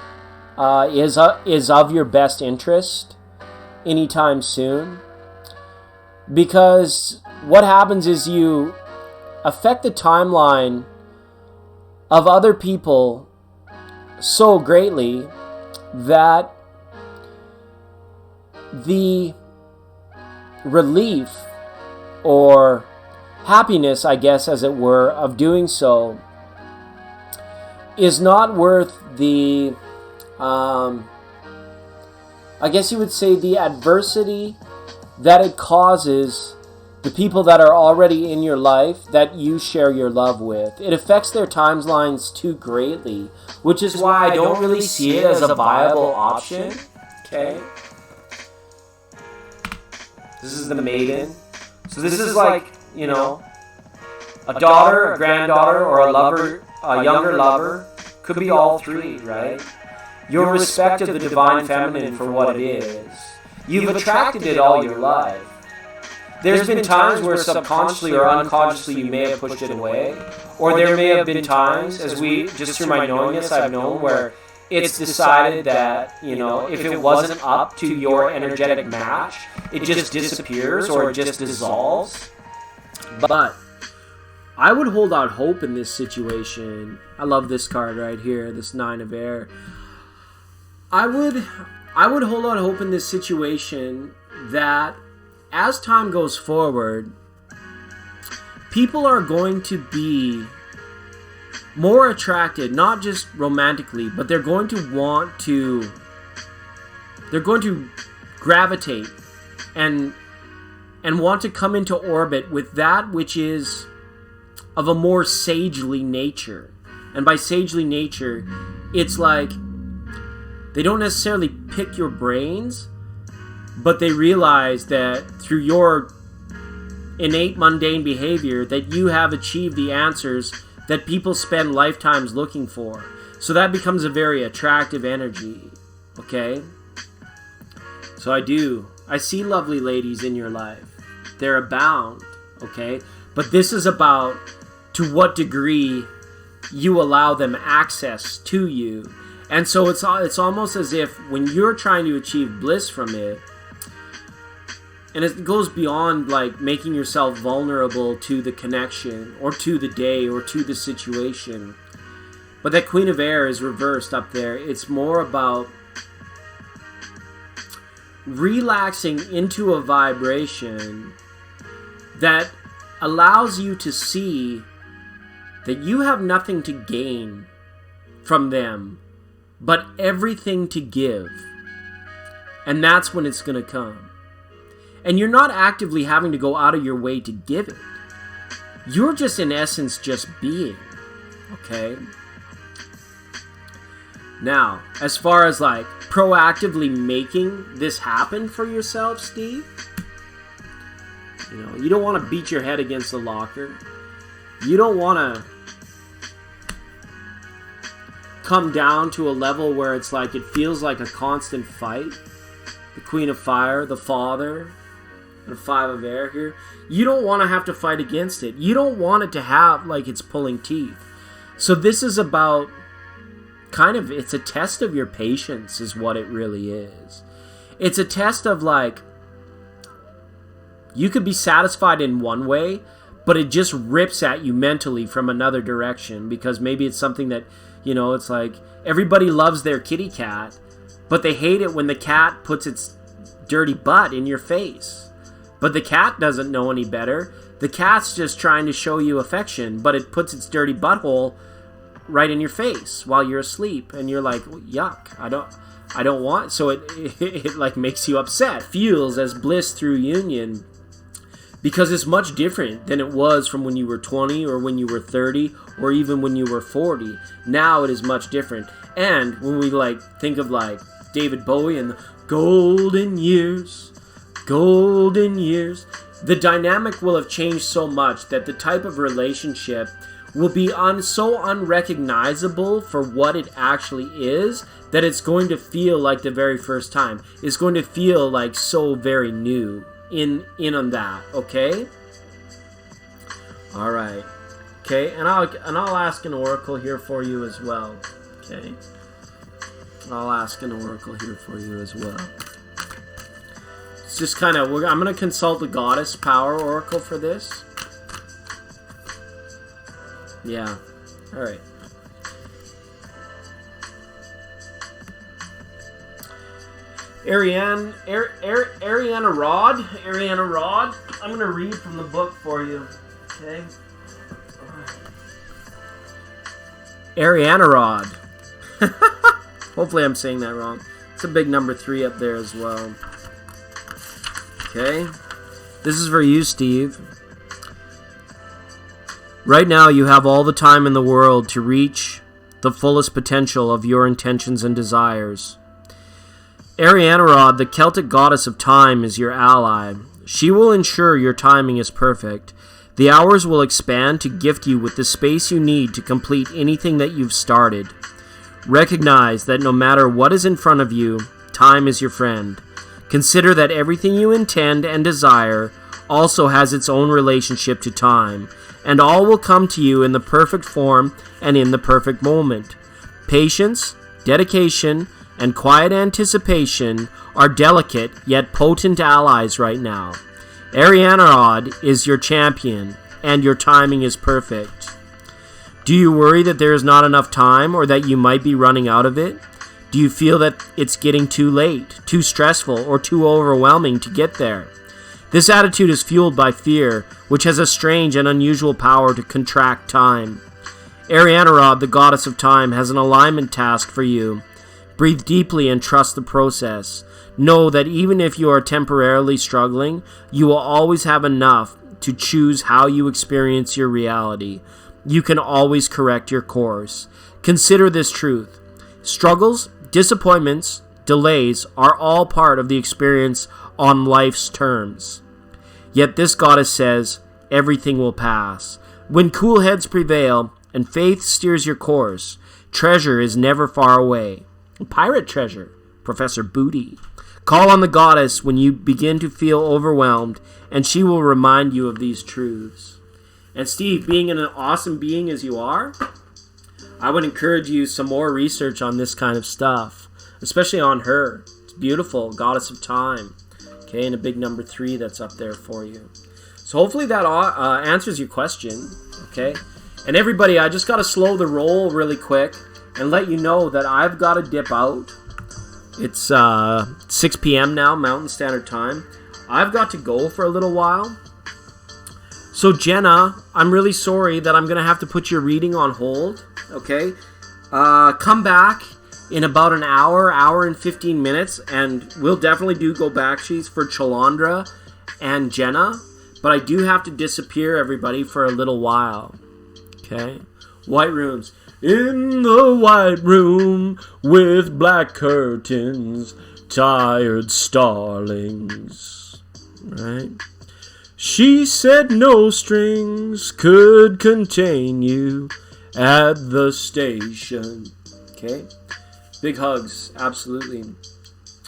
is of your best interest anytime soon. Because what happens is you affect the timeline of other people so greatly that the relief or happiness, I guess, as it were, of doing so is not worth the, I guess you would say, the adversity that it causes the people that are already in your life that you share your love with. It affects their timelines too greatly, which is why I don't really see it as a viable option. Okay? This is the maiden. So this is like, you know, a daughter, a granddaughter, or a lover, a younger lover. Could be all three, right? Your respect of the divine feminine for what it is. You've attracted it all your life. There's been times where subconsciously or unconsciously you may have pushed it away. Or there may have been times, as we, just through my knowingness, I've known where it's decided that, you know, if it wasn't up to your energetic match, it just disappears or it just dissolves. But I would hold out hope in this situation. I love this card right here, this Nine of Air. I would hold out hope in this situation that as time goes forward, people are going to be more attracted, not just romantically, but they're going to gravitate and want to come into orbit with that which is of a more sagely nature. And by sagely nature, it's like they don't necessarily pick your brains, but they realize that through your innate mundane behavior that you have achieved the answers that people spend lifetimes looking for. So that becomes a very attractive energy, okay? So I see lovely ladies in your life. They're abound, okay? But this is about to what degree you allow them access to you. And so it's almost as if when you're trying to achieve bliss from it, and it goes beyond like making yourself vulnerable to the connection or to the day or to the situation. But that Queen of Air is reversed up there. It's more about relaxing into a vibration that allows you to see that you have nothing to gain from them, but everything to give. And that's when it's going to come. And you're not actively having to go out of your way to give it. You're just, in essence, just being. Okay? Now, as far as like proactively making this happen for yourself, Steve, you don't want to beat your head against the locker. You don't want to come down to a level where it's like it feels like a constant fight. The Queen of Fire, the Father, the Five of Air here. You don't want to have to fight against it. You don't want it to have like it's pulling teeth. So this is about it's a test of your patience is what it really is. It's a test of like, you could be satisfied in one way, but it just rips at you mentally from another direction because maybe it's something that, it's like everybody loves their kitty cat, but they hate it when the cat puts its dirty butt in your face. But the cat doesn't know any better. The cat's just trying to show you affection, but it puts its dirty butthole right in your face while you're asleep, and you're like, yuck, I don't want. So it like makes you upset. Feels as bliss through union, because it's much different than it was from when you were 20 or when you were 30 or even when you were 40. Now it is much different. And when we like think of like David Bowie and the golden years, the dynamic will have changed so much that the type of relationship will be so unrecognizable for what it actually is that it's going to feel like the very first time. It's going to feel like so very new in on that, okay? All right. Okay, and I'll ask an oracle here for you as well. Okay? I'll ask an oracle here for you as well. It's just kind of, I'm going to consult the Goddess Power Oracle for this. Yeah. All right. Ariana Rod. I'm going to read from the book for you. Okay? Ariana Rod. Hopefully I'm saying that wrong. It's a big number 3 up there as well. Okay? This is for you, Steve. Right now you have all the time in the world to reach the fullest potential of your intentions and desires. Arianarod, the Celtic goddess of time, is your ally. She will ensure your timing is perfect. The hours will expand to gift you with the space you need to complete anything that you've started. Recognize that no matter what is in front of you, time is your friend. Consider that everything you intend and desire also has its own relationship to time, and all will come to you in the perfect form and in the perfect moment. Patience, dedication, and quiet anticipation are delicate yet potent allies right now. Arianarod is your champion, and your timing is perfect. Do you worry that there is not enough time, or that you might be running out of it? Do you feel that it's getting too late, too stressful, or too overwhelming to get there? This attitude is fueled by fear, which has a strange and unusual power to contract time. Arianarod, the goddess of time, has an alignment task for you. Breathe deeply and trust the process. Know that even if you are temporarily struggling, you will always have enough to choose how you experience your reality. You can always correct your course. Consider this truth. Struggles, disappointments, delays are all part of the experience on life's terms. Yet this goddess says, everything will pass. When cool heads prevail and faith steers your course, treasure is never far away. Pirate treasure, Professor Booty. Call on the goddess when you begin to feel overwhelmed, and she will remind you of these truths. And Steve, being an awesome being as you are, I would encourage you some more research on this kind of stuff, especially on her. It's beautiful, goddess of time. Okay, and a big number 3 that's up there for you. So hopefully that answers your question. Okay, and everybody, I just got to slow the roll really quick and let you know that I've got to dip out. It's 6 p.m. now, Mountain Standard Time. I've got to go for a little while. So Jenna, I'm really sorry that I'm going to have to put your reading on hold. Okay, come back in about an hour and 15 minutes, and we'll definitely go back sheets for Chalandra and Jenna, but I do have to disappear, everybody, for a little while. Okay, White Rooms. In the white room with black curtains, tired starlings, right? She said no strings could contain you at the station. Okay? Big hugs, absolutely.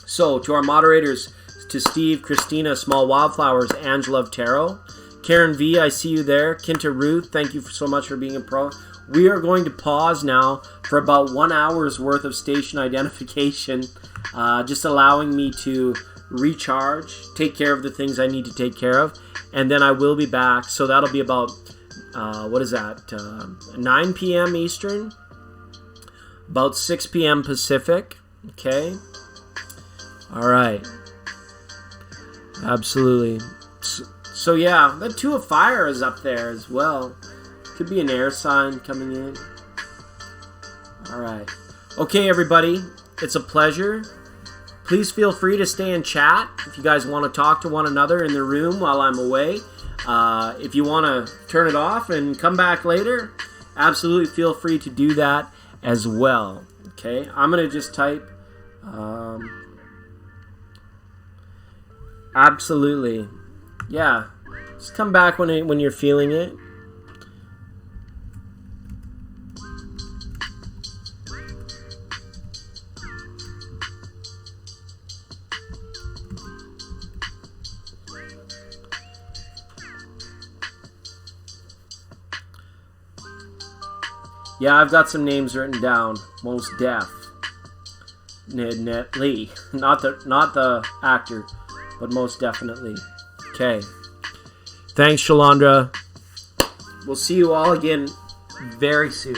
So, to our moderators, to Steve, Christina, Small Wildflowers, Angela of Tarot, Karen V, I see you there. Kinta Ruth, thank you so much for being a pro. We are going to pause now for about 1 hour's worth of station identification, just allowing me to recharge, take care of the things I need to take care of, and then I will be back. So that'll be about, 9 p.m. Eastern, about 6 p.m. Pacific, okay? All right. Absolutely. So yeah, that 2 of Fire is up there as well. Could be an air sign coming in. Alright. Okay, everybody. It's a pleasure. Please feel free to stay and chat if you guys want to talk to one another in the room while I'm away. If you want to turn it off and come back later, absolutely feel free to do that as well. Okay, I'm going to just type... absolutely. Yeah. Just come back when you're feeling it. Yeah, I've got some names written down. Most Def. Ned Lee. Not the actor, but most definitely. Okay. Thanks, Shalandra. We'll see you all again very soon.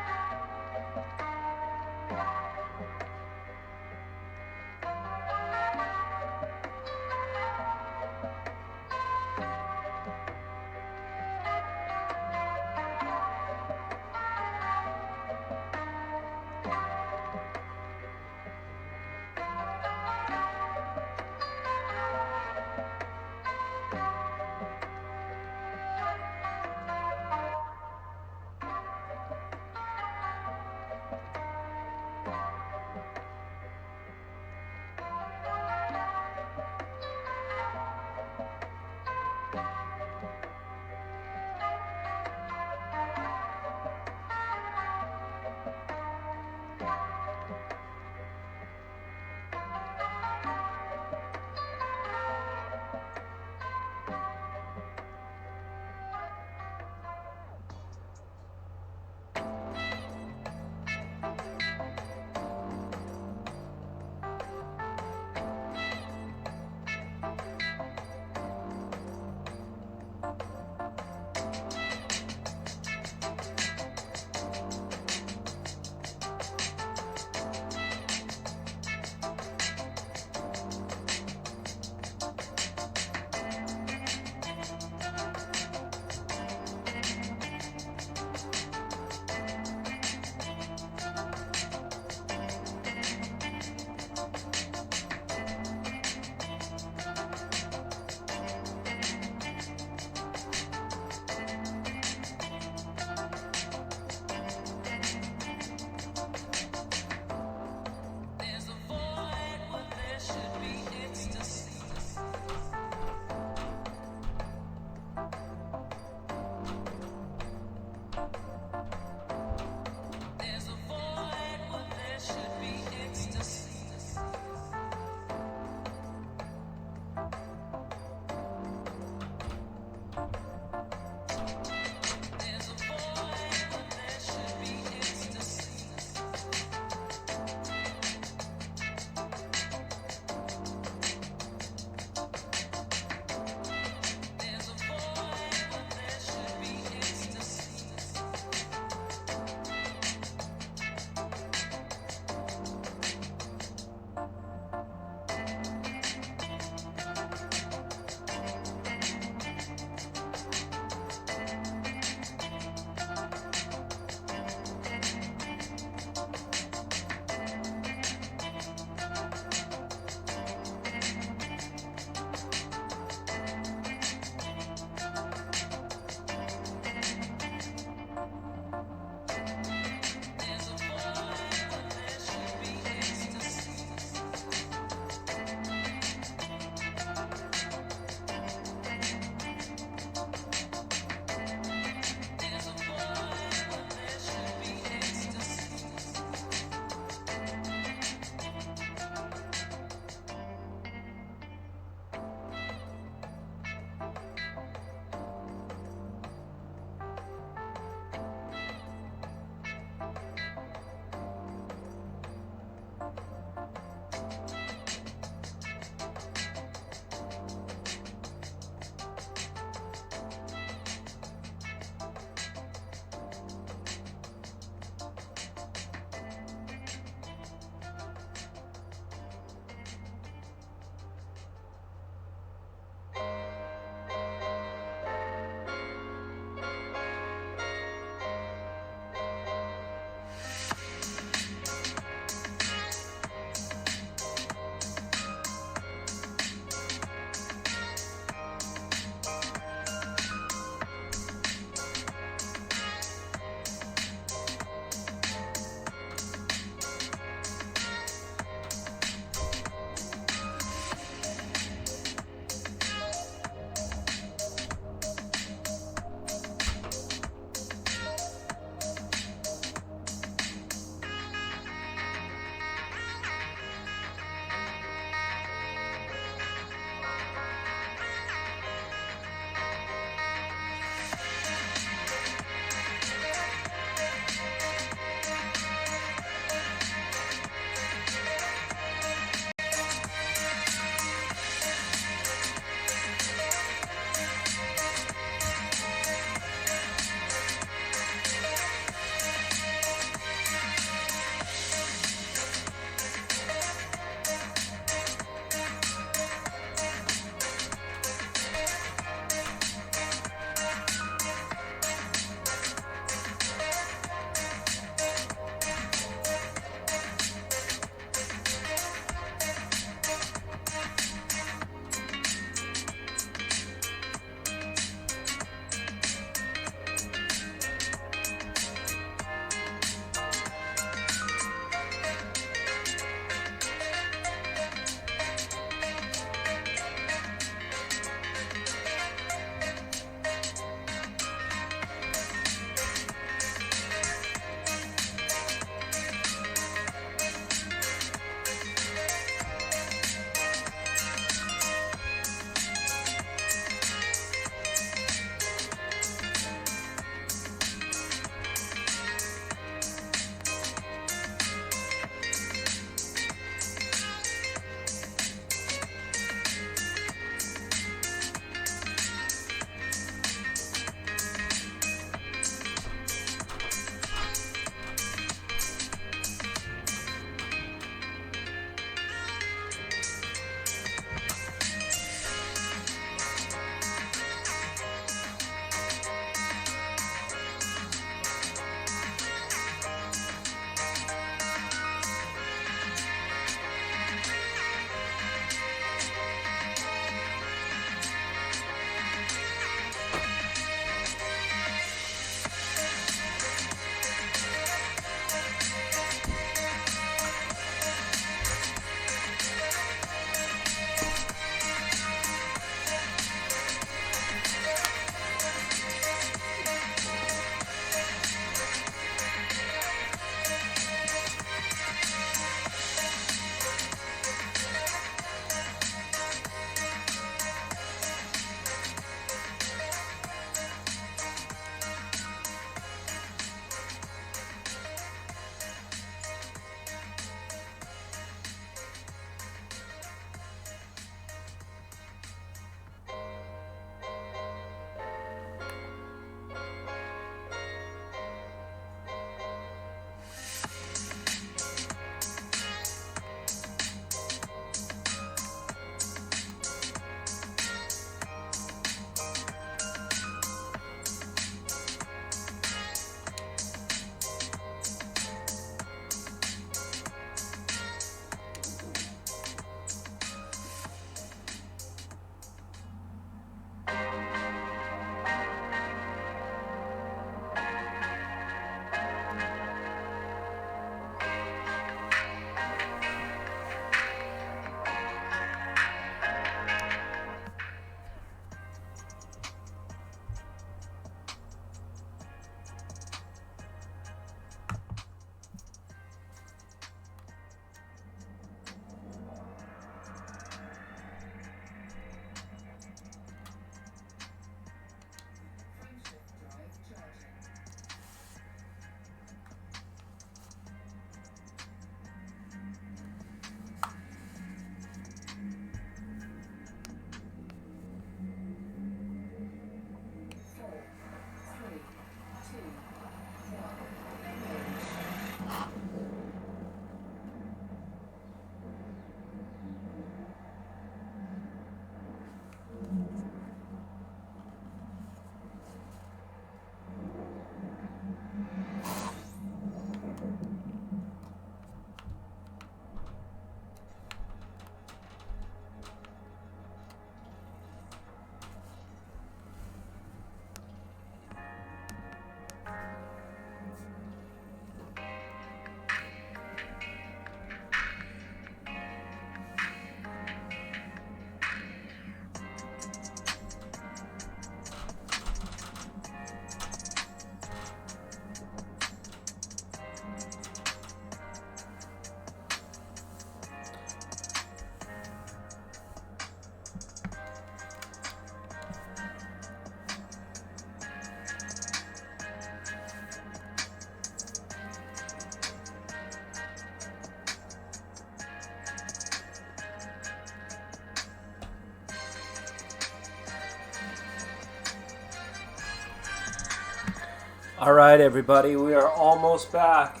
All right, everybody, we are almost back.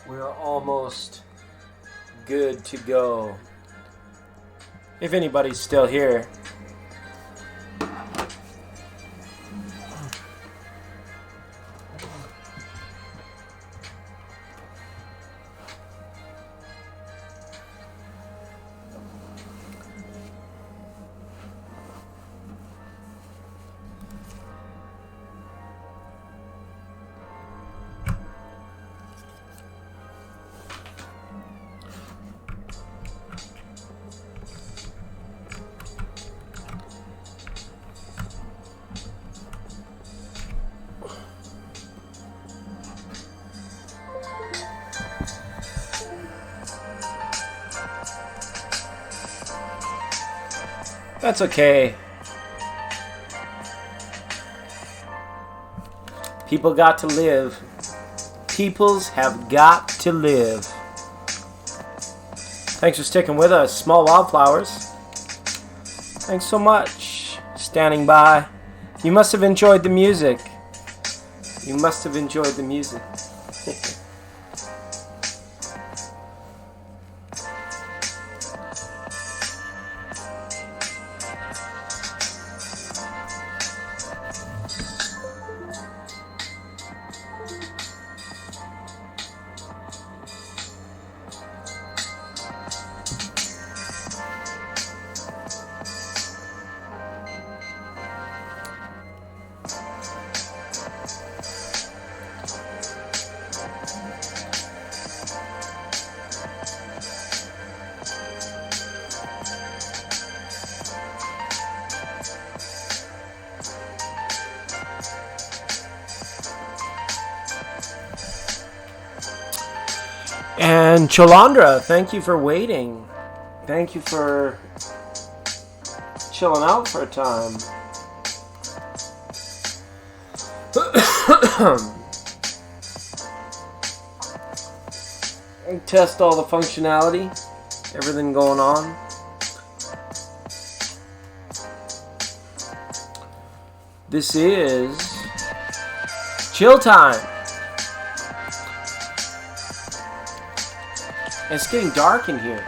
We are almost good to go. If anybody's still here. That's okay. People got to live. Peoples have got to live. Thanks for sticking with us, Small Wildflowers. Thanks so much. Standing by. You must have enjoyed the music. You must have enjoyed the music. And Cholandra, thank you for waiting. Thank you for chilling out for a time. Test all the functionality, everything going on. This is chill time. It's getting dark in here.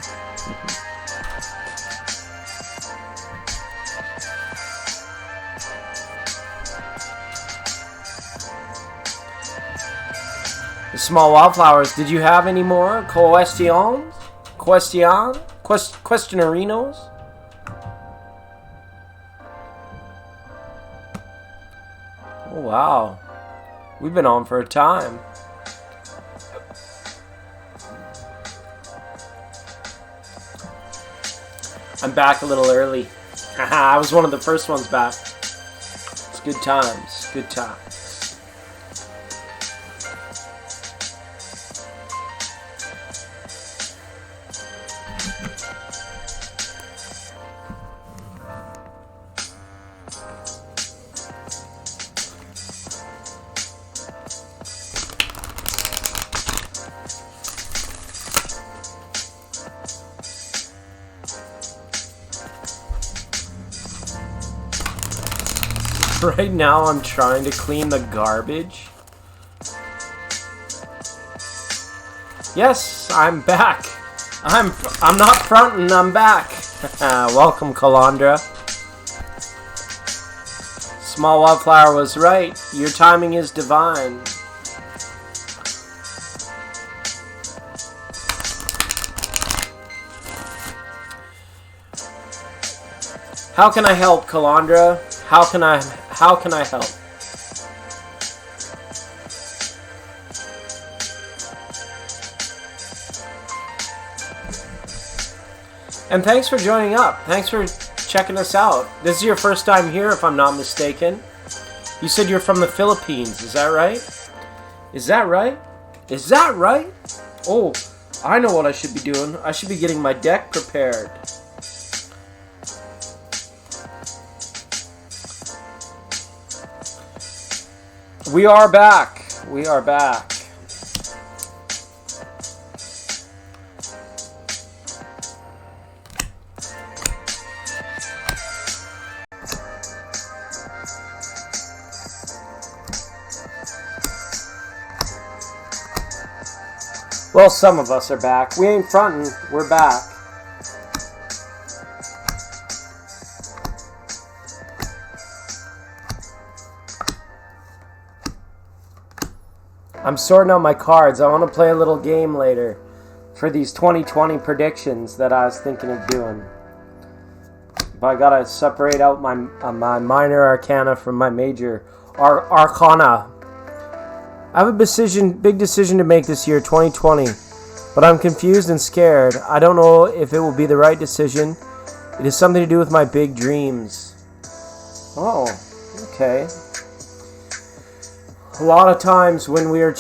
The Small Wildflowers, did you have any more questionarinos? Oh, wow. We've been on for a time. I'm back a little early. I was one of the first ones back. It's good times. Good times. Right now I'm trying to clean the garbage. Yes, I'm back. I'm not fronting, I'm back. Welcome, Calandra. Small Wildflower was right. Your timing is divine. How can I help, Calandra? How can I help? And thanks for joining up. Thanks for checking us out. This is your first time here, if I'm not mistaken. You said you're from the Philippines. Is that right? Is that right? Is that right? Oh, I know what I should be doing. I should be getting my deck prepared. We are back. We are back. Well, some of us are back. We ain't fronting. We're back. I'm sorting out my cards. I want to play a little game later for these 2020 predictions that I was thinking of doing. But I gotta separate out my minor arcana from my major arcana. I have a big decision to make this year, 2020, but I'm confused and scared. I don't know if it will be the right decision. It has something to do with my big dreams. Oh, okay. A lot of times when we're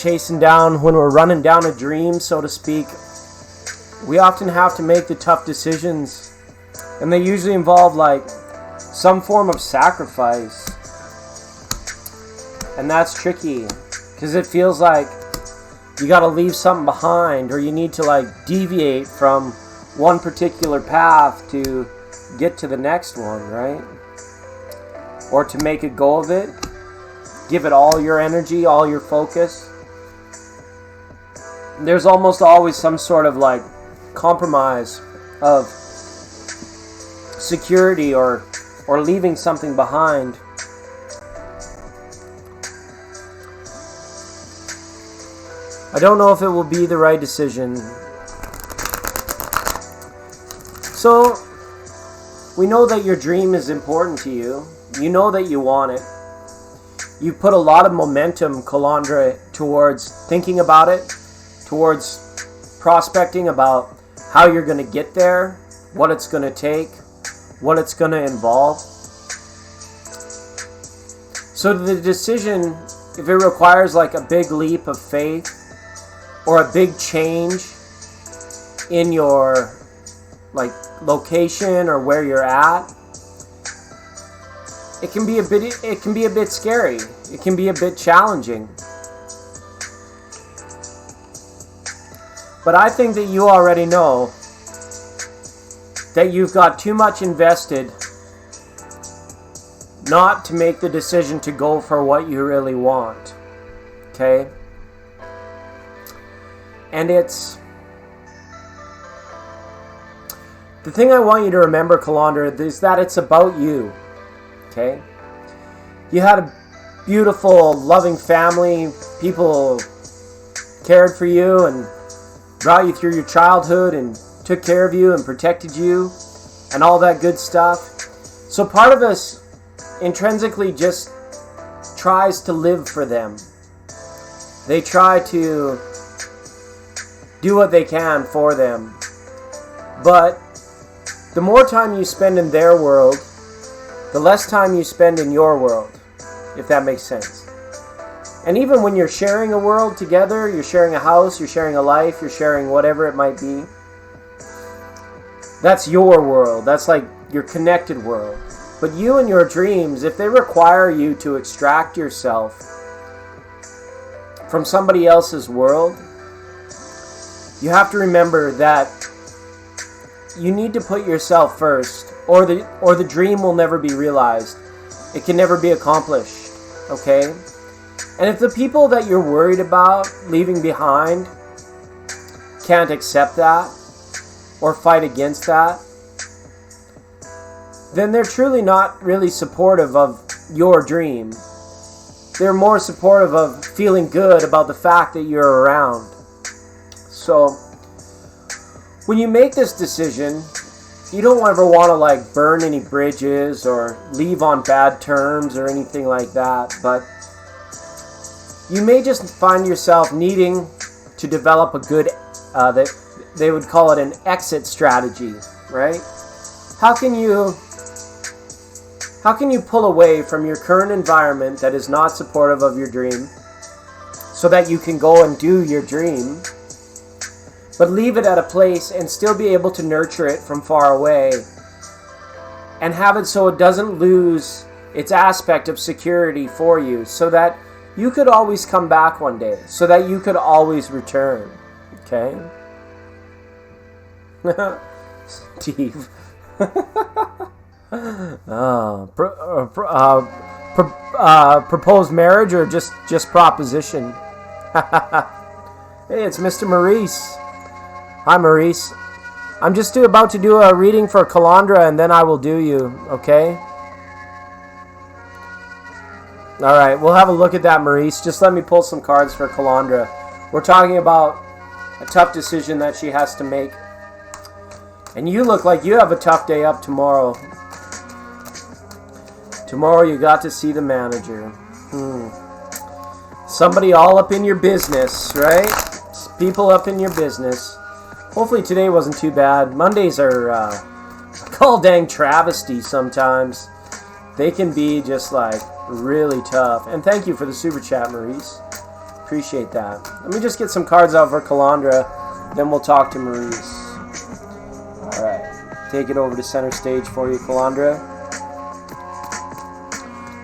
running down a dream, so to speak, we often have to make the tough decisions, and they usually involve like some form of sacrifice, and that's tricky. Because it feels like you got to leave something behind, or you need to like deviate from one particular path to get to the next one, right? Or to make a go of it. Give it all your energy, all your focus. There's almost always some sort of like compromise of security or leaving something behind. I don't know if it will be the right decision. So, we know that your dream is important to you. You know that you want it. You put a lot of momentum, Calandra, towards thinking about it, towards prospecting about how you're going to get there, what it's going to take, what it's going to involve. So the decision, if it requires like a big leap of faith, or a big change in your like location or where you're at, it can be a bit scary. It can be a bit challenging. But I think that you already know that you've got too much invested not to make the decision to go for what you really want. Okay? And it's... The thing I want you to remember, Calandra, is that it's about you. Okay? You had a beautiful, loving family. People cared for you and brought you through your childhood and took care of you and protected you and all that good stuff. So part of us intrinsically just tries to live for them. They try to do what they can for them. But the more time you spend in their world, the less time you spend in your world, if that makes sense. And even when you're sharing a world together, you're sharing a house, you're sharing a life, you're sharing whatever it might be, that's your world. That's like your connected world. But you and your dreams, if they require you to extract yourself from somebody else's world, you have to remember that you need to put yourself first, or the dream will never be realized. It can never be accomplished, okay? And if the people that you're worried about leaving behind can't accept that or fight against that, then they're truly not really supportive of your dream. They're more supportive of feeling good about the fact that you're around. So, when you make this decision, you don't ever want to like burn any bridges or leave on bad terms or anything like that, but you may just find yourself needing to develop a good, they would call it an exit strategy, right? How can you pull away from your current environment that is not supportive of your dream so that you can go and do your dream, but leave it at a place and still be able to nurture it from far away and have it so it doesn't lose its aspect of security for you, so that you could always come back one day, so that you could always return. Okay? Steve. Proposed marriage or just proposition? Hey, it's Mr. Maurice. Hi, Maurice. I'm just about to do a reading for Calandra, and then I will do you, okay? Alright, we'll have a look at that, Maurice. Just let me pull some cards for Calandra. We're talking about a tough decision that she has to make. And you look like you have a tough day up tomorrow. Tomorrow you got to see the manager. Somebody all up in your business, right? People up in your business. Hopefully today wasn't too bad. Mondays are a call dang travesty sometimes. They can be just like really tough. And thank you for the super chat, Maurice. Appreciate that. Let me just get some cards out for Calandra, then we'll talk to Maurice. Alright. Take it over to center stage for you, Calandra.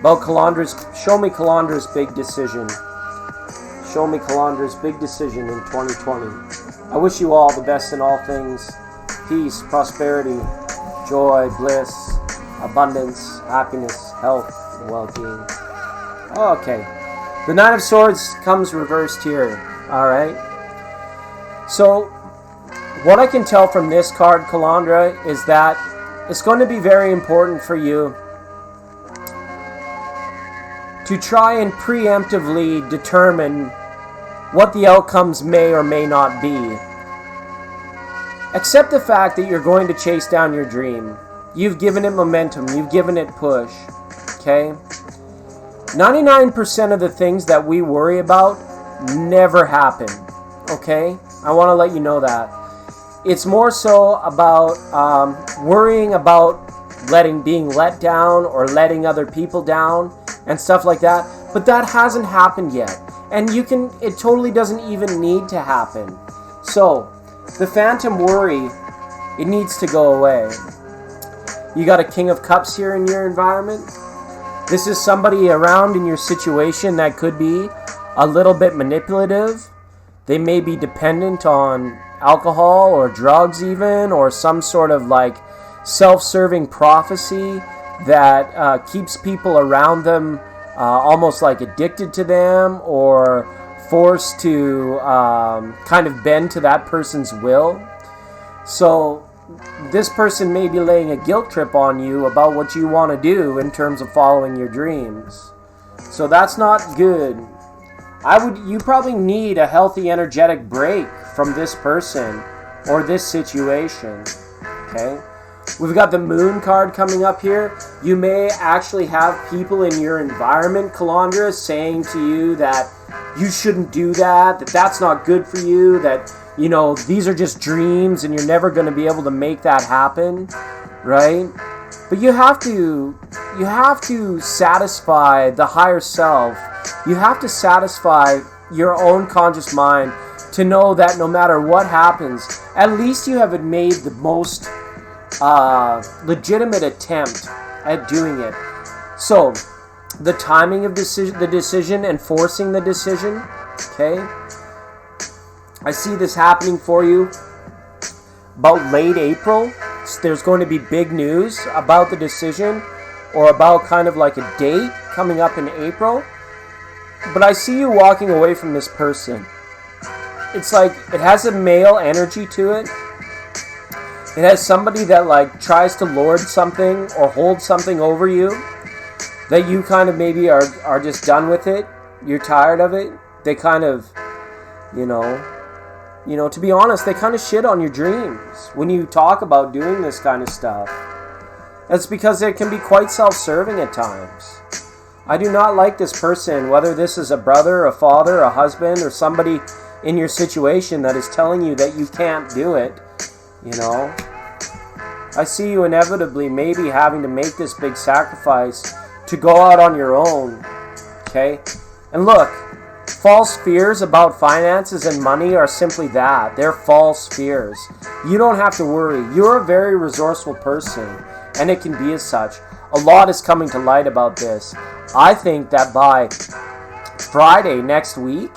About show me Calandra's big decision. Show me Calandra's big decision in 2020. I wish you all the best in all things. Peace, prosperity, joy, bliss, abundance, happiness, health, and well-being. Okay. The Nine of Swords comes reversed here. Alright. So, what I can tell from this card, Calandra, is that it's going to be very important for you to try and preemptively determine what the outcomes may or may not be. Accept the fact that you're going to chase down your dream. You've given it momentum. You've given it push. Okay? 99% of the things that we worry about never happen. Okay? I want to let you know that. It's more so about worrying about being let down or letting other people down and stuff like that. But that hasn't happened yet. And it totally doesn't even need to happen. So, the phantom worry, it needs to go away. You got a King of Cups here in your environment. This is somebody around in your situation that could be a little bit manipulative. They may be dependent on alcohol or drugs even, or some sort of like self-serving prophecy that keeps people around them almost like addicted to them or forced to kind of bend to that person's will. So this person may be laying a guilt trip on you about what you want to do in terms of following your dreams. So that's not good. You probably need a healthy, energetic break from this person or this situation. Okay? We've got the Moon card coming up here. You may actually have people in your environment, Calandra, saying to you that you shouldn't do that, that's not good for you, that, you know, these are just dreams and you're never going to be able to make that happen, right? But you have to satisfy the higher self. You have to satisfy your own conscious mind to know that no matter what happens, at least you have made the most legitimate attempt at doing it. So, the timing of the decision and forcing the decision, okay? I see this happening for you about late April. There's going to be big news about the decision or about kind of like a date coming up in April. But I see you walking away from this person. It's like it has a male energy to it. It has somebody that like tries to lord something or hold something over you that you kind of maybe are just done with it. You're tired of it. They kind of, you know, to be honest, they kind of shit on your dreams when you talk about doing this kind of stuff. That's because it can be quite self-serving at times. I do not like this person, whether this is a brother, a father, a husband, or somebody in your situation that is telling you that you can't do it. You know, I see you inevitably maybe having to make this big sacrifice to go out on your own, okay? And look, false fears about finances and money are simply that. They're false fears. You don't have to worry. You're a very resourceful person, and it can be as such. A lot is coming to light about this. I think that by Friday next week,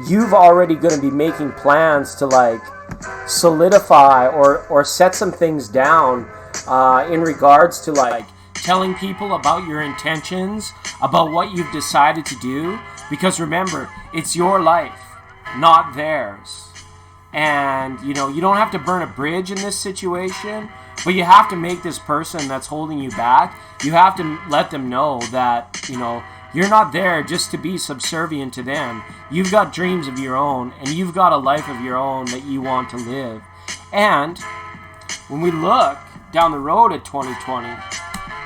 you've already going to be making plans to like solidify or set some things down in regards to like telling people about your intentions, about what you've decided to do, because remember, it's your life. not theirs. And, you know, you don't have to burn a bridge in this situation, but you have to make this person that's holding you back, you have to let them know that, you know, you're not there just to be subservient to them. You've got dreams of your own, and you've got a life of your own that you want to live. And when we look down the road at 2020,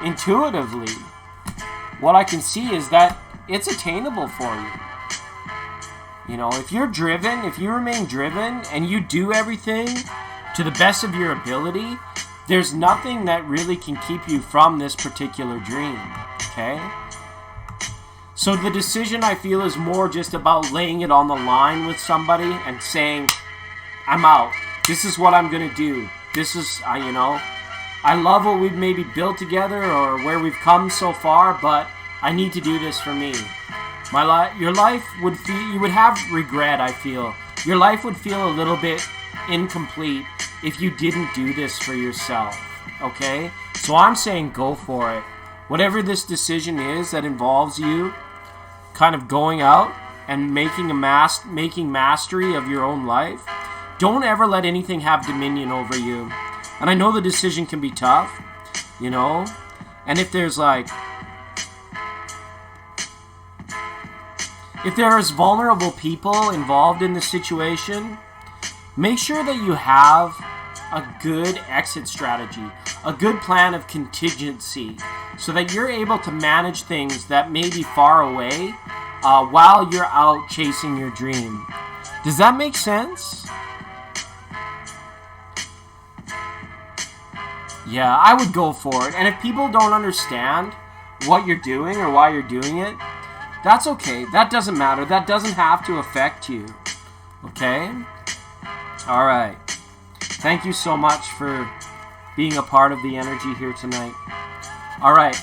intuitively, what I can see is that it's attainable for you. You know, if you're driven, if you remain driven, and you do everything to the best of your ability, there's nothing that really can keep you from this particular dream, okay? So the decision, I feel, is more just about laying it on the line with somebody and saying, I'm out. This is what I'm going to do. This is, you know, I love what we've maybe built together or where we've come so far, but I need to do this for me. Your life would feel, you would have regret, I feel. Your life would feel a little bit incomplete if you didn't do this for yourself, okay? So I'm saying go for it. Whatever this decision is that involves you kind of going out and making mastery of your own life, don't ever let anything have dominion over you. And I know the decision can be tough, you know, and if there's like, if there's vulnerable people involved in the situation, make sure that you have a good exit strategy, a good plan of contingency, so that you're able to manage things that may be far away while you're out chasing your dream. Does that make sense? Yeah, I would go for it. And if people don't understand what you're doing or why you're doing it, that's okay. That doesn't matter. That doesn't have to affect you. Okay? All right. Thank you so much for being a part of the energy here tonight. All right.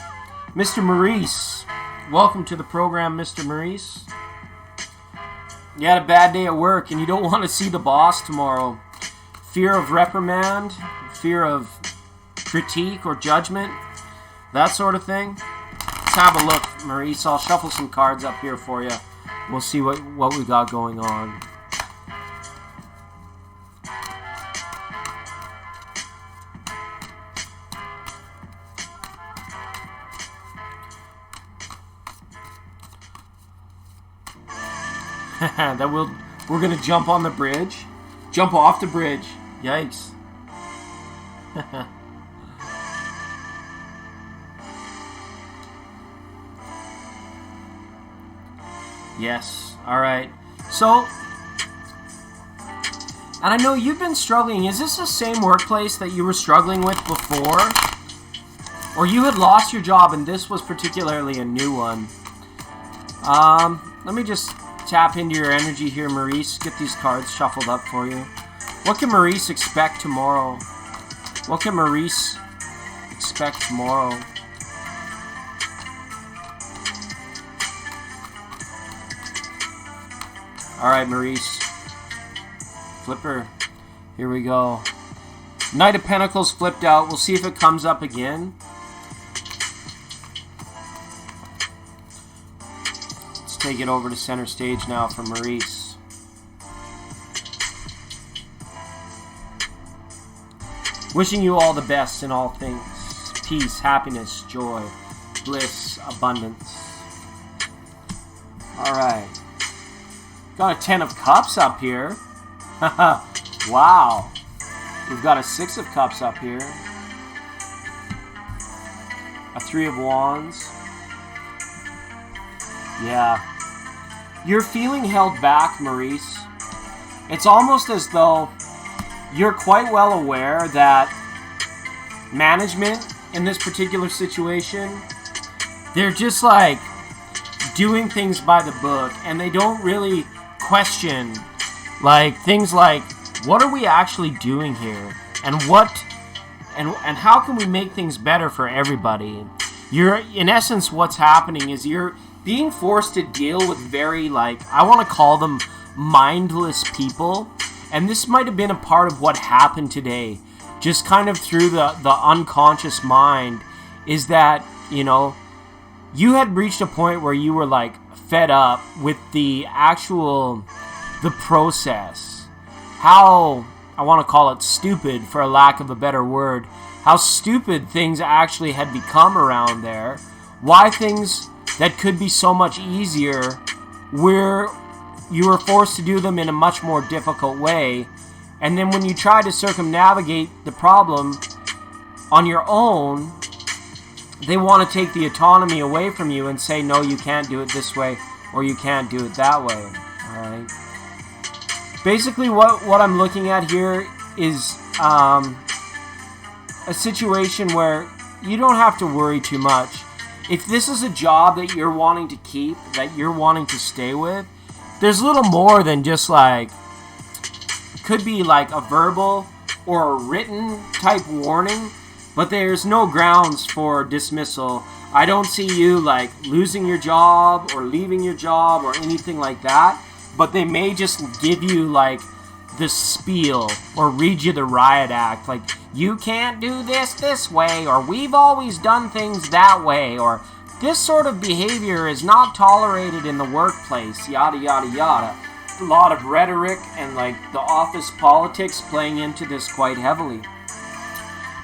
Mr. Maurice. Welcome to the program, Mr. Maurice. You had a bad day at work and you don't want to see the boss tomorrow. Fear of reprimand, fear of critique or judgment, that sort of thing. Let's have a look, Maurice. I'll shuffle some cards up here for you. We'll see what we got going on. We're gonna jump on the bridge. Jump off the bridge. Yikes. Yes. All right. So, and I know you've been struggling. Is this the same workplace that you were struggling with before? Or you had lost your job and this was particularly a new one? Let me just tap into your energy here, Maurice. Get these cards shuffled up for you. What can Maurice expect tomorrow? What can Maurice expect tomorrow? All right, Maurice. Flipper. Here we go. Knight of Pentacles flipped out. We'll see if it comes up again. Let's take it over to center stage now for Maurice. Wishing you all the best in all things. Peace, happiness, joy, bliss, abundance. All right. Got a 10 of Cups up here. Wow. We've got a 6 of Cups up here. A 3 of Wands. Yeah. You're feeling held back, Maurice. It's almost as though you're quite well aware that management in this particular situation, they're just like doing things by the book, and they don't really question like things like, what are we actually doing here, and how can we make things better for everybody? You're, in essence, what's happening is you're being forced to deal with very, like, I want to call them mindless people, and this might have been a part of what happened today, just kind of through the unconscious mind, is that, you know, you had reached a point where you were like fed up with the the process. How, I want to call it stupid for a lack of a better word, how stupid things actually had become around there. Why things that could be so much easier, where you were forced to do them in a much more difficult way. And then when you try to circumnavigate the problem on your own, they want to take the autonomy away from you and say, no, you can't do it this way, or you can't do it that way. Alright. Basically what I'm looking at here is a situation where you don't have to worry too much. If this is a job that you're wanting to keep, that you're wanting to stay with, there's little more than just like, could be like a verbal or a written type warning, but there's no grounds for dismissal. I don't see you like losing your job or leaving your job or anything like that, but they may just give you like the spiel or read you the riot act, like you can't do this way, or we've always done things that way, or this sort of behavior is not tolerated in the workplace, yada yada yada. A lot of rhetoric and like the office politics playing into this quite heavily.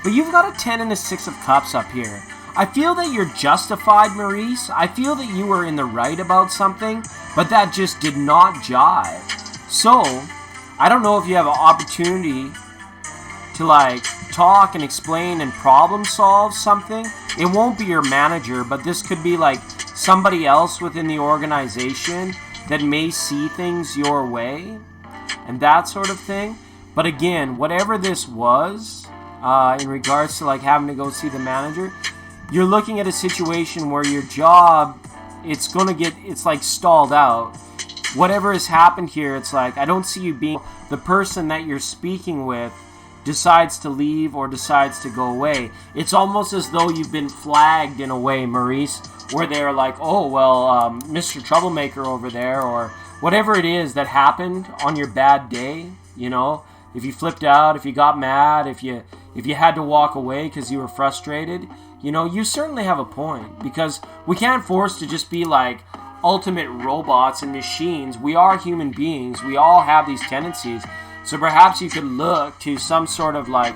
But you've got a 10 and a 6 of cups up here. I feel that you're justified, Maurice. I feel that you were in the right about something, but that just did not jive. So, I don't know if you have an opportunity to like talk and explain and problem solve something. It won't be your manager, but this could be like somebody else within the organization that may see things your way and that sort of thing. But again, whatever this was, in regards to like having to go see the manager, you're looking at a situation where your job, it's like stalled out. Whatever has happened here, it's like, I don't see you being the person that you're speaking with decides to leave or decides to go away. It's almost as though you've been flagged in a way, Maurice, where they're like, oh, well, Mr. Troublemaker over there, or whatever it is that happened on your bad day, you know, if you flipped out, if you got mad, if you had to walk away because you were frustrated, you know, you certainly have a point, because we can't force to just be like ultimate robots and machines. We are human beings. We all have these tendencies. So perhaps you could look to some sort of like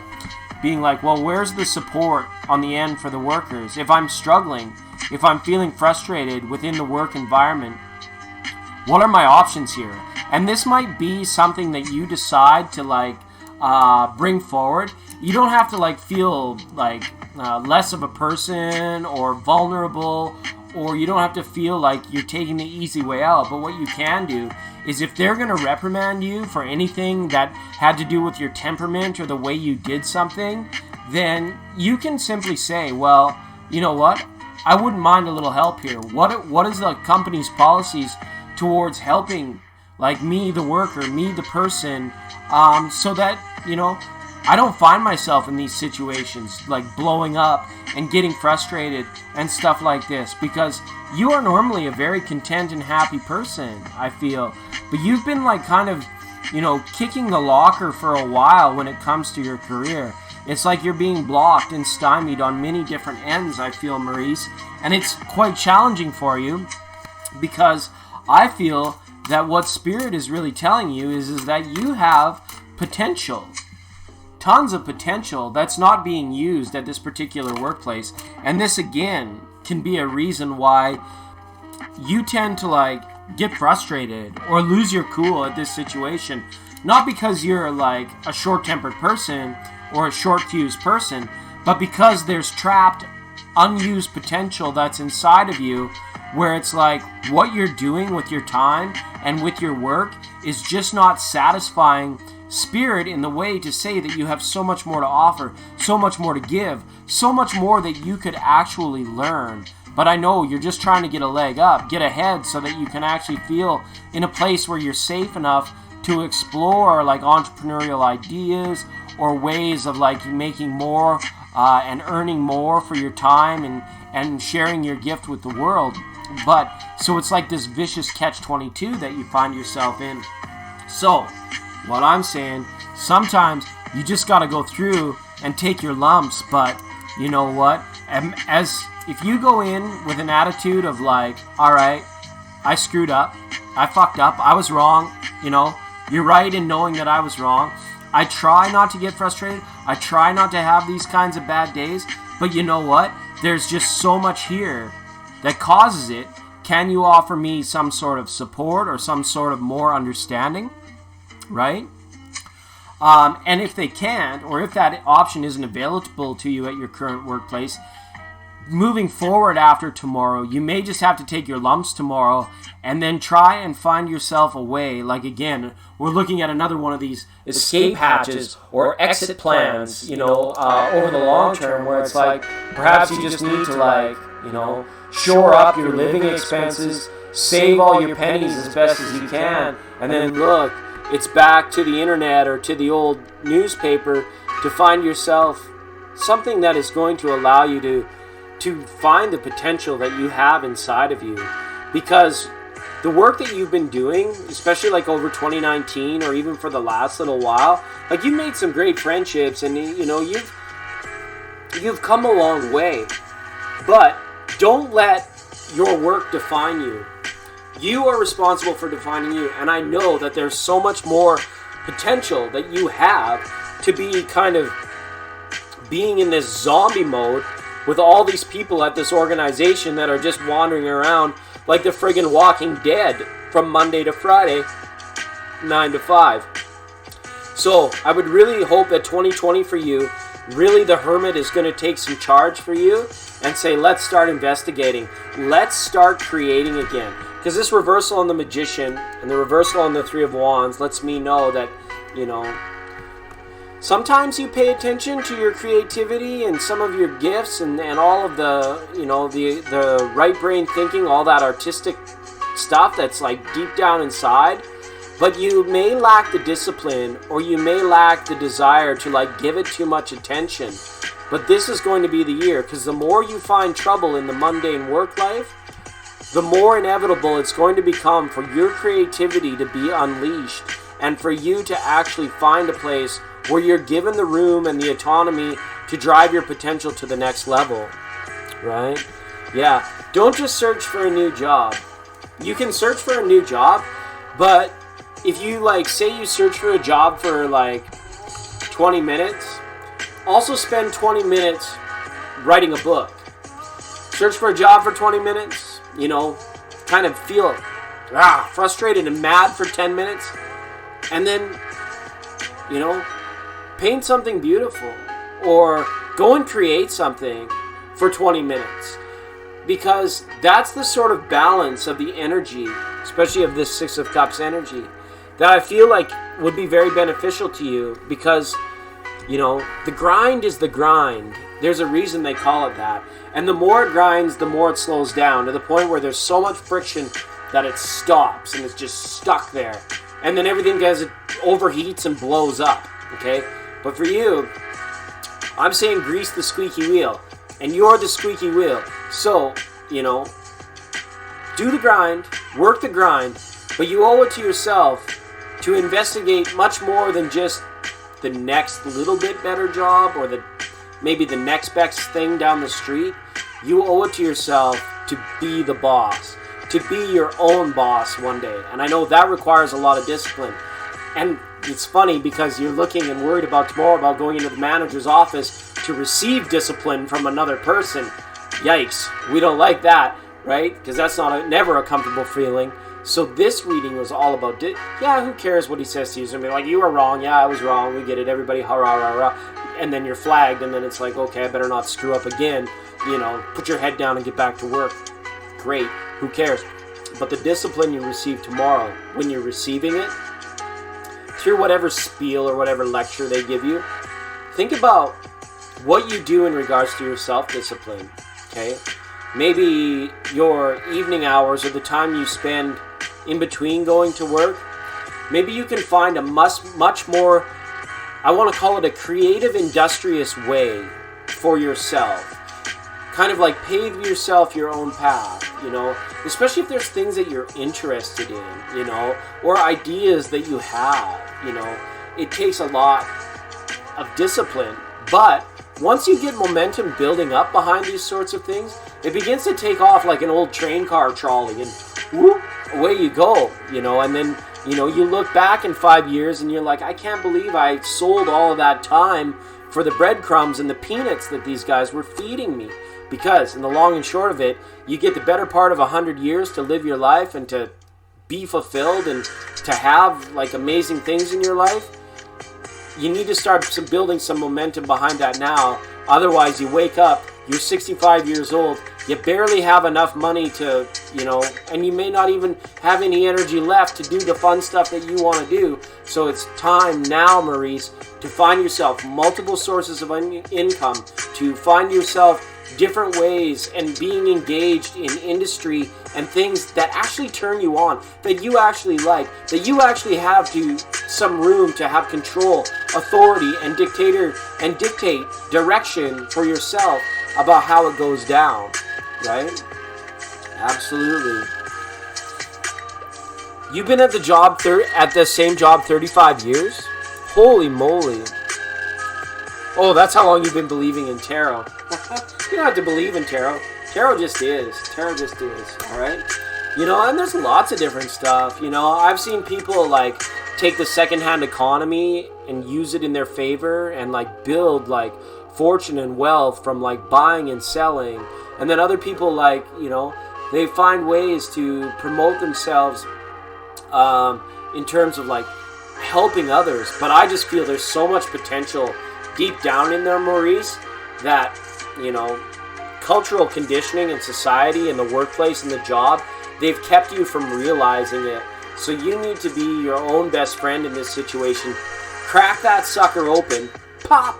being like, well, where's the support on the end for the workers? If I'm struggling, if I'm feeling frustrated within the work environment, what are my options here? And this might be something that you decide to like bring forward. You don't have to like feel like less of a person or vulnerable, or you don't have to feel like you're taking the easy way out. But what you can do is, if they're going to reprimand you for anything that had to do with your temperament or the way you did something, then you can simply say, well, you know what? I wouldn't mind a little help here. What is the company's policies towards helping like me, the worker, me, the person, so that, you know, I don't find myself in these situations like blowing up and getting frustrated and stuff like this, because you are normally a very content and happy person, I feel. But you've been like kind of, you know, kicking the locker for a while when it comes to your career. It's like you're being blocked and stymied on many different ends, I feel, Maurice. And it's quite challenging for you, because I feel that what Spirit is really telling you is that you have potential. Tons of potential that's not being used at this particular workplace. And this, again, can be a reason why you tend to like get frustrated or lose your cool at this situation. Not because you're like a short-tempered person or a short-fused person, but because there's trapped, unused potential that's inside of you, where it's like what you're doing with your time and with your work is just not satisfying Spirit in the way to say that you have so much more to offer, so much more to give, so much more that you could actually learn. But I know you're just trying to get a leg up, get ahead, so that you can actually feel in a place where you're safe enough to explore like entrepreneurial ideas or ways of like making more and earning more for your time and sharing your gift with the world. But so it's like this vicious catch-22 that you find yourself in. So what I'm saying, sometimes you just got to go through and take your lumps. But you know what? As if you go in with an attitude of like, all right, I screwed up, I fucked up, I was wrong, You know, you're right in knowing that I was wrong. I try not to get frustrated. I try not to have these kinds of bad days. But you know what? There's just so much here that causes it. Can you offer me some sort of support or some sort of more understanding? Right? And if they can't, or if that option isn't available to you at your current workplace, moving forward after tomorrow, you may just have to take your lumps tomorrow and then try and find yourself a way. Like, again, we're looking at another one of these escape hatches or exit plans, you know, over the long term, where it's like perhaps you just need to, like, you know, shore up your living expenses, save all your pennies as best as you can, and then look, it's back to the internet or to the old newspaper to find yourself something that is going to allow you to find the potential that you have inside of you. Because the work that you've been doing, especially like over 2019 or even for the last little while, like, you made some great friendships, and you know, you've come a long way. But don't let your work define you. You are responsible for defining you, and I know that there's so much more potential that you have to be kind of being in this zombie mode with all these people at this organization that are just wandering around like the friggin' Walking Dead from Monday to Friday, 9 to 5. So I would really hope that 2020 for you, really the Hermit is going to take some charge for you and say, let's start investigating. Let's start creating again. Because this reversal on the Magician and the reversal on the Three of Wands lets me know that, you know, sometimes you pay attention to your creativity and some of your gifts and all of the, you know, the right brain thinking, all that artistic stuff that's like deep down inside. But you may lack the discipline, or you may lack the desire to like give it too much attention. But this is going to be the year, because the more you find trouble in the mundane work life, the more inevitable it's going to become for your creativity to be unleashed, and for you to actually find a place where you're given the room and the autonomy to drive your potential to the next level, right? Yeah, don't just search for a new job. You can search for a new job, but if you, like, say you search for a job for like 20 minutes, also spend 20 minutes writing a book. Search for a job for 20 minutes, you know, kind of feel frustrated and mad for 10 minutes, and then, you know, paint something beautiful, or go and create something for 20 minutes. Because that's the sort of balance of the energy, especially of this Six of Cups energy, that I feel like would be very beneficial to you. Because, you know, the grind is the grind. There's a reason they call it that. And the more it grinds, the more it slows down, to the point where there's so much friction that it stops and it's just stuck there. And then everything it overheats and blows up, okay? But for you, I'm saying grease the squeaky wheel. And you're the squeaky wheel. So, you know, do the grind, work the grind, but you owe it to yourself to investigate much more than just the next little bit better job, or maybe the next best thing down the street. You owe it to yourself to be the boss, to be your own boss one day. And I know that requires a lot of discipline. And it's funny because you're looking and worried about tomorrow about going into the manager's office to receive discipline from another person. Yikes, we don't like that, right? Because that's never a comfortable feeling. So this reading was all about, who cares what he says to you? He's going to be like, you were wrong. Yeah, I was wrong. We get it. Everybody, hurrah, hurrah, hurrah. And then you're flagged, and then it's like, okay, I better not screw up again. You know, put your head down and get back to work. Great. Who cares? But the discipline you receive tomorrow, when you're receiving it, through whatever spiel or whatever lecture they give you, think about what you do in regards to your self-discipline, okay? Maybe your evening hours or the time you spend in between going to work, maybe you can find a much more, I want to call it a creative, industrious way for yourself. Kind of like pave yourself your own path, you know, especially if there's things that you're interested in, you know, or ideas that you have, you know. It takes a lot of discipline, but once you get momentum building up behind these sorts of things, it begins to take off like an old train car trolley, and whoop, away you go, you know. And then You know, you look back in 5 years and you're like, I can't believe I sold all of that time for the breadcrumbs and the peanuts that these guys were feeding me. Because in the long and short of it, you get the better part of 100 years to live your life and to be fulfilled and to have like amazing things in your life. You need to start building some momentum behind that now. Otherwise, you wake up, you're 65 years old, you barely have enough money to, you know, and you may not even have any energy left to do the fun stuff that you want to do. So it's time now, Maurice, to find yourself multiple sources of income, to find yourself different ways and being engaged in industry and things that actually turn you on, that you actually like, that you actually have some room to have control, authority, and dictate direction for yourself about how it goes down, right? Absolutely. You've been at the same job 35 years? Holy moly. Oh, that's how long you've been believing in tarot. You don't have to believe in tarot. Tarot just is. Tarot just is, alright? You know, and there's lots of different stuff. You know, I've seen people, like, take the secondhand economy and use it in their favor and, like, build, like, fortune and wealth from, like, buying and selling. And then other people, like, you know, they find ways to promote themselves in terms of, like, helping others. But I just feel there's so much potential deep down in there, Maurice, that, you know, cultural conditioning in society and the workplace and the job, they've kept you from realizing it. So you need to be your own best friend in this situation. Crack that sucker open. Pop!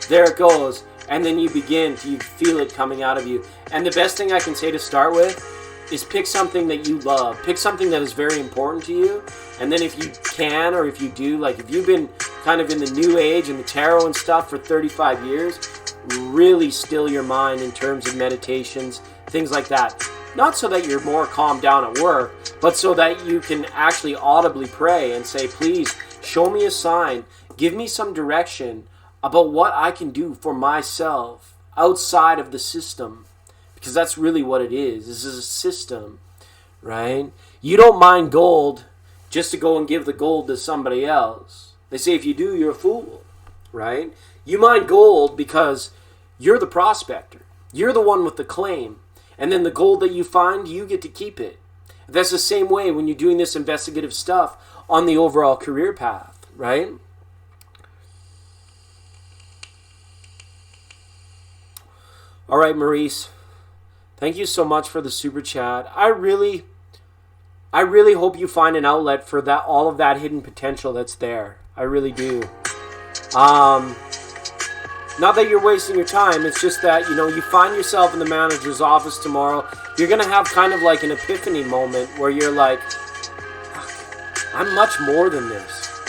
There it goes. And then you feel it coming out of you. And the best thing I can say to start with is pick something that you love. Pick something that is very important to you. And then if you can, or if you do, like if you've been kind of in the new age and the tarot and stuff for 35 years, really still your mind in terms of meditations, things like that. Not so that you're more calmed down at work, but so that you can actually audibly pray and say, please, show me a sign, give me some direction about what I can do for myself outside of the system. Because that's really what it is. This is a system, right? You don't mine gold just to go and give the gold to somebody else. They say if you do, you're a fool, right? You mine gold because you're the prospector. You're the one with the claim. And then the gold that you find, you get to keep it. That's the same way when you're doing this investigative stuff on the overall career path, right? All right, Maurice. Thank you so much for the super chat. I really hope you find an outlet for that, all of that hidden potential that's there. I really do. Not that you're wasting your time. It's just that, you know, you find yourself in the manager's office tomorrow. You're going to have kind of like an epiphany moment where you're like, I'm much more than this.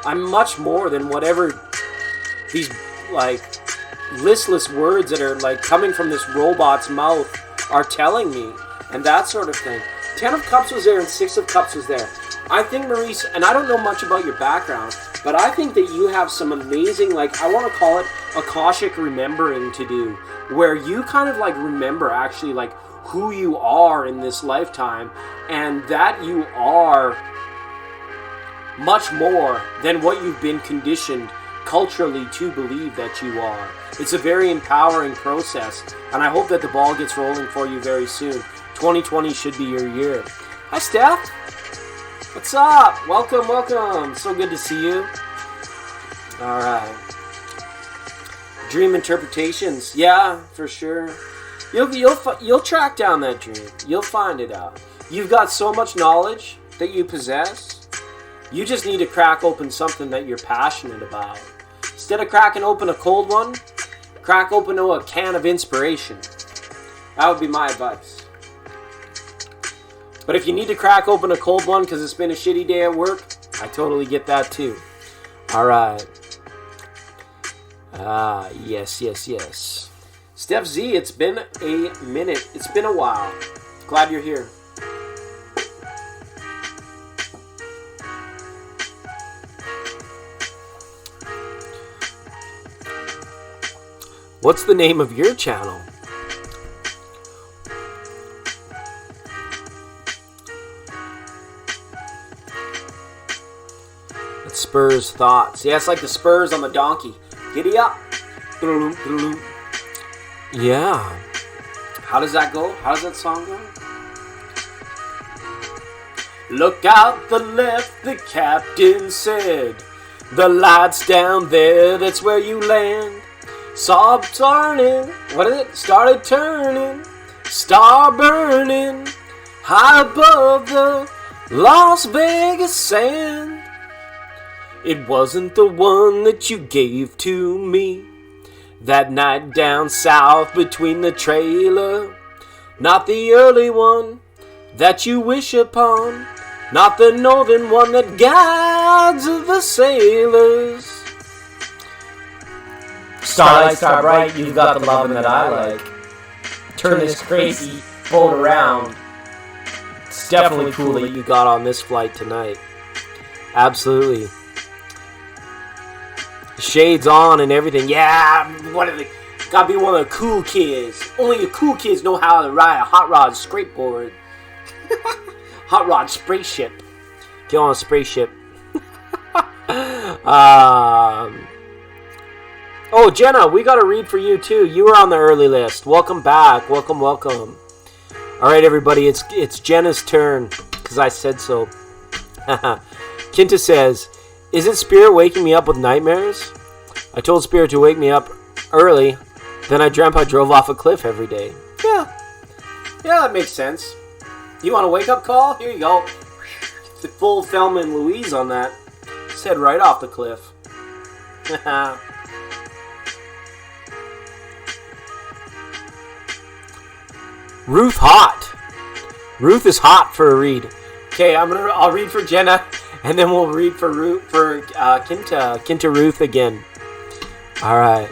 I'm much more than whatever these, like, listless words that are, like, coming from this robot's mouth are telling me. And that sort of thing. 10 of Cups was there and 6 of Cups was there. I think, Maurice, and I don't know much about your background, but I think that you have some amazing, like, I want to call it Akashic remembering to do, where you kind of, like, remember actually, like, who you are in this lifetime, and that you are much more than what you've been conditioned culturally to believe that you are. It's a very empowering process, and I hope that the ball gets rolling for you very soon. 2020 should be your year. Hi, Steph. What's up? Welcome, welcome. So good to see you. All right. Dream interpretations. Yeah, for sure. You'll track down that dream. You'll find it out. You've got so much knowledge that you possess. You just need to crack open something that you're passionate about. Instead of cracking open a cold one, crack open a can of inspiration. That would be my advice. But if you need to crack open a cold one because it's been a shitty day at work, I totally get that too. Alright. Yes. Steph Z, it's been a minute. It's been a while. Glad you're here. What's the name of your channel? spurs thoughts. Yeah, it's like the spurs on the donkey. Giddy up. Yeah. How does that go? How does that song go? Look out the left, the captain said. The light's down there, that's where you land. Saw turning, what is it? Started turning, star burning, high above the Las Vegas sand. It wasn't the one that you gave to me that night down south between the trailer. Not the early one that you wish upon. Not the northern one that guides the sailors. Starlight, star bright, you've got the lovin' that I like. Turn this crazy boat around. It's definitely cool that you got on this flight tonight. Absolutely. Shades on and everything. Yeah, what are they? Gotta be one of the cool kids. Only the cool kids know how to ride a hot rod skateboard. Hot rod spray ship. Get on a spray ship. Oh, Jenna, we got a read for you too. You were on the early list. Welcome back. Welcome. All right, everybody. It's Jenna's turn because I said so. Kinta says, "Is it Spirit waking me up with nightmares? I told Spirit to wake me up early. Then I dreamt I drove off a cliff every day." Yeah, that makes sense. You want a wake-up call? Here you go. The full Thelma and Louise on that. Said right off the cliff. Ruth hot. Ruth is hot for a read. Okay, I'll read for Jenna, and then we'll read for Kinta Ruth again. All right.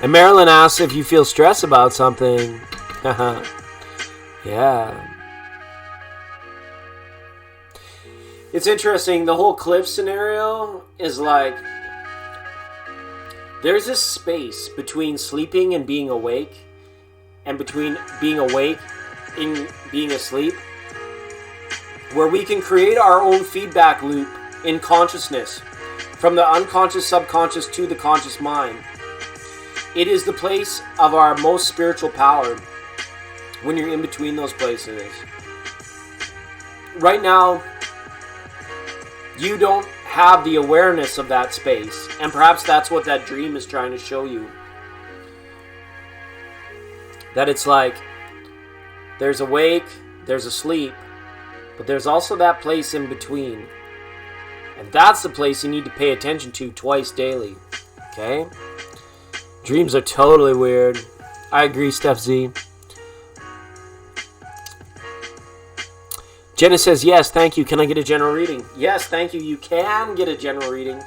And Marilyn asks if you feel stress about something. Yeah. It's interesting. The whole cliff scenario is like there's this space between sleeping and being awake, and between being awake and being asleep, where we can create our own feedback loop in consciousness, from the unconscious, subconscious to the conscious mind. It is the place of our most spiritual power when you're in between those places. Right now, you don't have the awareness of that space, and perhaps that's what that dream is trying to show you. That it's like there's awake, there's asleep, but there's also that place in between. And that's the place you need to pay attention to twice daily. Okay? Dreams are totally weird. I agree, Steph Z. Jenna says, yes, thank you. Can I get a general reading? Yes, thank you. You can get a general reading.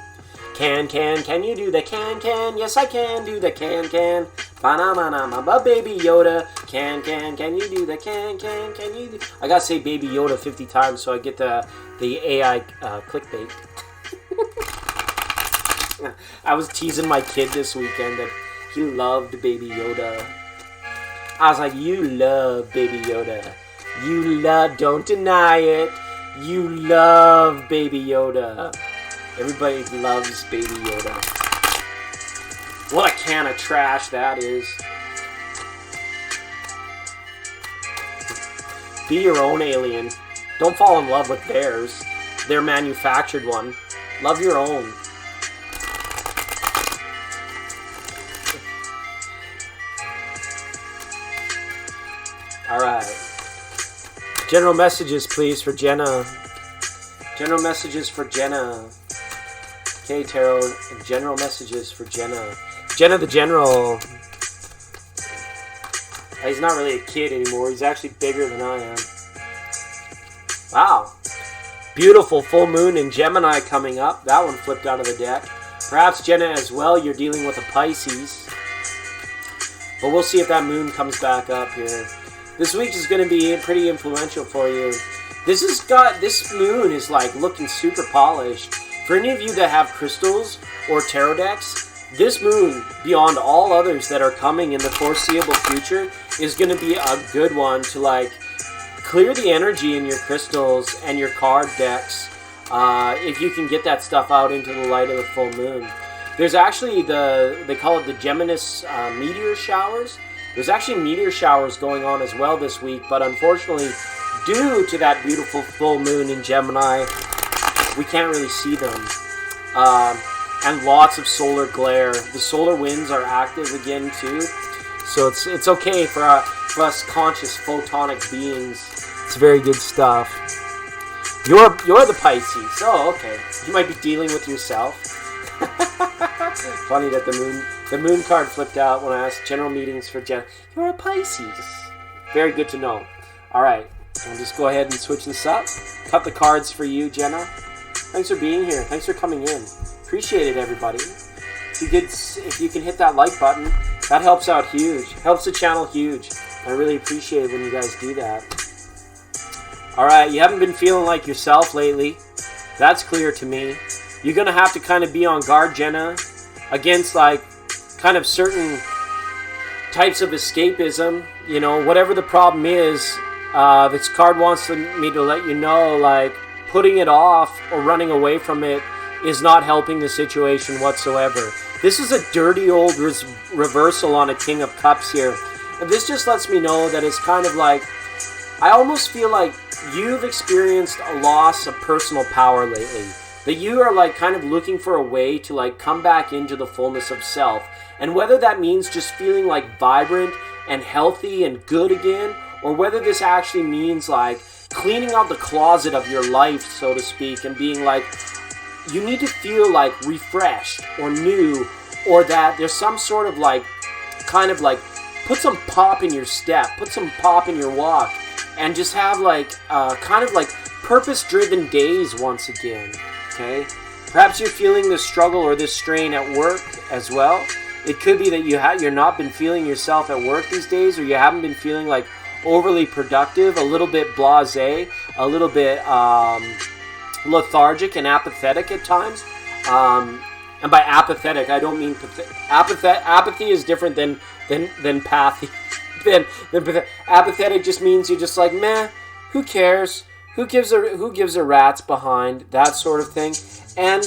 Can you do the can? Yes, I can do the can. Ba-na-ma-na-ma, Baby Yoda. Can you do the can you do? I gotta say Baby Yoda 50 times so I get the AI clickbait. I was teasing my kid this weekend that he loved Baby Yoda. I was like, you love Baby Yoda. You love, don't deny it. You love Baby Yoda. Everybody loves Baby Yoda. What a can of trash that is. Be your own alien. Don't fall in love with theirs. Their manufactured one. Love your own. Alright. General messages, please, for Jenna. General messages for Jenna. Okay, Tarot. General messages for Jenna. Jenna the General. He's not really a kid anymore. He's actually bigger than I am. Wow. Beautiful full moon in Gemini coming up. That one flipped out of the deck. Perhaps Jenna as well. You're dealing with a Pisces. But we'll see if that moon comes back up here. This week is going to be pretty influential for you. This moon is like looking super polished. For any of you that have crystals or tarot decks, this moon, beyond all others that are coming in the foreseeable future, is going to be a good one to like clear the energy in your crystals and your card decks if you can get that stuff out into the light of the full moon. There's actually they call it the Geminis meteor showers. There's actually meteor showers going on as well this week, but unfortunately, due to that beautiful full moon in Gemini, we can't really see them. And lots of solar glare. The solar winds are active again too, so it's okay for us conscious photonic beings. It's very good stuff. You're the Pisces. Oh, okay. You might be dealing with yourself. Funny that the moon card flipped out when I asked general meetings for Jenna. You're a Pisces. Very good to know. All right, I'll just go ahead and switch this up. Cut the cards for you, Jenna. Thanks for being here. Thanks for coming in. Appreciate it, everybody. If you can hit that like button, that helps out huge. Helps the channel huge. I really appreciate it when you guys do that. All right, you haven't been feeling like yourself lately. That's clear to me. You're going to have to kind of be on guard, Jenna, against like kind of certain types of escapism. You know, whatever the problem is, this card wants me to let you know, like, putting it off or running away from it is not helping the situation whatsoever. This is a dirty old reversal on a King of Cups here. And this just lets me know that it's kind of like, I almost feel like you've experienced a loss of personal power lately. That you are like kind of looking for a way to like come back into the fullness of self. And whether that means just feeling like vibrant and healthy and good again, or whether this actually means like cleaning out the closet of your life, so to speak, and being like, you need to feel like refreshed or new, or that there's some sort of like, kind of like, put some pop in your step, put some pop in your walk, and just have like, kind of like purpose-driven days once again, okay? Perhaps you're feeling this struggle or this strain at work as well. It could be that you're not been feeling yourself at work these days, or you haven't been feeling like overly productive, a little bit blasé, a little bit lethargic and apathetic at times. And by apathetic, I don't mean apathy is different than pathy. Apathetic just means you're just like, meh, who cares? Who gives a rat's behind, that sort of thing. And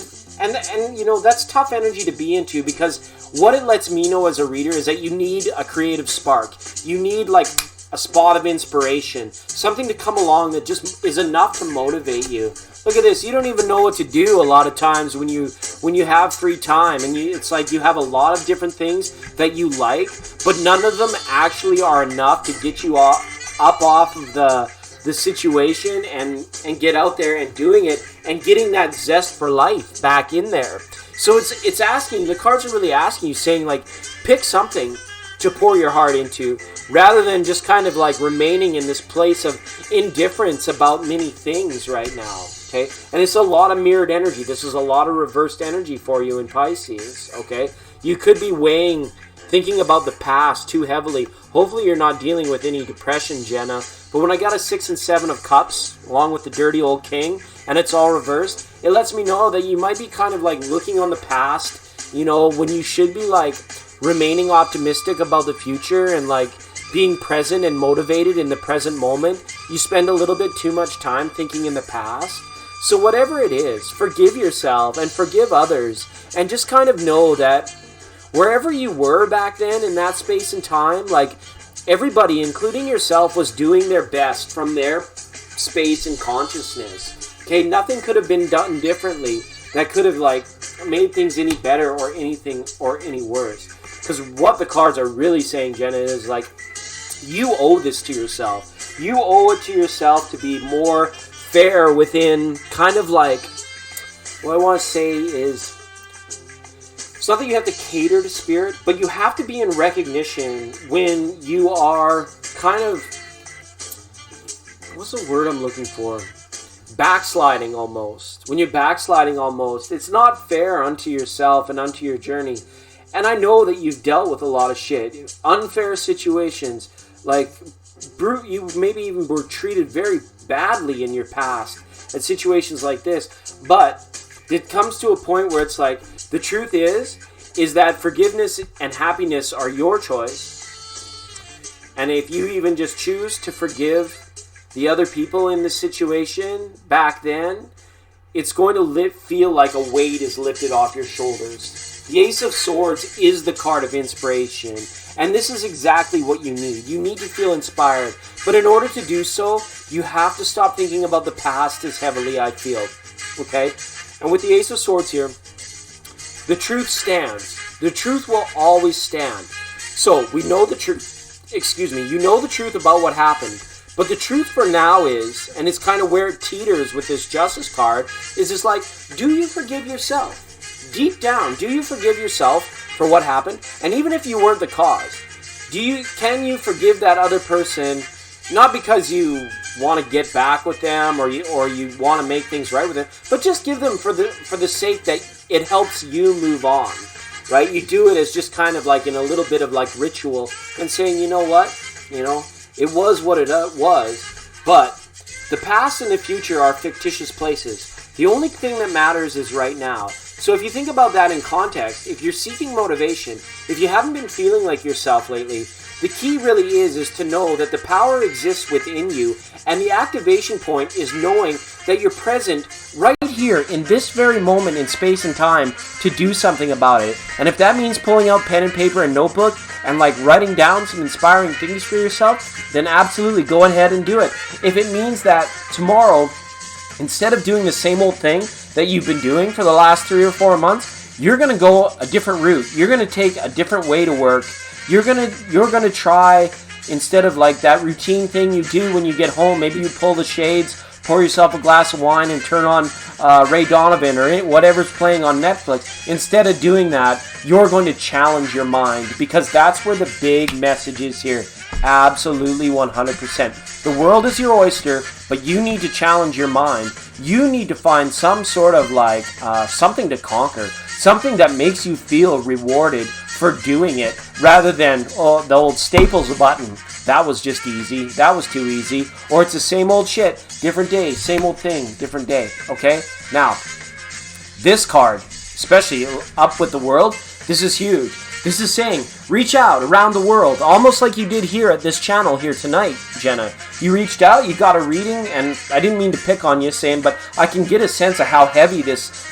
you know, that's tough energy to be into, because what it lets me know as a reader is that you need a creative spark. You need like a spot of inspiration, something to come along that just is enough to motivate you. Look at this. You don't even know what to do a lot of times when you have free time, and it's like you have a lot of different things that you like, but none of them actually are enough to get you up off of the situation and get out there and doing it and getting that zest for life back in there. So it's asking, the cards are really asking you, saying like, pick something to pour your heart into, rather than just kind of like remaining in this place of indifference about many things right now. Okay, and it's a lot of mirrored energy. This is a lot of reversed energy for you in Pisces. Okay, you could be thinking about the past too heavily. Hopefully you're not dealing with any depression, Jenna. But when I got a 6 and 7 of cups, along with the dirty old king, and it's all reversed, it lets me know that you might be kind of like looking on the past, you know, when you should be like remaining optimistic about the future and like being present and motivated in the present moment. You spend a little bit too much time thinking in the past. So whatever it is, forgive yourself and forgive others, and just kind of know that wherever you were back then in that space and time, like everybody, including yourself, was doing their best from their space and consciousness. Okay, nothing could have been done differently that could have like made things any better or anything or any worse. Because what the cards are really saying, Jenna, is like, you owe this to yourself. You owe it to yourself to be more fair within kind of like, what I want to say is, it's not that you have to cater to spirit, but you have to be in recognition when you are kind of, what's the word I'm looking for? Backsliding almost. When you're backsliding almost, it's not fair unto yourself and unto your journey. And I know that you've dealt with a lot of shit. Unfair situations, like you maybe even were treated very badly in your past at situations like this. But it comes to a point where it's like, the truth is that forgiveness and happiness are your choice. And if you even just choose to forgive the other people in the situation back then, it's going to feel like a weight is lifted off your shoulders. The Ace of Swords is the card of inspiration, and this is exactly what you need. You need to feel inspired, but in order to do so, you have to stop thinking about the past as heavily, I feel. Okay? And with the Ace of Swords here, the truth stands. The truth will always stand. So, we know the truth. You know the truth about what happened. But the truth for now is, and it's kind of where it teeters with this Justice card, is just like, do you forgive yourself? Deep down, do you forgive yourself for what happened? And even if you weren't the cause, can you forgive that other person, not because you want to get back with them or you want to make things right with them, but just give them for the sake that it helps you move on, right? You do it as just kind of like in a little bit of like ritual and saying, you know what, it was what it was, but the past and the future are fictitious places. The only thing that matters is right now. So if you think about that in context, if you're seeking motivation, if you haven't been feeling like yourself lately, the key really is to know that the power exists within you, and the activation point is knowing that you're present right here in this very moment in space and time to do something about it. And if that means pulling out pen and paper and notebook and like writing down some inspiring things for yourself, then absolutely go ahead and do it. If it means that tomorrow, instead of doing the same old thing that you've been doing for the last 3 or 4 months, you're going to go a different route. You're going to take a different way to work. You're gonna try, instead of like that routine thing you do when you get home, maybe you pull the shades, pour yourself a glass of wine and turn on Ray Donovan or whatever's playing on Netflix. Instead of doing that, you're going to challenge your mind, because that's where the big message is here. Absolutely 100%. The world is your oyster, but you need to challenge your mind. You need to find some sort of like something to conquer, something that makes you feel rewarded for doing it, rather than the old Staples button. That was just easy. That was too easy. Or it's the same old shit, different day, same old thing, different day. Okay? Now, this card, especially up with the world, this is huge. This is saying, reach out around the world, almost like you did here at this channel here tonight, Jenna. You reached out, you got a reading, and I didn't mean to pick on you, saying, but I can get a sense of how heavy this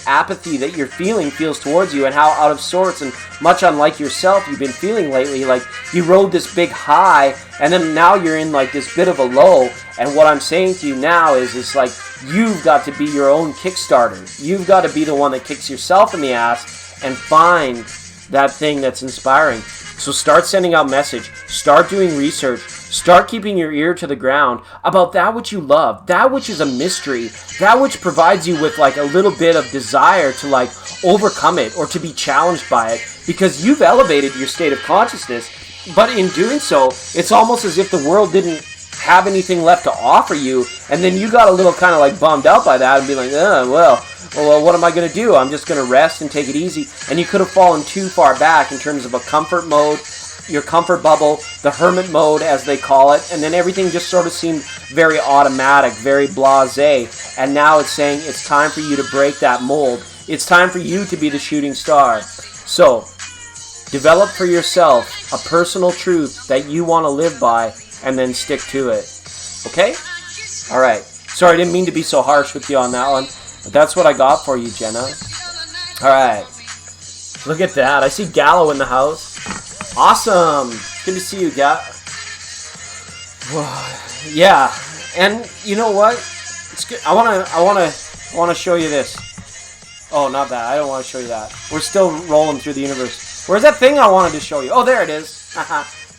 apathy that you're feeling feels towards you, and how out of sorts and much unlike yourself you've been feeling lately. Like you rode this big high, and then now you're in like this bit of a low. And what I'm saying to you now is, it's like you've got to be your own Kickstarter. You've got to be the one that kicks yourself in the ass and find that thing that's inspiring. So start sending out message, start doing research, start keeping your ear to the ground about that which you love, that which is a mystery, that which provides you with like a little bit of desire to like overcome it or to be challenged by it, because you've elevated your state of consciousness. But in doing so, it's almost as if the world didn't have anything left to offer you, and then you got a little kind of like bummed out by that and be like, well, what am I going to do? I'm just going to rest and take it easy. And you could have fallen too far back in terms of a comfort mode, your comfort bubble, the hermit mode as they call it, and then everything just sort of seemed very automatic, very blasé. And now it's saying it's time for you to break that mold. It's time for you to be the shooting star. So, develop for yourself a personal truth that you want to live by, and then stick to it. Okay? Alright. Sorry, I didn't mean to be so harsh with you on that one. But that's what I got for you, Jenna. Alright. Look at that. I see Gallo in the house. Awesome. Good to see you, Gallo. Yeah. And you know what? It's good. I wanna show you this. Oh, not that. I don't want to show you that. We're still rolling through the universe. Where's that thing I wanted to show you? Oh, there it is.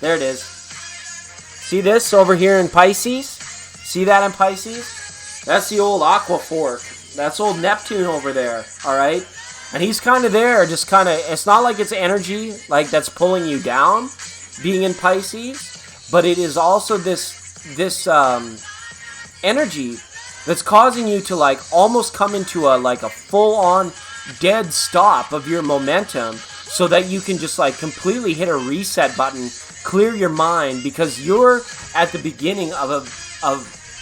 There it is. See this over here in Pisces? See that in Pisces? That's the old Aqua Fork. That's old Neptune over there, alright? And he's kind of there, just kind of, it's not like it's energy, like that's pulling you down, being in Pisces, but it is also this energy that's causing you to like almost come into a full-on dead stop of your momentum, so that you can just like completely hit a reset button, clear your mind, because you're at the beginning of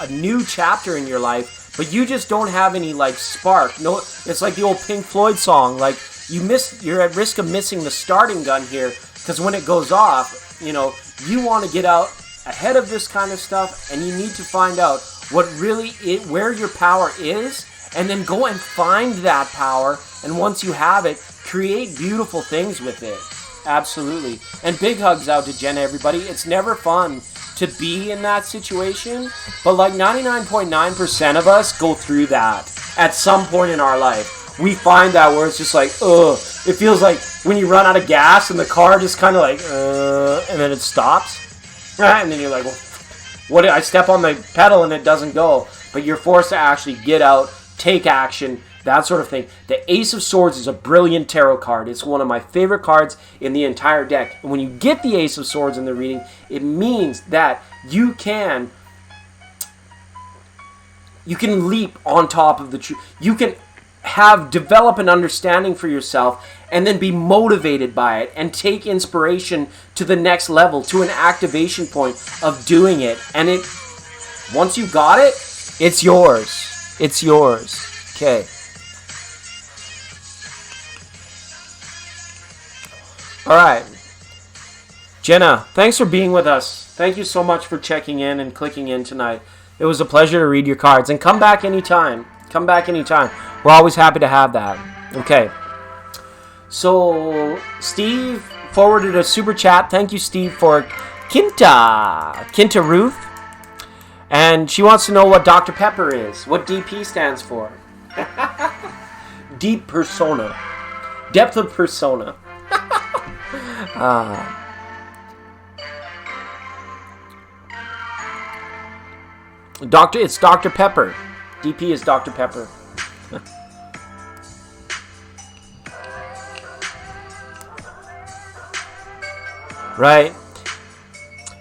a new chapter in your life, but you just don't have any like spark. No, it's like the old Pink Floyd song, like you're at risk of missing the starting gun here, because when it goes off, you want to get out ahead of this kind of stuff, and you need to find out where your power is, and then go and find that power, and once you have it, create beautiful things with it. Absolutely. And big hugs out to Jenna, everybody. It's never fun to be in that situation, but like 99.9% of us go through that at some point in our life. We find that where it's just like, ugh. It feels like when you run out of gas and the car just kind of like, and then it stops. And then you're like, well, what? I step on the pedal and it doesn't go. But you're forced to actually get out, take action, that sort of thing. The Ace of Swords is a brilliant tarot card. It's one of my favorite cards in the entire deck. And when you get the Ace of Swords in the reading, it means that you can leap on top of the truth. You can develop an understanding for yourself and then be motivated by it and take inspiration to the next level, to an activation point of doing it. And once you got it, it's yours. It's yours. Okay. All right. Jenna, thanks for being with us. Thank you so much for checking in and clicking in tonight. It was a pleasure to read your cards. And come back anytime. Come back anytime. We're always happy to have that. Okay. So, Steve forwarded a super chat. Thank you, Steve, for Kinta Ruth. And she wants to know what Dr. Pepper is. What DP stands for. Deep persona. Depth of persona. It's Dr. Pepper. DP is Dr. Pepper. Right.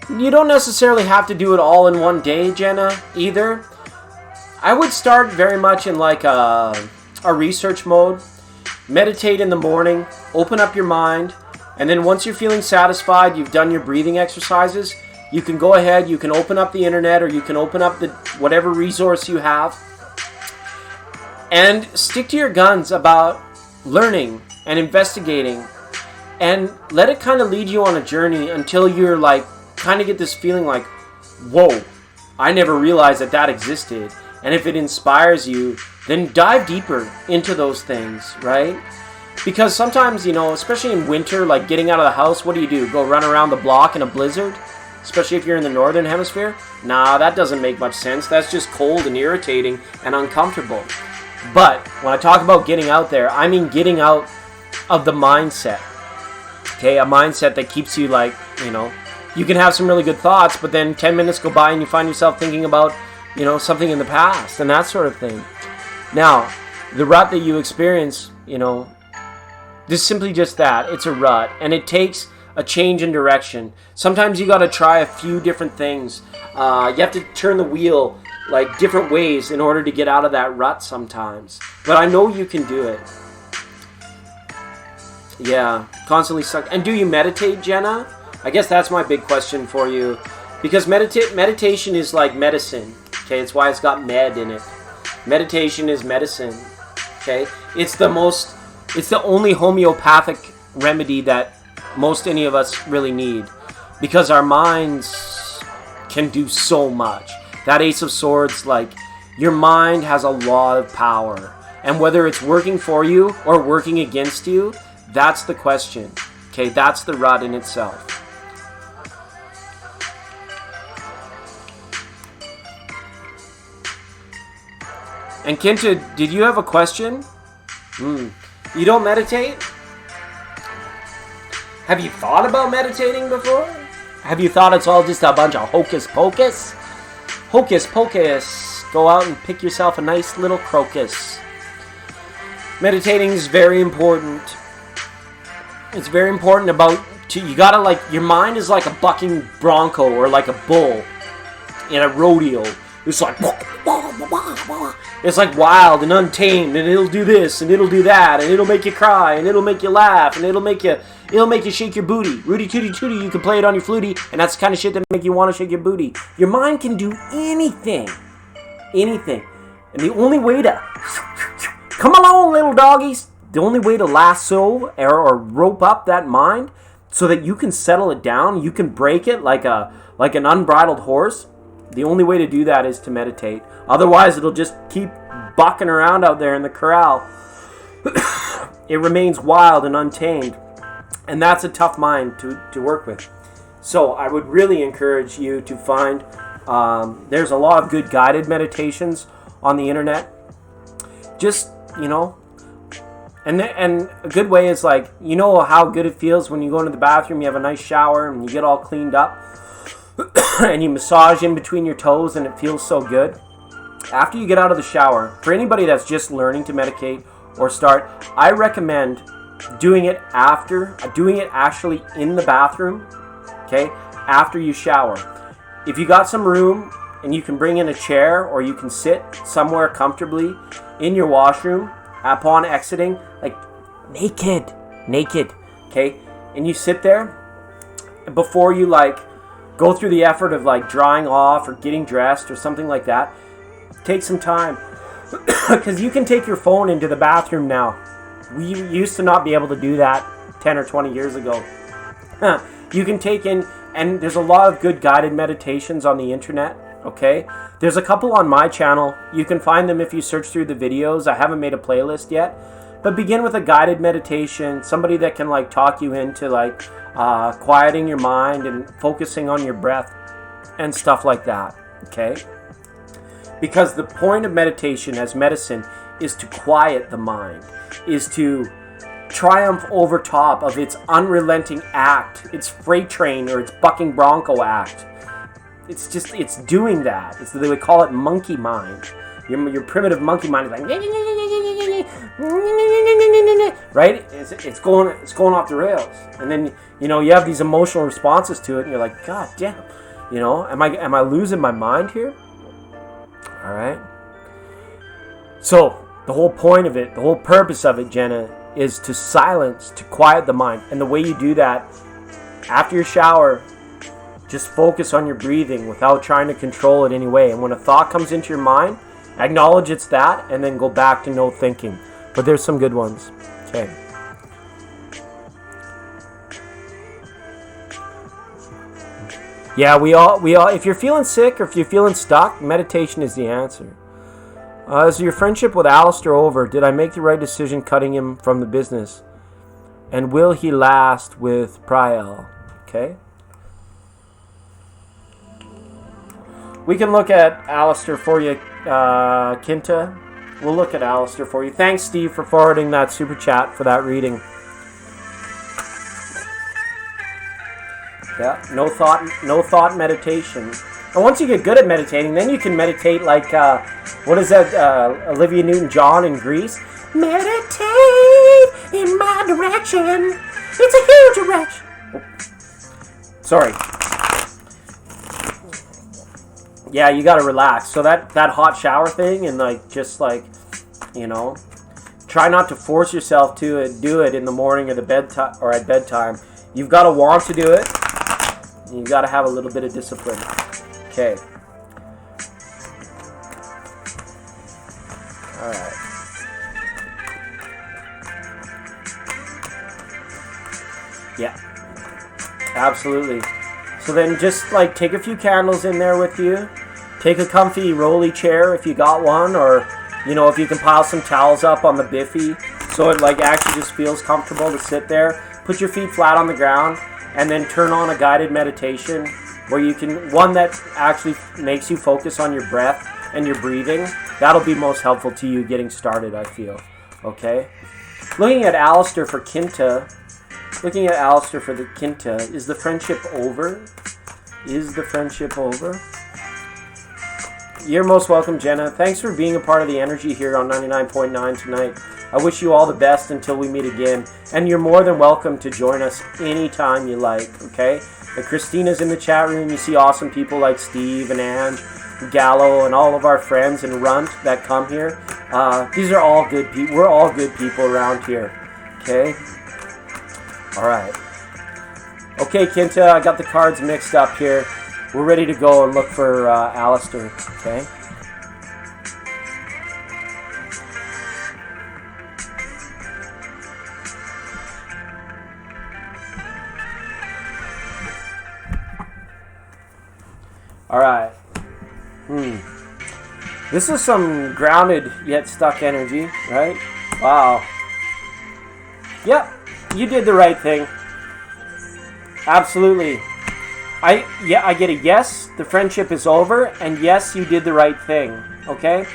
You don't necessarily have to do it all in one day, Jenna, either. I would start very much in like a research mode. Meditate in the morning, open up your mind, and then once you're feeling satisfied, you've done your breathing exercises, you can go ahead, you can open up the internet, or you can open up the whatever resource you have, and stick to your guns about learning and investigating, and let it kind of lead you on a journey until you're like, kind of get this feeling like, whoa, I never realized that existed. And if it inspires you, then dive deeper into those things, right? Because sometimes, especially in winter, like getting out of the house, what do? Go run around the block in a blizzard? Especially if you're in the northern hemisphere? Nah, that doesn't make much sense. That's just cold and irritating and uncomfortable. But when I talk about getting out there, I mean getting out of the mindset. Okay, a mindset that keeps you like, you can have some really good thoughts, but then 10 minutes go by and you find yourself thinking about, something in the past and that sort of thing. Now, the rut that you experience, this is simply just that. It's a rut, and it takes a change in direction. Sometimes you got to try a few different things. You have to turn the wheel like different ways in order to get out of that rut sometimes. But I know you can do it. Yeah, constantly stuck. And do you meditate, Jenna? I guess that's my big question for you. Because meditation is like medicine. Okay, it's why it's got med in it. Meditation is medicine. Okay? It's the only homeopathic remedy that most any of us really need. Because our minds can do so much. That Ace of Swords, like, your mind has a lot of power. And whether it's working for you or working against you, that's the question. Okay, that's the rut in itself. And Kinta, did you have a question? You don't meditate? Have you thought about meditating before? Have you thought it's all just a bunch of hocus pocus? Hocus pocus. Go out and pick yourself a nice little crocus. Meditating is very important. It's very important you gotta like, your mind is like a bucking bronco or like a bull in a rodeo. It's like wild and untamed, and it'll do this and it'll do that, and it'll make you cry and it'll make you laugh and it'll make you shake your booty. Rudy tooty tooty, you can play it on your flutie, and that's the kind of shit that make you want to shake your booty. Your mind can do anything. Anything. And the only way to come along, little doggies, the only way to lasso or rope up that mind so that you can settle it down. You can break it like an unbridled horse. The only way to do that is to meditate. Otherwise, it'll just keep bucking around out there in the corral. It remains wild and untamed. And that's a tough mind to work with. So I would really encourage you to find, there's a lot of good guided meditations on the internet. Just, and a good way is like, how good it feels when you go into the bathroom, you have a nice shower and you get all cleaned up and you massage in between your toes and it feels so good. After you get out of the shower, for anybody that's just learning to meditate or start, I recommend doing it actually in the bathroom, okay, after you shower. If you got some room and you can bring in a chair or you can sit somewhere comfortably in your washroom upon exiting, like naked, okay, and you sit there before you like go through the effort of like drying off or getting dressed or something like that, take some time because you can take your phone into the bathroom now. We used to not be able to do that 10 or 20 years ago. You can take in, and there's a lot of good guided meditations on the internet, okay? There's a couple on my channel. You can find them if you search through the videos. I haven't made a playlist yet. But begin with a guided meditation, somebody that can like talk you into like quieting your mind and focusing on your breath and stuff like that, okay? Because the point of meditation as medicine is to quiet the mind, is to triumph over top of its unrelenting act, its freight train or its bucking bronco act. It's doing that. They would call it monkey mind. Your primitive monkey mind is like, right? It's going off the rails. And then, you have these emotional responses to it and you're like, God damn, am I losing my mind here? All right. So the whole point of it, the whole purpose of it, Jenna, is to silence, to quiet the mind. And the way you do that, after your shower, just focus on your breathing without trying to control it anyway. And when a thought comes into your mind, acknowledge it's that and then go back to no thinking. But there's some good ones. Okay. Yeah, we all, if you're feeling sick or if you're feeling stuck, meditation is the answer. Is your friendship with Alistair over? Did I make the right decision cutting him from the business? And will he last with Priel? Okay. We can look at Alistair for you, Kinta. We'll look at Alistair for you. Thanks, Steve, for forwarding that super chat for that reading. Yeah, no thought meditation. And once you get good at meditating, then you can meditate like, what is that, Olivia Newton-John in Greece? Meditate in my direction. It's a huge erection. Oh. Sorry. Yeah, you gotta relax. So that hot shower thing and like, just like, try not to force yourself to do it in the morning or at bedtime. You've got to want to do it. You've got to have a little bit of discipline. Okay. Alright. Yeah. Absolutely. So then just like take a few candles in there with you. Take a comfy rolly chair if you got one, or if you can pile some towels up on the biffy so it like actually just feels comfortable to sit there. Put your feet flat on the ground and then turn on a guided meditation where you can, one that actually makes you focus on your breath and your breathing. That'll be most helpful to you getting started, I feel. Okay? Looking at Alistair for Kinta. Is the friendship over? Is the friendship over? You're most welcome, Jenna. Thanks for being a part of the energy here on 99.9 tonight. I wish you all the best until we meet again. And you're more than welcome to join us anytime you like, okay? And Christina's in the chat room. You see awesome people like Steve and Ange, Gallo, and all of our friends and Runt that come here. These are all good people. We're all good people around here, okay? All right. Okay, Kinta, I got the cards mixed up here. We're ready to go and look for Alistair, okay? All right. This is some grounded yet stuck energy, right? Wow. Yep, you did the right thing. Absolutely. I get a yes, the friendship is over, and yes, you did the right thing, okay?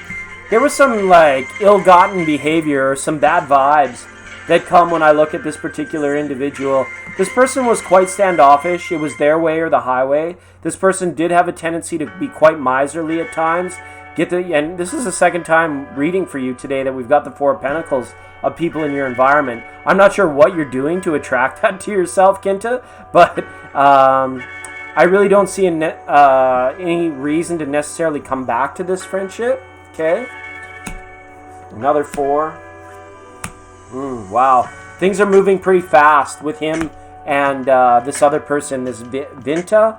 There was some, like, ill-gotten behavior or some bad vibes that come when I look at this particular individual. This person was quite standoffish. It was their way or the highway. This person did have a tendency to be quite miserly at times. And this is the second time reading for you today that we've got the Four of Pentacles of people in your environment. I'm not sure what you're doing to attract that to yourself, Kinta, but I really don't see any reason to necessarily come back to this friendship. Okay, another 4. Wow, things are moving pretty fast with him and this other person, this Vinta,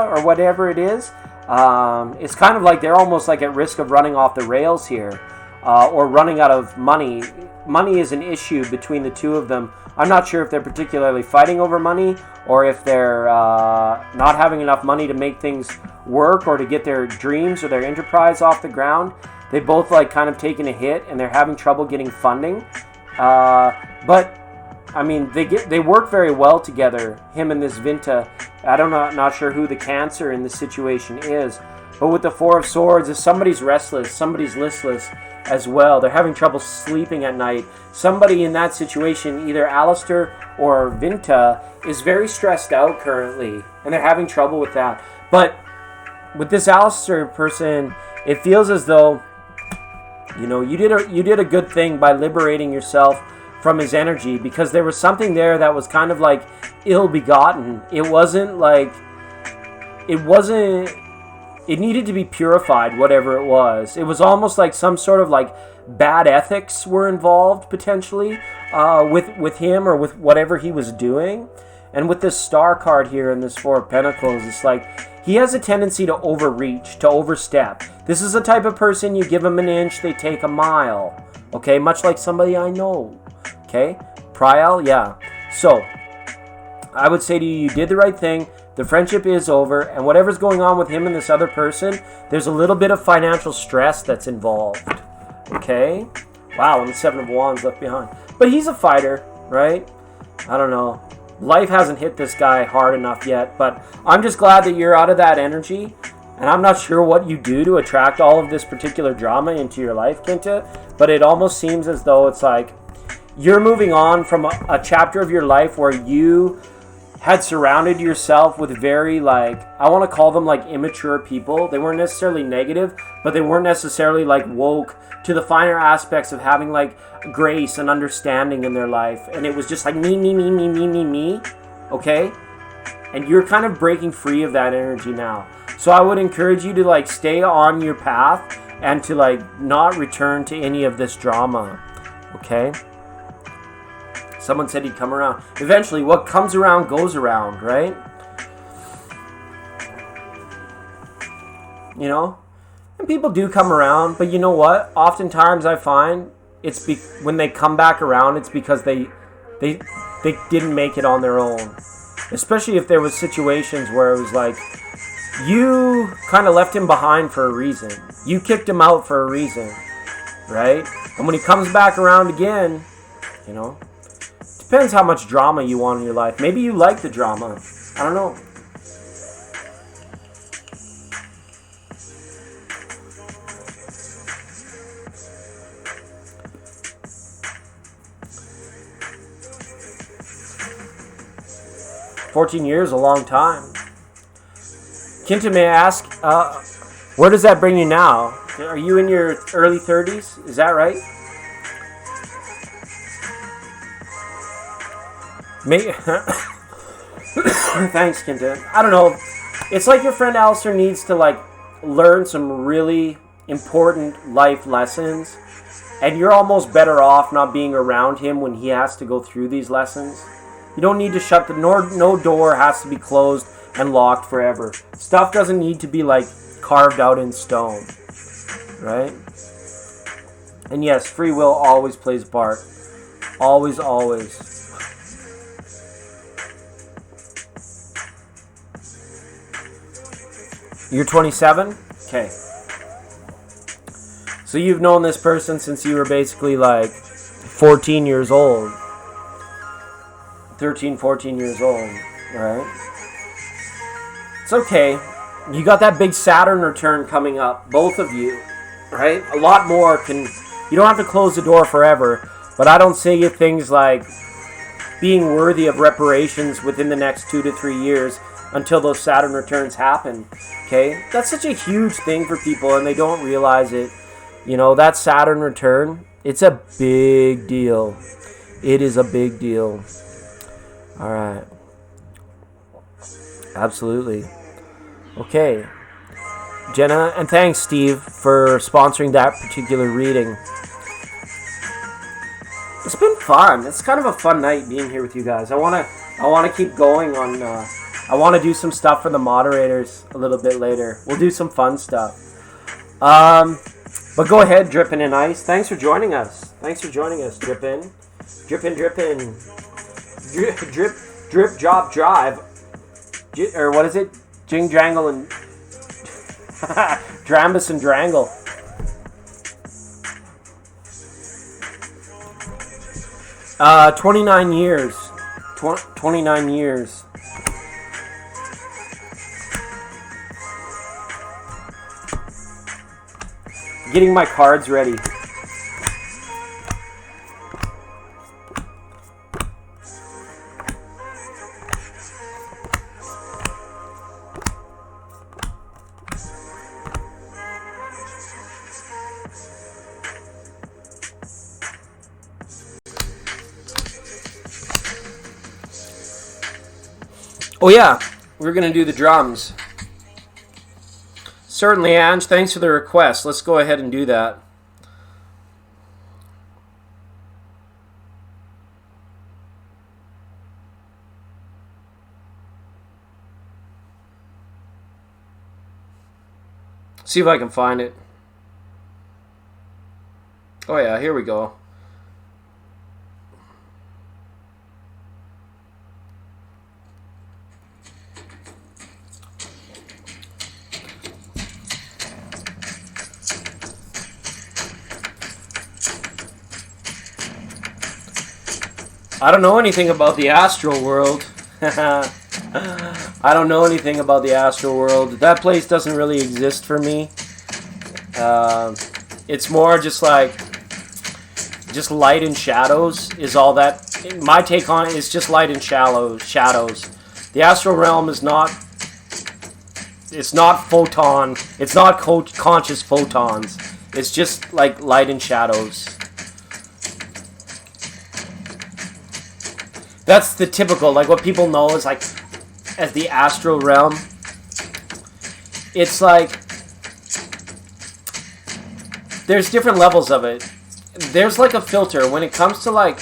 or whatever it is. It's kind of like they're almost like at risk of running off the rails here, or running out of money. Money is an issue between the two of them. I'm not sure if they're particularly fighting over money, or if they're not having enough money to make things work or to get their dreams or their enterprise off the ground. They both like kind of taken a hit and they're having trouble getting funding. But I mean, they work very well together, him and this Vinta. Not sure who the Cancer in this situation is, but with the Four of Swords, if somebody's restless, somebody's listless as well. They're having trouble sleeping at night. Somebody in that situation, either Alistair or Vinta, is very stressed out currently, and they're having trouble with that. But with this Alistair person, it feels as though, you know, you did a good thing by liberating yourself from his energy, because there was something there that was kind of like ill-begotten. It needed to be purified, whatever it was. It was almost like some sort of like bad ethics were involved potentially with him or with whatever he was doing. And with this Star card here in this Four of Pentacles, it's like he has a tendency to overreach, to overstep. This is the type of person, you give them an inch, they take a mile. Okay, much like somebody I know. Okay, Prial, yeah. So, I would say to you, you did the right thing. The friendship is over, and whatever's going on with him and this other person, there's a little bit of financial stress that's involved. Okay? Wow, and the Seven of Wands left behind. But he's a fighter, right? I don't know. Life hasn't hit this guy hard enough yet, but I'm just glad that you're out of that energy, and I'm not sure what you do to attract all of this particular drama into your life, Kinta, but it almost seems as though it's like you're moving on from a chapter of your life where you had surrounded yourself with very, like, I want to call them like immature people. They weren't necessarily negative, but they weren't necessarily like woke to the finer aspects of having like grace and understanding in their life. And it was just like me, okay? And you're kind of breaking free of that energy now. So I would encourage you to like stay on your path and to like not return to any of this drama, okay? Someone said he'd come around. Eventually, what comes around goes around, right? You know? And people do come around, but you know what? Oftentimes I find it's when they come back around, it's because they didn't make it on their own. Especially if there was situations where it was like, you kind of left him behind for a reason. You kicked him out for a reason, right? And when he comes back around again, you know, depends how much drama you want in your life. Maybe you like the drama. I don't know. "14 years, a long time." Kinta, may I ask, where does that bring you now? Are you in your early 30s? Is that right? Thanks, Kinta. I don't know. It's like your friend Alistair needs to like learn some really important life lessons, and you're almost better off not being around him when he has to go through these lessons. You don't need to shut no door has to be closed and locked forever. Stuff doesn't need to be like carved out in stone, right? And yes, free will always plays a part. Always, always. You're 27? Okay. So you've known this person since you were basically like 14 years old. 13, 14 years old, right? It's okay. You got that big Saturn return coming up, both of you, right? A lot more can... You don't have to close the door forever, but I don't see things like being worthy of reparations within the next 2 to 3 years until those Saturn returns happen, okay? That's such a huge thing for people, and they don't realize it. You know, that Saturn return, it's a big deal. It is a big deal. All right. Absolutely. Okay. Jenna, and thanks, Steve, for sponsoring that particular reading. It's been fun. It's kind of a fun night being here with you guys. I wanna keep going on. I want to do some stuff for the moderators a little bit later. We'll do some fun stuff. But go ahead, Drippin' in Ice. Thanks for joining us. Drippin'. Drippin'. Drip, drop, drive. Or what is it? Jing, jangle, and... Drambus and Drangle. Uh, 29 years. 29 years. Getting my cards ready. Oh yeah, we're going to do the drums. Certainly, Ange. Thanks for the request. Let's go ahead and do that. See if I can find it. Oh yeah, here we go. I don't know anything about the astral world. I don't know anything about the astral world. That place doesn't really exist for me. It's more just like, just light and shadows is all that. My take on it is just light and shadows. The astral realm is not, it's not photon, it's not conscious photons. It's just like light and shadows. That's the typical, like what people know is like, as the astral realm. It's like, there's different levels of it. There's like a filter when it comes to like,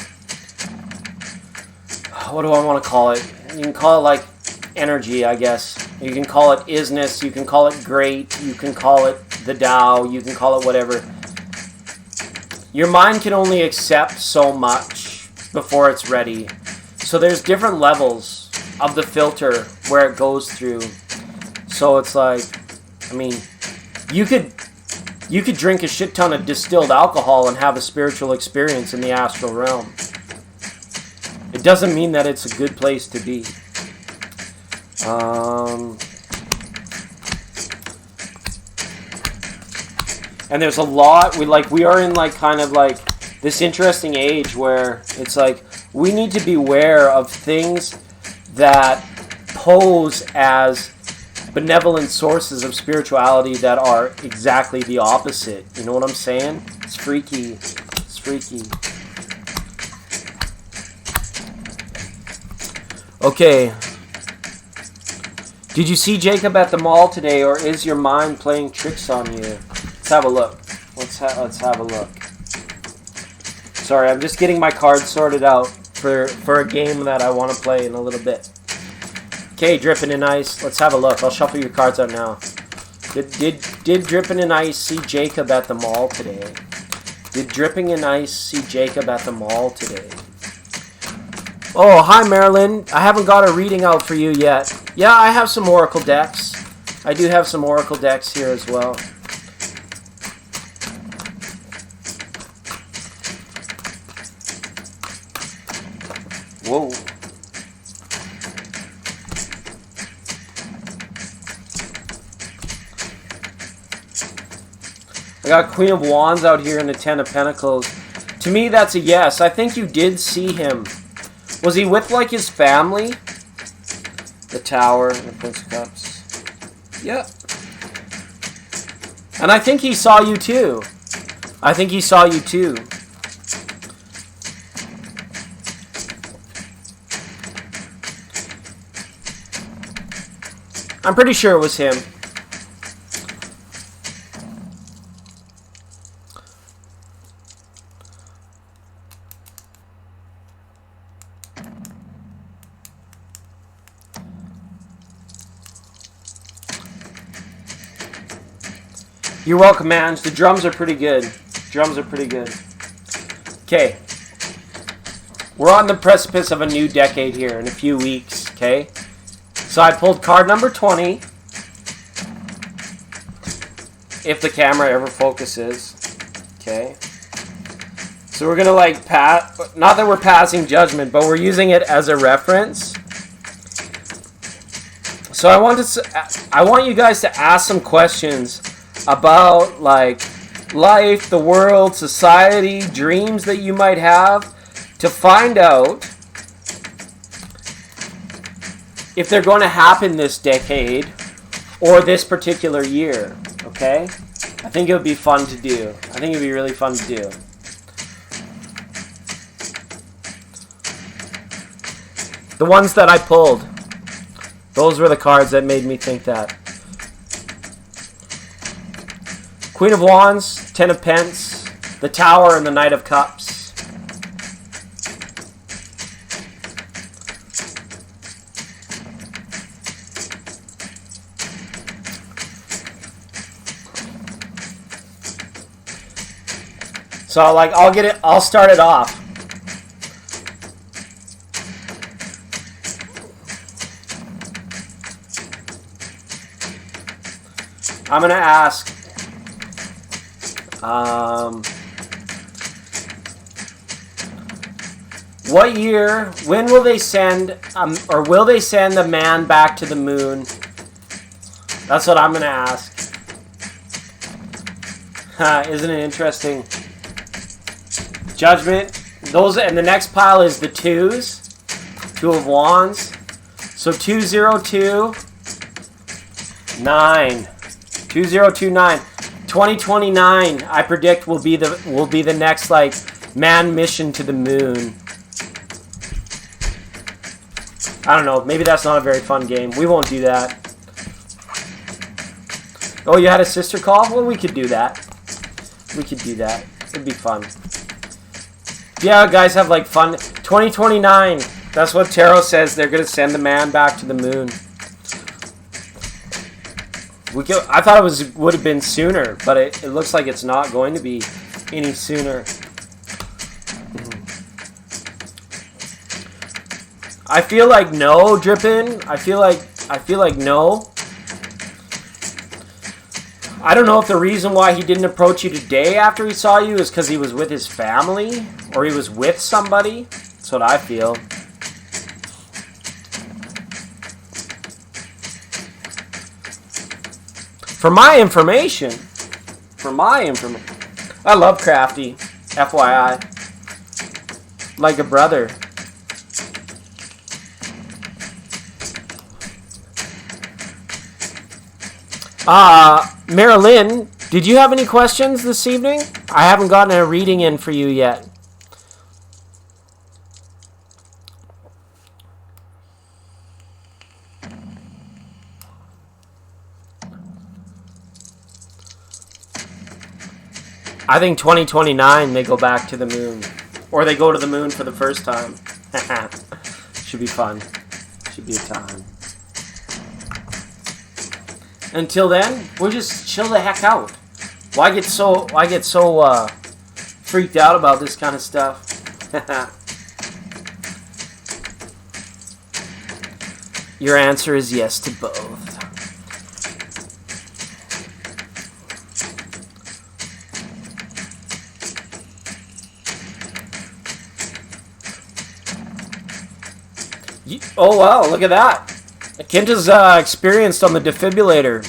what do I want to call it? You can call it like energy, I guess. You can call it isness, you can call it great, you can call it the Tao, you can call it whatever. Your mind can only accept so much before it's ready. So there's different levels of the filter where it goes through. So it's like, I mean, you could drink a shit ton of distilled alcohol and have a spiritual experience in the astral realm. It doesn't mean that it's a good place to be. And there's a lot, we are in like kind of like this interesting age where it's like, we need to be aware of things that pose as benevolent sources of spirituality that are exactly the opposite. You know what I'm saying? It's freaky. It's freaky. Okay. Did you see Jacob at the mall today, or is your mind playing tricks on you? Let's have a look. Let's have a look. Sorry, I'm just getting my cards sorted out for a game that I want to play in a little bit. Okay, Drippin' in Ice. Let's have a look. I'll shuffle your cards out now. Did Drippin' in Ice see Jacob at the mall today? Did Dripping in Ice see Jacob at the mall today? Oh, hi Marilyn. I haven't got a reading out for you yet. Yeah, I have some Oracle decks. I do have some Oracle decks here as well. Whoa. I got Queen of Wands out here in the Ten of Pentacles. To me, that's a yes. I think you did see him. Was he with, like, his family? The Tower and the Prince of Cups. Yep. And I think he saw you, too. I think he saw you, too. I'm pretty sure it was him. You're welcome, man. The drums are pretty good. Drums are pretty good. Okay. We're on the precipice of a new decade here in a few weeks, okay? So I pulled card number 20. If the camera ever focuses. Okay. So we're going to like not that we're passing judgment, but we're using it as a reference. So I want you guys to ask some questions about like life, the world, society, dreams that you might have to find out if they're going to happen this decade or this particular year, okay? I think it would be fun to do. I think it would be really fun to do. The ones that I pulled, those were the cards that made me think that. Queen of Wands, Ten of Pence, the Tower, and the Knight of Cups. So like I'll start it off. I'm gonna ask what year, when will they send or will they send the man back to the moon? That's what I'm gonna ask. Isn't it interesting? Judgment. Those, and the next pile is the twos. Two of Wands. So 202 9. 2029. 2029, I predict will be the next like manned mission to the moon. I don't know. Maybe that's not a very fun game. We won't do that. Oh, you had a sister call? Well, we could do that. We could do that. It'd be fun. Yeah, guys have like fun. 2029. That's what Tarot says. They're gonna send the man back to the moon. I thought it would have been sooner, but it looks like it's not going to be any sooner. I feel like no, Drippin'. I feel like no. I don't know if the reason why he didn't approach you today after he saw you is because he was with his family or he was with somebody. That's what I feel. For my information, I love Crafty, FYI, like a brother. Marilyn, did you have any questions this evening? I haven't gotten a reading in for you yet. I think 2029 they go back to the moon. Or they go to the moon for the first time. Should be fun. Should be a time. Until then, we'll just chill the heck out. Why get so freaked out about this kind of stuff? Your answer is yes to both. Oh, wow, look at that. Kinta's experienced on the defibrillator.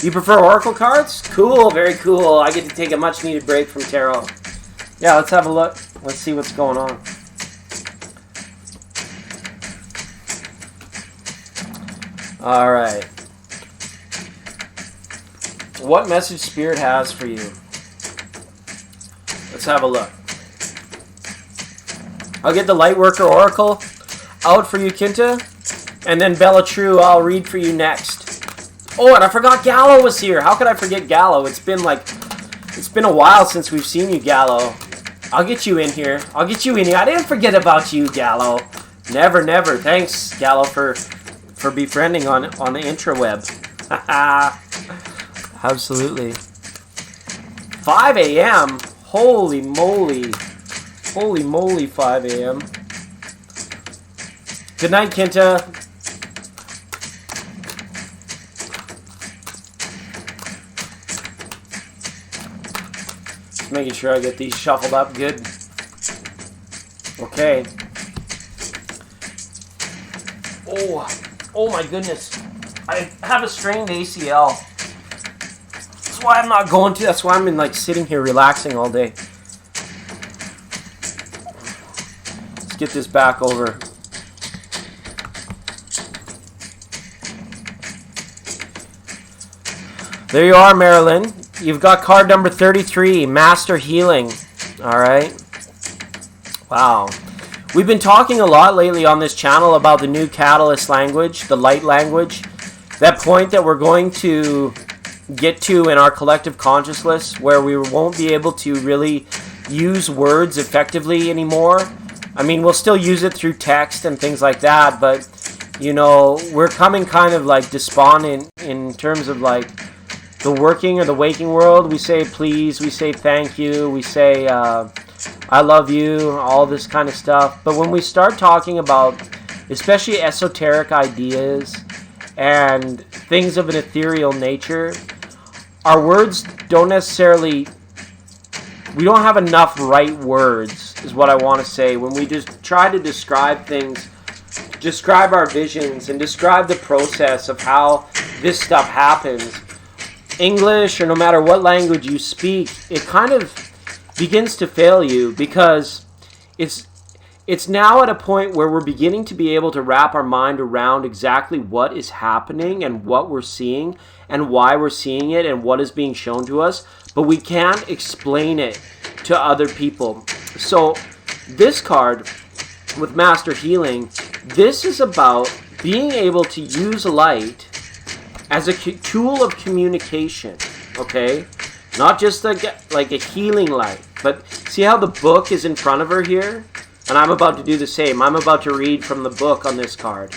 You prefer oracle cards? Cool, very cool. I get to take a much needed break from tarot. Yeah, let's have a look. Let's see what's going on. All right. What message Spirit has for you? Let's have a look. I'll get the Lightworker Oracle out for you, Kinta. And then Bella True, I'll read for you next. Oh, and I forgot Gallo was here. How could I forget Gallo? It's been a while since we've seen you, Gallo. I'll get you in here. I didn't forget about you, Gallo. Never, never. Thanks, Gallo, for befriending on the intraweb. Absolutely. 5 a.m. Holy moly. Holy moly, 5 a.m. Good night, Kinta. Just making sure I get these shuffled up good. Okay. Oh my goodness. I have a strained ACL. That's why I'm not going to. That's why I'm like sitting here relaxing all day. Let's get this back over. There you are, Marilyn. You've got card number 33, Master Healing. All right. Wow. We've been talking a lot lately on this channel about the new catalyst language, the light language. That point that we're going to get to in our collective consciousness where we won't be able to really use words effectively anymore. I mean, we'll still use it through text and things like that, but, you know, we're coming kind of like despondent in terms of like the working or the waking world. We say please, we say thank you, we say I love you, all this kind of stuff. But when we start talking about especially esoteric ideas and things of an ethereal nature, our words don't necessarily, we don't have enough right words, is what I want to say. When we just try to describe things, describe our visions, and describe the process of how this stuff happens, English or no matter what language you speak, it kind of begins to fail you, because it's now at a point where we're beginning to be able to wrap our mind around exactly what is happening and what we're seeing and why we're seeing it and what is being shown to us, but we can't explain it to other people. So this card with Master Healing, this is about being able to use light as a tool of communication, okay? Not just like a healing light, but see how the book is in front of her here? And I'm about to do the same. I'm about to read from the book on this card.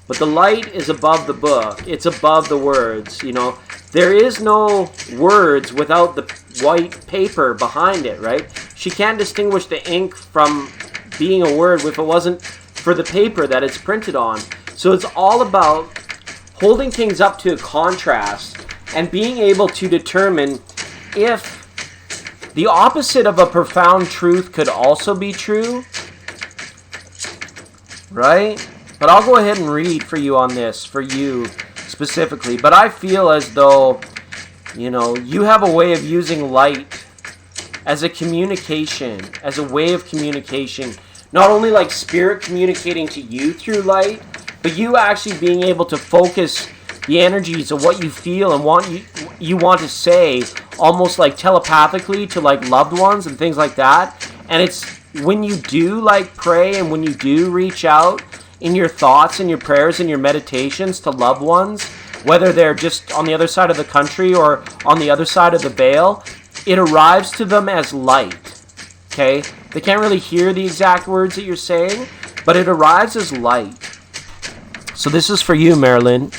But the light is above the book. It's above the words, you know. There is no words without the white paper behind it, right? She can't distinguish the ink from being a word if it wasn't for the paper that it's printed on. So it's all about holding things up to a contrast and being able to determine if the opposite of a profound truth could also be true, right? But I'll go ahead and read for you on this, for you specifically. But I feel as though, you know, you have a way of using light as a communication, as a way of communication. Not only like spirit communicating to you through light, but you actually being able to focus the energies of what you feel and you want to say, almost like telepathically to like loved ones and things like that. And it's when you do like pray and when you do reach out in your thoughts and your prayers and your meditations to loved ones, whether they're just on the other side of the country or on the other side of the veil, it arrives to them as light, okay? They can't really hear the exact words that you're saying, but it arrives as light. So this is for you, Marilyn.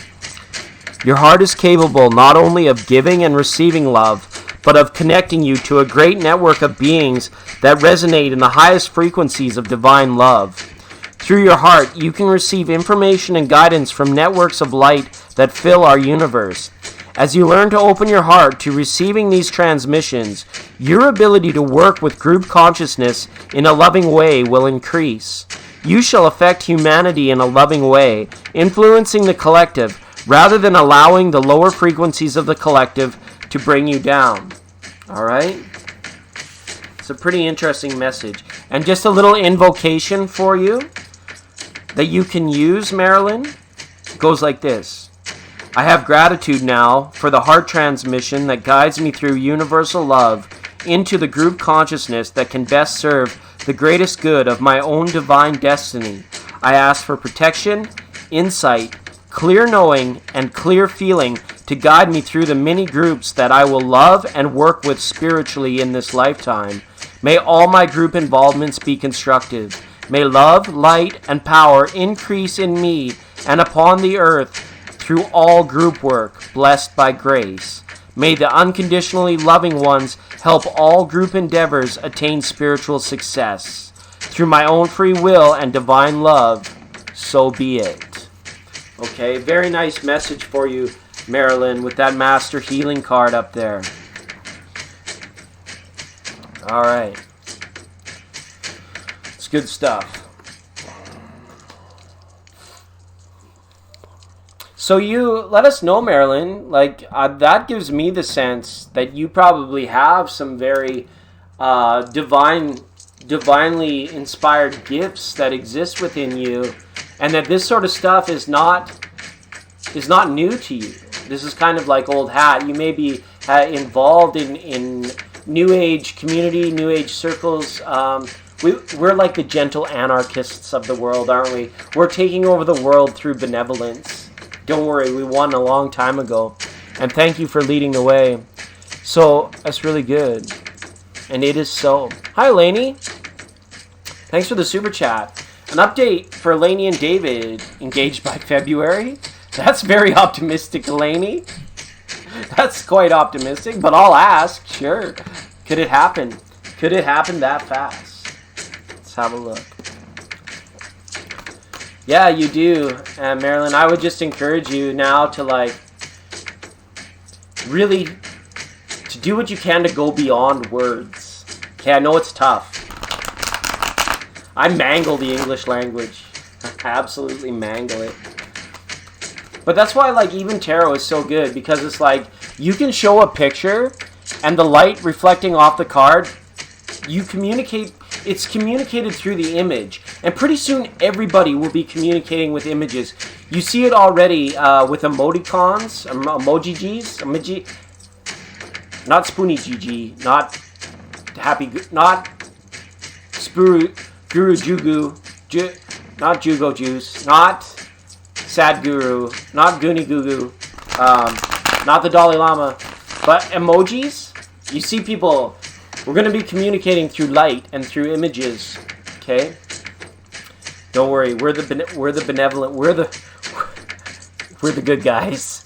Your heart is capable not only of giving and receiving love, but of connecting you to a great network of beings that resonate in the highest frequencies of divine love. Through your heart, you can receive information and guidance from networks of light that fill our universe. As you learn to open your heart to receiving these transmissions, your ability to work with group consciousness in a loving way will increase. You shall affect humanity in a loving way, influencing the collective, rather than allowing the lower frequencies of the collective to bring you down. All right? It's a pretty interesting message. And just a little invocation for you that you can use, Marilyn, goes like this. I have gratitude now for the heart transmission that guides me through universal love into the group consciousness that can best serve the greatest good of my own divine destiny. I ask for protection, insight, clear knowing, and clear feeling to guide me through the many groups that I will love and work with spiritually in this lifetime. May all my group involvements be constructive. May love, light, and power increase in me and upon the earth through all group work, blessed by grace. May the unconditionally loving ones help all group endeavors attain spiritual success. Through my own free will and divine love, so be it. Okay, very nice message for you, Marilyn, with that Master Healing card up there. All right. It's good stuff. So you let us know, Marilyn, that gives me the sense that you probably have some very divinely inspired gifts that exist within you, and that this sort of stuff is not new to you. This is kind of like old hat. You may be involved in New Age community, New Age circles. We're like the gentle anarchists of the world, aren't we? We're taking over the world through benevolence. Don't worry, we won a long time ago. And thank you for leading the way. So, that's really good. And it is so. Hi, Lainey. Thanks for the super chat. An update for Lainey and David engaged by February. That's very optimistic, Lainey. That's quite optimistic, but I'll ask, sure. Could it happen? Could it happen that fast? Let's have a look. Yeah, you do, Marilyn. I would just encourage you now to really to do what you can to go beyond words. Okay, I know it's tough. I mangle the English language. I absolutely mangle it. But that's why even tarot is so good, because it's you can show a picture and the light reflecting off the card, it's communicated through the image. And pretty soon everybody will be communicating with images. You see it already with emoticons, emoji, not spoony GG, not happy, not spuru, guru jugu, not jugo juice, not sad guru, not goonie goo not the Dalai Lama, but emojis. You see people, we're going to be communicating through light and through images, okay? Don't worry, we're the benevolent, we're the good guys.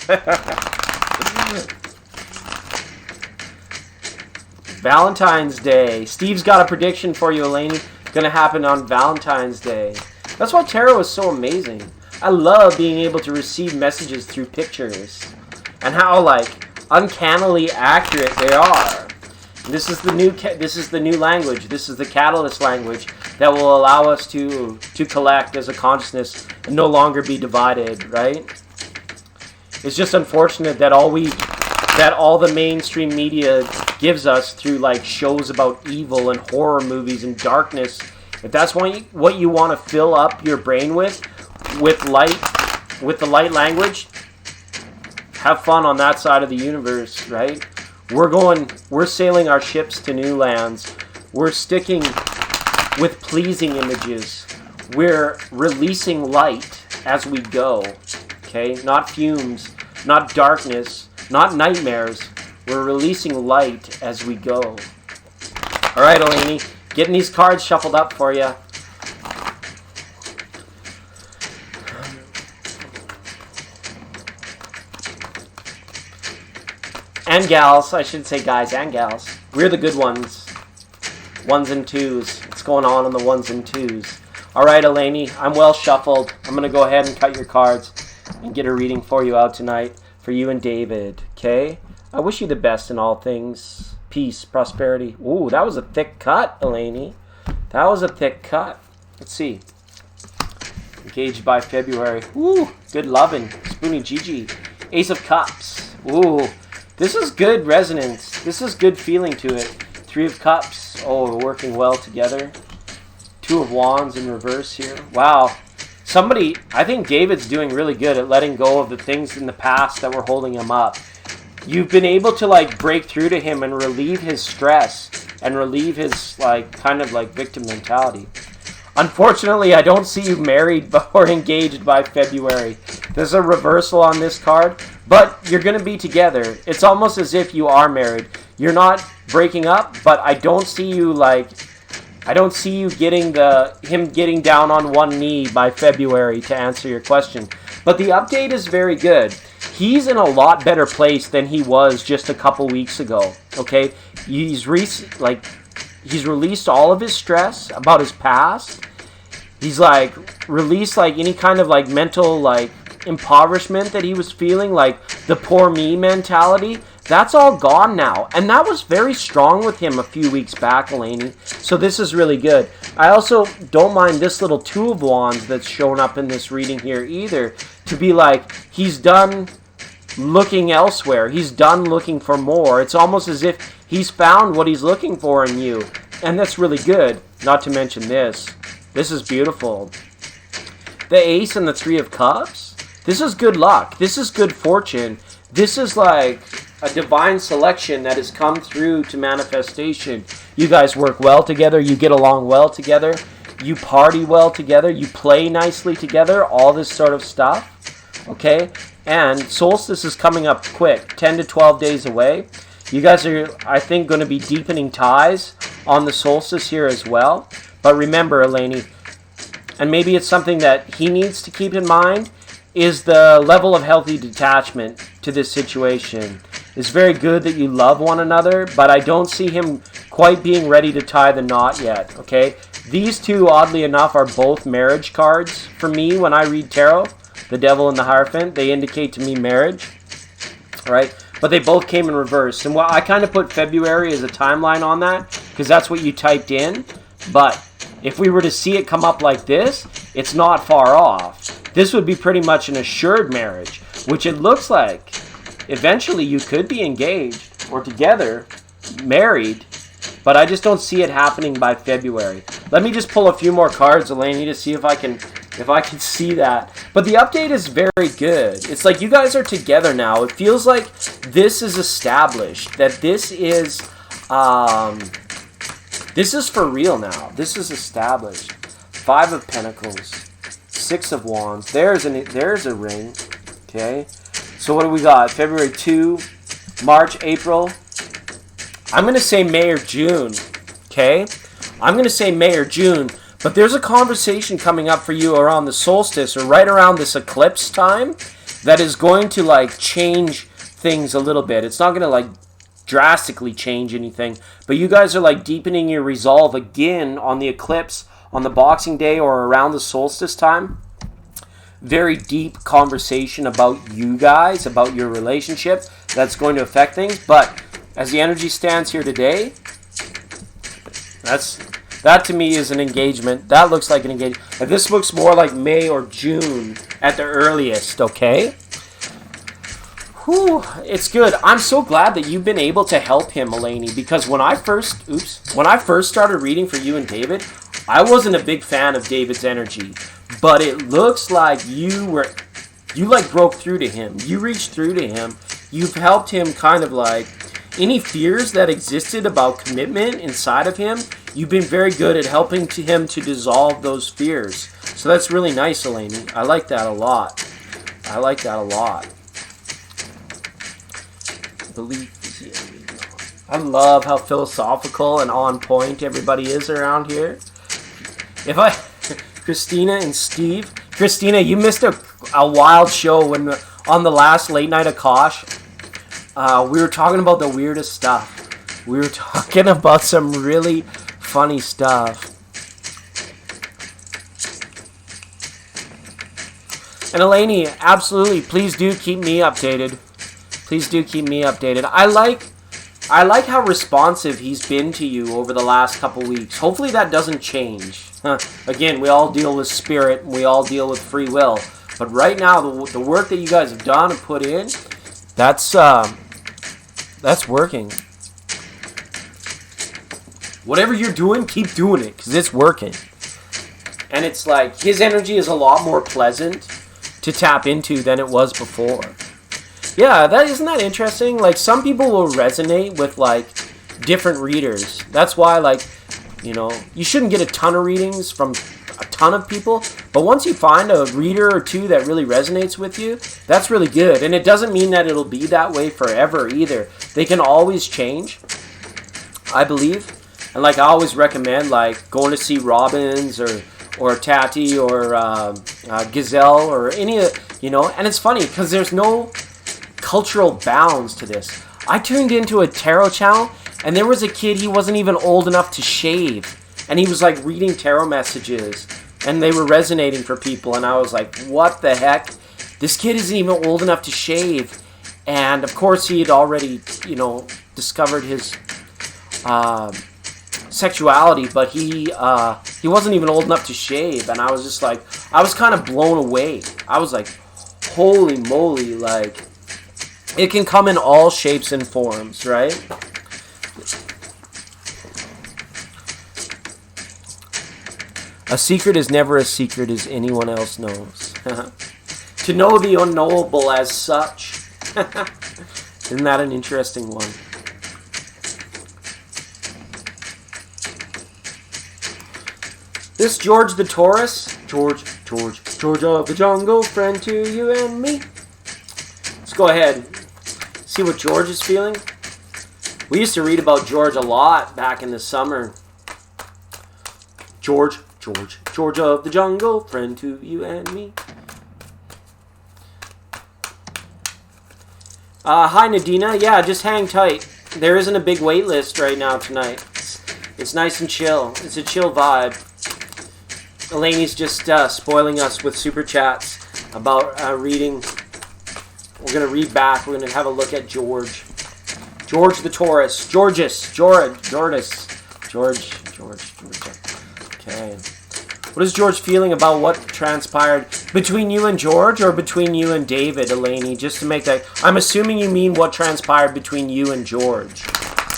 Valentine's Day. Steve's got a prediction for you, Elaine. Going to happen on Valentine's Day. That's why tarot is so amazing. I love being able to receive messages through pictures and how uncannily accurate they are. This is the new language. This is the catalyst language that will allow us to collect as a consciousness and no longer be divided, right? It's just unfortunate that all the mainstream media gives us through shows about evil and horror movies and darkness. If that's what you want to fill up your brain with light, with the light language, have fun on that side of the universe, right? We're sailing our ships to new lands. We're sticking with pleasing images. We're releasing light as we go, okay? Not fumes, not darkness, not nightmares. We're releasing light as we go. All right, Eleni, getting these cards shuffled up for you. And gals, I should say guys and gals. We're the good ones. Ones and twos. What's going on the ones and twos? All right, Eleni, I'm well shuffled. I'm going to go ahead and cut your cards and get a reading for you out tonight for you and David. Okay. Okay? I wish you the best in all things. Peace, prosperity. Ooh, that was a thick cut, Elaney. That was a thick cut. Let's see. Engaged by February. Ooh, good lovin'. Spoonie Gigi. Ace of Cups. Ooh, this is good resonance. This is good feeling to it. Three of Cups. Oh, we're working well together. Two of Wands in reverse here. Wow. Somebody, I think David's doing really good at letting go of the things in the past that were holding him up. You've been able to like break through to him and relieve his stress and relieve his like kind of like victim mentality. Unfortunately, I don't see you married or engaged by February. There's a reversal on this card, but you're going to be together. It's almost as if you are married. You're not breaking up, but I don't see you getting him getting down on one knee by February to answer your question. But the update is very good. He's in a lot better place than he was just a couple weeks ago. Okay, he's released all of his stress about his past. He's like released like any kind of like mental like impoverishment that he was feeling, like the poor me mentality. That's all gone now. And that was very strong with him a few weeks back, Elaney. So this is really good. I also don't mind this little Two of Wands that's shown up in this reading here either. To be like, he's done looking elsewhere. He's done looking for more. It's almost as if he's found what he's looking for in you. And that's really good. Not to mention this. This is beautiful. The Ace and the Three of Cups. This is good luck. This is good fortune. This is like a divine selection that has come through to manifestation. You guys work well together. You get along well together. You party well together. You play nicely together. All this sort of stuff. Okay? And solstice is coming up quick. 10 to 12 days away. You guys are, I think, going to be deepening ties on the solstice here as well. But remember, Elaney, and maybe it's something that he needs to keep in mind, is the level of healthy detachment to this situation. It's very good that you love one another, but I don't see him quite being ready to tie the knot yet, okay? These two, oddly enough, are both marriage cards for me when I read tarot. The Devil and the Hierophant, they indicate to me marriage, right? But they both came in reverse. And I kind of put February as a timeline on that, because that's what you typed in. But if we were to see it come up like this, it's not far off. This would be pretty much an assured marriage, which it looks like eventually you could be engaged or together, married, but I just don't see it happening by February. Let me just pull a few more cards, Elaney, to see if I can see that. But the update is very good. It's like you guys are together now. It feels like this is established, that this is for real now. This is established. Five of Pentacles. Six of Wands. There's a ring. Okay. So what do we got? February 2, March, April. I'm going to say May or June. Okay. I'm going to say May or June. But there's a conversation coming up for you around the solstice or right around this eclipse time that is going to like change things a little bit. It's not going to like drastically change anything. But you guys are like deepening your resolve again on the eclipse on the Boxing Day or around the solstice time. Very deep conversation about you guys, about your relationship that's going to affect things. But as the energy stands here today, that to me is an engagement. That looks like an engagement. And this looks more like May or June at the earliest, okay? Whew, it's good. I'm so glad that you've been able to help him, Elaney, because when I first started reading for you and David, I wasn't a big fan of David's energy. But it looks like you broke through to him. You reached through to him. You've helped him kind of like any fears that existed about commitment inside of him. You've been very good at helping him to dissolve those fears. So that's really nice, Elaney. I like that a lot. I like that a lot. I love how philosophical and on point everybody is around here. Christina and Steve. Christina, you missed a wild show when on the last Late Night Akash. We were talking about the weirdest stuff. We were talking about some really funny stuff. And Elaney, absolutely, please do keep me updated. Please do keep me updated. I like how responsive he's been to you over the last couple weeks. Hopefully that doesn't change. Again, we all deal with spirit, and we all deal with free will. But right now, the work that you guys have done and put in, that's working. Whatever you're doing, keep doing it, because it's working. And it's like, his energy is a lot more pleasant to tap into than it was before. Yeah, isn't that interesting? Like, some people will resonate with, like, different readers. That's why, like, you know, you shouldn't get a ton of readings from a ton of people. But once you find a reader or two that really resonates with you, that's really good. And it doesn't mean that it'll be that way forever either. They can always change, I believe. And, like, I always recommend, like, going to see Robbins or Tati or Gazelle or any of, you know. And it's funny, because there's no cultural bounds to this. I tuned into a tarot channel, and there was a kid, he wasn't even old enough to shave, and he was like reading tarot messages, and they were resonating for people, and I was like, what the heck? This kid isn't even old enough to shave. And of course he had already, you know, discovered his sexuality, but he wasn't even old enough to shave. And I was just like, I was kind of blown away. I was like, holy moly, like, it can come in all shapes and forms, right? A secret is never a secret as anyone else knows. To know the unknowable as such. Isn't that an interesting one? This George the Taurus, George of the jungle, friend to you and me. Let's go ahead. See what George is feeling. We used to read about George a lot back in the summer. George of the jungle, friend to you and me. Hi Nadina. Yeah, just hang tight. There isn't a big wait list right now tonight. It's nice and chill. It's a chill vibe. Elaine's just spoiling us with super chats about reading. We're going to read back. We're going to have a look at George. George the Taurus. Georges. George. Okay. What is George feeling about what transpired between you and George, or between you and David, Elaine? Just to make that... I'm assuming you mean what transpired between you and George.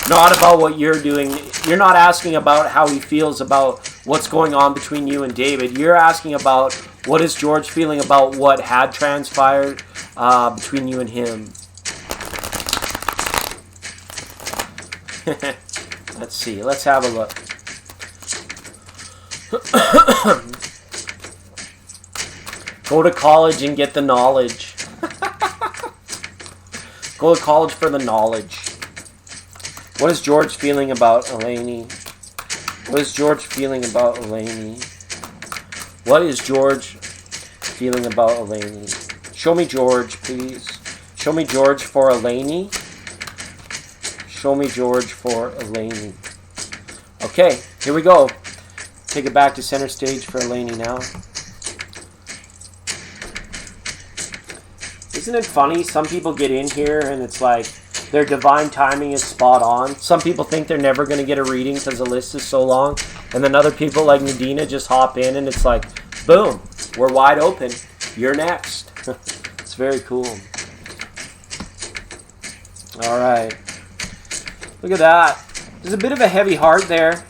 Not about what you're doing. You're not asking about how he feels about what's going on between you and David. You're asking about what is George feeling about what had transpired between you and him. Let's see. Let's have a look. Go to college and get the knowledge. Go to college for the knowledge. What is George feeling about Elaine? What is George feeling about Elaine? What is George feeling about Elaine? Show me George, please. Show me George for Elaine. Show me George for Elaine. Okay, here we go. Take it back to center stage for Elaine now. Isn't it funny? Some people get in here and it's like their divine timing is spot on. Some people think they're never going to get a reading because the list is so long. And then other people like Nadina just hop in and it's like, boom, we're wide open. You're next. It's very cool. All right. Look at that. There's a bit of a heavy heart there.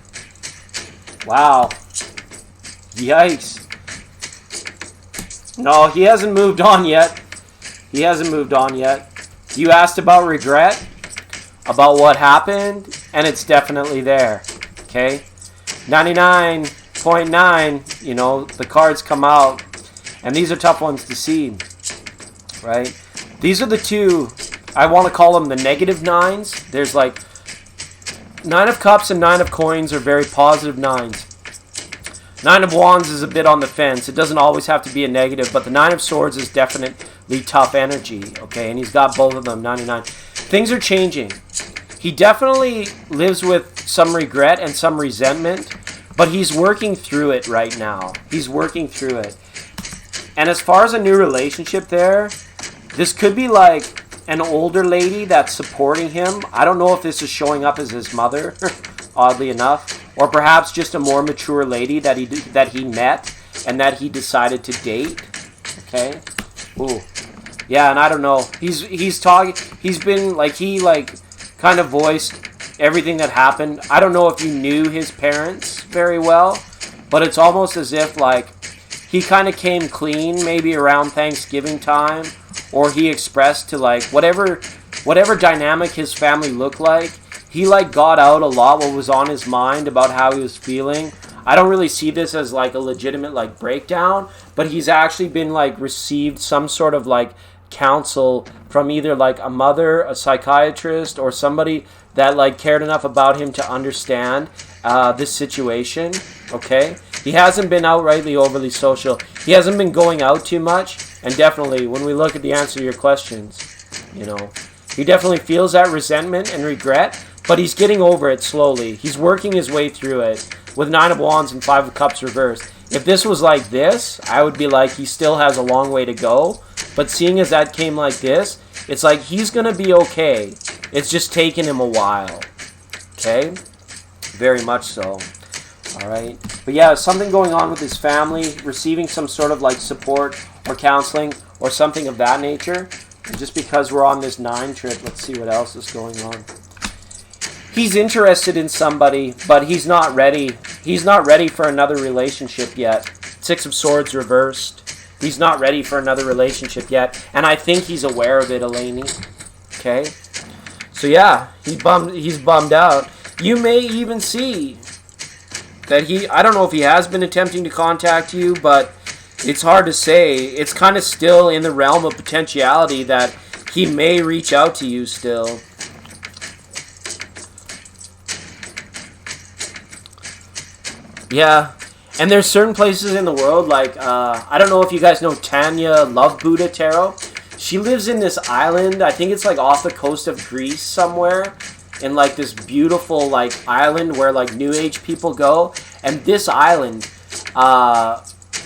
Wow. Yikes. No, he hasn't moved on yet. He hasn't moved on yet. You asked about regret, about what happened, and it's definitely there. Okay? 99.9, you know, the cards come out, and these are tough ones to see, right? These are the two, I want to call them the negative nines. There's like 9 of Cups and 9 of Coins are very positive nines. 9 of Wands is a bit on the fence. It doesn't always have to be a negative, but the 9 of Swords is definitely tough energy, okay? And he's got both of them, 99. Things are changing. He definitely lives with some regret and some resentment, but he's working through it right now. He's working through it. And as far as a new relationship there, this could be like an older lady that's supporting him. I don't know if this is showing up as his mother, oddly enough, or perhaps just a more mature lady that he met and that he decided to date. Okay. Ooh. Yeah, and I don't know. He's talking. He's been like he kind of voiced everything that happened. I don't know if you knew his parents very well, but it's almost as if like he kind of came clean maybe around Thanksgiving time, or he expressed to like whatever dynamic his family looked like. He like got out a lot what was on his mind about how he was feeling. I don't really see this as like a legitimate like breakdown, but he's actually been like received some sort of like counsel from either like a mother, a psychiatrist, or somebody that like cared enough about him to understand this situation. Okay, he hasn't been outrightly overly social. He hasn't been going out too much, and definitely when we look at the answer to your questions, you know, he definitely feels that resentment and regret, but he's getting over it slowly. He's working his way through it with 9 of Wands and 5 of Cups reversed. If this was like this, I would be like, he still has a long way to go. But seeing as that came like this, it's like he's going to be okay. It's just taken him a while. Okay? Very much so. Alright? But yeah, something going on with his family, receiving some sort of like support or counseling or something of that nature. And just because we're on this 9 trip, let's see what else is going on. He's interested in somebody, but he's not ready. He's not ready for another relationship yet. 6 of Swords reversed. He's not ready for another relationship yet. And I think he's aware of it, Elaney. Okay? So yeah, he's bummed out. You may even see that I don't know if he has been attempting to contact you, but it's hard to say. It's kind of still in the realm of potentiality that he may reach out to you still. Yeah, and there's certain places in the world, like, I don't know if you guys know Tanya Love Buddha Tarot. She lives in this island, I think it's like off the coast of Greece somewhere, in like this beautiful like island where like New Age people go. And this island,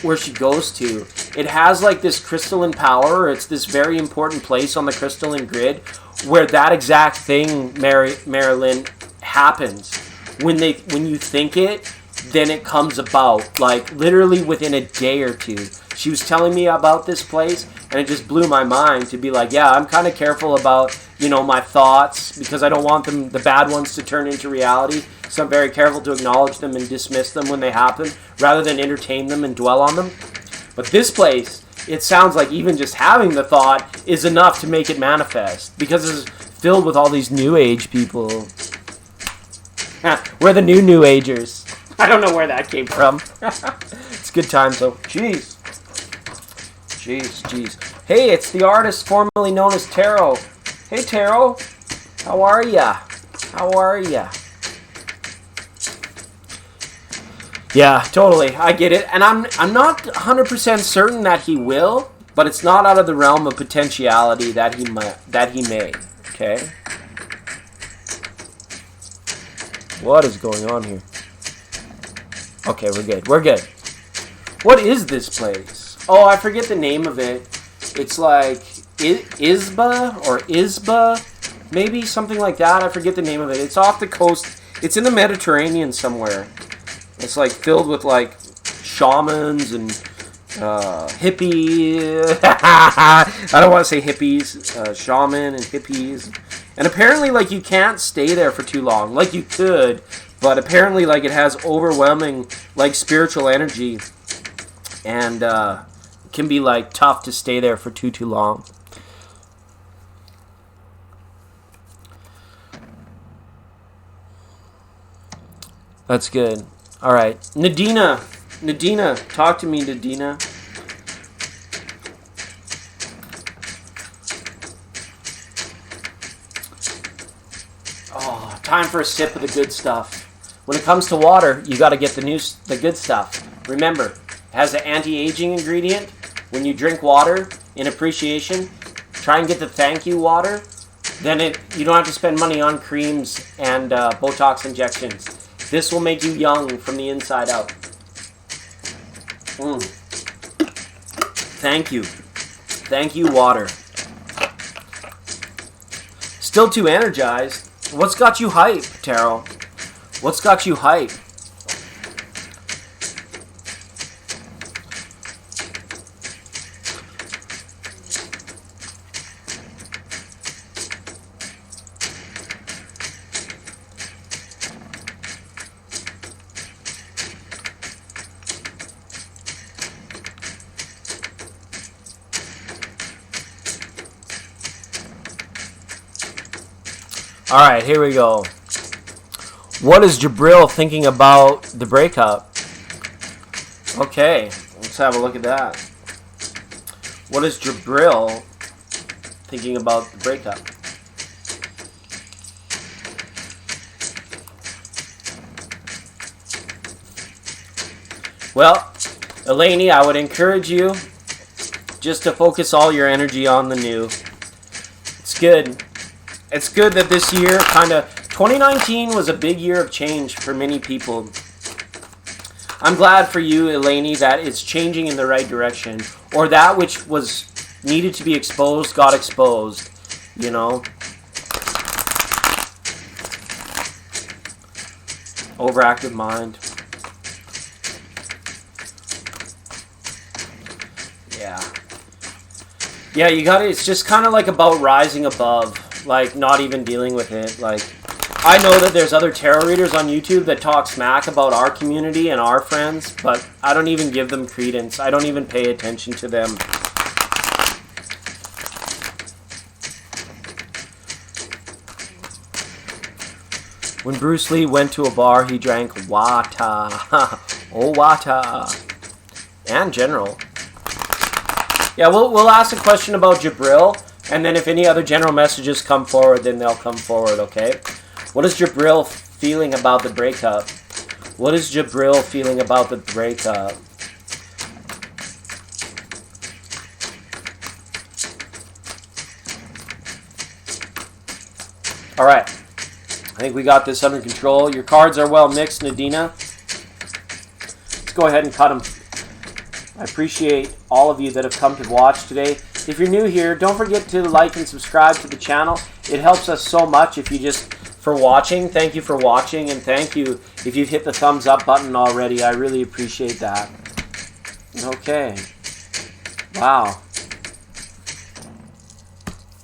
where she goes to, it has like this crystalline power. It's this very important place on the crystalline grid where that exact thing, Marilyn, happens. When you think it, then it comes about, like literally within a day or two. She was telling me about this place, and it just blew my mind to be like, yeah, I'm kind of careful about, my thoughts, because I don't want the bad ones to turn into reality. So I'm very careful to acknowledge them and dismiss them when they happen, rather than entertain them and dwell on them. But this place, it sounds like even just having the thought is enough to make it manifest, because it's filled with all these New Age people. We're the New Agers. I don't know where that came from. It's good times though. Jeez. Hey, it's the artist formerly known as Tarot. Hey, Tarot. How are ya? Yeah, totally. I get it. And I'm not 100% certain that he will, but it's not out of the realm of potentiality that he may. Okay? What is going on here? Okay, we're good. What is this place? Oh, I forget the name of it. It's like Isba, maybe something like that. I forget the name of it. It's off the coast. It's in the Mediterranean somewhere. It's like filled with like shamans and hippie. I don't want to say hippies. Shaman and hippies. And apparently, like, you can't stay there for too long. Like, you could. But apparently, like, it has overwhelming, like, spiritual energy. And it can be, like, tough to stay there for too long. That's good. All right. Nadina, talk to me, Nadina. Oh, time for a sip of the good stuff. When it comes to water, you got to get the good stuff. Remember, it has the anti-aging ingredient. When you drink water in appreciation, try and get the thank you water. Then you don't have to spend money on creams and Botox injections. This will make you young from the inside out. Thank you. Thank you, water. Still too energized. What's got you hype, Tarot? What's got you hype? All right, here we go. What is Jabril thinking about the breakup? Okay, let's have a look at that. What is Jabril thinking about the breakup? Well, Eleni, I would encourage you just to focus all your energy on the new. It's good. It's good that this year 2019 was a big year of change for many people. I'm glad for you, Eleni, that it's changing in the right direction. Or that which was needed to be exposed got exposed. You know? Overactive mind. Yeah. Yeah, you got it. It's just kind of like about rising above. Like, not even dealing with it. Like, I know that there's other tarot readers on YouTube that talk smack about our community and our friends, but I don't even give them credence. I don't even pay attention to them. When Bruce Lee went to a bar, he drank water. Oh, water. And general. Yeah, we'll ask a question about Jabril. And then if any other general messages come forward, then they'll come forward, okay? What is Jabril feeling about the breakup? What is Jabril feeling about the breakup? All right. I think we got this under control. Your cards are well mixed, Nadina. Let's go ahead and cut them. I appreciate all of you that have come to watch today. If you're new here, don't forget to like and subscribe to the channel. It helps us so much if you just, for watching. Thank you for watching, and thank you if you've hit the thumbs up button already. I really appreciate that. Okay. Wow.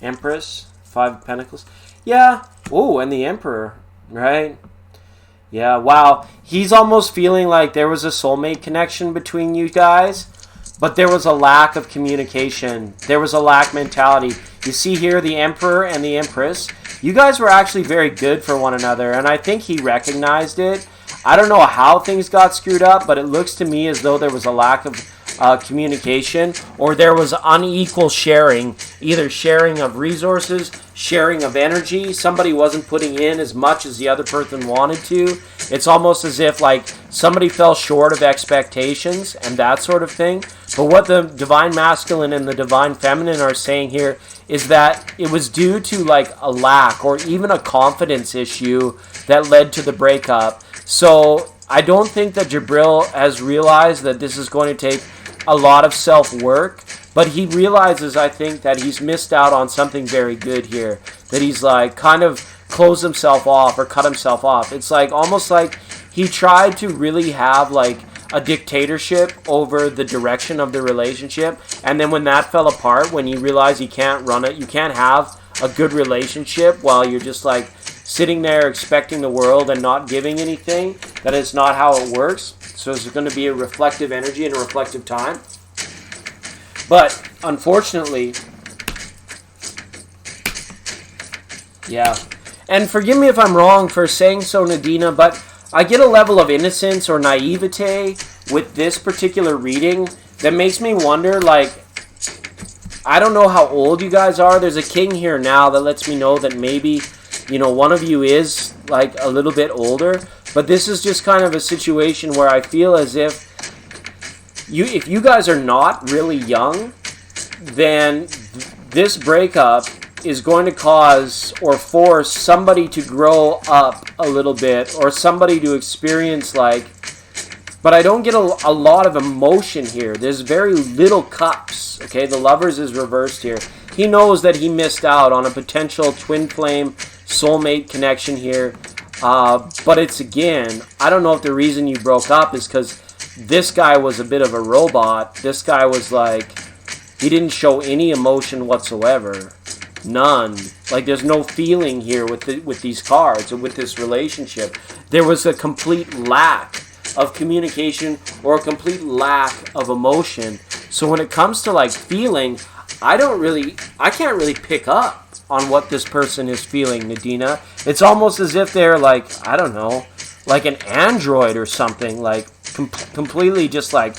Empress, 5 of Pentacles. Yeah. Oh, and the Emperor, right? Yeah, wow. He's almost feeling like there was a soulmate connection between you guys. But there was a lack of communication. There was a lack mentality. You see here the Emperor and the Empress. You guys were actually very good for one another, and I think he recognized it. I don't know how things got screwed up, but it looks to me as though there was a lack of communication, or there was unequal sharing, either sharing of resources, sharing of energy. Somebody wasn't putting in as much as the other person wanted to. It's almost as if like somebody fell short of expectations and that sort of thing. But what the Divine Masculine and the Divine Feminine are saying here is that it was due to like a lack or even a confidence issue that led to the breakup. So I don't think that Jabril has realized that this is going to take a lot of self-work, but he realizes, I think, that he's missed out on something very good here, that he's like kind of closed himself off or cut himself off. It's like almost like he tried to really have like a dictatorship over the direction of the relationship, and then when that fell apart, when you realize you can't run it, you can't have a good relationship while you're just like sitting there expecting the world and not giving anything, that is not how it works. So it's going to be a reflective energy and a reflective time. But unfortunately, yeah. And forgive me if I'm wrong for saying so, Nadina, but I get a level of innocence or naivete with this particular reading that makes me wonder, like, I don't know how old you guys are. There's a king here now that lets me know that maybe, you know, one of you is like a little bit older. But this is just kind of a situation where I feel as if you guys are not really young, then this breakup is going to cause or force somebody to grow up a little bit, or somebody to experience like, but I don't get a lot of emotion here. There's very little cups, okay? The Lovers is reversed here. He knows that he missed out on a potential twin flame soulmate connection here. But it's, again, I don't know if the reason you broke up is because this guy was a bit of a robot. This guy was like, he didn't show any emotion whatsoever. None. Like, there's no feeling here with these cards or with this relationship. There was a complete lack of communication or a complete lack of emotion. So when it comes to, like, feeling, I can't really pick up on what this person is feeling, Nadina. It's almost as if they're like, I don't know, like an android or something, like completely just like,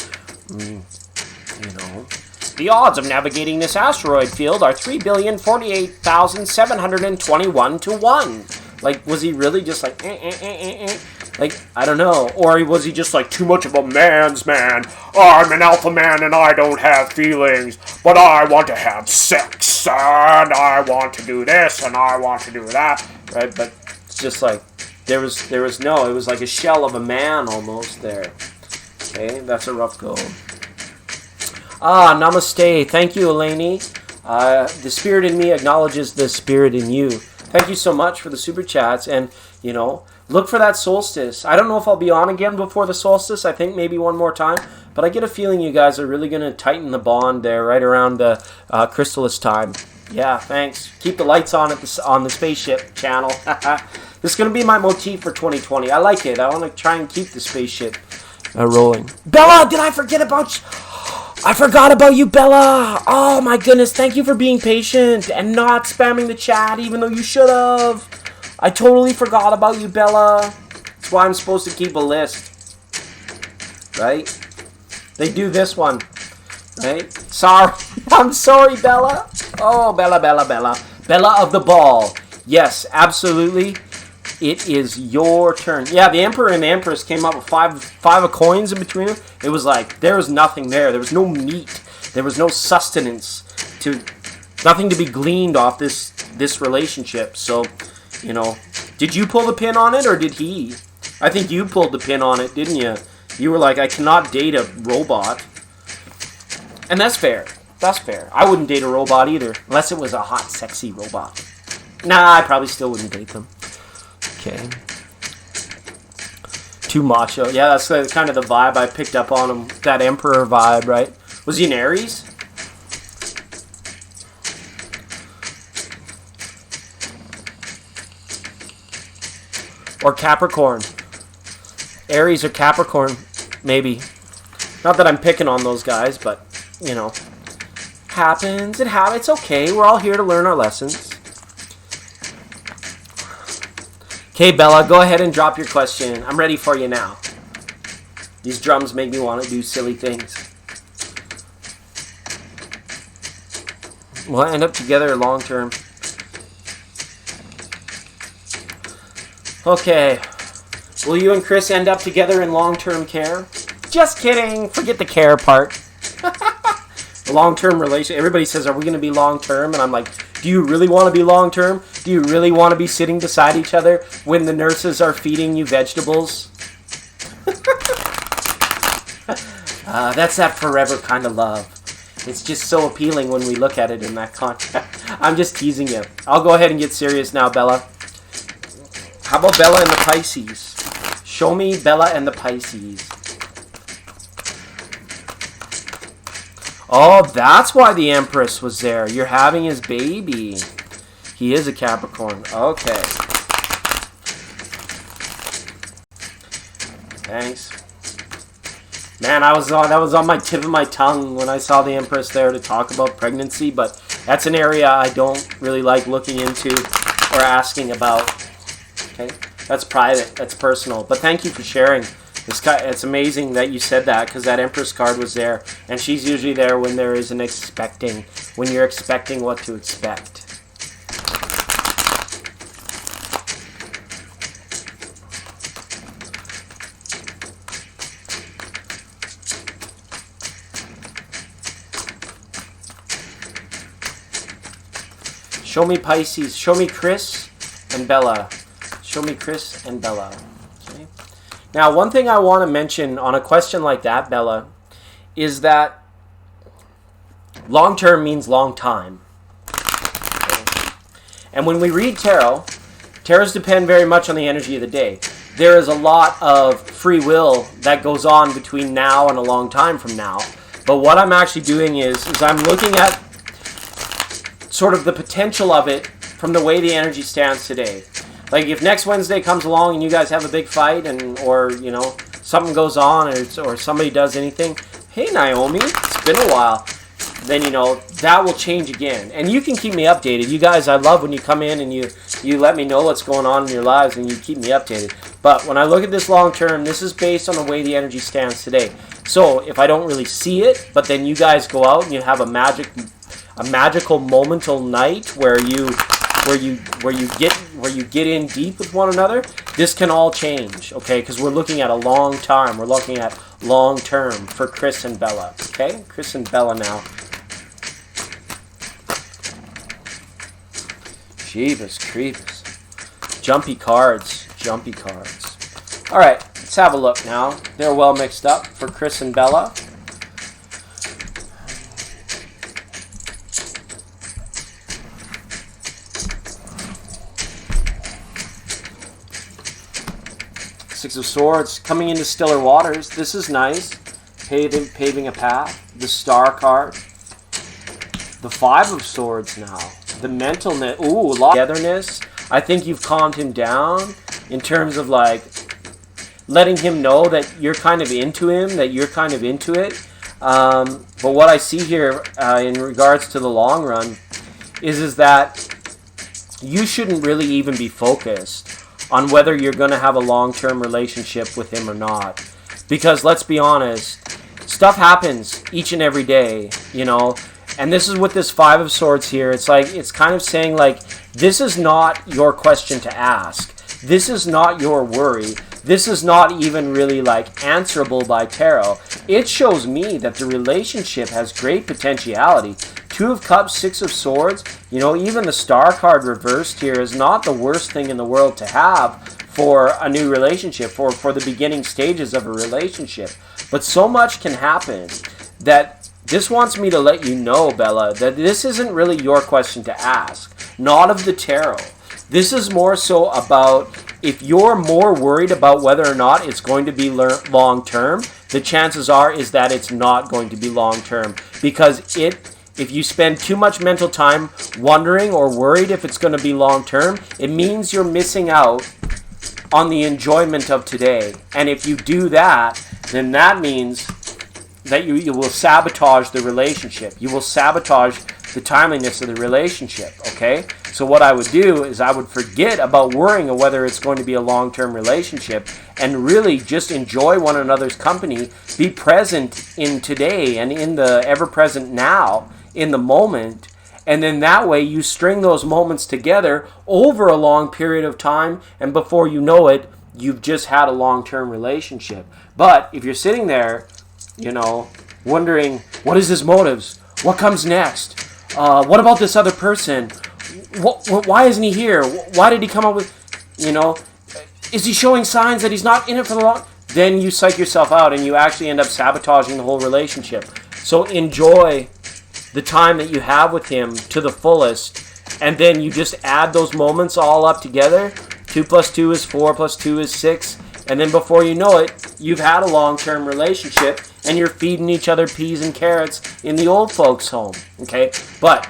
the odds of navigating this asteroid field are 3,048,721 to 1. Like, was he really just like, Like, I don't know. Or was he just like too much of a man's man? I'm an alpha man and I don't have feelings, but I want to have sex and I want to do this and I want to do that. Right? But it's just like, it was like a shell of a man almost there. Okay, that's a rough go. Namaste. Thank you, Eleni. The spirit in me acknowledges the spirit in you. Thank you so much for the super chats. And, look for that solstice. I don't know if I'll be on again before the solstice. I think maybe one more time. But I get a feeling you guys are really going to tighten the bond there right around the Chrysalis time. Yeah, thanks. Keep the lights on on the spaceship channel. This is going to be my motif for 2020. I like it. I want to try and keep the spaceship rolling. Bella, did I forget about you? I forgot about you, Bella. Oh, my goodness. Thank you for being patient and not spamming the chat, even though you should have. I totally forgot about you, Bella. That's why I'm supposed to keep a list. Right? They do this one. Right? Sorry. I'm sorry, Bella. Oh, Bella, Bella, Bella. Bella of the ball. Yes, absolutely. It is your turn. Yeah, the Emperor and the Empress came up with five of coins in between them. It was like, there was nothing there. There was no meat. There was no sustenance. Nothing to be gleaned off this relationship. So, did you pull the pin on it or did he? I think you pulled the pin on it, didn't you? You were like, I cannot date a robot. And that's fair. That's fair. I wouldn't date a robot either, unless it was a hot, sexy robot. Nah, I probably still wouldn't date them. Okay. Too macho. Yeah, that's kind of the vibe I picked up on him. That Emperor vibe, right? Was he an Aries? Or Capricorn. Aries or Capricorn, maybe. Not that I'm picking on those guys, but, happens. It's okay. We're all here to learn our lessons. Okay, Bella, go ahead and drop your question. I'm ready for you now. These drums make me want to do silly things. We'll end up together long term. Okay. Will you and Chris end up together in long-term care? Just kidding. Forget the care part. Long-term relation. Everybody says, are we going to be long-term? And I'm like, do you really want to be long-term? Do you really want to be sitting beside each other when the nurses are feeding you vegetables? That's that forever kind of love. It's just so appealing when we look at it in that context. I'm just teasing you. I'll go ahead and get serious now, Bella. How about Bella and the Pisces? Show me Bella and the Pisces. Oh, that's why the Empress was there. You're having his baby. He is a Capricorn. Okay. Thanks. Man, that was on my tip of my tongue when I saw the Empress there to talk about pregnancy, but that's an area I don't really like looking into or asking about. Okay? That's private. That's personal. But thank you for sharing. It's amazing that you said that because that Empress card was there, and she's usually there when there is an expecting, when you're expecting what to expect. Show me Pisces. Show me Chris and Bella. Show me Chris and Bella. Okay. Now, one thing I want to mention on a question like that, Bella, is that long term means long time. And when we read tarots depend very much on the energy of the day. There is a lot of free will that goes on between now and a long time from now. But what I'm actually doing is I'm looking at sort of the potential of it from the way the energy stands today. Like if next Wednesday comes along and you guys have a big fight or something goes on or somebody does anything, hey Naomi, it's been a while. Then that will change again. And you can keep me updated. You guys, I love when you come in and you let me know what's going on in your lives and you keep me updated. But when I look at this long term, this is based on the way the energy stands today. So if I don't really see it, but then you guys go out and you have a magical momental night where you get in deep with one another, this can all change, okay? Because we're looking at a long time. We're looking at long term for Chris and Bella, okay? Chris and Bella now. Jeebus creepers. Jumpy cards. All right, let's have a look now. They're well mixed up for Chris and Bella. Six of Swords coming into stiller waters. This is nice. Paving a path. The Star card. The Five of Swords now. The mentalness. Ooh, a lot of togetherness. I think you've calmed him down in terms of like letting him know that you're kind of into him, that you're kind of into it. But what I see here in regards to the long run is that you shouldn't really even be focused on whether you're going to have a long-term relationship with him or not. Because let's be honest, stuff happens each and every day, And this is with this Five of Swords here. It's like, it's kind of saying like, this is not your question to ask. This is not your worry. This is not even really like answerable by tarot. It shows me that the relationship has great potentiality. Two of Cups, Six of Swords, even the Star card reversed here is not the worst thing in the world to have for a new relationship, for the beginning stages of a relationship. But so much can happen that this wants me to let you know, Bella, that this isn't really your question to ask, not of the tarot. This is more so about if you're more worried about whether or not it's going to be long-term, the chances are is that it's not going to be long-term. Because if you spend too much mental time wondering or worried if it's going to be long-term, it means you're missing out on the enjoyment of today. And if you do that, then that means that you will sabotage the relationship. You will sabotage the timeliness of the relationship, okay? So what I would do is I would forget about worrying of whether it's going to be a long-term relationship and really just enjoy one another's company, be present in today and in the ever-present now, in the moment, and then that way you string those moments together over a long period of time, and before you know it, you've just had a long-term relationship. But if you're sitting there, wondering, what is his motives? What comes next? What about this other person? Why isn't he here? Why did he come up with, is he showing signs that he's not in it for the long? Then you psych yourself out and you actually end up sabotaging the whole relationship. So enjoy the time that you have with him to the fullest, and then you just add those moments all up together. 2 + 2 is 4 + 2 is 6. And then before you know it, you've had a long-term relationship and you're feeding each other peas and carrots in the old folks' home, okay? But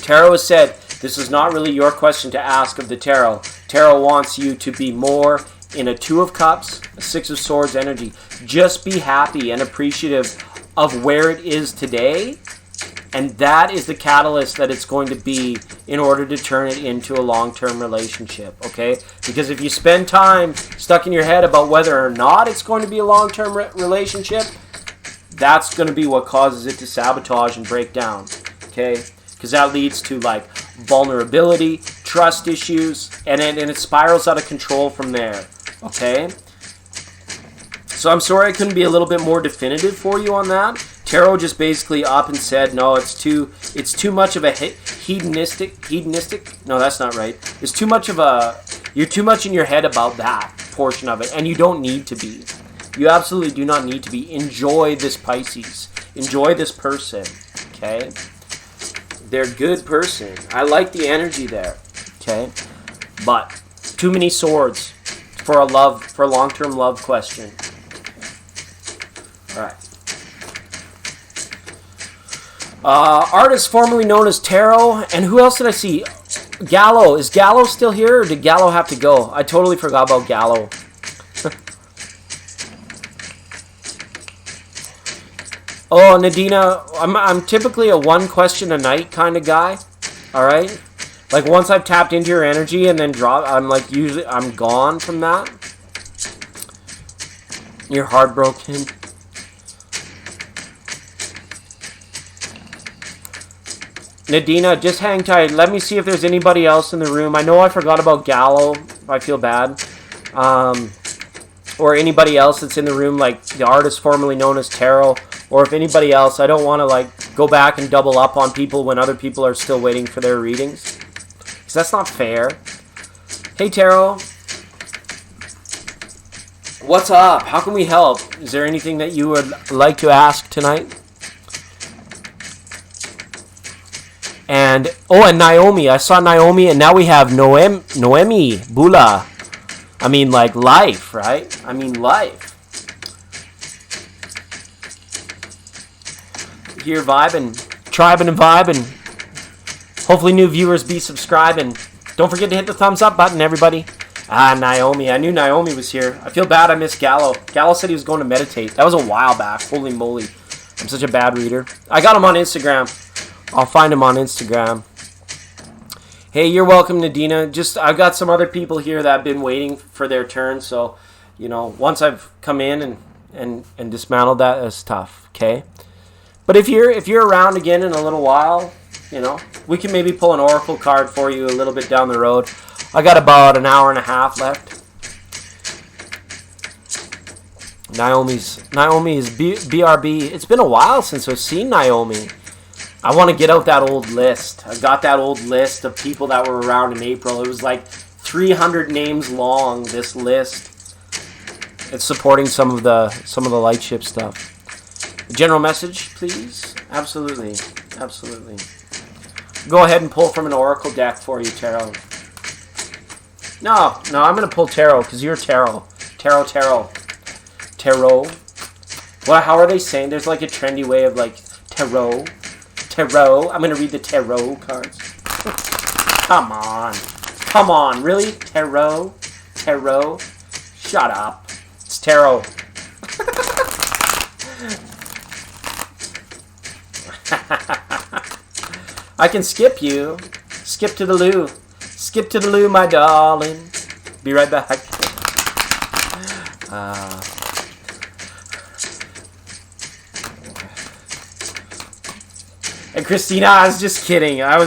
tarot has said this is not really your question to ask of the tarot. Tarot wants you to be more in a Two of Cups, a Six of Swords energy. Just be happy and appreciative of where it is today, and that is the catalyst that it's going to be in order to turn it into a long-term relationship, okay? Because if you spend time stuck in your head about whether or not it's going to be a long-term relationship, that's going to be what causes it to sabotage and break down, okay? Because that leads to like vulnerability, trust issues, and it spirals out of control from there, okay? So I'm sorry I couldn't be a little bit more definitive for you on that. Tarot just basically up and said, no, it's too much of a hedonistic. No, that's not right. It's too much of you're too much in your head about that portion of it, and you don't need to be. You absolutely do not need to be. Enjoy this Pisces. Enjoy this person, okay? They're a good person. I like the energy there. Okay? But too many swords for a long-term love question. All right. Artist formerly known as Tarot, and who else did I see? Gallo. Is Gallo still here, or did Gallo have to go? I totally forgot about Gallo. Oh, Nadina, I'm typically a one question a night kind of guy. All right, like once I've tapped into your energy and then I'm gone from that. You're heartbroken. Nadina, just hang tight. Let me see if there's anybody else in the room. I know I forgot about Gallo. I feel bad. Or anybody else that's in the room, like the artist formerly known as Tarot. Or if anybody else, I don't want to like go back and double up on people when other people are still waiting for their readings. Because that's not fair. Hey, Tarot. What's up? How can we help? Is there anything that you would like to ask tonight? And Naomi. I saw Naomi, and now we have Noemi Bula. I mean, like life, right? I mean, life. Here vibing, tribing and vibing. Hopefully new viewers be subscribing. Don't forget to hit the thumbs up button, everybody. Naomi. I knew Naomi was here. I feel bad I missed Gallo. Gallo said he was going to meditate. That was a while back. Holy moly. I'm such a bad reader. I got him on Instagram. I'll find him on Instagram. Hey, you're welcome, Nadina. I've got some other people here that have been waiting for their turn. So, once I've come in and dismantled that, it's tough. Okay. But if you're around again in a little while, we can maybe pull an oracle card for you a little bit down the road. I got about an hour and a half left. Naomi is BRB. It's been a while since I've seen Naomi. I want to get out that old list. I got that old list of people that were around in April. It was like 300 names long, this list. It's supporting some of the lightship stuff. General message, please? Absolutely. Absolutely. Go ahead and pull from an oracle deck for you, Tarot. No, I'm going to pull Tarot because you're Tarot. Tarot. Well, how are they saying? There's like a trendy way of like Tarot. I'm going to read the Tarot cards. Come on. Really? Tarot? Shut up. It's Tarot. I can skip you. Skip to the loo. Skip to the loo, my darling. Be right back. And Christina, I was just kidding. I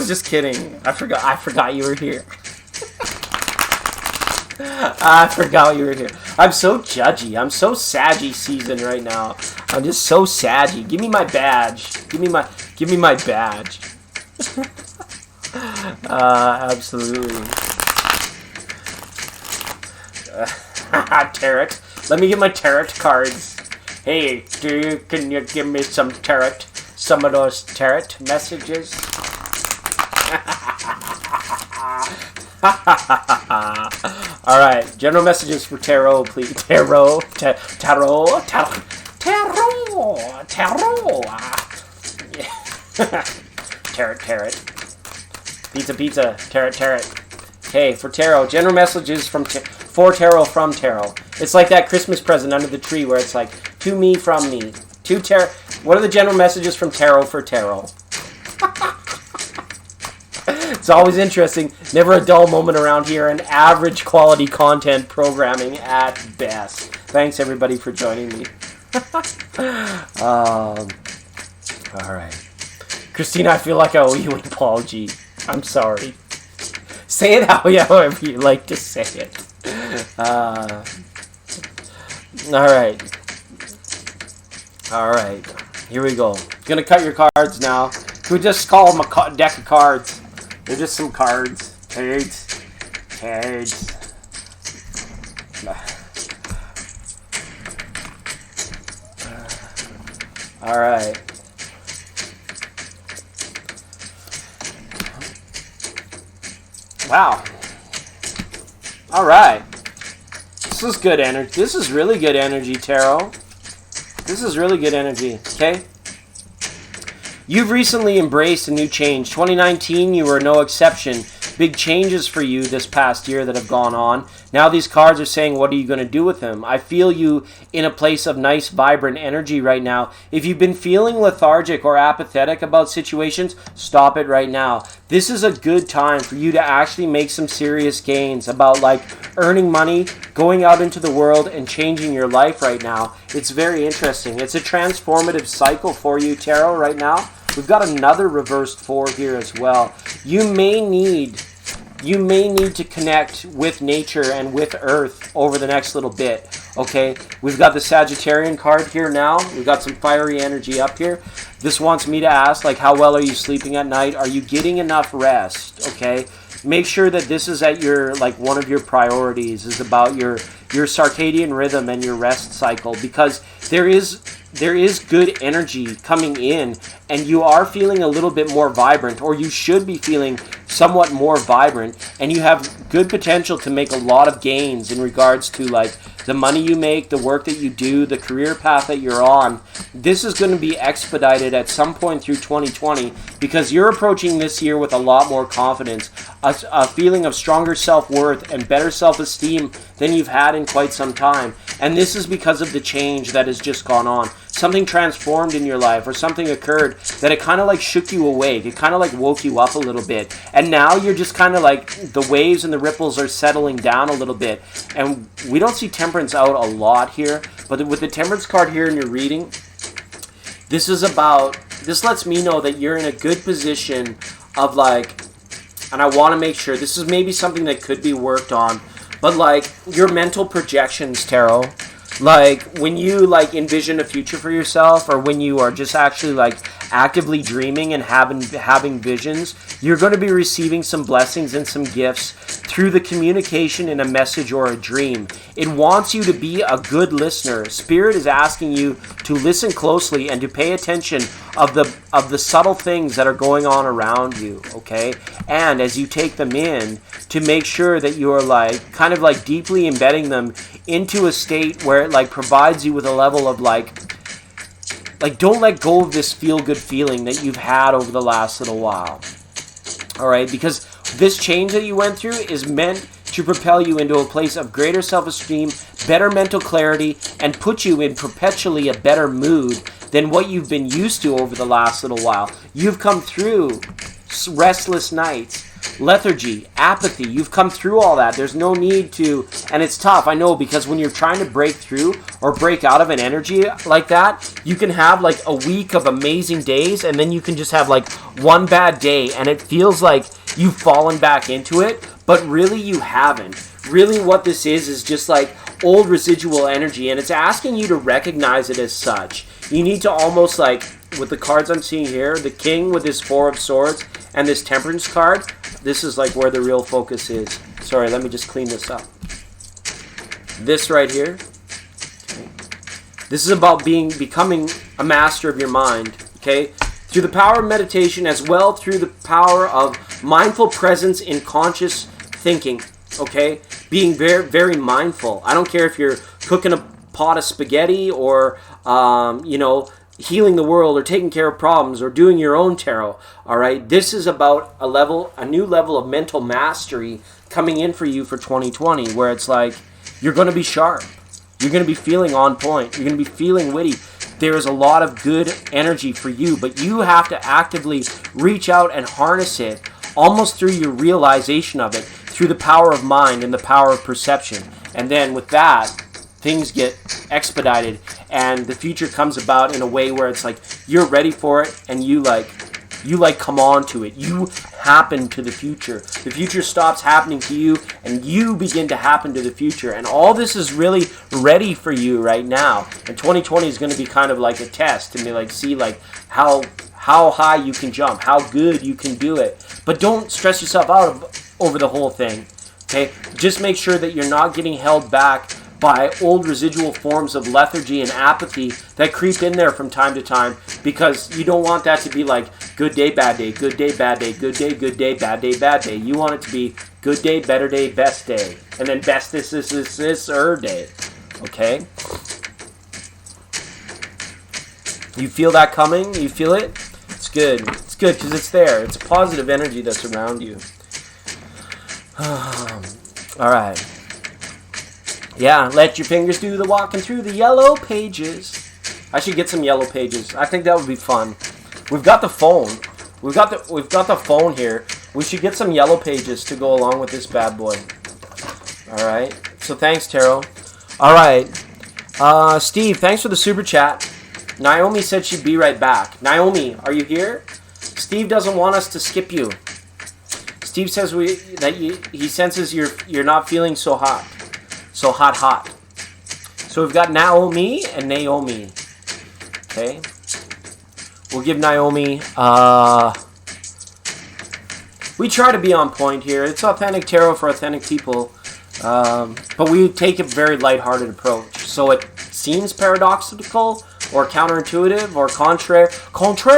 forgot you were here. I forgot you were here. I'm so judgy. I'm so saggy season right now. I'm just so saggy. Give me my badge. Give me my badge. Absolutely. Tarot. Let me get my tarot cards. Hey, can you give me some tarot? Some of those tarot messages? Alright, general messages for Tarot, please. Tarot. Tarot. Pizza. Tarot. Okay, for Tarot, general messages for Tarot from Tarot. It's like that Christmas present under the tree where it's like, to me, from me. To Tarot. What are the general messages from Tarot for Tarot? It's always interesting. Never a dull moment around here, and average quality content programming at best. Thanks, everybody, for joining me. All right. Christina, I feel like I owe you an apology. I'm sorry. Say it however you like to say it. All right. Here we go. Gonna cut your cards now. Can we just call them a deck of cards? They're just some cards. Cards. All right. Wow. All right. This is good energy. This is really good energy, Tarot. This is really good energy, okay? You've recently embraced a new change. 2019, you were no exception. Big changes for you this past year that have gone on. Now these cards are saying, what are you going to do with them? I feel you in a place of nice, vibrant energy right now. If you've been feeling lethargic or apathetic about situations, stop it right now. This is a good time for you to actually make some serious gains about like earning money, going out into the world, and changing your life right now. It's very interesting. It's a transformative cycle for you, Tarot, right now. We've got another reversed 4 here as well. You may need to connect with nature and with Earth over the next little bit, okay? We've got the Sagittarian card here now. We've got some fiery energy up here. This wants me to ask, like, how well are you sleeping at night? Are you getting enough rest, okay? Make sure that this is at your, like, one of your priorities is about your circadian rhythm and your rest cycle, because there is good energy coming in and you are feeling a little bit more vibrant, or you should be feeling somewhat more vibrant, and you have good potential to make a lot of gains in regards to like the money you make, the work that you do, the career path that you're on. This is going to be expedited at some point through 2020 because you're approaching this year with a lot more confidence, a feeling of stronger self-worth and better self-esteem than you've had in quite some time. And this is because of the change that has just gone on. Something transformed in your life, or something occurred that it kind of like shook you awake. It kind of like woke you up a little bit. And now you're just kind of like, the waves and the ripples are settling down a little bit. And we don't see temperance out a lot here, but with the temperance card here in your reading, this lets me know that you're in a good position of like, and I want to make sure, this is maybe something that could be worked on, but like your mental projections, Tarot, like when you like envision a future for yourself, or when you are just actually like actively dreaming and having visions, you're going to be receiving some blessings and some gifts through the communication in a message or a dream. It wants you to be a good listener. Spirit is asking you to listen closely and to pay attention of the subtle things that are going on around you, okay? And as you take them in, to make sure that you are like kind of like deeply embedding them into a state where it like provides you with a level of like don't let go of this feel-good feeling that you've had over the last little while. All right, because this change that you went through is meant to propel you into a place of greater self-esteem, better mental clarity, and put you in perpetually a better mood than what you've been used to over the last little while. You've come through restless nights, lethargy, apathy. You've come through all that. There's no need to, and it's tough, I know, because when you're trying to break through or break out of an energy like that, you can have like a week of amazing days, and then you can just have like one bad day, and it feels like you've fallen back into it, but really you haven't. Really what this is just like old residual energy, and it's asking you to recognize it as such. You need to almost like, with the cards I'm seeing here, the King with his 4 of Swords and this Temperance card, this is like where the real focus is. Sorry, let me just clean this up. This right here, okay. This is about becoming a master of your mind, okay? Through the power of meditation, as well through the power of mindful presence in conscious thinking, okay? Being very, very mindful. I don't care if you're cooking a pot of spaghetti or, healing the world or taking care of problems or doing your own tarot, all right? This is about a new level of mental mastery coming in for you for 2020, where it's like you're going to be sharp. You're going to be feeling on point. You're going to be feeling witty. There is a lot of good energy for you, but you have to actively reach out and harness it almost through your realization of it, through the power of mind and the power of perception. And then with that, things get expedited and the future comes about in a way where it's like you're ready for it, and you come on to it. You happen to the future. The future stops happening to you and you begin to happen to the future. And all this is really ready for you right now. And 2020 is going to be kind of like a test to like see like how high you can jump, how good you can do it. But don't stress yourself out over the whole thing. Okay? Just make sure that you're not getting held back by old residual forms of lethargy and apathy that creep in there from time to time, because you don't want that to be like good day, bad day, good day, bad day, good day, bad day, bad day. You want it to be good day, better day, best day, and then best this day. Okay? You feel that coming? You feel it? It's good. It's good because it's there. It's a positive energy that's around you. All right. Yeah, let your fingers do the walking through the yellow pages. I should get some yellow pages. I think that would be fun. We've got the phone. We've got the phone here. We should get some yellow pages to go along with this bad boy. All right. So thanks, Taro. All right. Steve, thanks for the super chat. Naomi said she'd be right back. Naomi, are you here? Steve doesn't want us to skip you. Steve says he senses you're not feeling so hot. So hot. So we've got Naomi and Naomi. Okay. We'll give Naomi, we try to be on point here. It's authentic tarot for authentic people. But we take a very lighthearted approach. So it seems paradoxical or counterintuitive or contraire,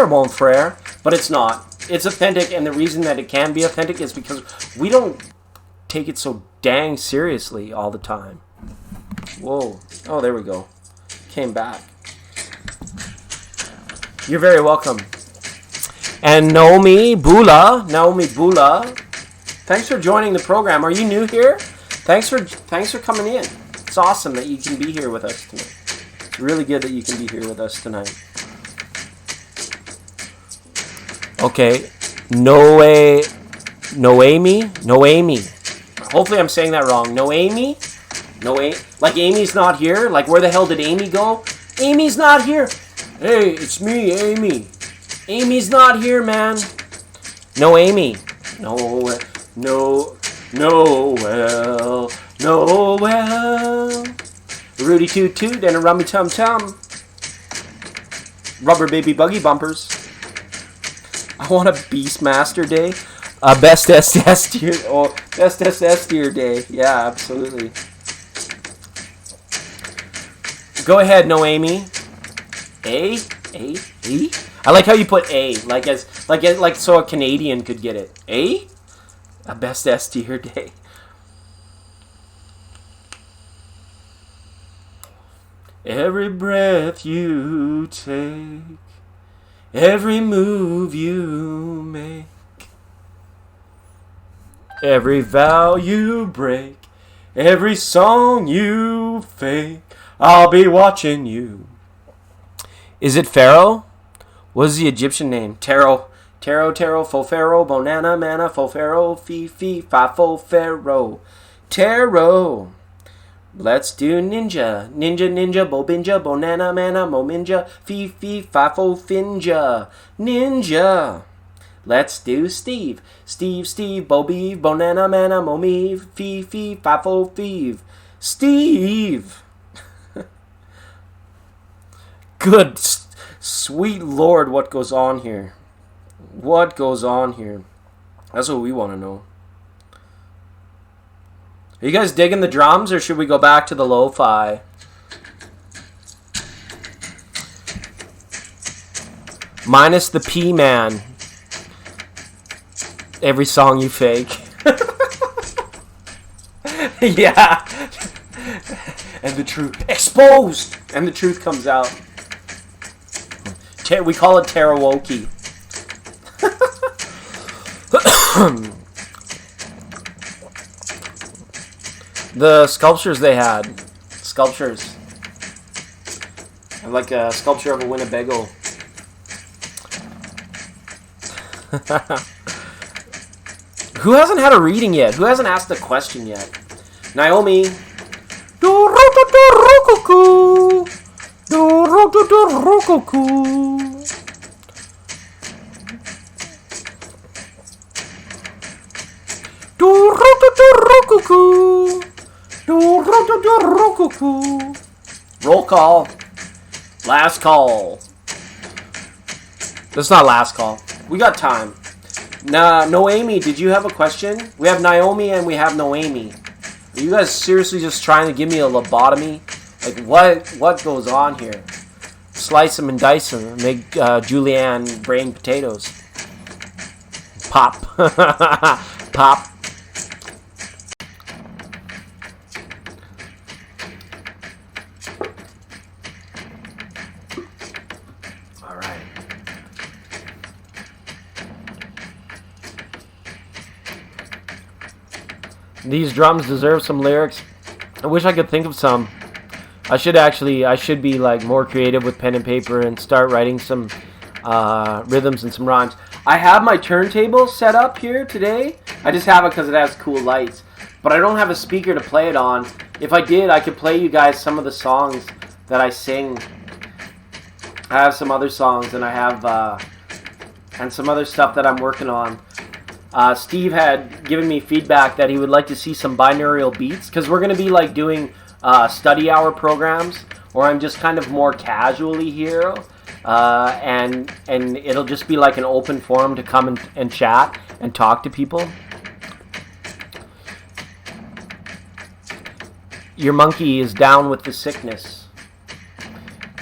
mon frère, but it's not. It's authentic, and the reason that it can be authentic is because we don't take it so dang seriously all the time. Whoa. Oh, there we go. Came back. You're very welcome. And Naomi Bula, thanks for joining the program. Are you new here? Thanks for coming in. It's awesome that you can be here with us tonight. It's really good that you can be here with us tonight. Okay. Noemi. Hopefully I'm saying that wrong. Noemi? Like Amy's not here? Like where the hell did Amy go? Amy's not here. Hey, it's me, Amy. Amy's not here, man. Noemi. Noel. Rudy Toot Toot and a Rummy Tum Tum. Rubber Baby Buggy Bumpers. I want a Beastmaster Day. Best SS tier. Oh, best SS tier day. Yeah, absolutely. Go ahead, Noemi. A. I like how you put A, like so a Canadian could get it. A best S tier day. Every breath you take, every move you make, every vow you break, every song you fake, I'll be watching you. Is it Pharaoh? What is the Egyptian name? Taro, fo Pharaoh, bonana, mana, fo Pharaoh, fi, fa, fo Pharaoh. Taro. Let's do ninja, bobinja, bonana, mana, mominja, fi, fa, fo finja. Ninja. Let's do Steve, bobi, bonana, mana, momi, fi, fa, fo five. Steve. Good, sweet Lord, what goes on here? What goes on here? That's what we want to know. Are you guys digging the drums, or should we go back to the lo-fi? Minus the P-Man. Every song you fake. Yeah. And the truth. Exposed! And the truth comes out. We call it Tarawoki. The sculptures they had. Sculptures. Like a sculpture of a Winnebago. Who hasn't had a reading yet? Who hasn't asked a question yet? Naomi. Roll call. Last call. That's not last call. We got time. Noemi, did you have a question? We have Naomi and we have Noemi. Are you guys seriously just trying to give me a lobotomy? Like, what goes on here? Slice them and dice them and make julienne brain potatoes. Pop. Pop. All right. These drums deserve some lyrics. I wish I could think of some. I should be like more creative with pen and paper and start writing some rhythms and some rhymes. I have my turntable set up here today. I just have it because it has cool lights. But I don't have a speaker to play it on. If I did, I could play you guys some of the songs that I sing. I have some other songs and I have and some other stuff that I'm working on. Steve had given me feedback that he would like to see some binaural beats because we're going to be like doing study hour programs, or I'm just kind of more casually here, and it'll just be like an open forum to come and chat and talk to people. Your monkey is down with the sickness.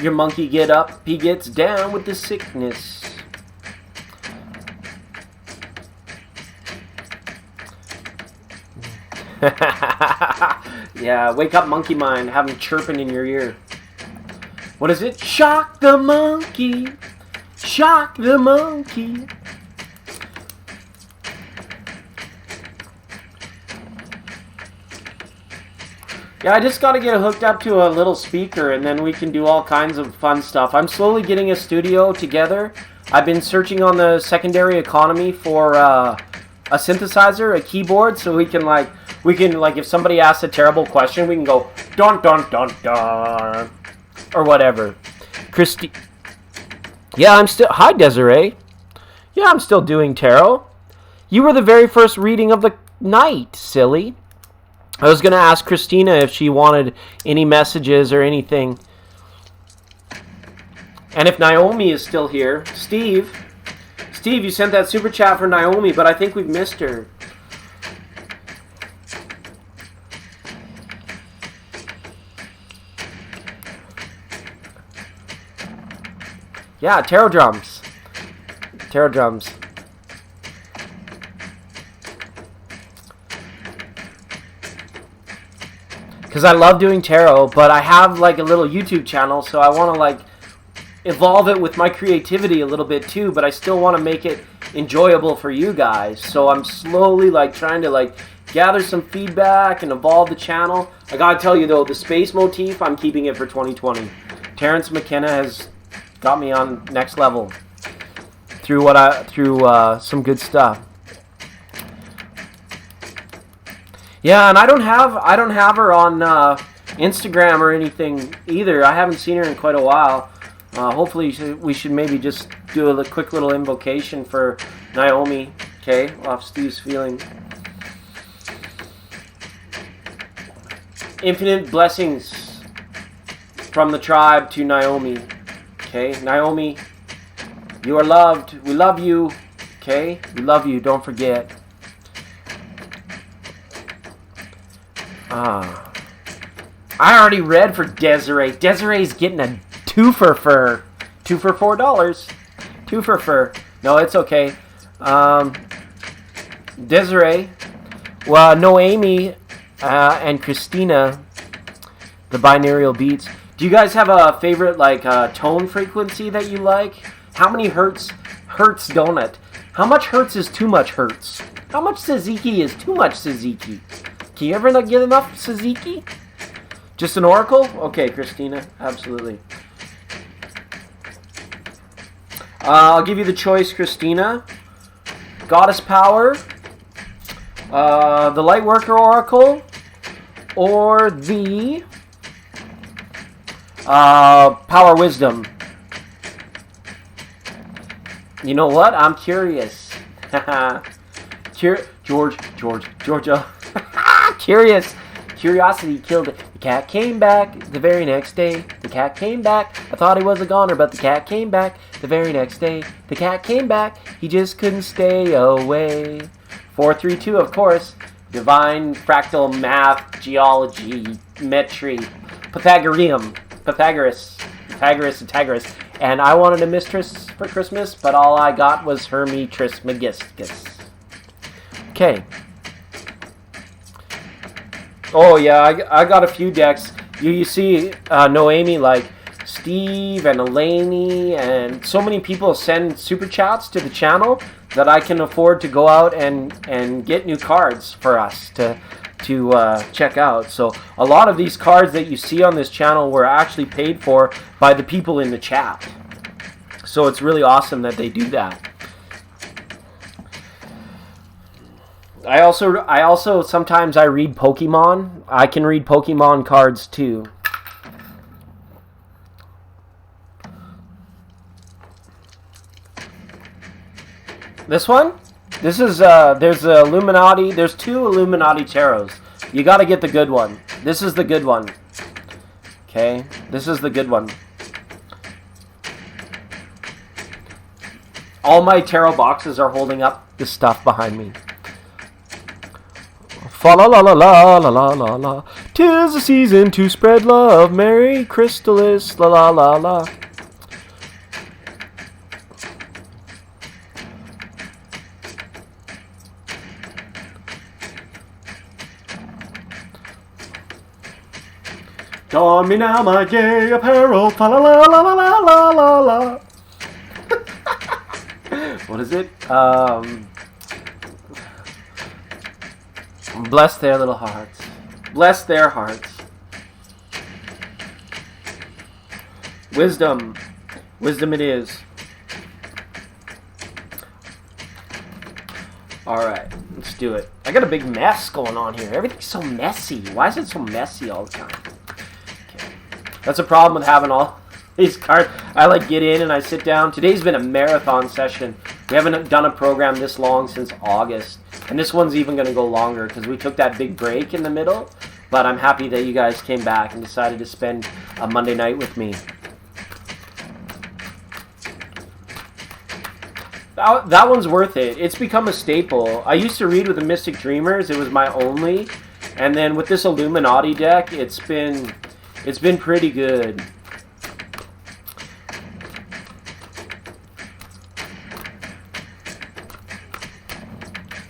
Your monkey get up, he gets down with the sickness. Yeah, wake up monkey mind, have him chirping in your ear. What is it? Shock the monkey. Shock the monkey. Yeah, I just got to get hooked up to a little speaker and then we can do all kinds of fun stuff. I'm slowly getting a studio together. I've been searching on the secondary economy for a synthesizer, a keyboard, so we can like if somebody asks a terrible question, we can go dun dun dun dun or whatever. Christy, yeah, hi Desiree. Yeah, I'm still doing tarot. You were the very first reading of the night, silly. I was gonna ask Christina if she wanted any messages or anything, and if Naomi is still here. Steve, you sent that super chat for Naomi, but I think we've missed her. Yeah, tarot drums. Tarot drums. Because I love doing tarot, but I have like a little YouTube channel, so I want to like evolve it with my creativity a little bit too, but I still want to make it enjoyable for you guys. So I'm slowly like trying to like gather some feedback and evolve the channel. I gotta tell you though, the space motif, I'm keeping it for 2020. Terrence McKenna has got me on next level through some good stuff. Yeah, and I don't have her on Instagram or anything either. I haven't seen her in quite a while. Hopefully we should maybe just do a quick little invocation for Naomi, okay, off Steve's feeling. Infinite blessings from the tribe to Naomi. Okay, Naomi, you are loved. We love you. Okay, we love you. Don't forget. I already read for Desiree. Desiree's getting a two for $4. Two for fur. No, it's okay. Desiree, well, Noemi and Christina, the binaural beats. Do you guys have a favorite like tone frequency that you like? How many hertz donut? How much hertz is too much hertz? How much tzatziki is too much tzatziki? Can you ever not get enough tzatziki? Just an oracle? Okay, Christina, absolutely. I'll give you the choice, Christina. Goddess Power, the Lightworker Oracle, or the Power Wisdom. You know what? I'm curious. Georgia. Curious. Curiosity killed it. The cat came back the very next day. The cat came back. I thought he was a goner, but the cat came back the very next day. The cat came back. He just couldn't stay away. 432, of course. divine fractal math, geology, metry, Pythagoras, and I wanted a mistress for Christmas, but all I got was Hermes Trismegistus. Okay. Oh yeah, I got a few decks. You see, Noemi, like Steve and Elaney, and so many people send super chats to the channel that I can afford to go out and get new cards for us to check out. So a lot of these cards that you see on this channel were actually paid for by the people in the chat. So it's really awesome that they do that. I also sometimes I read Pokemon. I can read Pokemon cards too. This one? This is there's Illuminati. There's 2 Illuminati tarots. You got to get the good one. This is the good one. Okay, this is the good one. All my tarot boxes are holding up the stuff behind me. Fa la la la la la la la la. 'Tis the season to spread love. Merry Christmas, la la la la. Don me now my gay apparel. Fa la la la la la la la la. What is it? Bless their little hearts. Bless their hearts. Wisdom. Wisdom it is. Alright, let's do it. I got a big mess going on here. Everything's so messy. Why is it so messy all the time? Okay. That's a problem with having all these cards. I like get in and I sit down. Today's been a marathon session. We haven't done a program this long since August. And this one's even going to go longer because we took that big break in the middle. But I'm happy that you guys came back and decided to spend a Monday night with me. That one's worth it. It's become a staple. I used to read with the Mystic Dreamers. It was my only. And then with this Illuminati deck, it's been pretty good.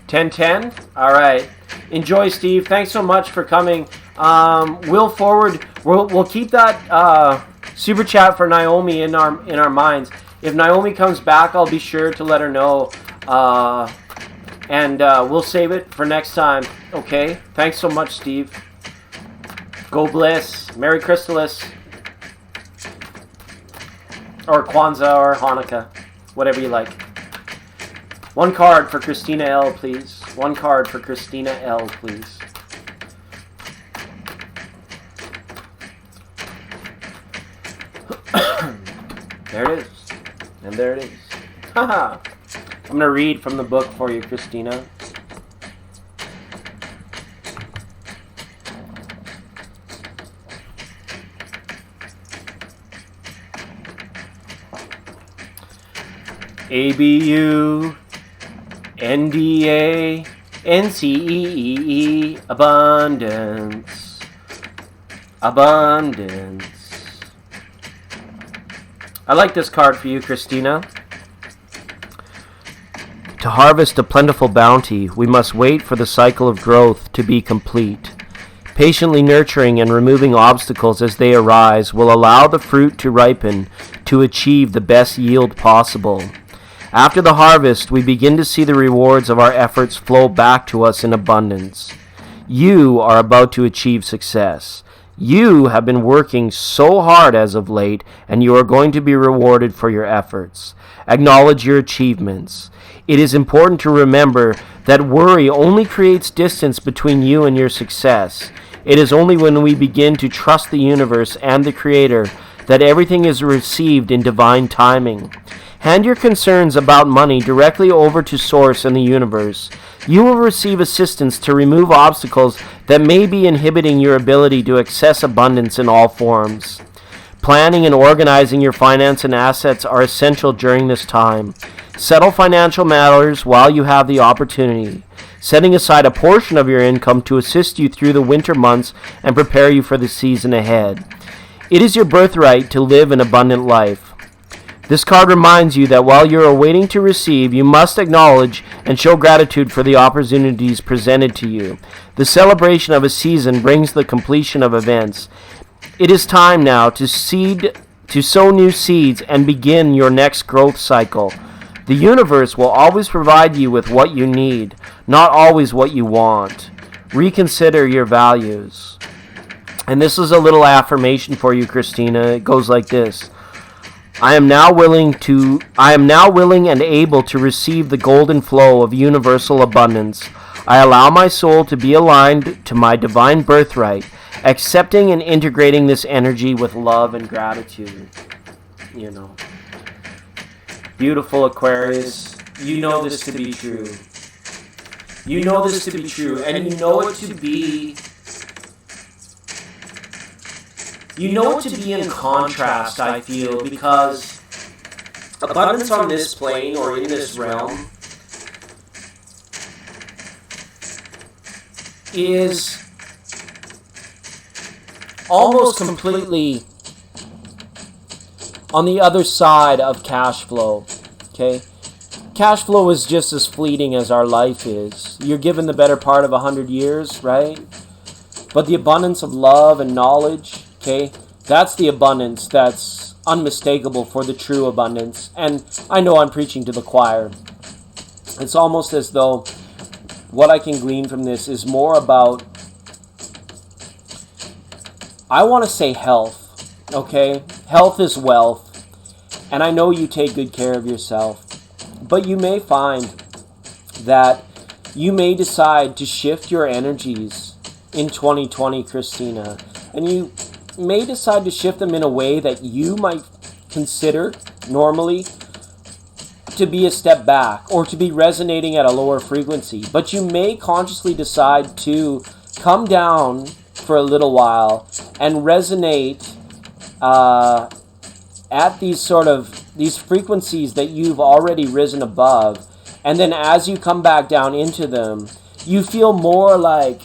$10.10. All right. Enjoy, Steve. Thanks so much for coming. We'll keep that super chat for Naomi in our minds. If Naomi comes back, I'll be sure to let her know, and we'll save it for next time. Okay. Thanks so much, Steve. Go Bliss. Merry Christmas. Or Kwanzaa or Hanukkah, whatever you like. 1 card for Christina L, please. 1 card for Christina L, please. There it is. And there it is. Haha. I'm going to read from the book for you, Christina. ABU NDA NCEE abundance. Abundance. I like this card for you, Christina. To harvest a plentiful bounty, we must wait for the cycle of growth to be complete. Patiently nurturing and removing obstacles as they arise will allow the fruit to ripen to achieve the best yield possible. After the harvest, we begin to see the rewards of our efforts flow back to us in abundance. You are about to achieve success. You have been working so hard as of late, and you are going to be rewarded for your efforts. Acknowledge your achievements. It is important to remember that worry only creates distance between you and your success. It is only when we begin to trust the universe and the Creator that everything is received in divine timing. Hand your concerns about money directly over to Source and the universe. You will receive assistance to remove obstacles that may be inhibiting your ability to access abundance in all forms. Planning and organizing your finance and assets are essential during this time. Settle financial matters while you have the opportunity. setting aside a portion of your income to assist you through the winter months and prepare you for the season ahead. It is your birthright to live an abundant life. This card reminds you that while you're waiting to receive, you must acknowledge and show gratitude for the opportunities presented to you. The celebration of a season brings the completion of events. It is time now to sow new seeds and begin your next growth cycle. The universe will always provide you with what you need, not always what you want. Reconsider your values. And this is a little affirmation for you, Christina. It goes like this. I am now willing and able to receive the golden flow of universal abundance. I allow my soul to be aligned to my divine birthright, accepting and integrating this energy with love and gratitude. You know. Beautiful Aquarius, you know this to be true. You know this to be true, and you know it to be... You know it to be in contrast, I feel, because abundance on this plane or in this realm is almost completely on the other side of cash flow, okay? Cash flow is just as fleeting as our life is. You're given the better part of 100 years, right? But the abundance of love and knowledge... Okay, that's the abundance that's unmistakable for the true abundance. And I know I'm preaching to the choir. It's almost as though what I can glean from this is more about, I want to say health, okay? Health is wealth. And I know you take good care of yourself. But you may find that you may decide to shift your energies in 2020, Christina. And you may decide to shift them in a way that you might consider normally to be a step back or to be resonating at a lower frequency. But you may consciously decide to come down for a little while and resonate at these frequencies that you've already risen above. And then as you come back down into them, you feel more like,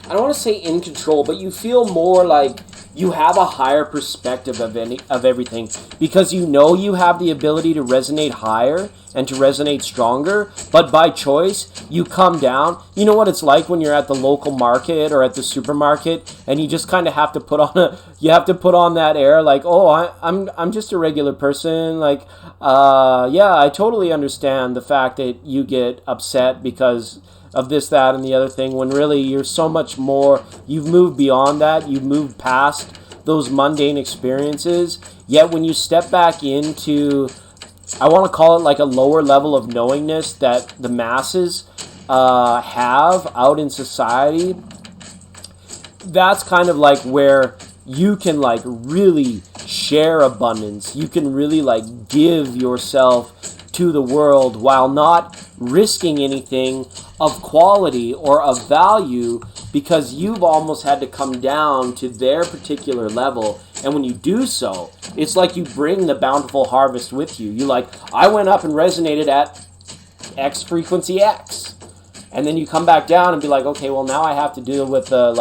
I don't want to say in control, but you feel more like you have a higher perspective of everything, because you know you have the ability to resonate higher and to resonate stronger, but by choice you come down. You know what it's like when you're at the local market or at the supermarket and you just kind of have to put on that air like, oh, I'm just a regular person, like yeah, I totally understand the fact that you get upset because of this, that, and the other thing, when really you're so much more, you've moved beyond that, you've moved past those mundane experiences. Yet when you step back into, I want to call it like a lower level of knowingness that the masses have out in society, that's kind of like where you can like really share abundance. You can really like give yourself to the world while not risking anything of quality or of value, because you've almost had to come down to their particular level. And when you do so, it's like you bring the bountiful harvest with you. You like, I went up and resonated at X frequency X, and then you come back down and be like, okay, well now I have to deal with the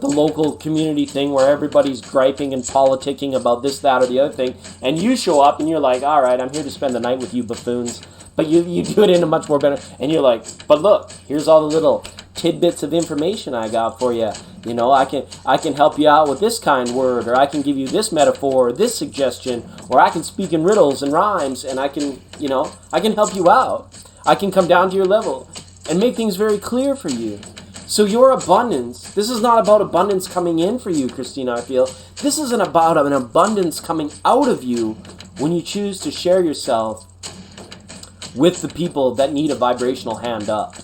local community thing where everybody's griping and politicking about this, that, or the other thing, and you show up and you're like, all right, I'm here to spend the night with you buffoons. But you do it in a much more better, and you're like, but look, here's all the little tidbits of information I got for you. You know, I can help you out with this kind word, or I can give you this metaphor, or this suggestion, or I can speak in riddles and rhymes, and I can help you out. I can come down to your level and make things very clear for you. So your abundance, this is not about abundance coming in for you, Christina, I feel. This is about an abundance coming out of you when you choose to share yourself with the people that need a vibrational hand up.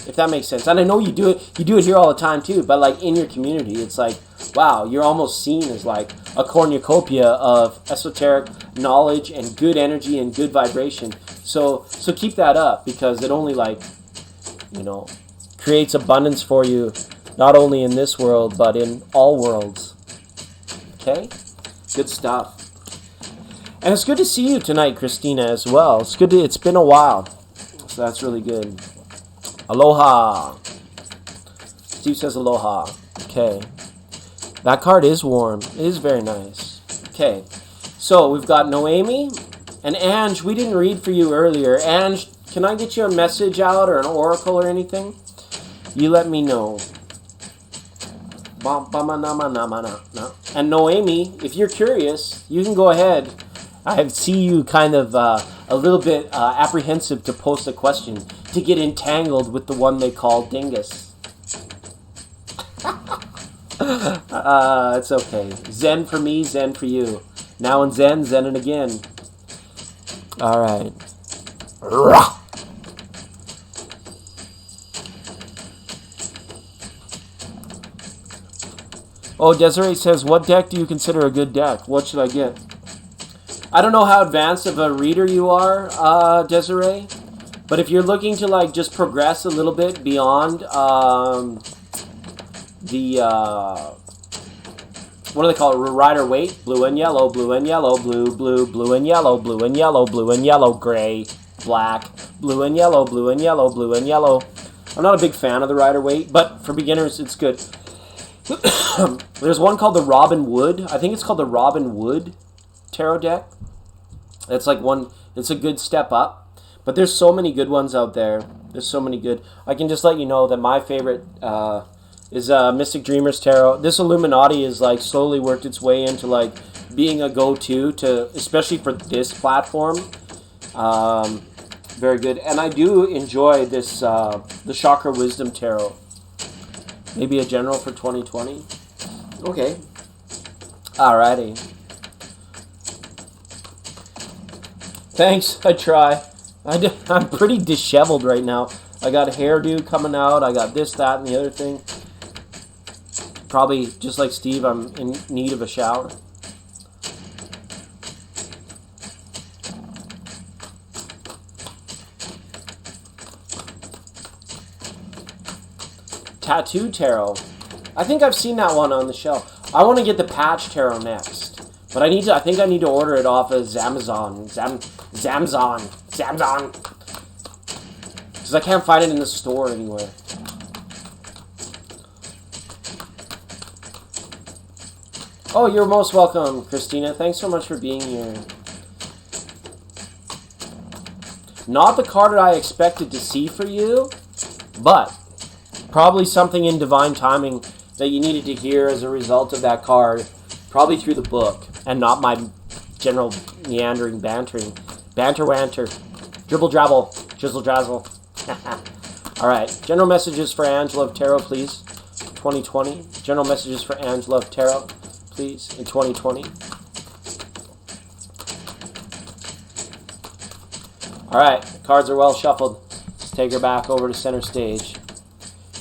If that makes sense. And I know you do it here all the time too, but like in your community, it's like, wow, you're almost seen as like a cornucopia of esoteric knowledge and good energy and good vibration. So keep that up, because it only creates abundance for you, not only in this world, but in all worlds. Okay? Good stuff. And it's good to see you tonight, Christina, as well. It's been a while. So that's really good. Aloha. Steve says aloha. Okay. That card is warm. It is very nice. Okay. So we've got Noemi and Ange. We didn't read for you earlier. Ange, can I get you a message out or an oracle or anything? You let me know. And Noemi, if you're curious, you can go ahead. I see you kind of a little bit apprehensive to post a question to get entangled with the one they call Dingus. It's okay. Zen for me, Zen for you. Now in Zen, Zen and again. All right. Oh, Desiree says, what deck do you consider a good deck? What should I get? I don't know how advanced of a reader you are, Desiree. But if you're looking to like just progress a little bit beyond what do they call it? Rider Waite. Blue and yellow, blue and yellow, blue, blue, blue and yellow, blue and yellow, blue and yellow, gray, black, blue and yellow, blue and yellow, blue and yellow. I'm not a big fan of the Rider Waite, but for beginners, it's good. There's one called the Robin Wood. I think it's called the Robin Wood tarot deck. It's like one, it's a good step up. But there's so many good ones out there. There's so many good. I can just let you know that my favorite is Mystic Dreamers Tarot. This Illuminati is like slowly worked its way into like being a go-to to, especially for this platform. Very good. And I do enjoy this, the Chakra Wisdom Tarot. Maybe a general for 2020. Okay. Alrighty. Thanks. I try. I'm pretty disheveled right now. I got a hairdo coming out. I got this, that, and the other thing. Probably, just like Steve, I'm in need of a shower. Tattoo Tarot. I think I've seen that one on the shelf. I want to get the Patch Tarot next. But I think I need to order it off of Amazon. Zamzon. Because I can't find it in the store anywhere. Oh, you're most welcome, Christina. Thanks so much for being here. Not the card that I expected to see for you, but probably something in divine timing that you needed to hear as a result of that card. Probably through the book, and not my general meandering bantering. Banter-wanter. Dribble-drabble. Jizzle-drazzle. Alright, general messages for Angela of Tarot, please. 2020. General messages for Angela of Tarot, please, in 2020. Alright, cards are well shuffled. Let's take her back over to center stage.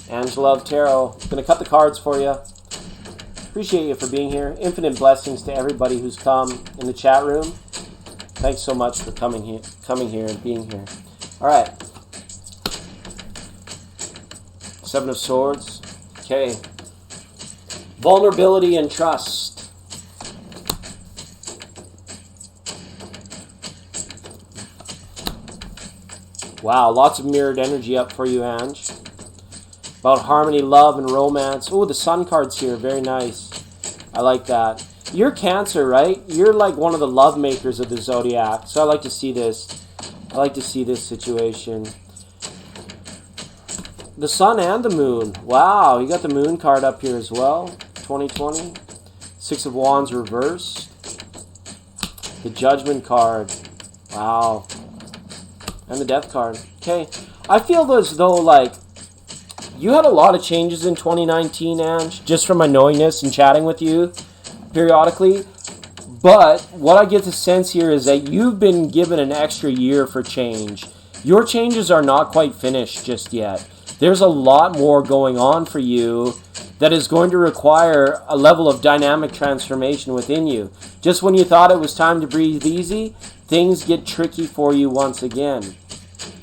Angela of Tarot. I'm going to cut the cards for you. Appreciate you for being here. Infinite blessings to everybody who's come in the chat room. Thanks so much for coming here and being here. All right. Seven of Swords. Okay. Vulnerability and trust. Wow, lots of mirrored energy up for you, Ange. About harmony, love, and romance. Oh, the Sun card's here. Very nice. I like that. You're Cancer, right? You're like one of the love makers of the Zodiac. So I like to see this. I like to see this situation. The Sun and the Moon. Wow, you got the Moon card up here as well. 2020. Six of Wands reversed. The Judgment card. Wow. And the Death card. Okay. I feel as though, like, you had a lot of changes in 2019, Ange, just from my knowingness and chatting with you periodically. But what I get the sense here is that you've been given an extra year for change. Your changes are not quite finished just yet. There's a lot more going on for you that is going to require a level of dynamic transformation within you. Just when you thought it was time to breathe easy, things get tricky for you once again.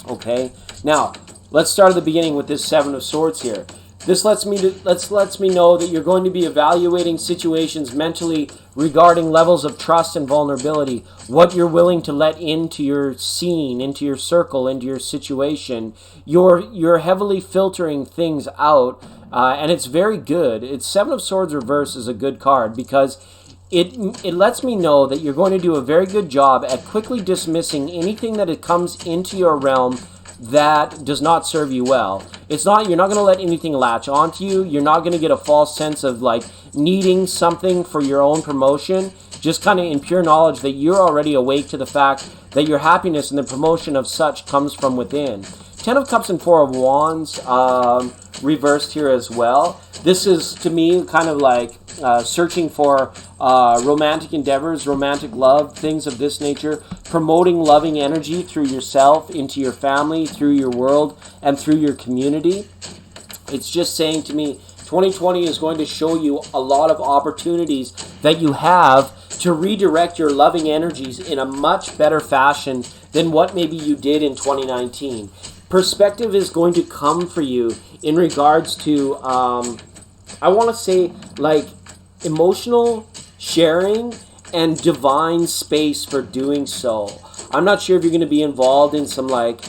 Okay? Now, let's start at the beginning with this Seven of Swords here. This lets me know that you're going to be evaluating situations mentally regarding levels of trust and vulnerability, what you're willing to let into your scene, into your circle, into your situation. You're heavily filtering things out, and it's very good. It's Seven of Swords reverse is a good card because it lets me know that you're going to do a very good job at quickly dismissing anything that it comes into your realm that does not serve you well. You're not going to let anything latch onto you. You're not going to get a false sense of like needing something for your own promotion. Just kind of in pure knowledge that you're already awake to the fact that your happiness and the promotion of such comes from within. Ten of Cups and Four of Wands reversed here as well. This is, to me, kind of like searching for romantic endeavors, romantic love, things of this nature, promoting loving energy through yourself, into your family, through your world, and through your community. It's just saying to me, 2020 is going to show you a lot of opportunities that you have to redirect your loving energies in a much better fashion than what maybe you did in 2019. Perspective is going to come for you in regards to, I want to say, like, emotional sharing and divine space for doing so. I'm not sure if you're going to be involved in some, like,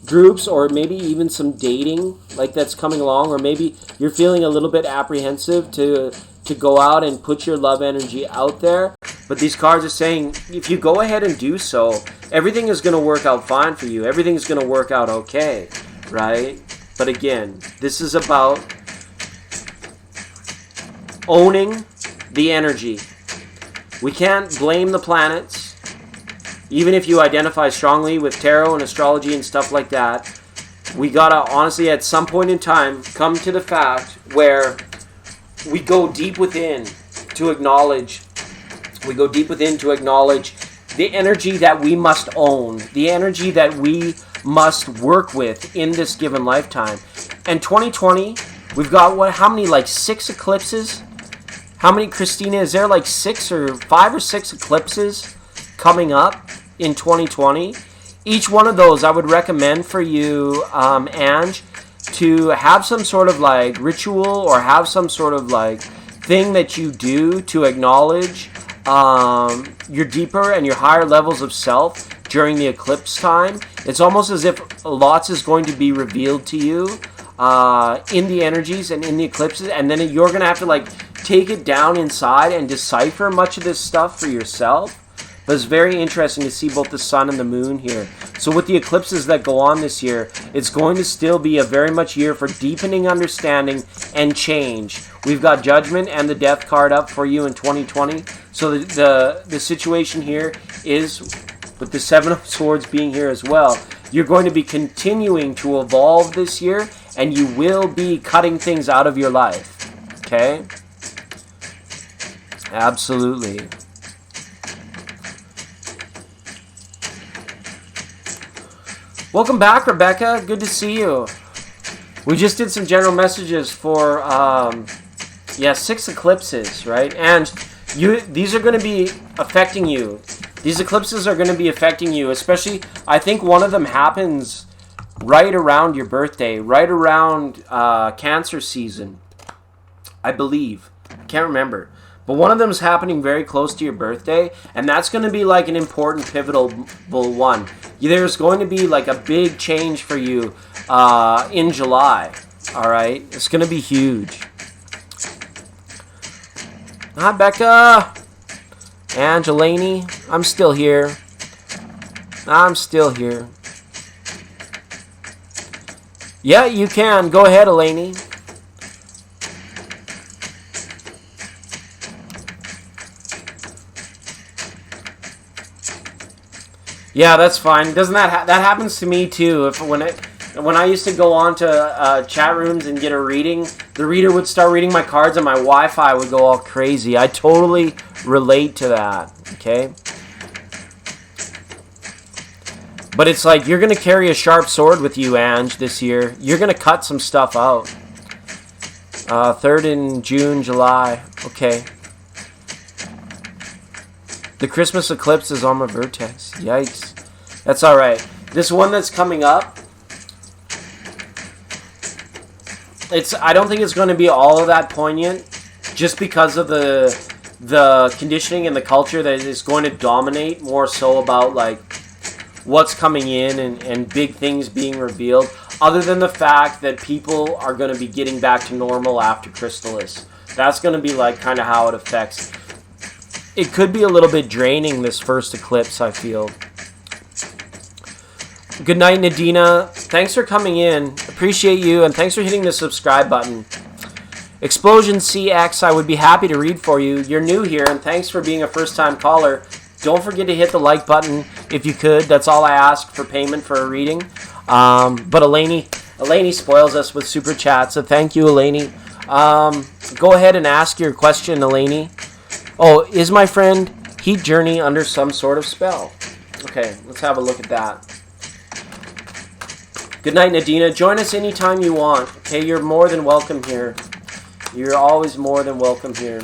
groups or maybe even some dating, like, that's coming along, or maybe you're feeling a little bit apprehensive to go out and put your love energy out there. But these cards are saying, if you go ahead and do so, everything is going to work out fine for you. Everything's going to work out okay, right? But again, this is about owning the energy. We can't blame the planets. Even if you identify strongly with tarot and astrology and stuff like that, we gotta honestly at some point in time come to the fact where we go deep within to acknowledge the energy that we must own, the energy that we must work with in this given lifetime. And 2020, we've got how many, like 6 eclipses? How many, Christina, is there like 5 or 6 eclipses coming up in 2020? Each one of those I would recommend for you, Ange, to have some sort of like ritual or have some sort of like thing that you do to acknowledge your deeper and your higher levels of self during the eclipse time. It's almost as if lots is going to be revealed to you in the energies and in the eclipses, and then you're going to have to like take it down inside and decipher much of this stuff for yourself. But it's very interesting to see both the sun and the moon here. So with the eclipses that go on this year, it's going to still be a very much year for deepening understanding and change. We've got Judgment and the Death card up for you in 2020. So the situation here is, with the Seven of Swords being here as well, you're going to be continuing to evolve this year, and you will be cutting things out of your life. Okay? Absolutely. Welcome back, Rebecca. Good to see you. We just did some general messages for, 6 eclipses, right? And these are going to be affecting you. These eclipses are going to be affecting you, especially, I think one of them happens right around your birthday, right around Cancer season, I believe. I can't remember. But one of them is happening very close to your birthday, and that's going to be like an important, pivotal one. There's going to be like a big change for you in July, all right? It's going to be huge. Hi, Becca. Angelini, I'm still here. Yeah, you can. Go ahead, Eleni. Yeah, that's fine. Doesn't that happens to me too? When I used to go on to chat rooms and get a reading, the reader would start reading my cards and my Wi-Fi would go all crazy. I totally relate to that. Okay, but it's like you're gonna carry a sharp sword with you, Ange, this year. You're gonna cut some stuff out. 3rd in June, July. Okay. The Christmas eclipse is on my vertex. Yikes. That's alright. This one that's coming up, I don't think it's going to be all of that poignant, just because of the conditioning and the culture that is going to dominate more so about like what's coming in and big things being revealed, other than the fact that people are going to be getting back to normal after Chrysalis. That's going to be like kind of how it affects. It could be a little bit draining, this first eclipse, I feel. Good night, Nadina. Thanks for coming in. Appreciate you, and thanks for hitting the subscribe button. Explosion CX, I would be happy to read for you. You're new here, and thanks for being a first-time caller. Don't forget to hit the like button if you could. That's all I ask for payment for a reading. But Eleni spoils us with super chat, so thank you, Eleni. Go ahead and ask your question, Eleni. Oh, is my friend Heat Journey under some sort of spell? Okay, let's have a look at that. Good night, Nadina. Join us anytime you want. Okay, you're more than welcome here. You're always more than welcome here.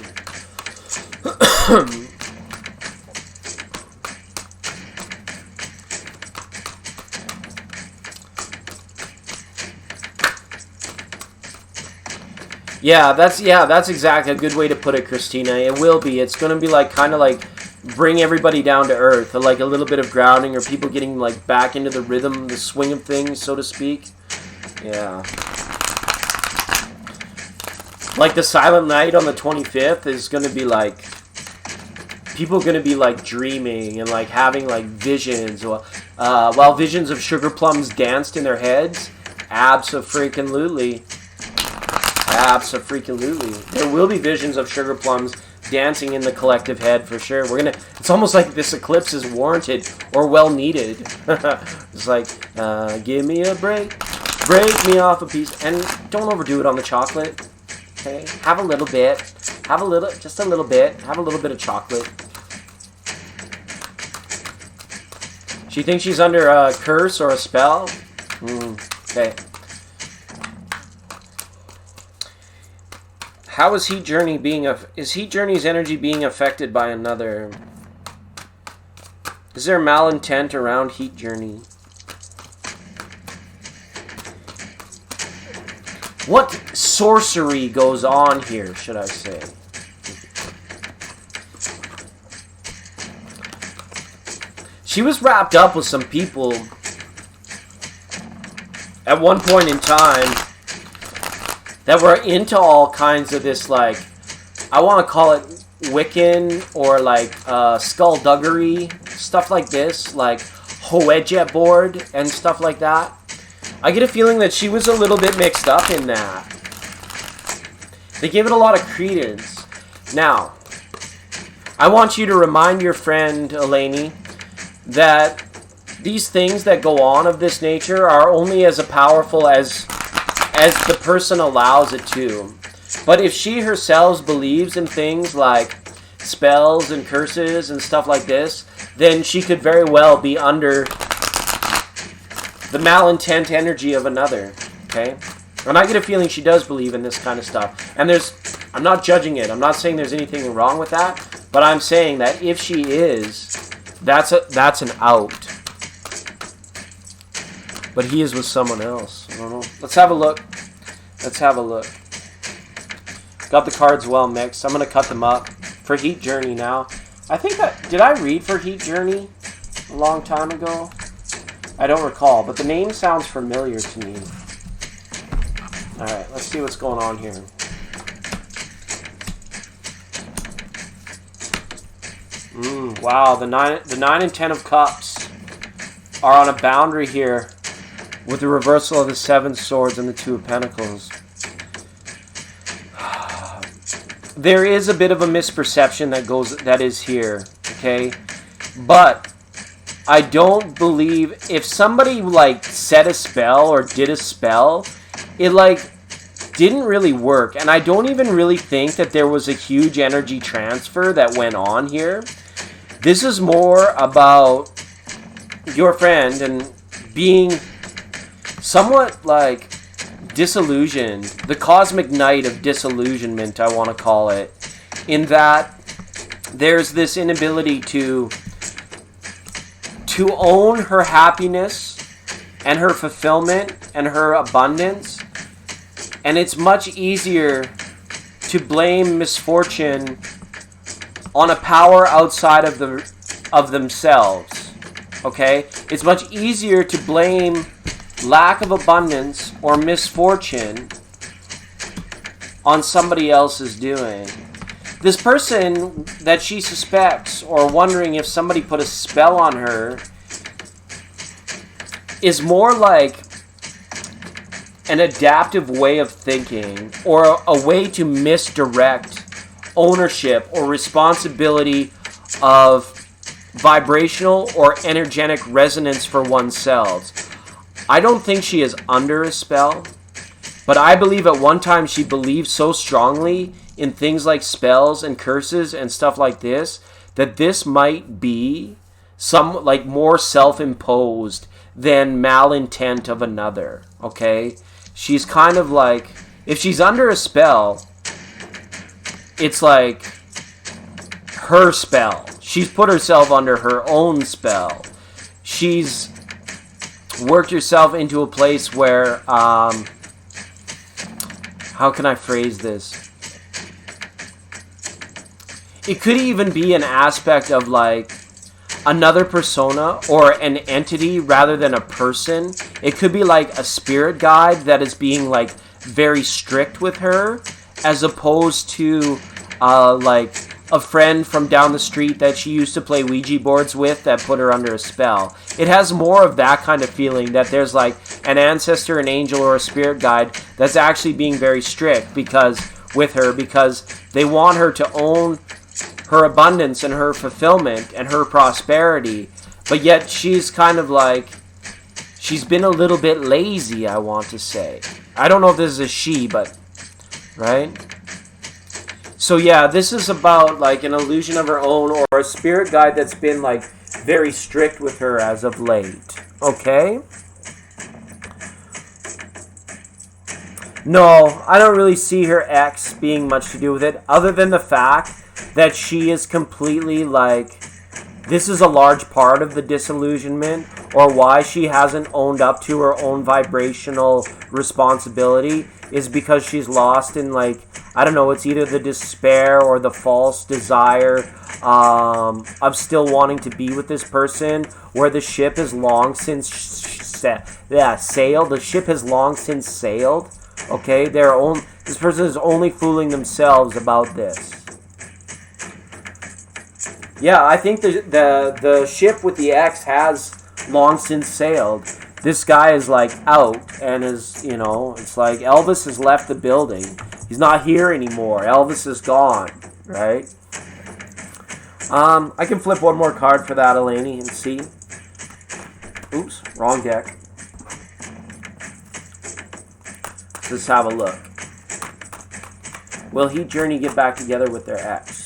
Yeah, that's exactly a good way to put it, Christina. It will be. It's going to be like kind of like bring everybody down to earth, like a little bit of grounding, or people getting like back into the rhythm, the swing of things, so to speak. Yeah. Like the Silent Night on the 25th is going to be like people are going to be like dreaming and like having like visions, while visions of sugar plums danced in their heads. Abso-freaking-lutely. Abso-freaking-lutely. There will be visions of sugar plums dancing in the collective head for sure. It's almost like this eclipse is warranted or well needed. It's like, give me a break me off a piece, and don't overdo it on the chocolate. Okay, have a little bit, just a little bit, have a little bit of chocolate. She thinks she's under a curse or a spell. Okay. How is Heat Journey is Heat Journey's energy being affected by another? Is there malintent around Heat Journey? What sorcery goes on here, should I say? She was wrapped up with some people at one point in time that were into all kinds of this, like, I want to call it Wiccan or like skullduggery, stuff like this, like Ouija board and stuff like that. I get a feeling that she was a little bit mixed up in that. They gave it a lot of credence. Now, I want you to remind your friend Eleni that these things that go on of this nature are only as powerful as the person allows it to. But if she herself believes in things like spells and curses and stuff like this, then she could very well be under the malintent energy of another. Okay? And I get a feeling she does believe in this kind of stuff. And I'm not judging it. I'm not saying there's anything wrong with that. But I'm saying that if she is, that's an out. But he is with someone else. I don't know. Let's have a look. Got the cards well mixed. I'm going to cut them up for Heat Journey now. I think did I read for Heat Journey a long time ago? I don't recall, but the name sounds familiar to me. Alright, let's see what's going on here. Wow, the 9 and 10 of Cups are on a boundary here with the reversal of the 7 Swords and the 2 of Pentacles. There is a bit of a misperception that is here, okay? But I don't believe if somebody like set a spell or did a spell, it like didn't really work. And I don't even really think that there was a huge energy transfer that went on here. This is more about your friend and being somewhat like disillusioned, the cosmic night of disillusionment, I want to call it, in that there's this inability to own her happiness and her fulfillment and her abundance And it's much easier to blame misfortune on a power outside of themselves. Okay? It's much easier to blame lack of abundance or misfortune on somebody else's doing. This person that she suspects, or wondering if somebody put a spell on her, is more like an adaptive way of thinking, or a way to misdirect ownership or responsibility of vibrational or energetic resonance for oneself. I don't think she is under a spell, but I believe at one time she believed so strongly in things like spells and curses and stuff like this, that this might be some like more self-imposed than malintent of another. Okay? She's kind of like, if she's under a spell, it's like her spell. She's put herself under her own spell. She's worked herself into a place where, how can I phrase this? It could even be an aspect of like another persona or an entity rather than a person. It could be like a spirit guide that is being like very strict with her, as opposed to like a friend from down the street that she used to play Ouija boards with that put her under a spell. It has more of that kind of feeling, that there's like an ancestor, an angel, or a spirit guide that's actually being very strict with her because they want her to own her abundance and her fulfillment and her prosperity. But yet she's kind of like, she's been a little bit lazy, I want to say. I don't know if this is a she, but, right? So yeah, this is about like an illusion of her own, or a spirit guide that's been like very strict with her as of late. Okay? No, I don't really see her ex being much to do with it, other than the fact that she is completely like, this is a large part of the disillusionment, or why she hasn't owned up to her own vibrational responsibility, is because she's lost in like, I don't know, it's either the despair or the false desire of still wanting to be with this person, where the ship has long since sailed. The ship has long since sailed. Okay, this person is only fooling themselves about this. Yeah, I think the ship with the X has long since sailed. This guy is like out, and is, you know, it's like Elvis has left the building. He's not here anymore. Elvis is gone, right? I can flip one more card for that, Eleni, and see. Oops, wrong deck. Let's have a look. Will he journey get back together with their ex?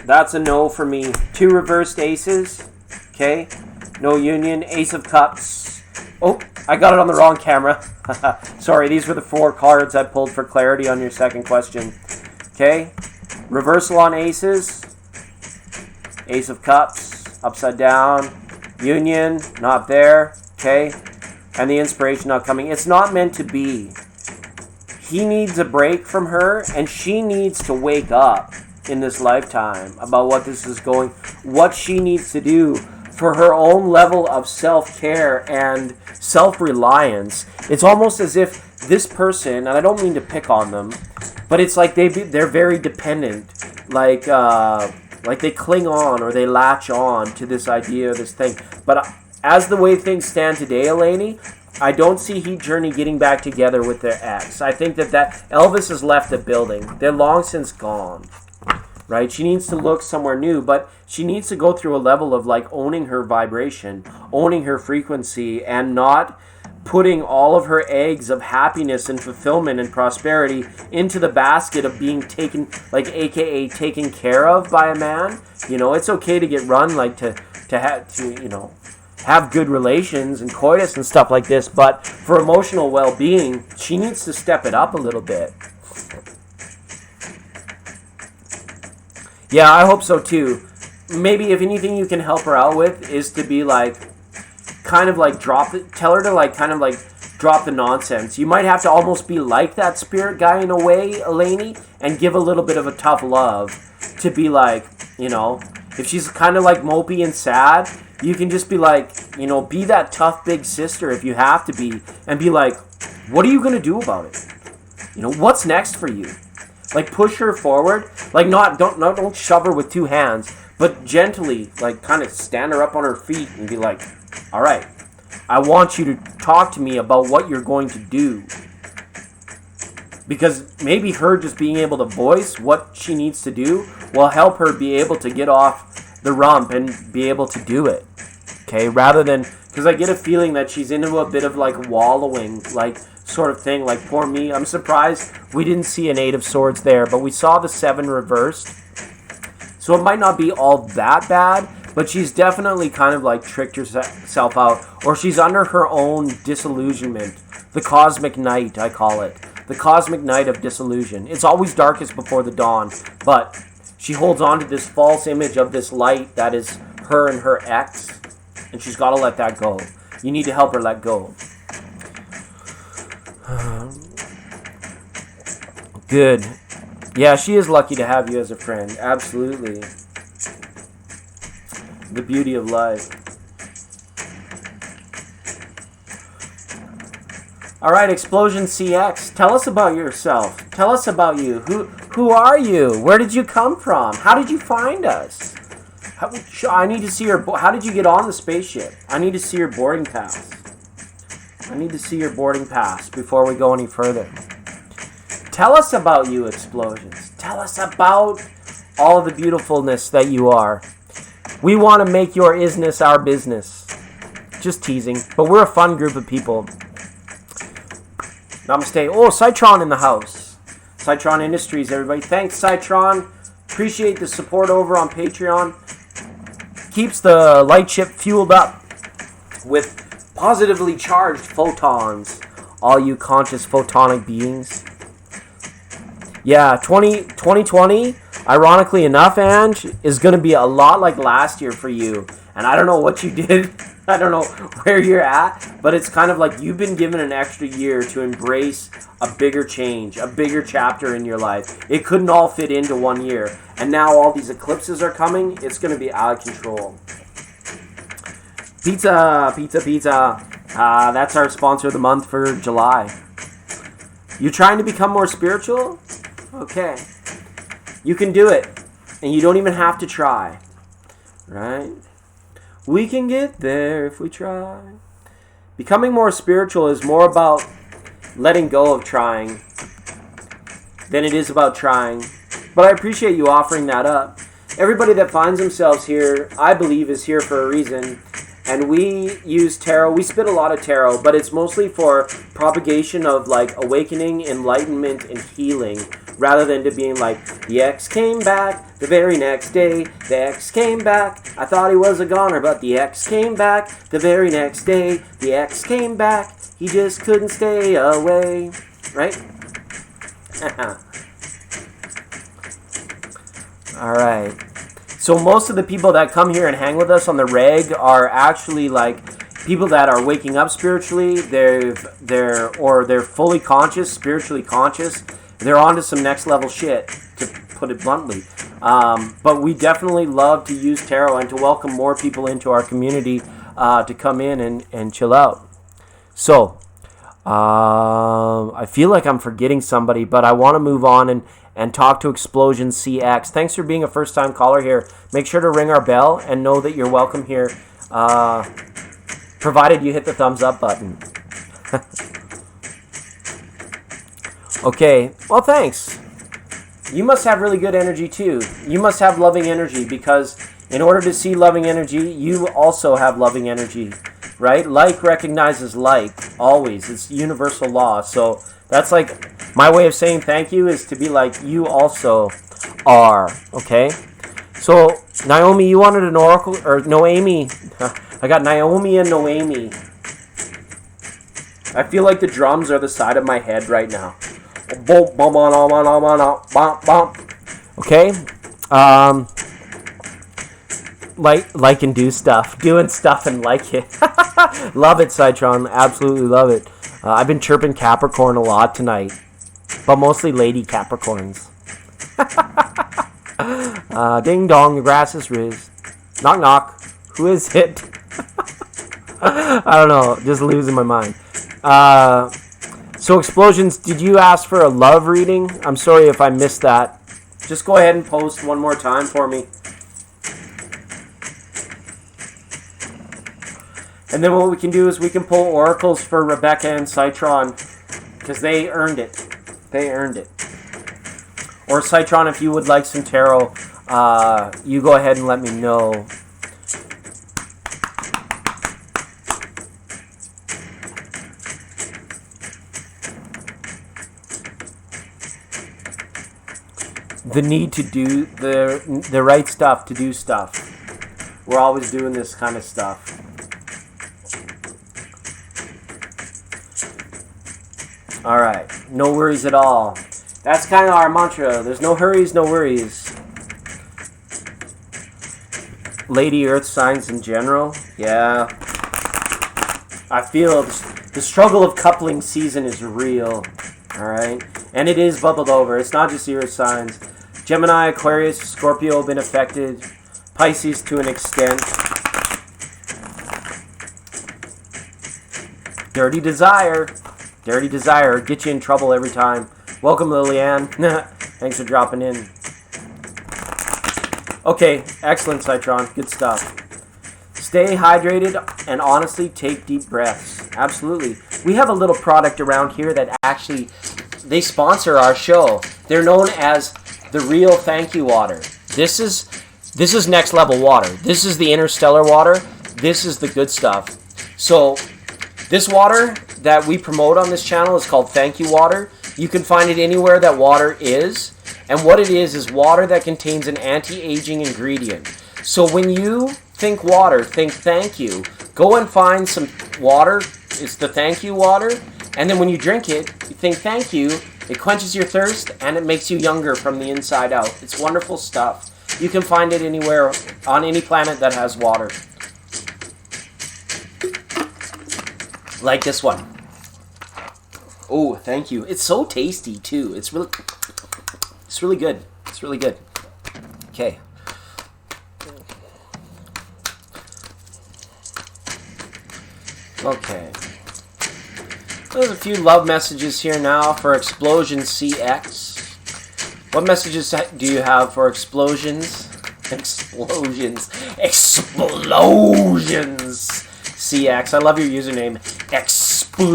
That's a no for me. 2 reversed aces. Okay. No union. Ace of cups. Oh, I got it on the wrong camera. Sorry, these were the 4 cards I pulled for clarity on your second question. Okay. Reversal on aces. Ace of cups. Upside down. Union. Not there. Okay. And the inspiration not coming. It's not meant to be. He needs a break from her, and she needs to wake up in this lifetime about what this is going, what she needs to do for her own level of self-care and self-reliance. It's almost as if this person, and I don't mean to pick on them, but it's like they're very dependent, like they cling on or they latch on to this idea, this thing. But as the way things stand today, Eleni, I don't see Heat Journey getting back together with their ex. I think that Elvis has left the building. They're long since gone. Right? She needs to look somewhere new, but she needs to go through a level of like owning her vibration, owning her frequency, and not putting all of her eggs of happiness and fulfillment and prosperity into the basket of being taken, like AKA taken care of by a man. You know, it's okay to get run, like to have good relations and coitus and stuff like this, but for emotional well-being, she needs to step it up a little bit. Yeah, I hope so too. Maybe if anything you can help her out with is to be like, kind of like tell her to like kind of like drop the nonsense. You might have to almost be like that spirit guy in a way, Elaney, and give a little bit of a tough love to be like, you know, if she's kind of like mopey and sad, you can just be like, you know, be that tough big sister if you have to be, and be like, what are you going to do about it? You know, what's next for you? Like, push her forward. Like, don't shove her with two hands, but gently, like, kind of stand her up on her feet and be like, all right, I want you to talk to me about what you're going to do. Because maybe her just being able to voice what she needs to do will help her be able to get off the rump and be able to do it. Okay, rather than, because I get a feeling that she's into a bit of like wallowing, like sort of thing, like poor me. I'm surprised we didn't see an 8 of Swords there, but we saw the 7 reversed. So it might not be all that bad, but she's definitely kind of like tricked herself out, or she's under her own disillusionment. The cosmic night, I call it. The cosmic night of disillusion. It's always darkest before the dawn, but she holds on to this false image of this light that is her and her ex, and she's got to let that go. You need to help her let go. Good. Yeah, she is lucky to have you as a friend. Absolutely. The beauty of life. All right, Explosion CX, tell us about yourself. Tell us about you. Who are you? Where did you come from? How did you find us? I need to see your. How did you get on the spaceship? I need to see your boarding pass. I need to see your boarding pass before we go any further. Tell us about you, Explosions. Tell us about all of the beautifulness that you are. We want to make your isness our business. Just teasing, but we're a fun group of people. Namaste. Oh, Citron in the house. Citron Industries, everybody. Thanks, Citron. Appreciate the support over on Patreon. Keeps the light ship fueled up with positively charged photons. All you conscious photonic beings. Yeah, 2020, ironically enough, Ange, is going to be a lot like last year for you. And I don't know what you did. I don't know where you're at, but it's kind of like you've been given an extra year to embrace a bigger change, a bigger chapter in your life. It couldn't all fit into 1 year. And now all these eclipses are coming. It's going to be out of control. Pizza, pizza, pizza. That's our sponsor of the month for July. You trying to become more spiritual? Okay. You can do it. And you don't even have to try. Right? We can get there if we try. Becoming more spiritual is more about letting go of trying than it is about trying. But I appreciate you offering that up. Everybody that finds themselves here, I believe, is here for a reason. And we use tarot. We spit a lot of tarot, but it's mostly for propagation of like awakening, enlightenment, and healing, rather than to being like, the ex came back the very next day. The ex came back. I thought he was a goner, but the ex came back the very next day. The ex came back. He just couldn't stay away. Right? All right. So most of the people that come here and hang with us on the reg are actually like people that are waking up spiritually. They're fully conscious, spiritually conscious. They're onto some next level shit, to put it bluntly. But we definitely love to use tarot and to welcome more people into our community to come in and chill out. So I feel like I'm forgetting somebody, but I want to move on and talk to Explosion CX. Thanks for being a first-time caller here. Make sure to ring our bell and know that you're welcome here, provided you hit the thumbs up button. Okay, well, thanks. You must have really good energy, too. You must have loving energy, because in order to see loving energy, you also have loving energy, right? Like recognizes like, always. It's universal law. So that's like my way of saying thank you is to be like, you also are, okay? So, Naomi, you wanted an oracle, or Noemi. I got Naomi and Noemi. I feel like the drums are the side of my head right now. Okay? like and do stuff. Doing stuff and like it. Love it, Citron. Absolutely love it. I've been chirping Capricorn a lot tonight. But mostly lady Capricorns. Ding dong, the grass is riz. Knock knock. Who is it? I don't know. Just losing my mind. So Explosions, did you ask for a love reading? I'm sorry if I missed that. Just go ahead and post one more time for me. And then what we can do is we can pull oracles for Rebecca and Citron, because they earned it. They earned it. Or Citron, if you would like some tarot, you go ahead and let me know. The need to do the right stuff, to do stuff. We're always doing this kind of stuff. All right, no worries at all. That's kind of our mantra. There's no hurries, no worries. Lady Earth signs in general, yeah. I feel the struggle of coupling season is real. All right, and it is bubbled over. It's not just Earth signs. Gemini, Aquarius, Scorpio have been affected. Pisces to an extent. Dirty desire. Dirty desire. Get you in trouble every time. Welcome, Lillian. Thanks for dropping in. Okay, excellent, Citron. Good stuff. Stay hydrated and honestly take deep breaths. Absolutely. We have a little product around here that actually, they sponsor our show. They're known as the Real Thank You Water. This is next level water. This is the interstellar water. This is the good stuff. So this water that we promote on this channel is called Thank You Water. You can find it anywhere that water is. And what it is water that contains an anti-aging ingredient. So when you think water, think thank you. Go and find some water. It's the Thank You Water. And then when you drink it, you think thank you. It quenches your thirst and it makes you younger from the inside out. It's wonderful stuff. You can find it anywhere on any planet that has water. Like this one. Oh, thank you. It's so tasty too. It's really good. It's really good. Okay. Okay. There's a few love messages here now for Explosion CX. What messages do you have for Explosions? Explosions. Explosions. CX. I love your username. Explosions.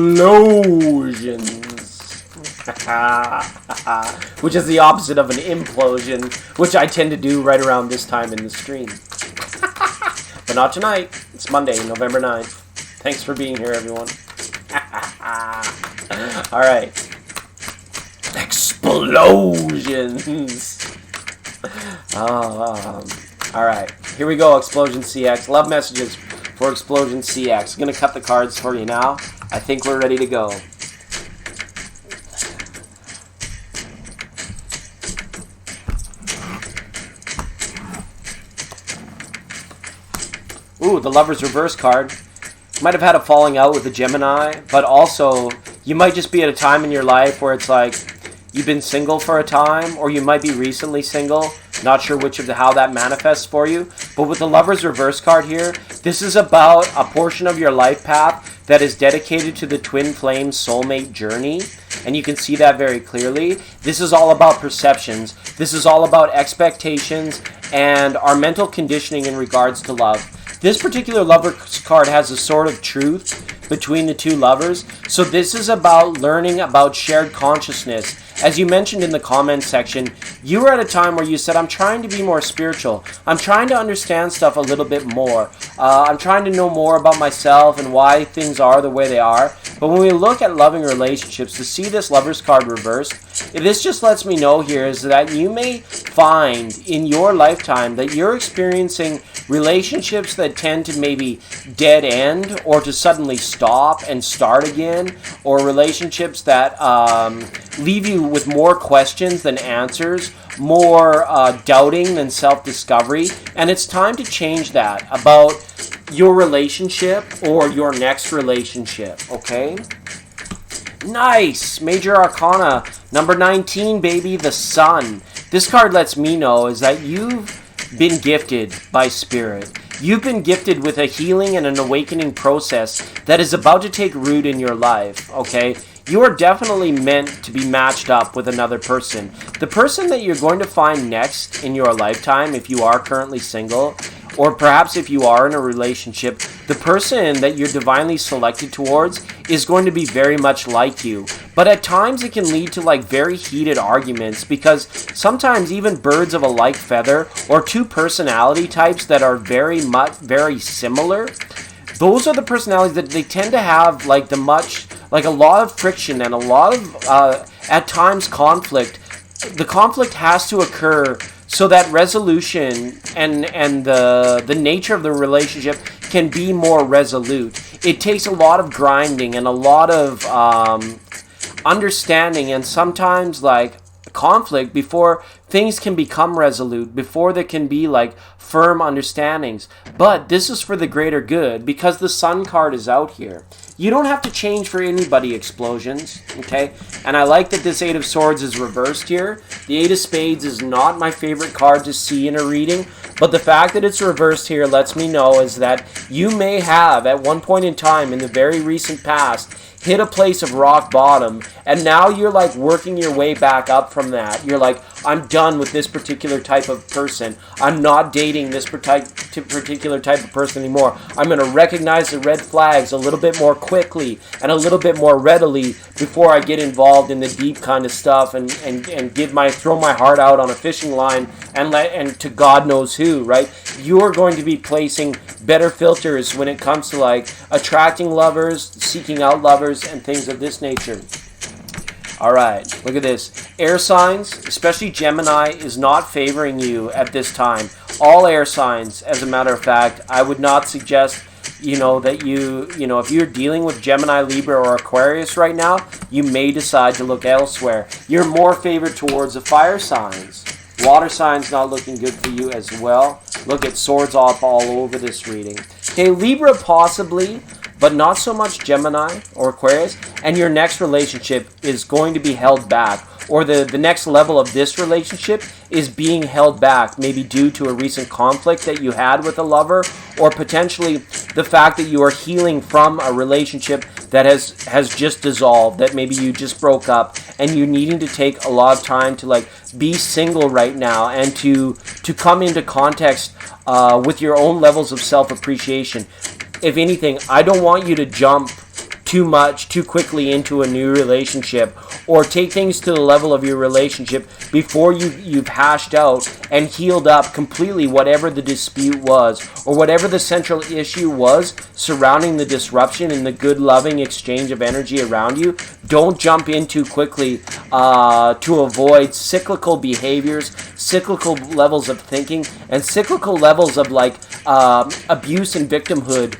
Which is the opposite of an implosion, which I tend to do right around this time in the stream. But not tonight. It's Monday, November 9th. Thanks for being here, everyone. All right. Explosions. All right. Here we go, Explosion CX. Love messages for Explosion CX. I'm going to cut the cards for you now. I think we're ready to go. Ooh, the Lover's Reverse card. You might have had a falling out with a Gemini, but also you might just be at a time in your life where it's like you've been single for a time, or you might be recently single. Not sure which of how that manifests for you. But with the Lover's Reverse card here, this is about a portion of your life path that is dedicated to the twin flame soulmate journey. And you can see that very clearly. This is all about perceptions. This is all about expectations and our mental conditioning in regards to love. This particular Lover's card has a sort of truth between the two lovers. So this is about learning about shared consciousness. As you mentioned in the comment section, you were at a time where you said, I'm trying to be more spiritual. I'm trying to understand stuff a little bit more. I'm trying to know more about myself and why things are the way they are. But when we look at loving relationships, to see this Lover's card reversed, this just lets me know here is that you may find in your lifetime that you're experiencing relationships that tend to maybe dead end or to suddenly stop and start again, or relationships that leave you with more questions than answers, more doubting than self-discovery, and it's time to change that about your relationship or your next relationship, okay? Nice! Major Arcana, number 19, baby, the Sun. This card lets me know is that you've been gifted by Spirit. You've been gifted with a healing and an awakening process that is about to take root in your life, okay? You are definitely meant to be matched up with another person. The person that you're going to find next in your lifetime, if you are currently single, or perhaps if you are in a relationship, the person that you're divinely selected towards is going to be very much like you. But at times it can lead to like very heated arguments, because sometimes even birds of a like feather, or two personality types that are very similar, those are the personalities that they tend to have like a lot of friction and a lot of at times conflict. The conflict has to occur so that resolution and the nature of the relationship can be more resolute. It takes a lot of grinding and a lot of understanding and sometimes like conflict before things can become resolute, before there can be like firm understandings. But this is for the greater good, because the Sun card is out here. You don't have to change for anybody, Explosions, okay? And I like that this Eight of Swords is reversed here. The Eight of Spades is not my favorite card to see in a reading, but the fact that it's reversed here lets me know is that you may have, at one point in time in the very recent past, hit a place of rock bottom, and now you're like working your way back up from that. You're like, I'm done with this particular type of person. I'm not dating this particular type of person anymore. I'm going to recognize the red flags a little bit more quickly and a little bit more readily before I get involved in the deep kind of stuff and throw my heart out on a fishing line and to God knows who, right? You're going to be placing better filters when it comes to like attracting lovers, seeking out lovers, and things of this nature. All right, look at this. Air signs, especially Gemini, is not favoring you at this time. All air signs, as a matter of fact, I would not suggest, that if you're dealing with Gemini, Libra, or Aquarius right now, you may decide to look elsewhere. You're more favored towards the fire signs. Water signs not looking good for you as well. Look at swords off all over this reading. Okay, Libra possibly, but not so much Gemini or Aquarius, and your next relationship is going to be held back, or the next level of this relationship is being held back, maybe due to a recent conflict that you had with a lover, or potentially the fact that you are healing from a relationship that has just dissolved, that maybe you just broke up, and you're needing to take a lot of time to like be single right now and to come into context with your own levels of self-appreciation. If anything, I don't want you to jump too quickly into a new relationship, or take things to the level of your relationship before you've hashed out and healed up completely whatever the dispute was, or whatever the central issue was surrounding the disruption and the good loving exchange of energy around you. Don't jump in too quickly to avoid cyclical behaviors, cyclical levels of thinking, and cyclical levels of like abuse and victimhood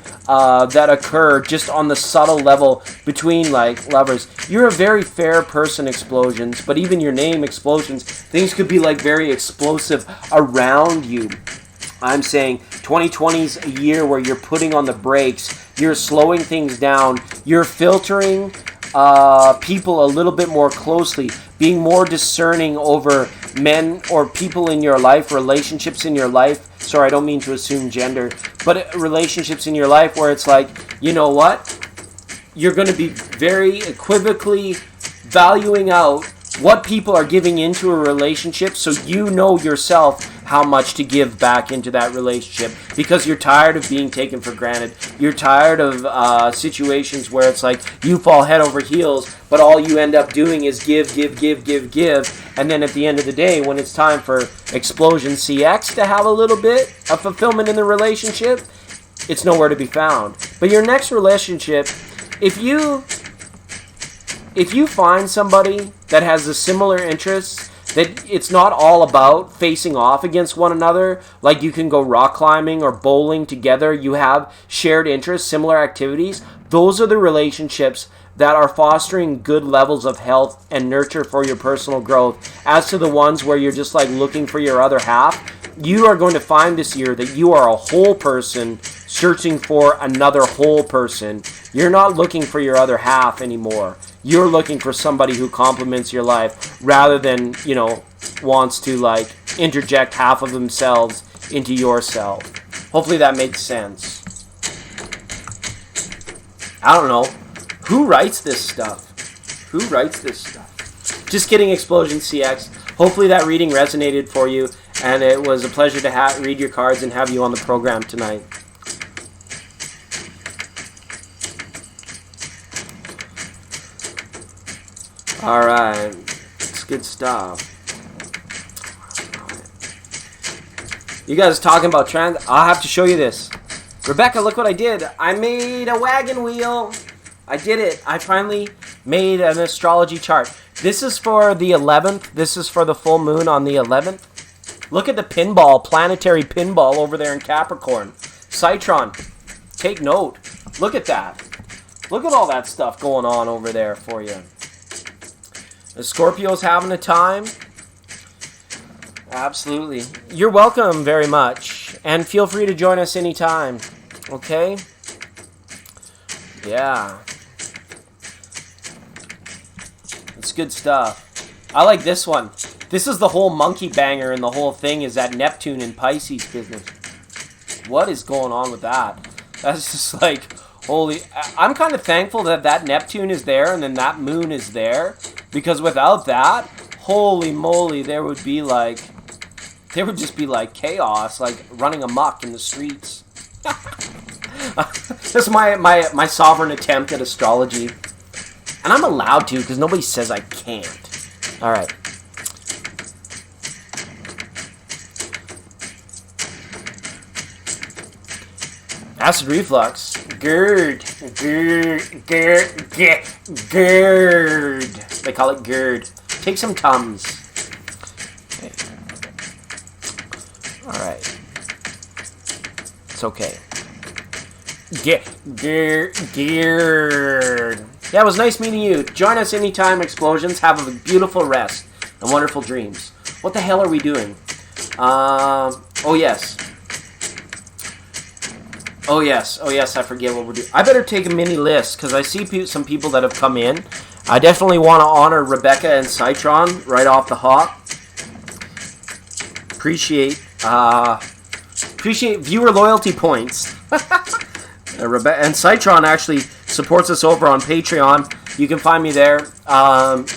that occur just on the subtle level between like lovers. You're a very fair person, Explosions, but even your name, Explosions, things could be like very explosive around you. I'm saying 2020 is a year where you're putting on the brakes, you're slowing things down, you're filtering people a little bit more closely, being more discerning over men or people in your life, relationships in your life. Sorry, I don't mean to assume gender, but relationships in your life where it's like, you know what? You're going to be very equivocally valuing out what people are giving into a relationship, so you know yourself how much to give back into that relationship, because you're tired of being taken for granted. You're tired of situations where it's like you fall head over heels, but all you end up doing is give, and then at the end of the day, when it's time for Explosion CX to have a little bit of fulfillment in the relationship, it's nowhere to be found. But your next relationship, if you find somebody that has the similar interests, That it's not all about facing off against one another. Like you can go rock climbing or bowling together. You have shared interests, similar activities. Those are the relationships that are fostering good levels of health and nurture for your personal growth. As to the ones where you're just like looking for your other half, you are going to find this year that you are a whole person searching for another whole person. You're not looking for your other half anymore. You're looking for somebody who complements your life rather than, wants to like interject half of themselves into yourself. Hopefully that makes sense. I don't know. Who writes this stuff? Just kidding, Explosion CX. Hopefully that reading resonated for you, and it was a pleasure to read your cards and have you on the program tonight. All right, it's good stuff. You guys talking about trends? I'll have to show you this. Rebecca, look what I did. I made a wagon wheel. I did it. I finally made an astrology chart. This is for the 11th. This is for the full moon on the 11th. Look at the pinball, planetary pinball over there in Capricorn. Citron, take note. Look at that. Look at all that stuff going on over there for you. The Scorpio's having a time. Absolutely. You're welcome very much. And feel free to join us anytime. Okay? Yeah. It's good stuff. I like this one. This is the whole monkey banger, and the whole thing is that Neptune in Pisces business. What is going on with that? That's just like, holy... I'm kind of thankful that that Neptune is there and then that moon is there. Because without that, holy moly, there would just be like chaos, like running amok in the streets. This is my sovereign attempt at astrology. And I'm allowed to, because nobody says I can't. All right. Acid reflux. GERD. They call it GERD. Take some Tums. Okay. All right. It's okay. GERD. Yeah, it was nice meeting you. Join us anytime, Explosions. Have a beautiful rest and wonderful dreams. What the hell are we doing? Oh, yes. Oh, yes, I forget what we're doing. I better take a mini list, because I see some people that have come in. I definitely want to honor Rebecca and Citron right off the hop. Appreciate viewer loyalty points. Rebecca and Citron actually supports us over on Patreon. You can find me there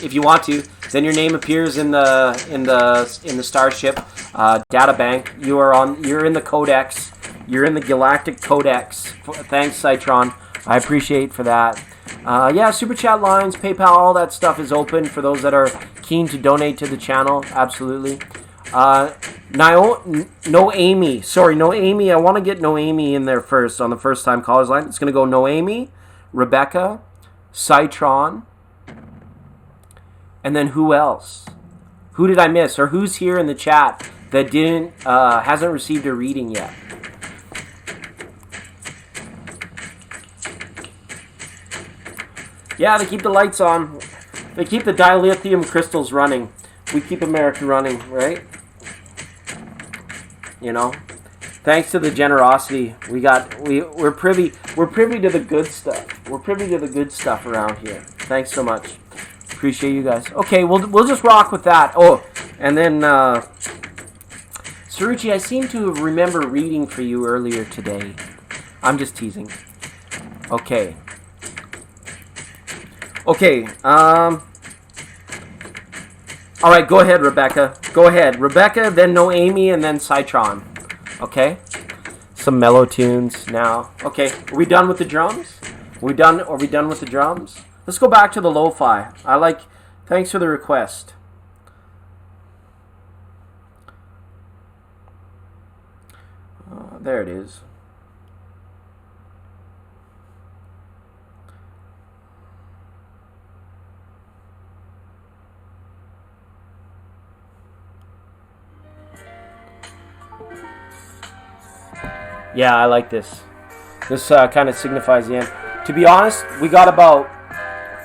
if you want to. Then your name appears in the Starship data bank. You're in the Codex. You're in the Galactic Codex. Thanks, Citron. I appreciate for that. Yeah, Super Chat lines, PayPal, all that stuff is open for those that are keen to donate to the channel. Absolutely. Noemi. Sorry, Noemi. I want to get Noemi in there first on the first time callers line. It's going to go Noemi, Rebecca, Citron, and then who else? Who did I miss? Or who's here in the chat that hasn't received a reading yet? Yeah, they keep the lights on. They keep the dilithium crystals running. We keep America running, right? Thanks to the generosity we're privy to the good stuff. We're privy to the good stuff around here. Thanks so much. Appreciate you guys. Okay, we'll just rock with that. Oh, and then Saruchi, I seem to remember reading for you earlier today. I'm just teasing. Okay. Okay, all right, go ahead, Rebecca. Go ahead. Rebecca, then Noemi, and then Citron. Okay? Some mellow tunes now. Okay, are we done with the drums? Are we done with the drums? Let's go back to the lo-fi. Thanks for the request. There it is. Yeah, I like this. This kind of signifies the end. To be honest, we got about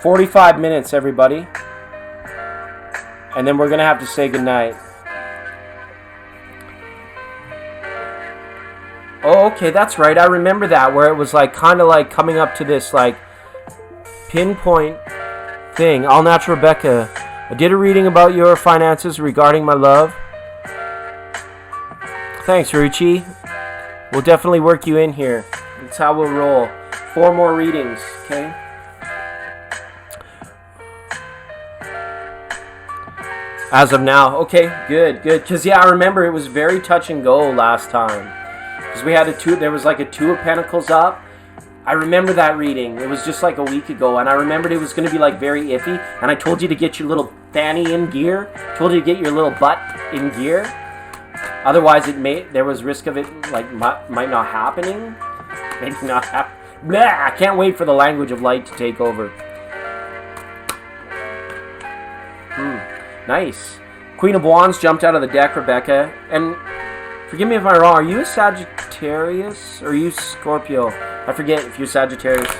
45 minutes, everybody. And then we're going to have to say goodnight. Oh, okay, that's right. I remember that, where it was like kind of like coming up to this like pinpoint thing. All natural Rebecca. I did a reading about your finances regarding my love. Thanks, Ruchi. We'll definitely work you in here. That's how we'll roll. 4 more readings, okay? As of now. Okay, good. Because, yeah, I remember it was very touch and go last time. Because we had there was like a 2 of Pentacles up. I remember that reading. It was just like a week ago. And I remembered it was going to be like very iffy. And I told you to get your little fanny in gear. Told you to get your little butt in gear. Otherwise, there was risk of it like might not happening. Maybe not happen. I can't wait for the language of light to take over. Nice. Queen of Wands jumped out of the deck, Rebecca. And forgive me if I'm wrong. Are you a Sagittarius or are you Scorpio? I forget if you're Sagittarius.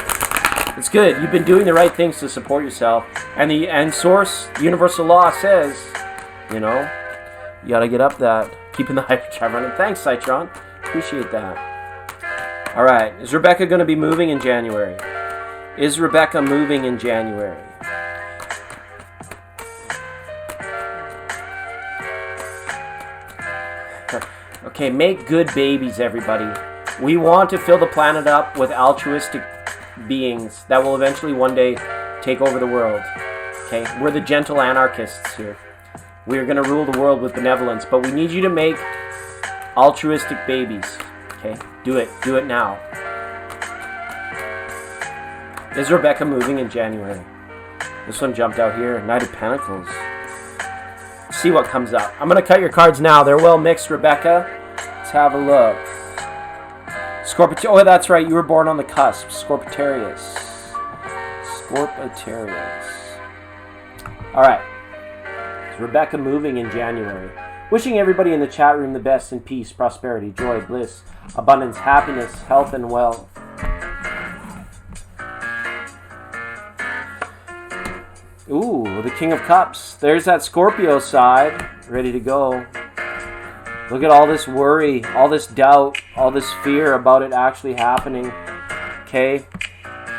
It's good. You've been doing the right things to support yourself. And Source, Universal Law says, you know, you gotta get up that. Keeping the hyperdrive running. Thanks, Citron. Appreciate that. Alright. Is Rebecca going to be moving in January? Is Rebecca moving in January? Okay, make good babies, everybody. We want to fill the planet up with altruistic beings that will eventually one day take over the world. Okay? We're the gentle anarchists here. We are going to rule the world with benevolence, but we need you to make altruistic babies. Okay? Do it. Do it now. Is Rebecca moving in January? This one jumped out here. Knight of Pentacles. See what comes up. I'm going to cut your cards now. They're well mixed, Rebecca. Let's have a look. Scorpio. Oh, that's right. You were born on the cusp. Scorpitarius. All right. Rebecca moving in January. Wishing everybody in the chat room the best in peace, prosperity, joy, bliss, abundance, happiness, health, and wealth. Ooh, the King of Cups. There's that Scorpio side, ready to go. Look at all this worry, all this doubt, all this fear about it actually happening. Okay?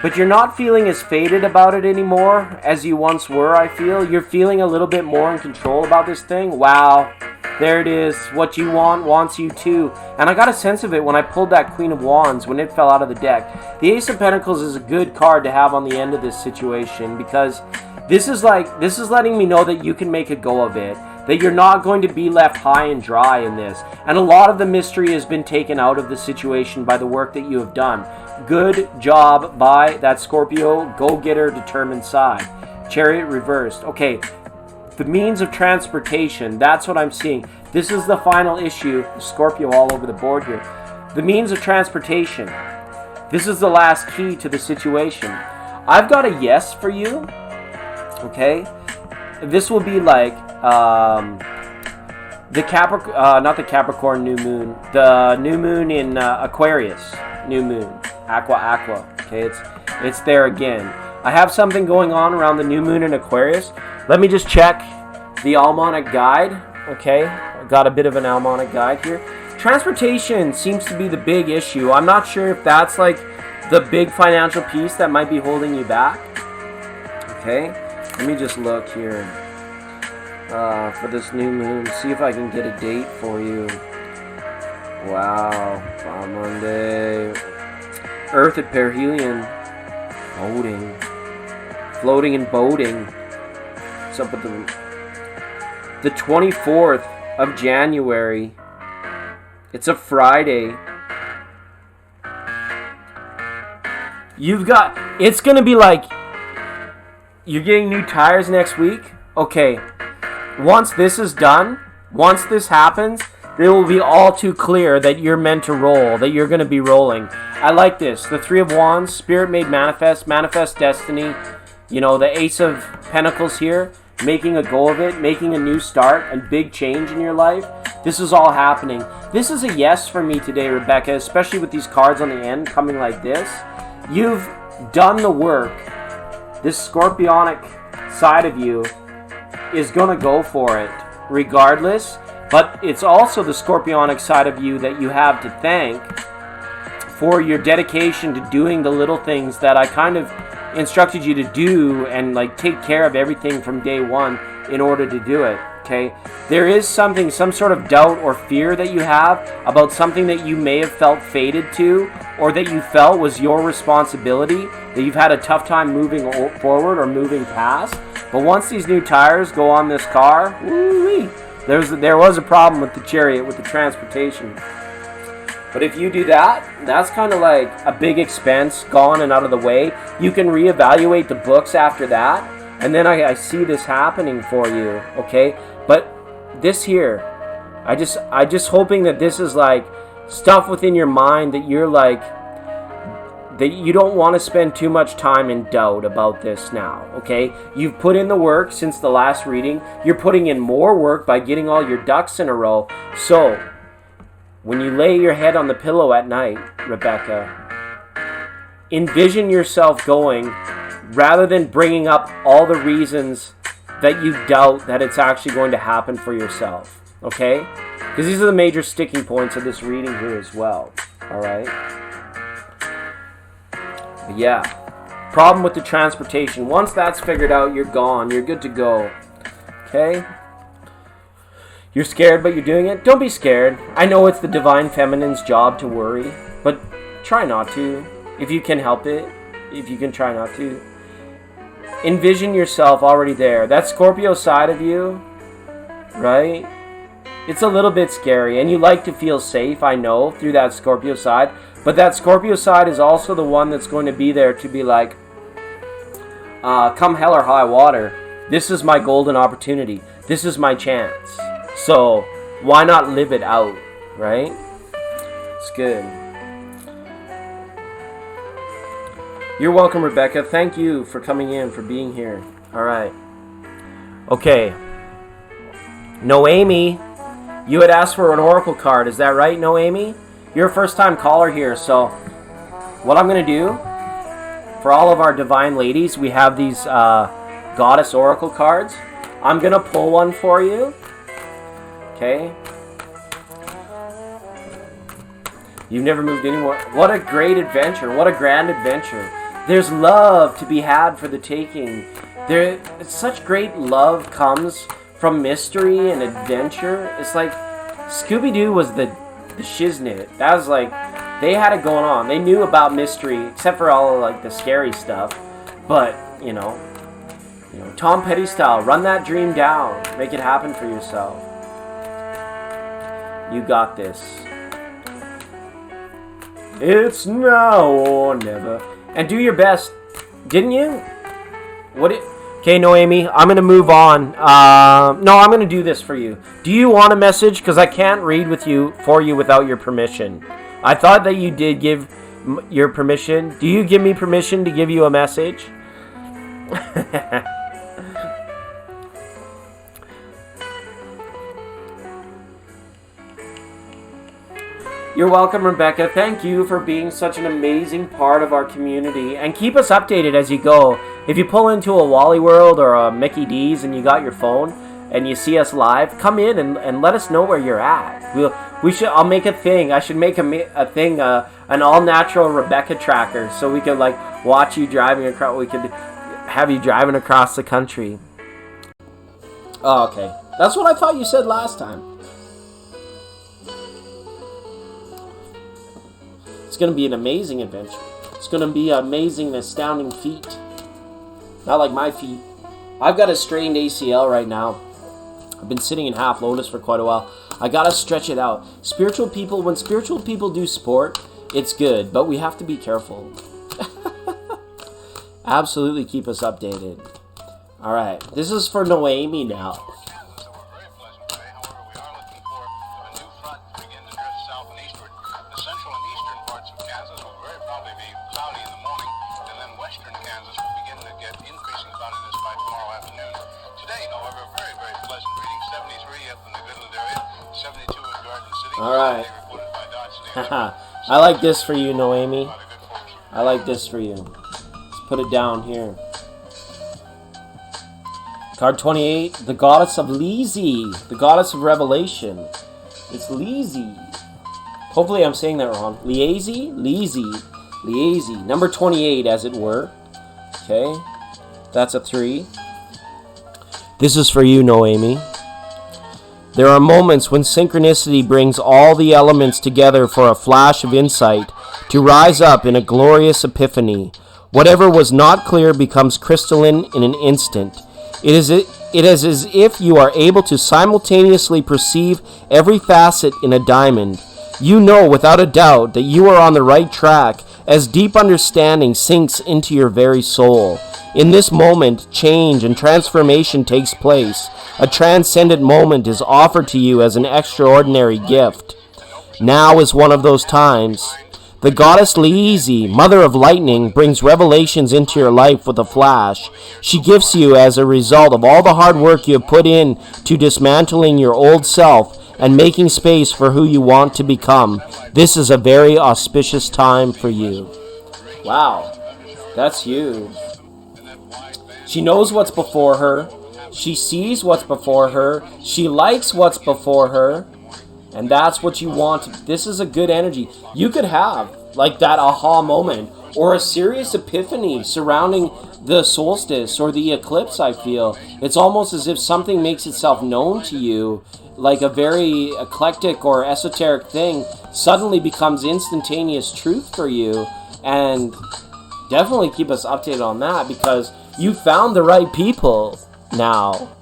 But you're not feeling as faded about it anymore as you once were, I feel. You're feeling a little bit more in control about this thing. Wow. There it is. What you want wants you too. And I got a sense of it when I pulled that Queen of Wands when it fell out of the deck. The Ace of Pentacles is a good card to have on the end of this situation because this is letting me know that you can make a go of it. That you're not going to be left high and dry in this. And a lot of the mystery has been taken out of the situation by the work that you have done. Good job by that Scorpio, go-getter, determined side. Chariot reversed. Okay, the means of transportation, that's what I'm seeing. This is the final issue. Scorpio all over the board here. The means of transportation. This is the last key to the situation. I've got a yes for you. Okay? This will be like the Capricorn, not the Capricorn new moon. The new moon in Aquarius. New moon. Aqua. Okay, it's there again. I have something going on around the new moon in Aquarius. Let me just check the Almanac guide. Okay, I got a bit of an Almanac guide here. Transportation seems to be the big issue. I'm not sure if that's like the big financial piece that might be holding you back. Okay, let me just look here for this new moon. See if I can get a date for you. Wow, on Monday. Earth at perihelion. Boating. Floating and boating. What's up with the 24th of January? It's a Friday. It's gonna be like, you're getting new tires next week? Okay. Once this is done, once this happens, it will be all too clear that you're meant to roll, that you're going to be rolling. I like this. The Three of Wands, Spirit made manifest, manifest destiny. You know, the Ace of Pentacles here. making a go of it, making a new start, and big change in your life. This is all happening. This is a yes for me today, Rebecca, especially with these cards on the end coming like this. You've done the work. This scorpionic side of you is going to go for it regardless, but it's also the scorpionic side of you that you have to thank for your dedication to doing the little things that I kind of instructed you to do, and like take care of everything from day one in order to do it. Okay, there is some sort of doubt or fear that you have about something that you may have felt fated to, or that you felt was your responsibility, that you've had a tough time moving forward or moving past. But once these new tires go on this car, woo-wee, there was a problem with the Chariot, with the transportation. But if you do that, that's kind of like a big expense gone and out of the way. You can reevaluate the books after that, and then I see this happening for you, okay? But this here, I just hoping that this is like stuff within your mind that you're like, that you don't want to spend too much time in doubt about this now, okay? You've put in the work since the last reading. You're putting in more work by getting all your ducks in a row. So when you lay your head on the pillow at night, Rebecca, envision yourself going, rather than bringing up all the reasons that you doubt that it's actually going to happen for yourself, okay? Because these are the major sticking points of this reading here as well, all right? But yeah, problem with the transportation. Once that's figured out, you're gone. You're good to go, okay? You're scared, but you're doing it. Don't be scared. I know it's the Divine Feminine's job to worry, but try not to. If you can help it, if you can try not to. Envision yourself already there. That Scorpio side of you, right? It's a little bit scary, and you like to feel safe, I know, through that Scorpio side. But that Scorpio side is also the one that's going to be there to be like, come hell or high water, this is my golden opportunity. This is my chance. So why not live it out, right? It's good. You're welcome, Rebecca. Thank you for coming in, for being here. All right. Okay. Noemi, you had asked for an oracle card. Is that right, Noemi? You're a first-time caller here, so what I'm going to do, for all of our divine ladies, we have these goddess oracle cards. I'm going to pull one for you. Okay. You've never moved anywhere. What a great adventure. What a grand adventure. There's love to be had for the taking. Such great love comes from mystery and adventure. It's like Scooby-Doo was the shiznit. That was like, they had it going on. They knew about mystery, except for all of like the scary stuff. But, you know, Tom Petty style, run that dream down. Make it happen for yourself. You got this. It's now or never. And do your best. Didn't you? Okay, Noemi, I'm going to move on. No, I'm going to do this for you. Do you want a message? Because I can't read for you without your permission. I thought that you did give your permission. Do you give me permission to give you a message? You're welcome, Rebecca. Thank you for being such an amazing part of our community. And keep us updated as you go. If you pull into a Wally World or a Mickey D's and you got your phone and you see us live, come in and let us know where you're at. I'll make a thing. I should make a thing, an all-natural Rebecca tracker, so we could like watch you driving across. We could have you driving across the country. Oh, okay. That's what I thought you said last time. It's going to be an amazing adventure. It's going to be an amazing, astounding feat. Not like my feet. I've got a strained ACL right now. I've been sitting in half lotus for quite a while. I got to stretch it out. When spiritual people do sport, it's good, but we have to be careful. Absolutely keep us updated. All right, this is for Noemi now. The central and eastern parts of Kansas will very probably be cloudy in the morning, and then western Kansas will begin to get increasing cloudiness by tomorrow afternoon. Today, however, very, very pleasant reading. 73 up in the Goodland area, 72 in Garden City. All right. Reported by Dodge City. I like this for you, Noemi. I like this for you. Let's put it down here. Card 28, the goddess of Lizzie, the goddess of revelation. It's Lizzie. Hopefully I'm saying that wrong. Lizzie? Lizzie. Number 28, as it were. Okay. That's a 3. This is for you, Noemi. There are moments when synchronicity brings all the elements together for a flash of insight to rise up in a glorious epiphany. Whatever was not clear becomes crystalline in an instant. It is as if you are able to simultaneously perceive every facet in a diamond. You know without a doubt that you are on the right track as deep understanding sinks into your very soul. In this moment, change and transformation takes place. A transcendent moment is offered to you as an extraordinary gift. Now is one of those times. The goddess Lizzie, mother of lightning, brings revelations into your life with a flash. She gifts you as a result of all the hard work you have put in to dismantling your old self and making space for who you want to become. This is a very auspicious time for you. Wow, that's huge. She knows what's before her. She sees what's before her. She likes what's before her. And that's what you want. This is a good energy. You could have like that aha moment or a serious epiphany surrounding the solstice or the eclipse, I feel. It's almost as if something makes itself known to you, like a very eclectic or esoteric thing suddenly becomes instantaneous truth for you. And definitely keep us updated on that, because you found the right people now.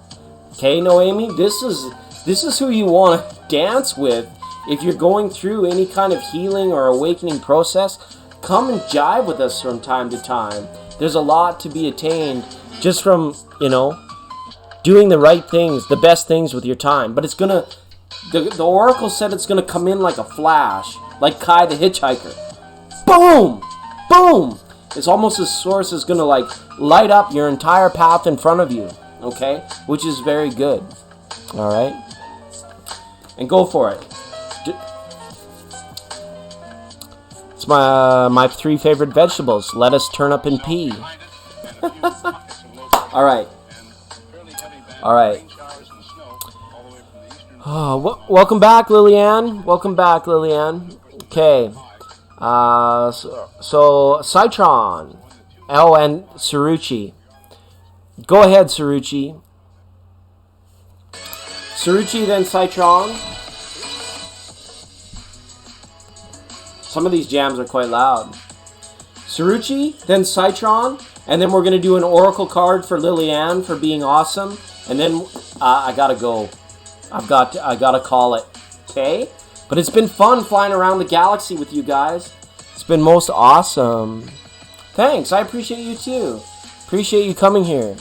Okay, Noemi? This is who you want to dance with. If you're going through any kind of healing or awakening process, come and jive with us from time to time. There's a lot to be attained just from, doing the right things, the best things with your time. But it's gonna, the oracle said it's gonna come in like a flash, like Kai the Hitchhiker. Boom! Boom! It's almost as source is gonna like light up your entire path in front of you. Okay? Which is very good. Alright? And go for it. It's my 3 favorite vegetables: lettuce, turnip, and pea. Alright. Oh, welcome back, Lillian. Okay. So Citron. Oh, and Saruchi. Go ahead, Saruchi. Saruchi, then Citron. Some of these jams are quite loud. Saruchi, then Citron, and then we're going to do an oracle card for Lillian for being awesome. And then I gotta go. I gotta call it. Okay? But it's been fun flying around the galaxy with you guys. It's been most awesome. Thanks. I appreciate you too. Appreciate you coming here.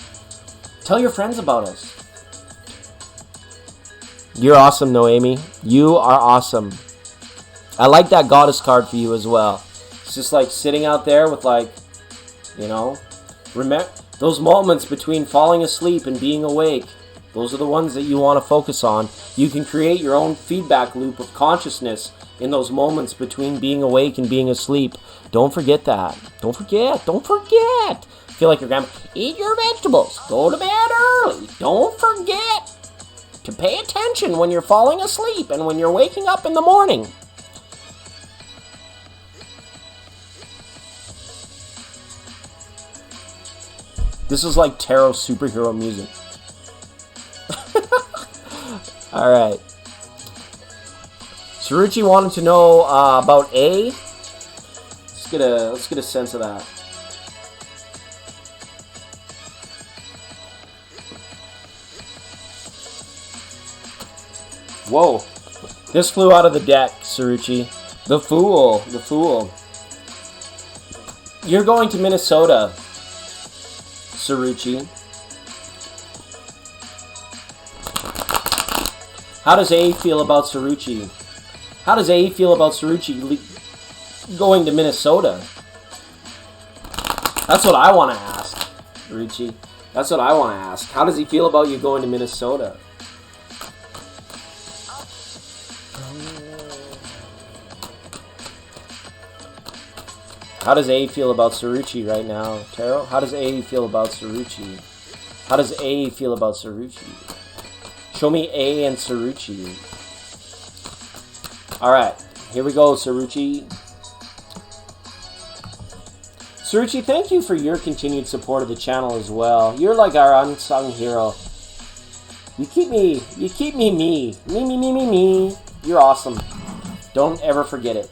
Tell your friends about us. You're awesome, Noemi. You are awesome. I like that goddess card for you as well. It's just like sitting out there with remember those moments between falling asleep and being awake. Those are the ones that you want to focus on. You can create your own feedback loop of consciousness in those moments between being awake and being asleep. Don't forget that. Don't forget. Feel like your grandma. Eat your vegetables. Go to bed early. Don't forget to pay attention when you're falling asleep and when you're waking up in the morning. This is like tarot superhero music. Alright. Saruchi wanted to know about A. Let's get a sense of that. Whoa. This flew out of the deck, Saruchi. The Fool. You're going to Minnesota, Saruchi. How does A feel about Saruchi? Going to Minnesota? That's what I want to ask, Richie. That's what I want to ask. How does he feel about you going to Minnesota? How does A feel about Saruchi right now, Taro? How does A feel about Saruchi? How does A feel about Saruchi? Show me A and Saruchi. Alright, here we go, Saruchi. Saruchi, thank you for your continued support of the channel as well. You're like our unsung hero. You keep me. Me. You're awesome. Don't ever forget it.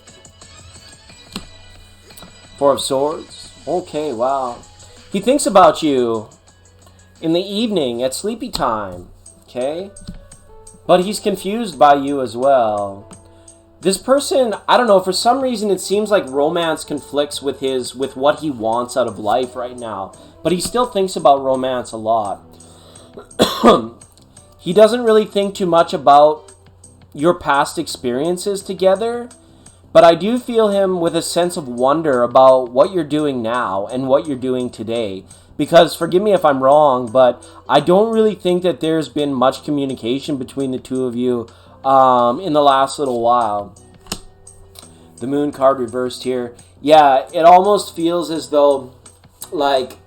Four of Swords. Okay, wow. He thinks about you in the evening at sleepy time. Okay? But he's confused by you as well. This person, I don't know, for some reason it seems like romance conflicts with what he wants out of life right now. But he still thinks about romance a lot. He doesn't really think too much about your past experiences together. But I do feel him with a sense of wonder about what you're doing now and what you're doing today. Because, forgive me if I'm wrong, but I don't really think that there's been much communication between the two of you in the last little while. The Moon card reversed here. Yeah, it almost feels as though, like,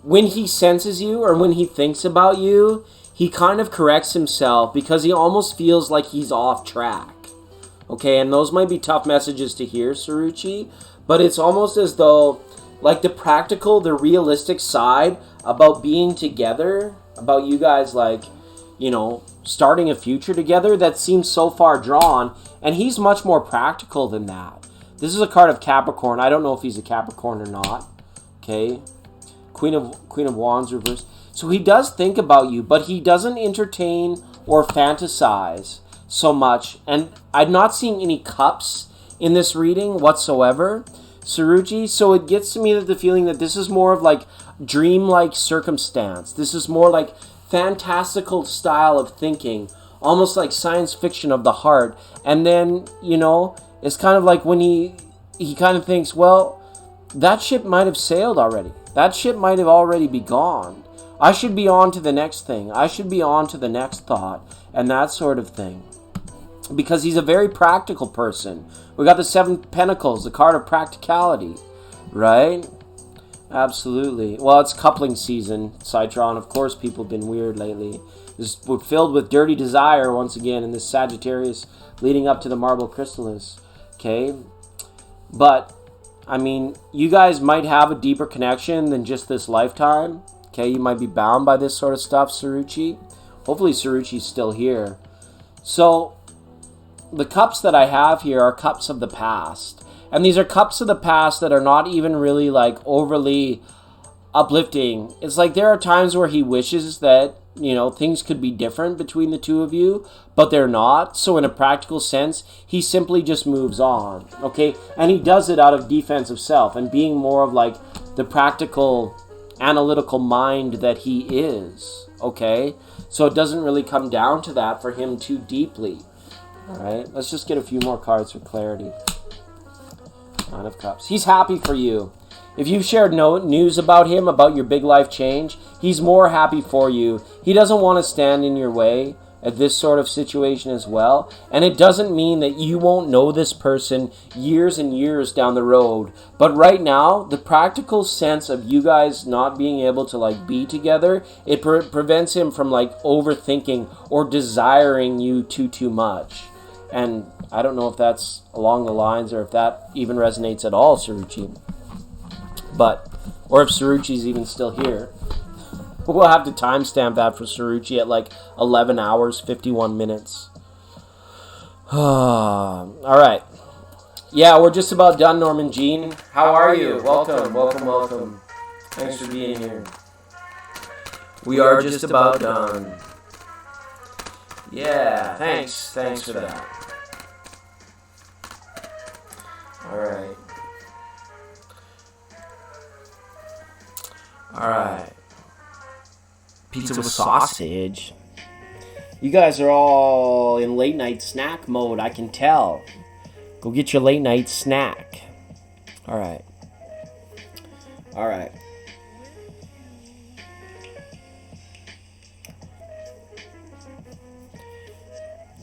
when he senses you or when he thinks about you, he kind of corrects himself because he almost feels like he's off track. Okay, and those might be tough messages to hear, Saruchi, but it's almost as though, like, the practical, the realistic side about being together, about you guys, like, you know, starting a future together, that seems so far drawn, and he's much more practical than that. This is a card of Capricorn. I don't know if he's a Capricorn or not. Okay, Queen of Wands reversed. So he does think about you, but he doesn't entertain or fantasize so much. And I'm not seeing any cups in this reading whatsoever, Saruchi. So it gets to me that the feeling that this is more of like dream-like circumstance. This is more like fantastical style of thinking, almost like science fiction of the heart. And then, you know, it's kind of like when he kind of thinks, well, that ship might have sailed already. That ship might have already be gone. I should be on to the next thing. I should be on to the next thought and that sort of thing. Because he's a very practical person. We got the Seven Pentacles, the card of practicality, right? Absolutely. Well, it's coupling season, Citron. Of course, people have been weird lately. We're filled with dirty desire once again in this Sagittarius leading up to the Marble Chrysalis. Okay? But, I mean, you guys might have a deeper connection than just this lifetime. Okay? You might be bound by this sort of stuff, Saruchi. Hopefully, Saruchi's still here. So, the cups that I have here are cups of the past. And these are cups of the past that are not even really like overly uplifting. It's like there are times where he wishes that, you know, things could be different between the two of you, but they're not. So in a practical sense, he simply just moves on, okay? And he does it out of defense of self and being more of like the practical, analytical mind that he is, okay? So it doesn't really come down to that for him too deeply. All right, let's just get a few more cards for clarity. Nine of Cups. He's happy for you. If you've shared no news about him, about your big life change, he's more happy for you. He doesn't want to stand in your way at this sort of situation as well. And it doesn't mean that you won't know this person years and years down the road. But right now, the practical sense of you guys not being able to like be together, it prevents him from like overthinking or desiring you too much. And I don't know if that's along the lines or if that even resonates at all, Saruchi. But, or if Saruchi's even still here. We'll have to timestamp that for Saruchi at like 11 hours, 51 minutes. Alright. Yeah, we're just about done, Norman Jean. How are you? Welcome. Thanks for being here. We are just about done. Yeah, thanks for that. Alright. Pizza with sausage. You guys are all in late night snack mode, I can tell. Go get your late night snack. Alright. All right.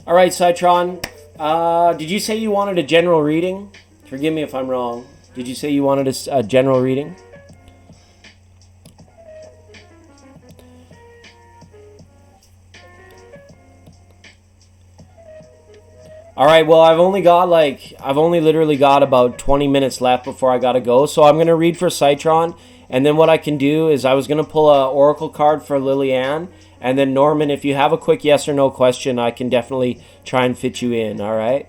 All right, Citron. Did you say you wanted a general reading? Forgive me if I'm wrong. Did you say you wanted a general reading? All right, well, I've only literally got about 20 minutes left before I got to go. So I'm going to read for Citron. And then what I can do is I was going to pull a oracle card for Lillian. And then Norman, if you have a quick yes or no question, I can definitely try and fit you in, all right?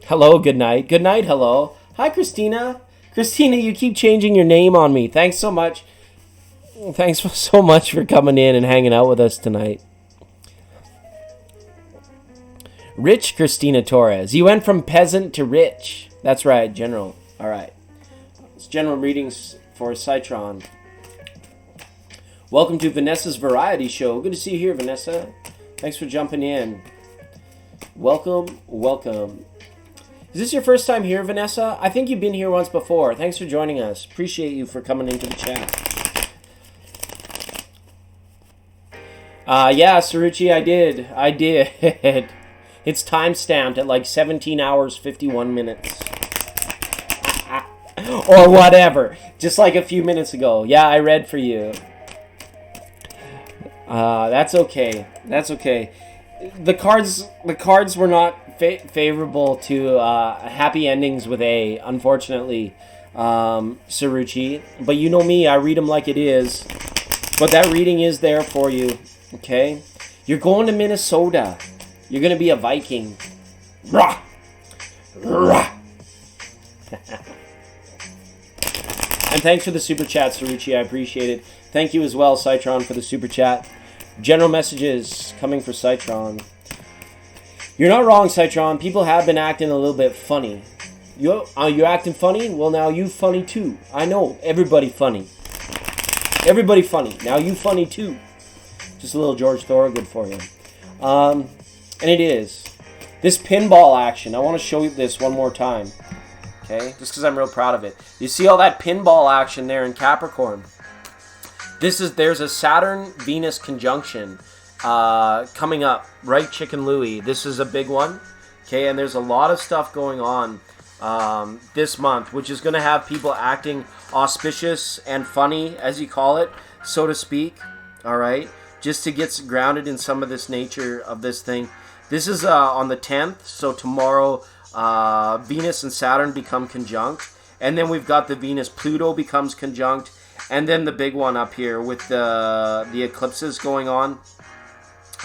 Hello, good night. Good night, hello. Hi, Christina. Christina, you keep changing your name on me. Thanks so much. Thanks so much for coming in and hanging out with us tonight. Rich Christina Torres. You went from peasant to rich. That's right, General. All right. It's general readings for Citron. Welcome to Vanessa's Variety Show. Good to see you here, Vanessa. Thanks for jumping in. Welcome, welcome. Is this your first time here, Vanessa? I think you've been here once before. Thanks for joining us. Appreciate you for coming into the chat. Yeah, Saruchi, I did. It's time-stamped at like 17 hours, 51 minutes. Or whatever. Just like a few minutes ago. Yeah, I read for you. That's okay. That's okay. The cards were not favorable to happy endings with A, unfortunately, Saruchi. But you know me, I read them like it is. But that reading is there for you, okay? You're going to Minnesota. You're going to be a Viking. Rah! Rah! And thanks for the super chat, Saruchi. I appreciate it. Thank you as well, Citron, for the super chat. General messages coming for Citron. You're not wrong, Citron. People have been acting a little bit funny. You're acting funny? Well, now you funny too. I know. Everybody funny. Everybody funny. Now you funny too. Just a little George Thorogood for you. And it is. This pinball action, I want to show you this one more time. Okay? Just because I'm real proud of it. You see all that pinball action there in Capricorn? There's a Saturn-Venus conjunction coming up, right, Chicken Louie? This is a big one. Okay, and there's a lot of stuff going on this month, which is going to have people acting auspicious and funny, as you call it, so to speak. All right? Just to get grounded in some of this nature of this thing. This is on the 10th, so tomorrow Venus and Saturn become conjunct. And then we've got the Venus-Pluto becomes conjunct. And then the big one up here with the eclipses going on.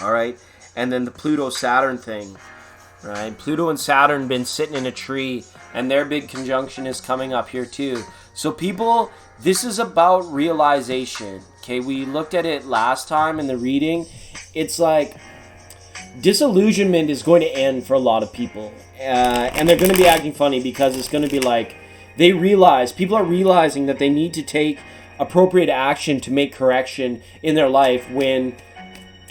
All right. And then the Pluto-Saturn thing. Right. Pluto and Saturn been sitting in a tree. And their big conjunction is coming up here too. So people, this is about realization. Okay, we looked at it last time in the reading. It's like disillusionment is going to end for a lot of people. And they're going to be acting funny because it's going to be like people are realizing that they need to take appropriate action to make correction in their life when,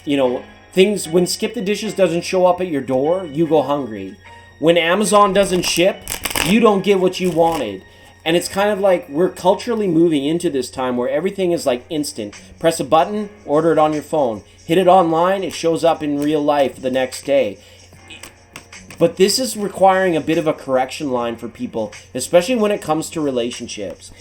when Skip the Dishes doesn't show up at your door, you go hungry. When Amazon doesn't ship, you don't get what you wanted. And it's kind of like we're culturally moving into this time where everything is like instant. Press a button, order it on your phone. Hit it online, it shows up in real life the next day. But this is requiring a bit of a correction line for people, especially when it comes to relationships.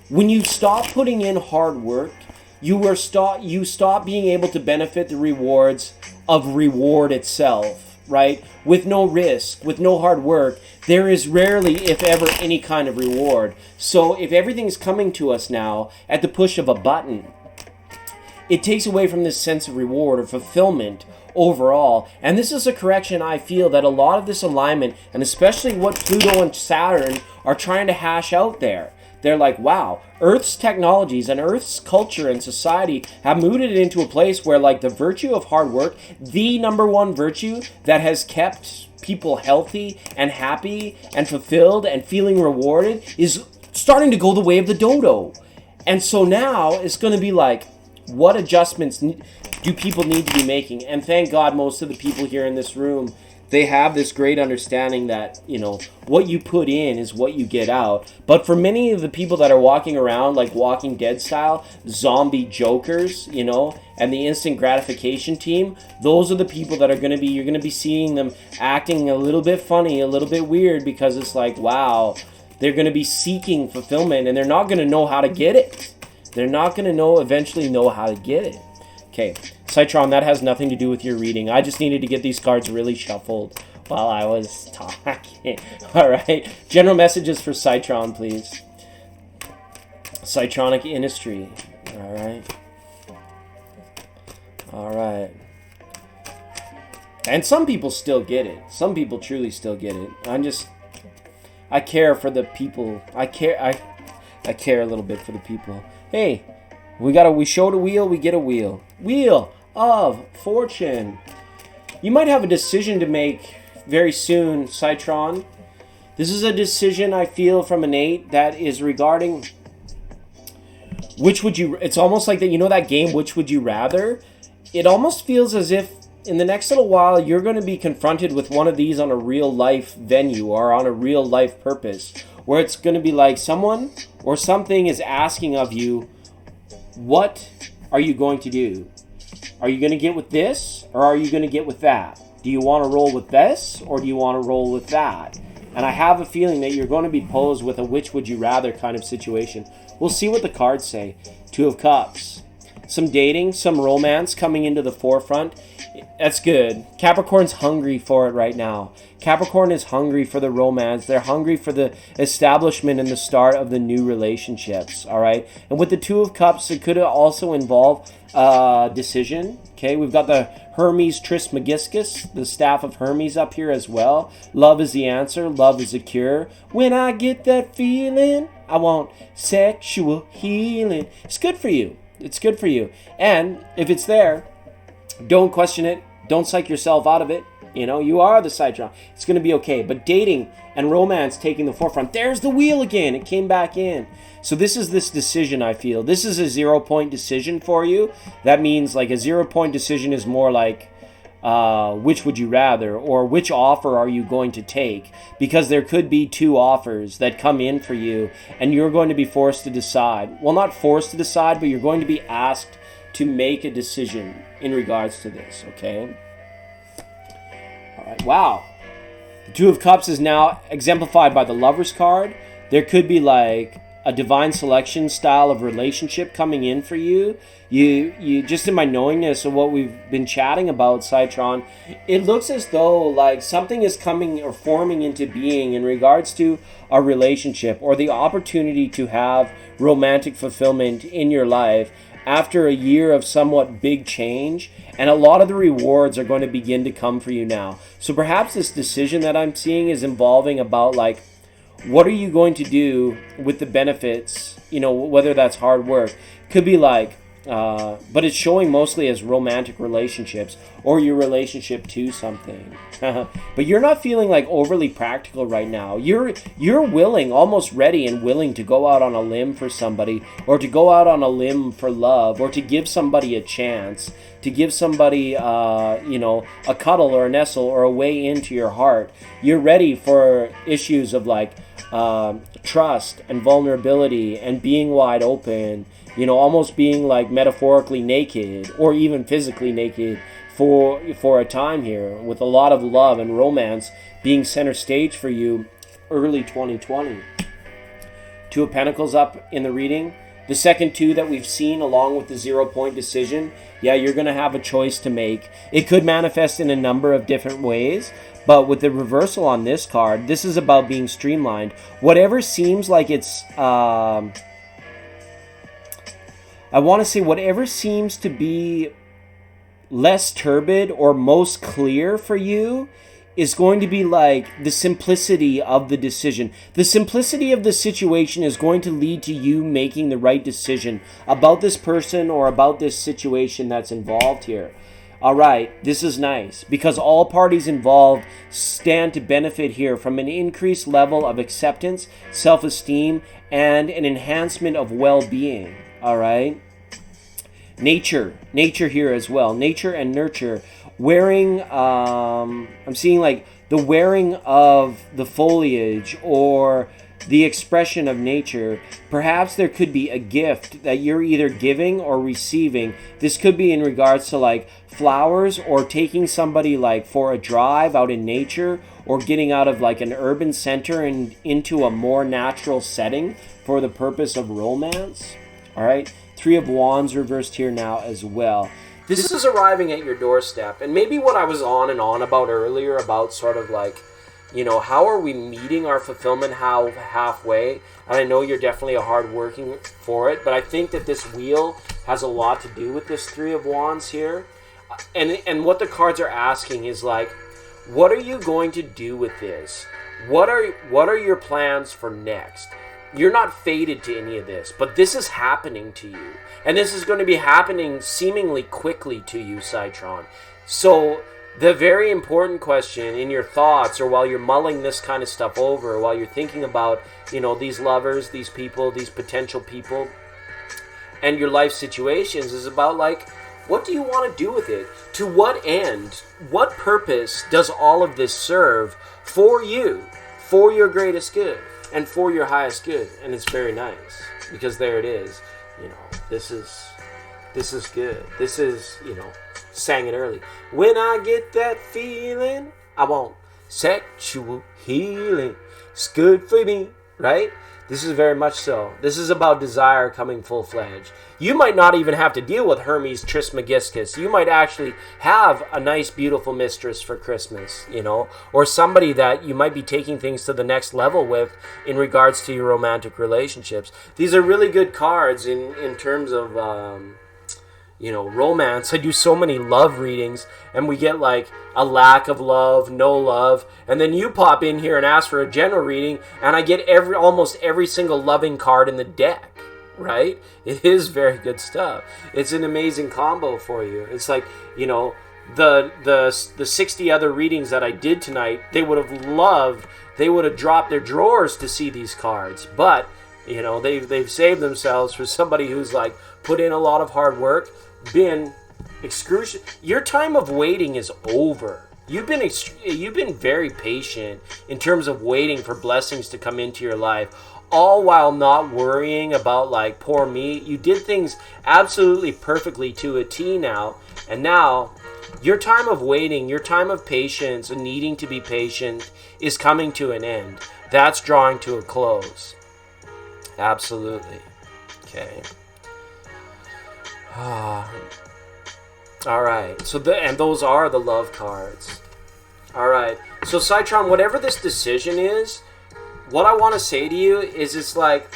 When you stop putting in hard work, you stop being able to benefit the rewards of reward itself, right? With no risk, with no hard work, there is rarely, if ever, any kind of reward. So if everything's coming to us now at the push of a button, it takes away from this sense of reward or fulfillment overall. And this is a correction I feel that a lot of this alignment, and especially what Pluto and Saturn are trying to hash out there. They're like, wow, Earth's technologies and Earth's culture and society have moved it into a place where like the virtue of hard work, the number one virtue that has kept people healthy and happy and fulfilled and feeling rewarded is starting to go the way of the dodo. And so now it's going to be like, what adjustments do people need to be making? And thank God most of the people here in this room they have this great understanding that, you know, what you put in is what you get out. But for many of the people that are walking around like Walking Dead style, zombie jokers, you know, and the instant gratification team, those are the people that are going to be, you're going to be seeing them acting a little bit funny, a little bit weird, because it's like, wow, they're going to be seeking fulfillment and they're not going to know how to get it. They're not going to eventually know how to get it. Okay, Citron, that has nothing to do with your reading. I just needed to get these cards really shuffled while I was talking. All right, general messages for Citron, please. Citronic industry. All right. All right. And some people still get it. Some people truly still get it. I care for the people. I care a little bit for the people. Hey, we showed a wheel, we get a wheel. Wheel of Fortune. You might have a decision to make very soon, Citron. This is a decision I feel from an 8 that is regarding it's almost like that, you know, that game, Which Would You Rather? It almost feels as if in the next little while you're going to be confronted with one of these on a real life venue or on a real life purpose, where it's going to be like someone or something is asking of you, what are you going to do? Are you going to get with this or are you going to get with that? Do you want to roll with this or do you want to roll with that? And I have a feeling that you're going to be posed with a which would you rather kind of situation. We'll see what the cards say. 2 of Cups. Some dating, some romance coming into the forefront. That's good. Capricorn's hungry for it right now. Capricorn is hungry for the romance. They're hungry for the establishment and the start of the new relationships, all right? And with the 2 of Cups, it could also involve decision, okay? We've got the Hermes Trismegistus, the staff of Hermes up here as well. Love is the answer. Love is the cure. When I get that feeling, I want sexual healing. It's good for you. It's good for you. And if it's there, don't question it. Don't psych yourself out of it. You know, you are the Citron. It's going to be okay. But dating and romance taking the forefront. There's the wheel again. It came back in. So this is this decision, I feel. This is a 0-point decision for you. That means like a 0-point decision is more like which would you rather, or which offer are you going to take? Because there could be 2 offers that come in for you and you're going to be forced to decide. Well, not forced to decide, but you're going to be asked to make a decision in regards to this, okay? All right, wow. The 2 of Cups is now exemplified by the Lover's card. There could be like a divine selection style of relationship coming in for you. You just in my knowingness of what we've been chatting about, Citron, it looks as though like something is coming or forming into being in regards to a relationship or the opportunity to have romantic fulfillment in your life after a year of somewhat big change, and a lot of the rewards are going to begin to come for you now. So perhaps this decision that I'm seeing is involving about like, what are you going to do with the benefits, you know, whether that's hard work. Could be like, but it's showing mostly as romantic relationships or your relationship to something. But you're not feeling like overly practical right now. You're willing, almost ready and willing to go out on a limb for somebody, or to go out on a limb for love, or to give somebody a chance, to give somebody, you know, a cuddle or a nestle or a way into your heart. You're ready for issues of like trust and vulnerability and being wide open, you know, almost being like metaphorically naked or even physically naked for a time here, with a lot of love and romance being center stage for you early 2020. 2 of Pentacles up in the reading. The second 2 that we've seen along with the 0-point decision, yeah, you're going to have a choice to make. It could manifest in a number of different ways, but with the reversal on this card, this is about being streamlined. Whatever seems like it's, I want to say whatever seems to be less turbid or most clear for you is going to be like the simplicity of the decision. The simplicity of the situation is going to lead to you making the right decision about this person or about this situation that's involved here. All right, this is nice because all parties involved stand to benefit here from an increased level of acceptance, self-esteem, and an enhancement of well-being. All right. Nature here as well. Nature and nurture, wearing, I'm seeing like the wearing of the foliage or the expression of nature. Perhaps there could be a gift that you're either giving or receiving. This could be in regards to like flowers, or taking somebody like for a drive out in nature, or getting out of like an urban center and into a more natural setting for the purpose of romance. All right, Three of Wands reversed here now as well. This is arriving at your doorstep, and maybe what I was on and on about earlier about sort of like, you know, how are we meeting our fulfillment halfway? And I know you're definitely a hard working for it, but I think that this wheel has a lot to do with this Three of Wands here. And what the cards are asking is like, what are you going to do with this? What are your plans for next? You're not fated to any of this, but this is happening to you. And this is going to be happening seemingly quickly to you, Citron. So the very important question in your thoughts, or while you're mulling this kind of stuff over, while you're thinking about, you know, these lovers, these people, these potential people, and your life situations, is about like, what do you want to do with it? To what end? What purpose does all of this serve for you, for your greatest good, and for your highest good? And it's very nice, because there it is. You know, this is good. This is, you know, sang it early. When I get that feeling, I want sexual healing. It's good for me, right? This is very much so. This is about desire coming full-fledged. You might not even have to deal with Hermes Trismegistus. You might actually have a nice, beautiful mistress for Christmas, you know, or somebody that you might be taking things to the next level with in regards to your romantic relationships. These are really good cards in terms of, you know, romance. I do so many love readings, and we get like a lack of love, no love, and then you pop in here and ask for a general reading, and I get almost every single loving card in the deck. Right? It is very good stuff. It's an amazing combo for you. It's like, you know, the 60 other readings that I did tonight, they would have dropped their drawers to see these cards, but you know, they've saved themselves for somebody who's like put in a lot of hard work, been excruciating. Your time of waiting is over. You've been very patient in terms of waiting for blessings to come into your life, all while not worrying about like, poor me. You did things absolutely perfectly to a T now, and now your time of waiting, your time of patience and needing to be patient is coming to an end. That's drawing to a close. Absolutely. Okay. All right. So those are the love cards. All right. So Citron, whatever this decision is, what I want to say to you is, it's like,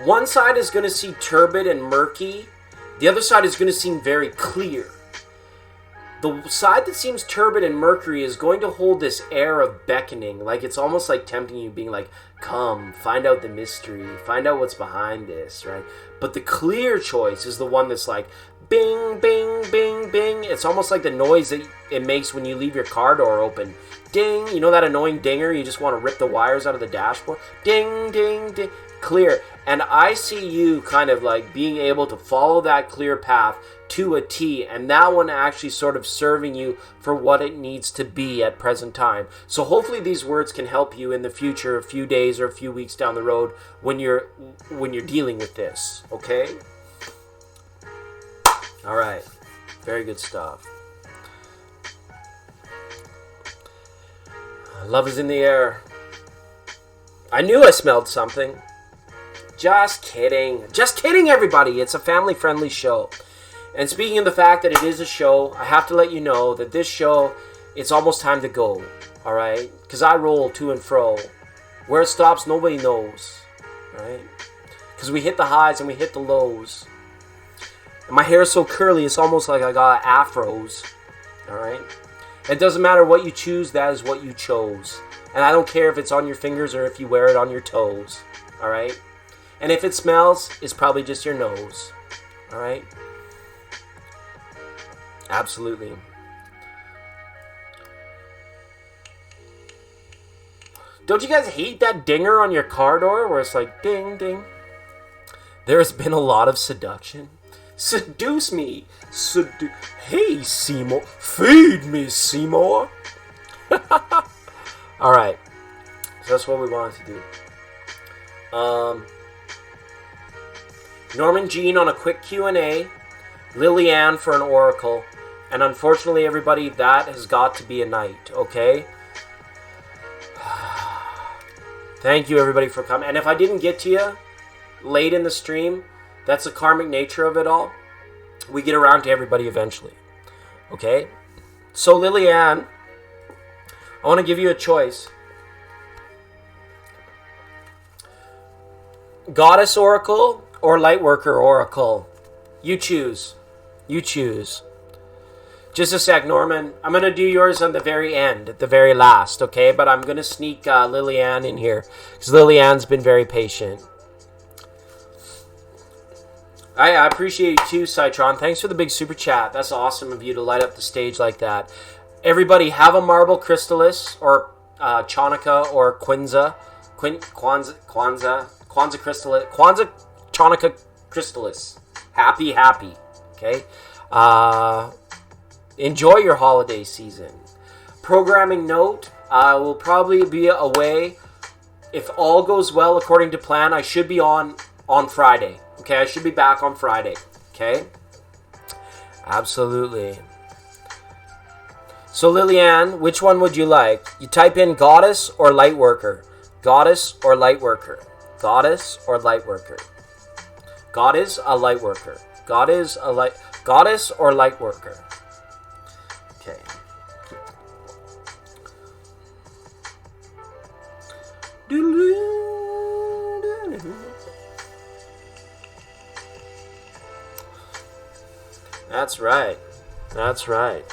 one side is going to seem turbid and murky. The other side is going to seem very clear. The side that seems turbid and murky is going to hold this air of beckoning. Like, it's almost like tempting you, being like, come, find out the mystery. Find out what's behind this, right? But the clear choice is the one that's like, bing, bing, bing, bing. It's almost like the noise that it makes when you leave your car door open. Ding. You know that annoying dinger? You just want to rip the wires out of the dashboard. Ding, ding, ding. Clear. And I see you kind of like being able to follow that clear path to a T, and that one actually sort of serving you for what it needs to be at present time. So hopefully these words can help you in the future, a few days or a few weeks down the road, when you're dealing with this. Okay? All right. Very good stuff. Love is in the air. I knew I smelled something. Just kidding. Just kidding, everybody. It's a family-friendly show. And speaking of the fact that it is a show, I have to let you know that this show, it's almost time to go. All right? Because I roll to and fro. Where it stops, nobody knows. Right? Because we hit the highs and we hit the lows. And my hair is so curly, it's almost like I got afros. All right? It doesn't matter what you choose, that is what you chose. And I don't care if it's on your fingers or if you wear it on your toes. All right? And if it smells, it's probably just your nose. All right? Absolutely. Don't you guys hate that dinger on your car door where it's like ding, ding? There has been a lot of seduction. Seduce me. Hey, Seymour. Feed me, Seymour. All right. So that's what we wanted to do. Norman Jean on a quick Q&A. Lillianne for an oracle. And unfortunately, everybody, that has got to be a night, okay? Thank you, everybody, for coming. And if I didn't get to you late in the stream, that's the karmic nature of it all. We get around to everybody eventually, okay? So, Lillianne, I want to give you a choice. Goddess Oracle or Lightworker Oracle? You choose. You choose. Just a sec, Norman. I'm going to do yours on the very end, at the very last, okay? But I'm going to sneak Lillianne in here, because Lillianne's been very patient. I appreciate you too, Citron. Thanks for the big super chat. That's awesome of you to light up the stage like that. Everybody, have a marble crystallis, or Chanukah, or Kwanzaa crystallis. Kwanzaa Chanukah crystallis. Happy, okay? Enjoy your holiday season. Programming note, I will probably be away. If all goes well according to plan, I should be on Friday. Okay, I should be back on Friday. Okay? Absolutely. So, Lillianne, which one would you like? You type in Goddess or Lightworker. Goddess or Lightworker. Goddess or Lightworker. God is a Lightworker. Goddess or Lightworker. Okay. That's right. That's right.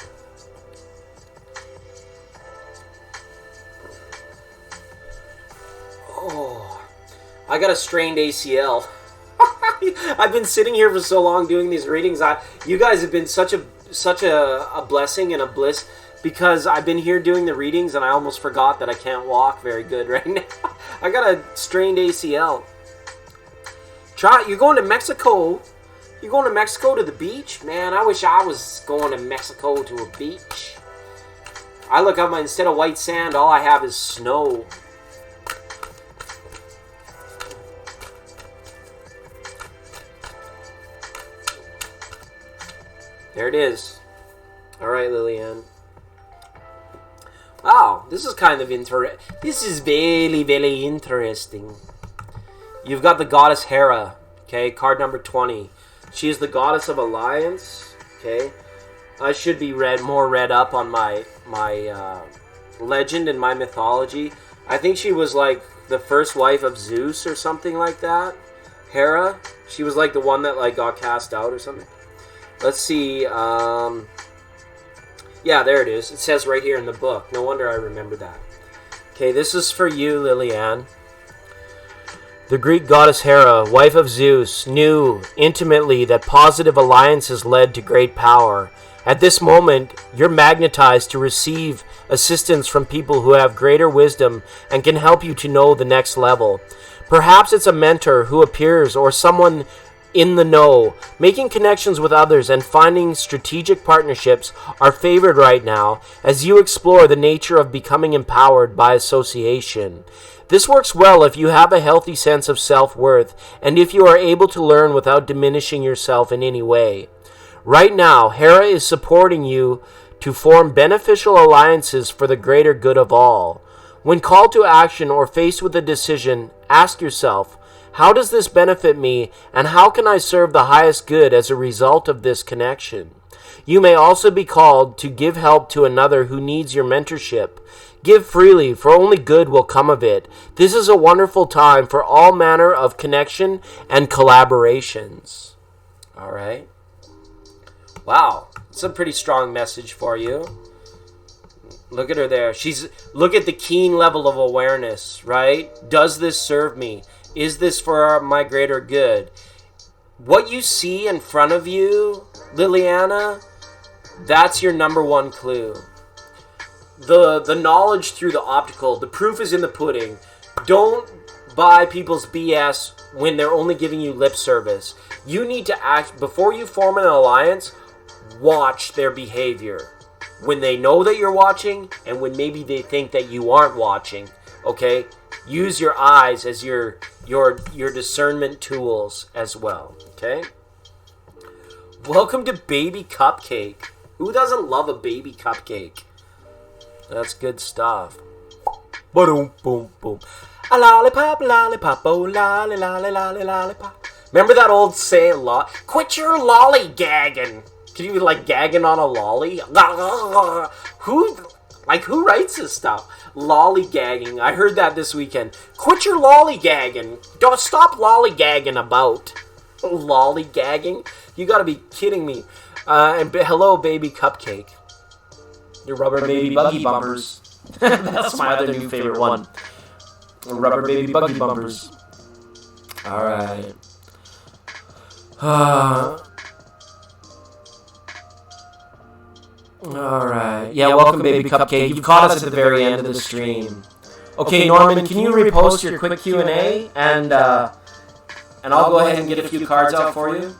Oh, I got a strained ACL. I've been sitting here for so long doing these readings. You guys have been such a blessing and a bliss, because I've been here doing the readings and I almost forgot that I can't walk very good right now. I got a strained ACL. You're going to Mexico. You're going to Mexico to the beach? Man, I wish I was going to Mexico to a beach. I look up, instead of white sand, all I have is snow. There it is. All right, Lillianne. Wow, this is kind of interesting. This is very, very interesting. You've got the goddess Hera. Okay, card number 20. She is the goddess of alliance. Okay, I should be more read up on my legend and my mythology. I think she was like the first wife of Zeus or something like that. Hera. She was like the one that like got cast out or something. Let's see. Yeah, there it is. It says right here in the book. No wonder I remember that. Okay, this is for you, Lillianne. The Greek goddess Hera, wife of Zeus, knew intimately that positive alliances led to great power. At this moment, you're magnetized to receive assistance from people who have greater wisdom and can help you to know the next level. Perhaps it's a mentor who appears or someone in the know. Making connections with others and finding strategic partnerships are favored right now as you explore the nature of becoming empowered by association. This works well if you have a healthy sense of self-worth and if you are able to learn without diminishing yourself in any way. Right now, Hera is supporting you to form beneficial alliances for the greater good of all. When called to action or faced with a decision, ask yourself, how does this benefit me, and how can I serve the highest good as a result of this connection? You may also be called to give help to another who needs your mentorship. Give freely, for only good will come of it. This is a wonderful time for all manner of connection and collaborations. All right. Wow, it's a pretty strong message for you. Look at her there. Look at the keen level of awareness, right? Does this serve me? Is this for my greater good? What you see in front of you, Liliana, that's your number one clue. The knowledge through the optical, the proof is in the pudding. Don't buy people's BS when they're only giving you lip service. You need to act, before you form an alliance, watch their behavior. When they know that you're watching, and when maybe they think that you aren't watching, okay? Use your eyes as your discernment tools as well, okay? Welcome to Baby Cupcake. Who doesn't love a baby cupcake? That's good stuff. Boom, boom, boom. A lollipop, oh, lolly, lolly, lolly, lollipop. Remember that old saying, quit your lollygagging. Can you be like gagging on a lolly? Who writes this stuff? Lollygagging. I heard that this weekend. Quit your lollygagging. Don't stop lollygagging about. Lollygagging? You gotta be kidding me. And hello, Baby Cupcake. Your rubber baby buggy bumpers. That's my other new favorite one. Rubber baby buggy bumpers. Alright. Alright. Yeah, welcome, Baby Cupcake. You've caught us at the very end of the stream. Okay, Norman, can you repost your quick Q&A? And I'll go ahead and get a few cards out for you.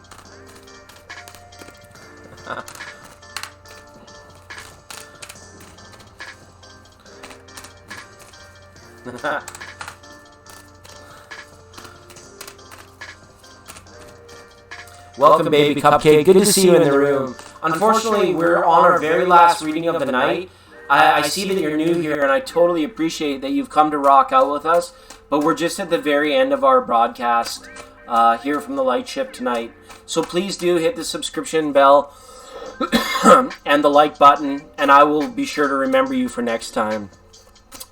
Welcome, Baby Cupcake. Good to see you in the room. Unfortunately, we're on our very last reading of the night. I see that you're new here, and I totally appreciate that you've come to rock out with us, but we're just at the very end of our broadcast here from the Lightship tonight. So please do hit the subscription bell and the like button, and I will be sure to remember you for next time.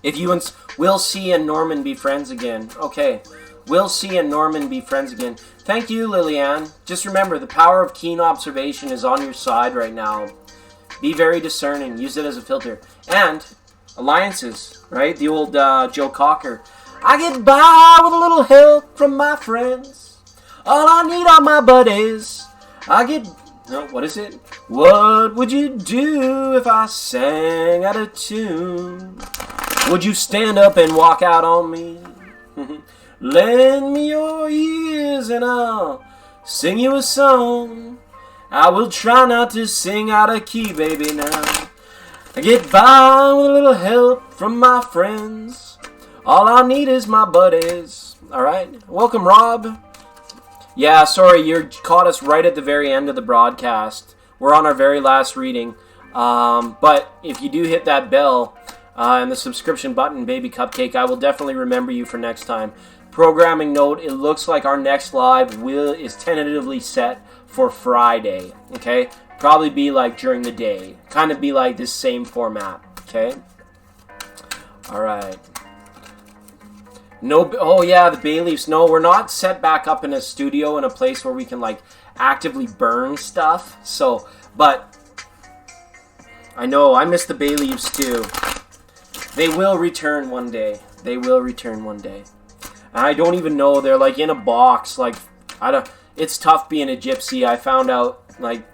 If you Will C and Norman be friends again. Okay. Will C and Norman be friends again. Thank you, Lillian. Just remember, the power of keen observation is on your side right now. Be very discerning. Use it as a filter. And alliances, right? The old Joe Cocker. I get by with a little help from my friends. All I need are my buddies. What is it? What would you do if I sang out of tune? Would you stand up and walk out on me? Lend me your ears and I'll sing you a song. I will try not to sing out of key, baby, now. I get by with a little help from my friends. All I need is my buddies. Alright, welcome, Rob. Yeah, sorry, you caught us right at the very end of the broadcast. We're on our very last reading. But if you do hit that bell and the subscription button, Baby Cupcake, I will definitely remember you for next time. Programming note, it looks like our next live is tentatively set for Friday, okay? Probably be like during the day. Kind of be like this same format, okay? Alright. No, oh yeah, the bay leaves. No, we're not set back up in a studio in a place where we can like actively burn stuff. So, but I know, I miss the bay leaves too. They will return one day. They will return one day. I don't even know, they're like in a box, like, it's tough being a gypsy. I found out, like,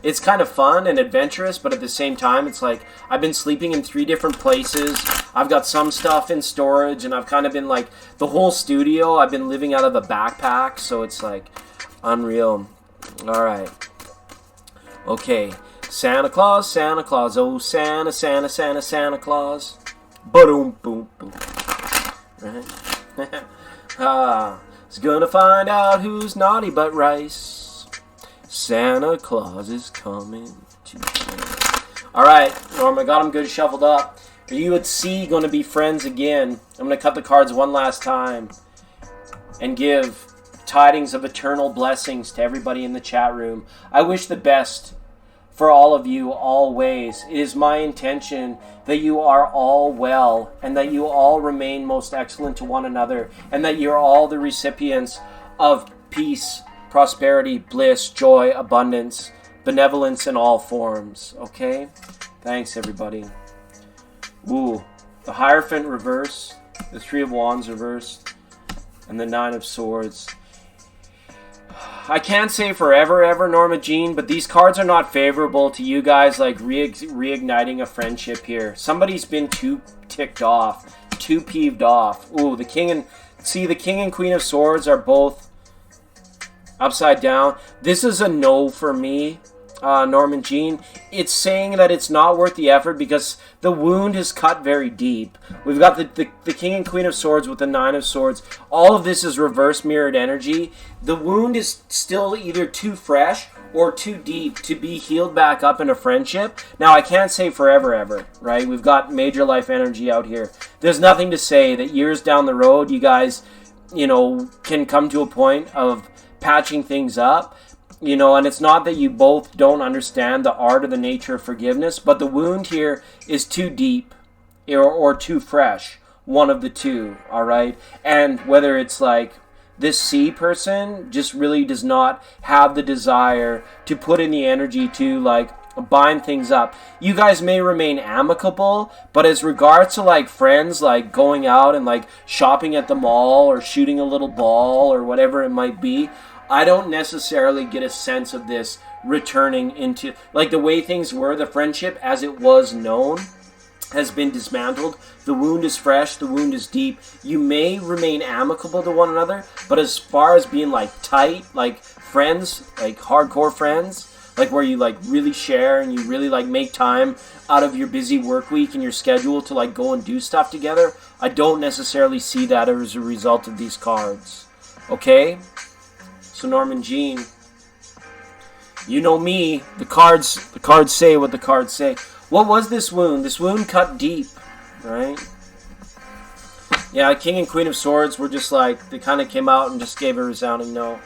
it's kind of fun and adventurous, but at the same time, it's like, I've been sleeping in 3 different places. I've got some stuff in storage, and I've kind of been like, the whole studio, I've been living out of a backpack, so it's like, unreal. Alright. Okay. Santa Claus, oh, Santa, Santa, Santa, Santa Claus. Ba-doom, boom, boom. Right? He's gonna find out who's naughty but rice. Santa Claus is coming to town. Alright, Norm, I got him good shuffled up. Are you at C gonna be friends again? I'm gonna cut the cards one last time and give tidings of eternal blessings to everybody in the chat room. I wish the best for all of you always. It is my intention that you are all well and that you all remain most excellent to one another and that you're all the recipients of peace, prosperity, bliss, joy, abundance, benevolence in all forms. Okay? Thanks, everybody. Ooh. The Hierophant reverse, the 3 of Wands reverse, and the 9 of Swords. I can't say forever, ever, Norma Jean, but these cards are not favorable to you guys, like, reigniting a friendship here. Somebody's been too ticked off, too peeved off. Ooh, the King and See, the King and Queen of Swords are both upside down. This is a no for me, Norman Jean. It's saying that it's not worth the effort because the wound is cut very deep. We've got the King and Queen of Swords with the Nine of Swords. All of this is reverse mirrored energy. The wound is still either too fresh or too deep to be healed back up in a friendship. Now, I can't say forever ever, right? We've got major life energy out here. There's nothing to say that years down the road, you guys, can come to a point of patching things up, and it's not that you both don't understand the art or the nature of forgiveness, but the wound here is too deep or too fresh, one of the two, all right? And whether it's like this C person just really does not have the desire to put in the energy to like bind things up. You guys may remain amicable, but as regards to like friends, like going out and like shopping at the mall or shooting a little ball or whatever it might be, I don't necessarily get a sense of this returning into like the way things were. The friendship as it was known has been dismantled. The wound is fresh, the wound is deep. You may remain amicable to one another, but as far as being like tight, like friends, like hardcore friends, like where you like really share and you really like make time out of your busy work week and your schedule to like go and do stuff together, I don't necessarily see that as a result of these cards. Okay? So Norman Jean, you know me, the cards say what the cards say. What was this wound? This wound cut deep, right? Yeah, King and Queen of Swords were just like, they kind of came out and just gave a resounding no.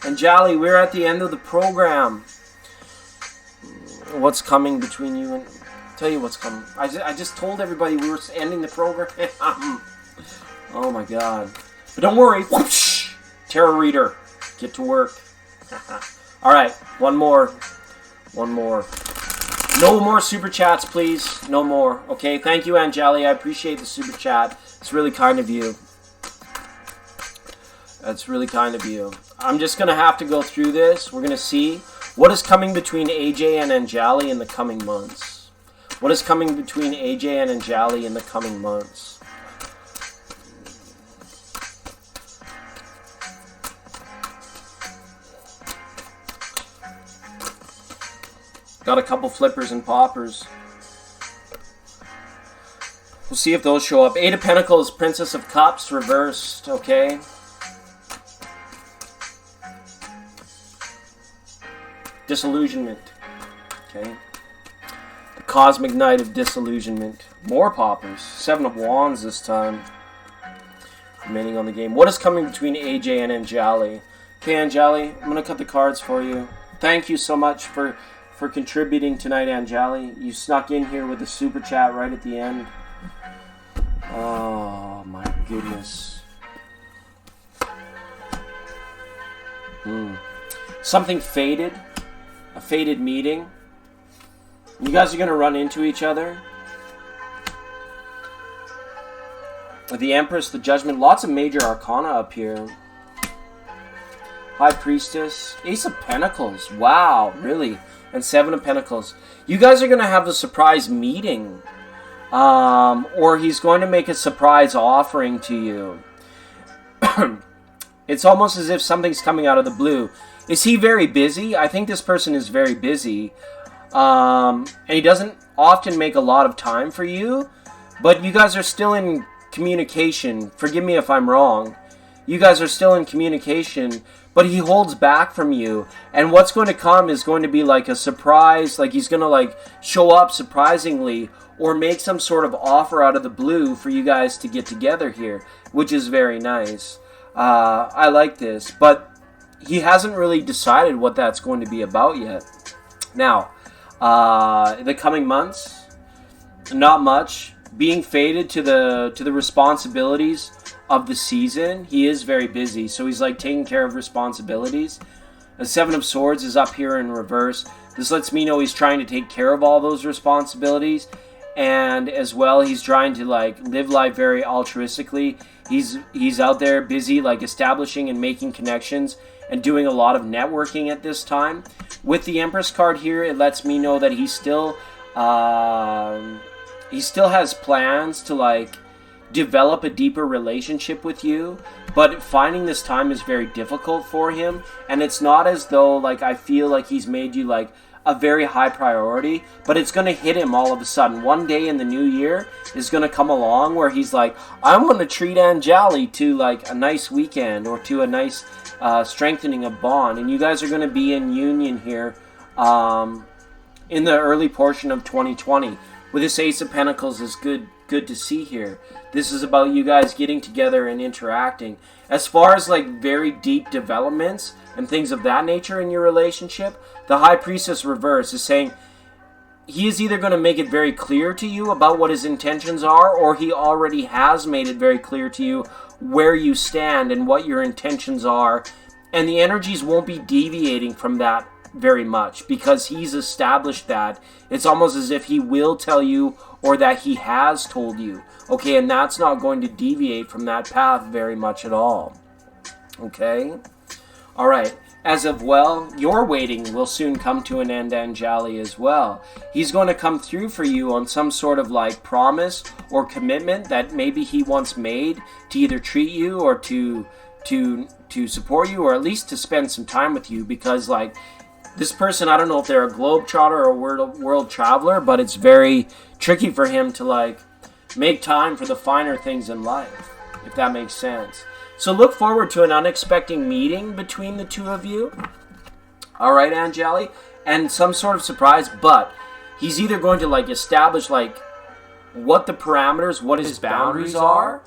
And Jolly, we're at the end of the program. What's coming between you and... Tell you what's coming. I just told everybody we were ending the program. Oh my god. But don't worry. Whoosh! Tarot reader. Get to work. Alright, one more. No more super chats, please. No more. Okay, thank you, Angeli. I appreciate the super chat. It's really kind of you. That's really kind of you. I'm just going to have to go through this. We're going to see what is coming between AJ and Angeli in the coming months. What is coming between AJ and Angeli in the coming months? Got a couple flippers and poppers. We'll see if those show up. Eight of Pentacles, Princess of Cups, reversed, okay? Disillusionment, okay? The Cosmic Knight of Disillusionment. More poppers. Seven of Wands this time. Remaining on the game. What is coming between AJ and Angeli? Okay, Angeli, I'm going to cut the cards for you. Thank you so much for contributing tonight, Angeli. You snuck in here with a super chat right at the end. Oh my goodness. Something faded. A faded meeting. You guys are going to run into each other. The Empress, the Judgment. Lots of major arcana up here. High Priestess. Ace of Pentacles. Wow, really? And Seven of Pentacles. You guys are going to have a surprise meeting. Or he's going to make a surprise offering to you. It's almost as if something's coming out of the blue. Is he very busy? I think this person is very busy. And he doesn't often make a lot of time for you. But you guys are still in communication. Forgive me if I'm wrong. You guys are still in communication, but he holds back from you. And what's going to come is going to be like a surprise, like he's going to like show up surprisingly or make some sort of offer out of the blue for you guys to get together here, which is very nice. I like this, but he hasn't really decided what that's going to be about yet. Now, the coming months, not much. Being faded to the responsibilities of the season. He is very busy, so he's like taking care of responsibilities. The Seven of Swords is up here in reverse. This lets me know he's trying to take care of all those responsibilities, and as well he's trying to like live life very altruistically. He's out there busy like establishing and making connections and doing a lot of networking at this time. With the Empress card here, it lets me know that he still has plans to like develop a deeper relationship with you, but finding this time is very difficult for him. And it's not as though like I feel like he's made you like a very high priority, but it's going to hit him all of a sudden. One day in the new year is going to come along where he's like, I'm going to treat Anjali to like a nice weekend or to a nice strengthening of bond, and you guys are going to be in union here in the early portion of 2020. With this Ace of Pentacles is good to see here. This is about you guys getting together and interacting. As far as like very deep developments and things of that nature in your relationship, the High Priestess reverse is saying he is either going to make it very clear to you about what his intentions are, or he already has made it very clear to you where you stand and what your intentions are. And the energies won't be deviating from that very much because he's established that. It's almost as if he will tell you or that he has told you. Okay, and that's not going to deviate from that path very much at all. Okay? Alright. As of, well, your waiting will soon come to an end, Anjali, as well. He's going to come through for you on some sort of like promise or commitment that maybe he once made to either treat you or to support you, or at least to spend some time with you, because like this person, I don't know if they're a globetrotter or a world traveler, but it's very tricky for him to like make time for the finer things in life, if that makes sense. So look forward to an unexpected meeting between the two of you. All right, Anjali, and some sort of surprise, but he's either going to like establish like what the parameters, what his boundaries are,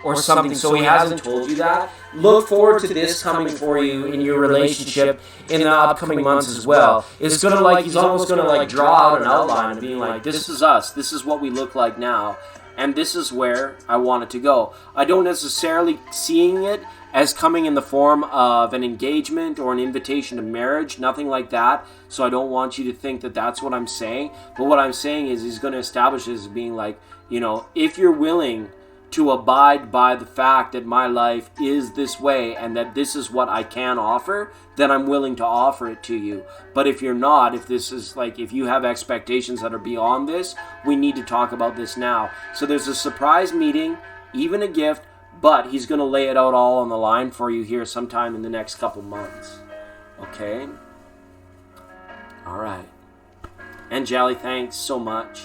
or something. So he hasn't told you that. Look forward to this coming for you in your relationship in the upcoming months as well. It's gonna like, he's almost gonna like draw out an outline and being like, this is us, this is what we look like now, and this is where I want it to go. I don't necessarily seeing it as coming in the form of an engagement or an invitation to marriage, nothing like that. So I don't want you to think that that's what I'm saying. But what I'm saying is he's going to establish this as being like, you know, if you're willing to abide by the fact that my life is this way and that this is what I can offer, then I'm willing to offer it to you. But if you're not, if this is like, if you have expectations that are beyond this, we need to talk about this now. So there's a surprise meeting, even a gift, but he's going to lay it out all on the line for you here sometime in the next couple months. Okay? All right. Anjali, thanks so much.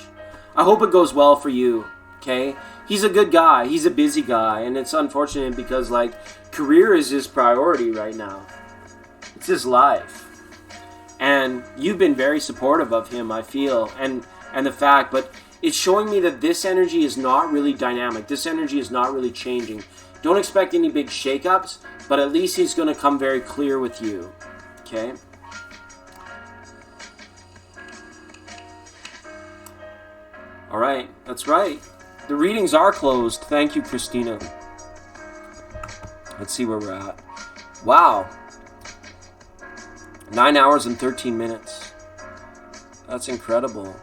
I hope it goes well for you. Okay? He's a good guy. He's a busy guy. And it's unfortunate because, like, career is his priority right now. It's his life. And you've been very supportive of him, I feel. And the fact, but it's showing me that this energy is not really dynamic. This energy is not really changing. Don't expect any big shakeups, but at least he's going to come very clear with you. Okay? All right. That's right. The readings are closed. Thank you, Christina. Let's see where we're at. Wow. 9 hours and 13 minutes. That's incredible.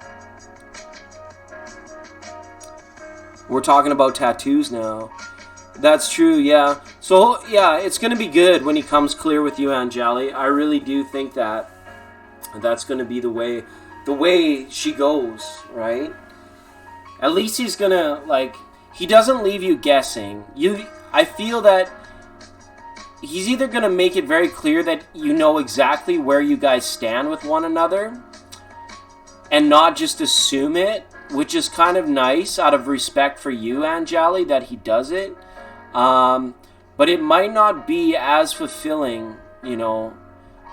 We're talking about tattoos now. That's true, yeah. So, yeah, it's going to be good when he comes clear with you, Anjali. I really do think that that's going to be the way she goes, right? At least he's going to, like, he doesn't leave you guessing. I feel that he's either going to make it very clear that you know exactly where you guys stand with one another and not just assume it, which is kind of nice out of respect for you, Anjali, that he does it. But it might not be as fulfilling, you know.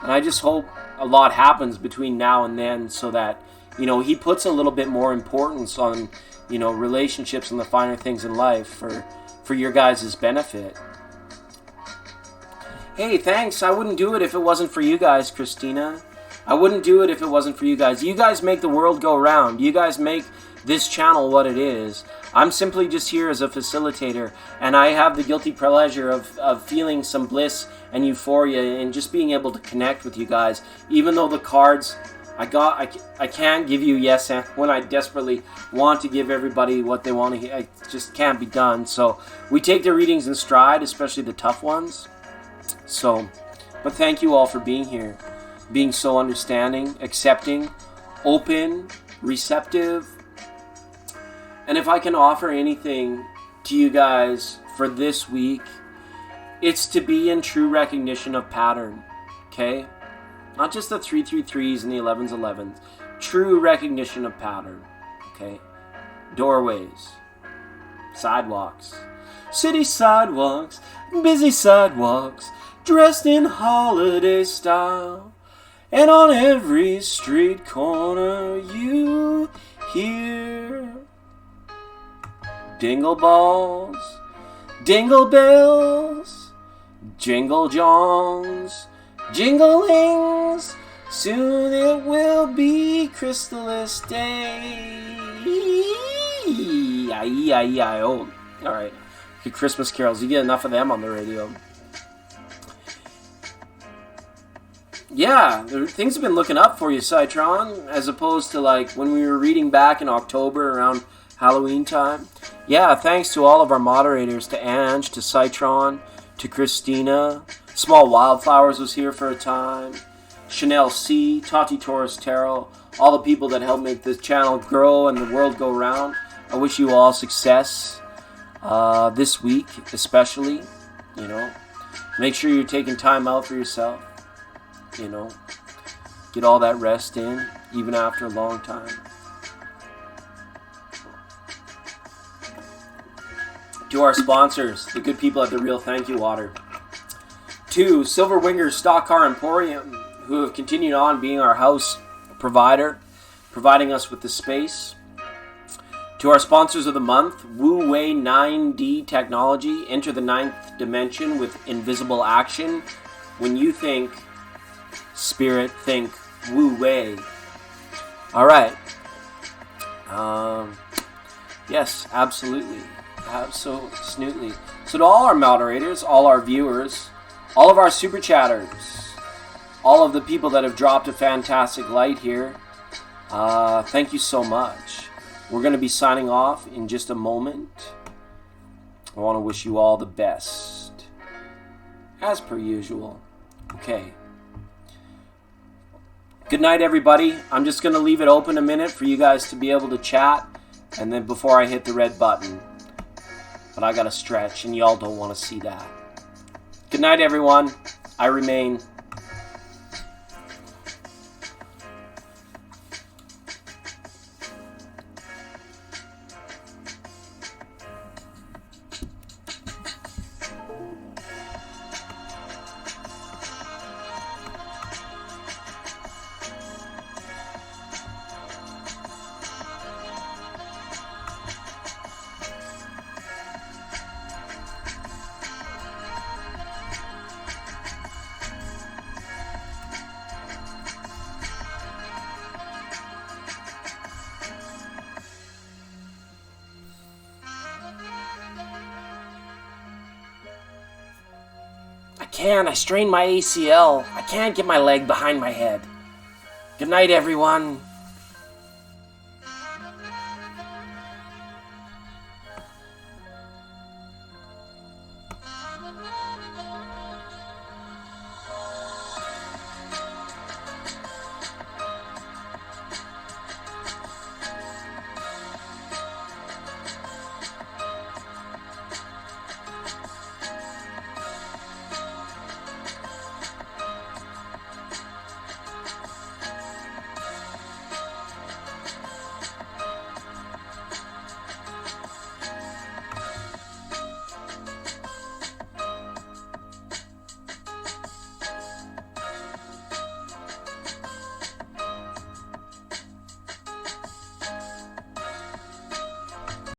And I just hope a lot happens between now and then so that, you know, he puts a little bit more importance on, you know, relationships and the finer things in life for your guys' benefit. Hey, thanks. I wouldn't do it if it wasn't for you guys, Christina. I wouldn't do it if it wasn't for you guys. You guys make the world go round. You guys make this channel what it is. I'm simply just here as a facilitator, and I have the guilty pleasure of feeling some bliss and euphoria and just being able to connect with you guys. Even though the cards I can't give you yes when I desperately want to give everybody what they want to hear. It just can't be done. So we take the readings in stride, especially the tough ones. So, but thank you all for being here, being so understanding, accepting, open, receptive. And if I can offer anything to you guys for this week, it's to be in true recognition of pattern, okay? Not just the 333s and the 11s. True recognition of pattern, okay? Doorways, sidewalks, city sidewalks, busy sidewalks, dressed in holiday style. And on every street corner you hear dingle balls, dingle bells, jingle jongs, jinglings. Soon it will be Chrysalis Day. E-I-E-I-E-I-O. Alright. Christmas carols. You get enough of them on the radio. Yeah, things have been looking up for you, Citron, as opposed to like when we were reading back in October around Halloween time. Yeah, thanks to all of our moderators, to Ange, to Citron, to Christina. Small Wildflowers was here for a time. Chanel C, Tati Torres Tarot, all the people that help make this channel grow and the world go round. I wish you all success this week, especially. You know, make sure you're taking time out for yourself. You know, get all that rest in, even after a long time. To our sponsors, the good people at the Real Thank You Water. To Silver Winger Stock Car Emporium, who have continued on being our house provider, providing us with the space. To our sponsors of the month, Wu Wei 9D Technology. Enter the 9th dimension with invisible action. When you think spirit, think Wu Wei. Alright. Yes, absolutely. Absolutely. So to all our moderators, all our viewers, all of our super chatters, all of the people that have dropped a fantastic light here, thank you so much. We're going to be signing off in just a moment. I want to wish you all the best, as per usual. Okay. Good night, everybody. I'm just going to leave it open a minute for you guys to be able to chat, and then before I hit the red button. But I got to stretch, and y'all don't want to see that. Good night, everyone. I remain. I strained my ACL. I can't get my leg behind my head. Good night, everyone.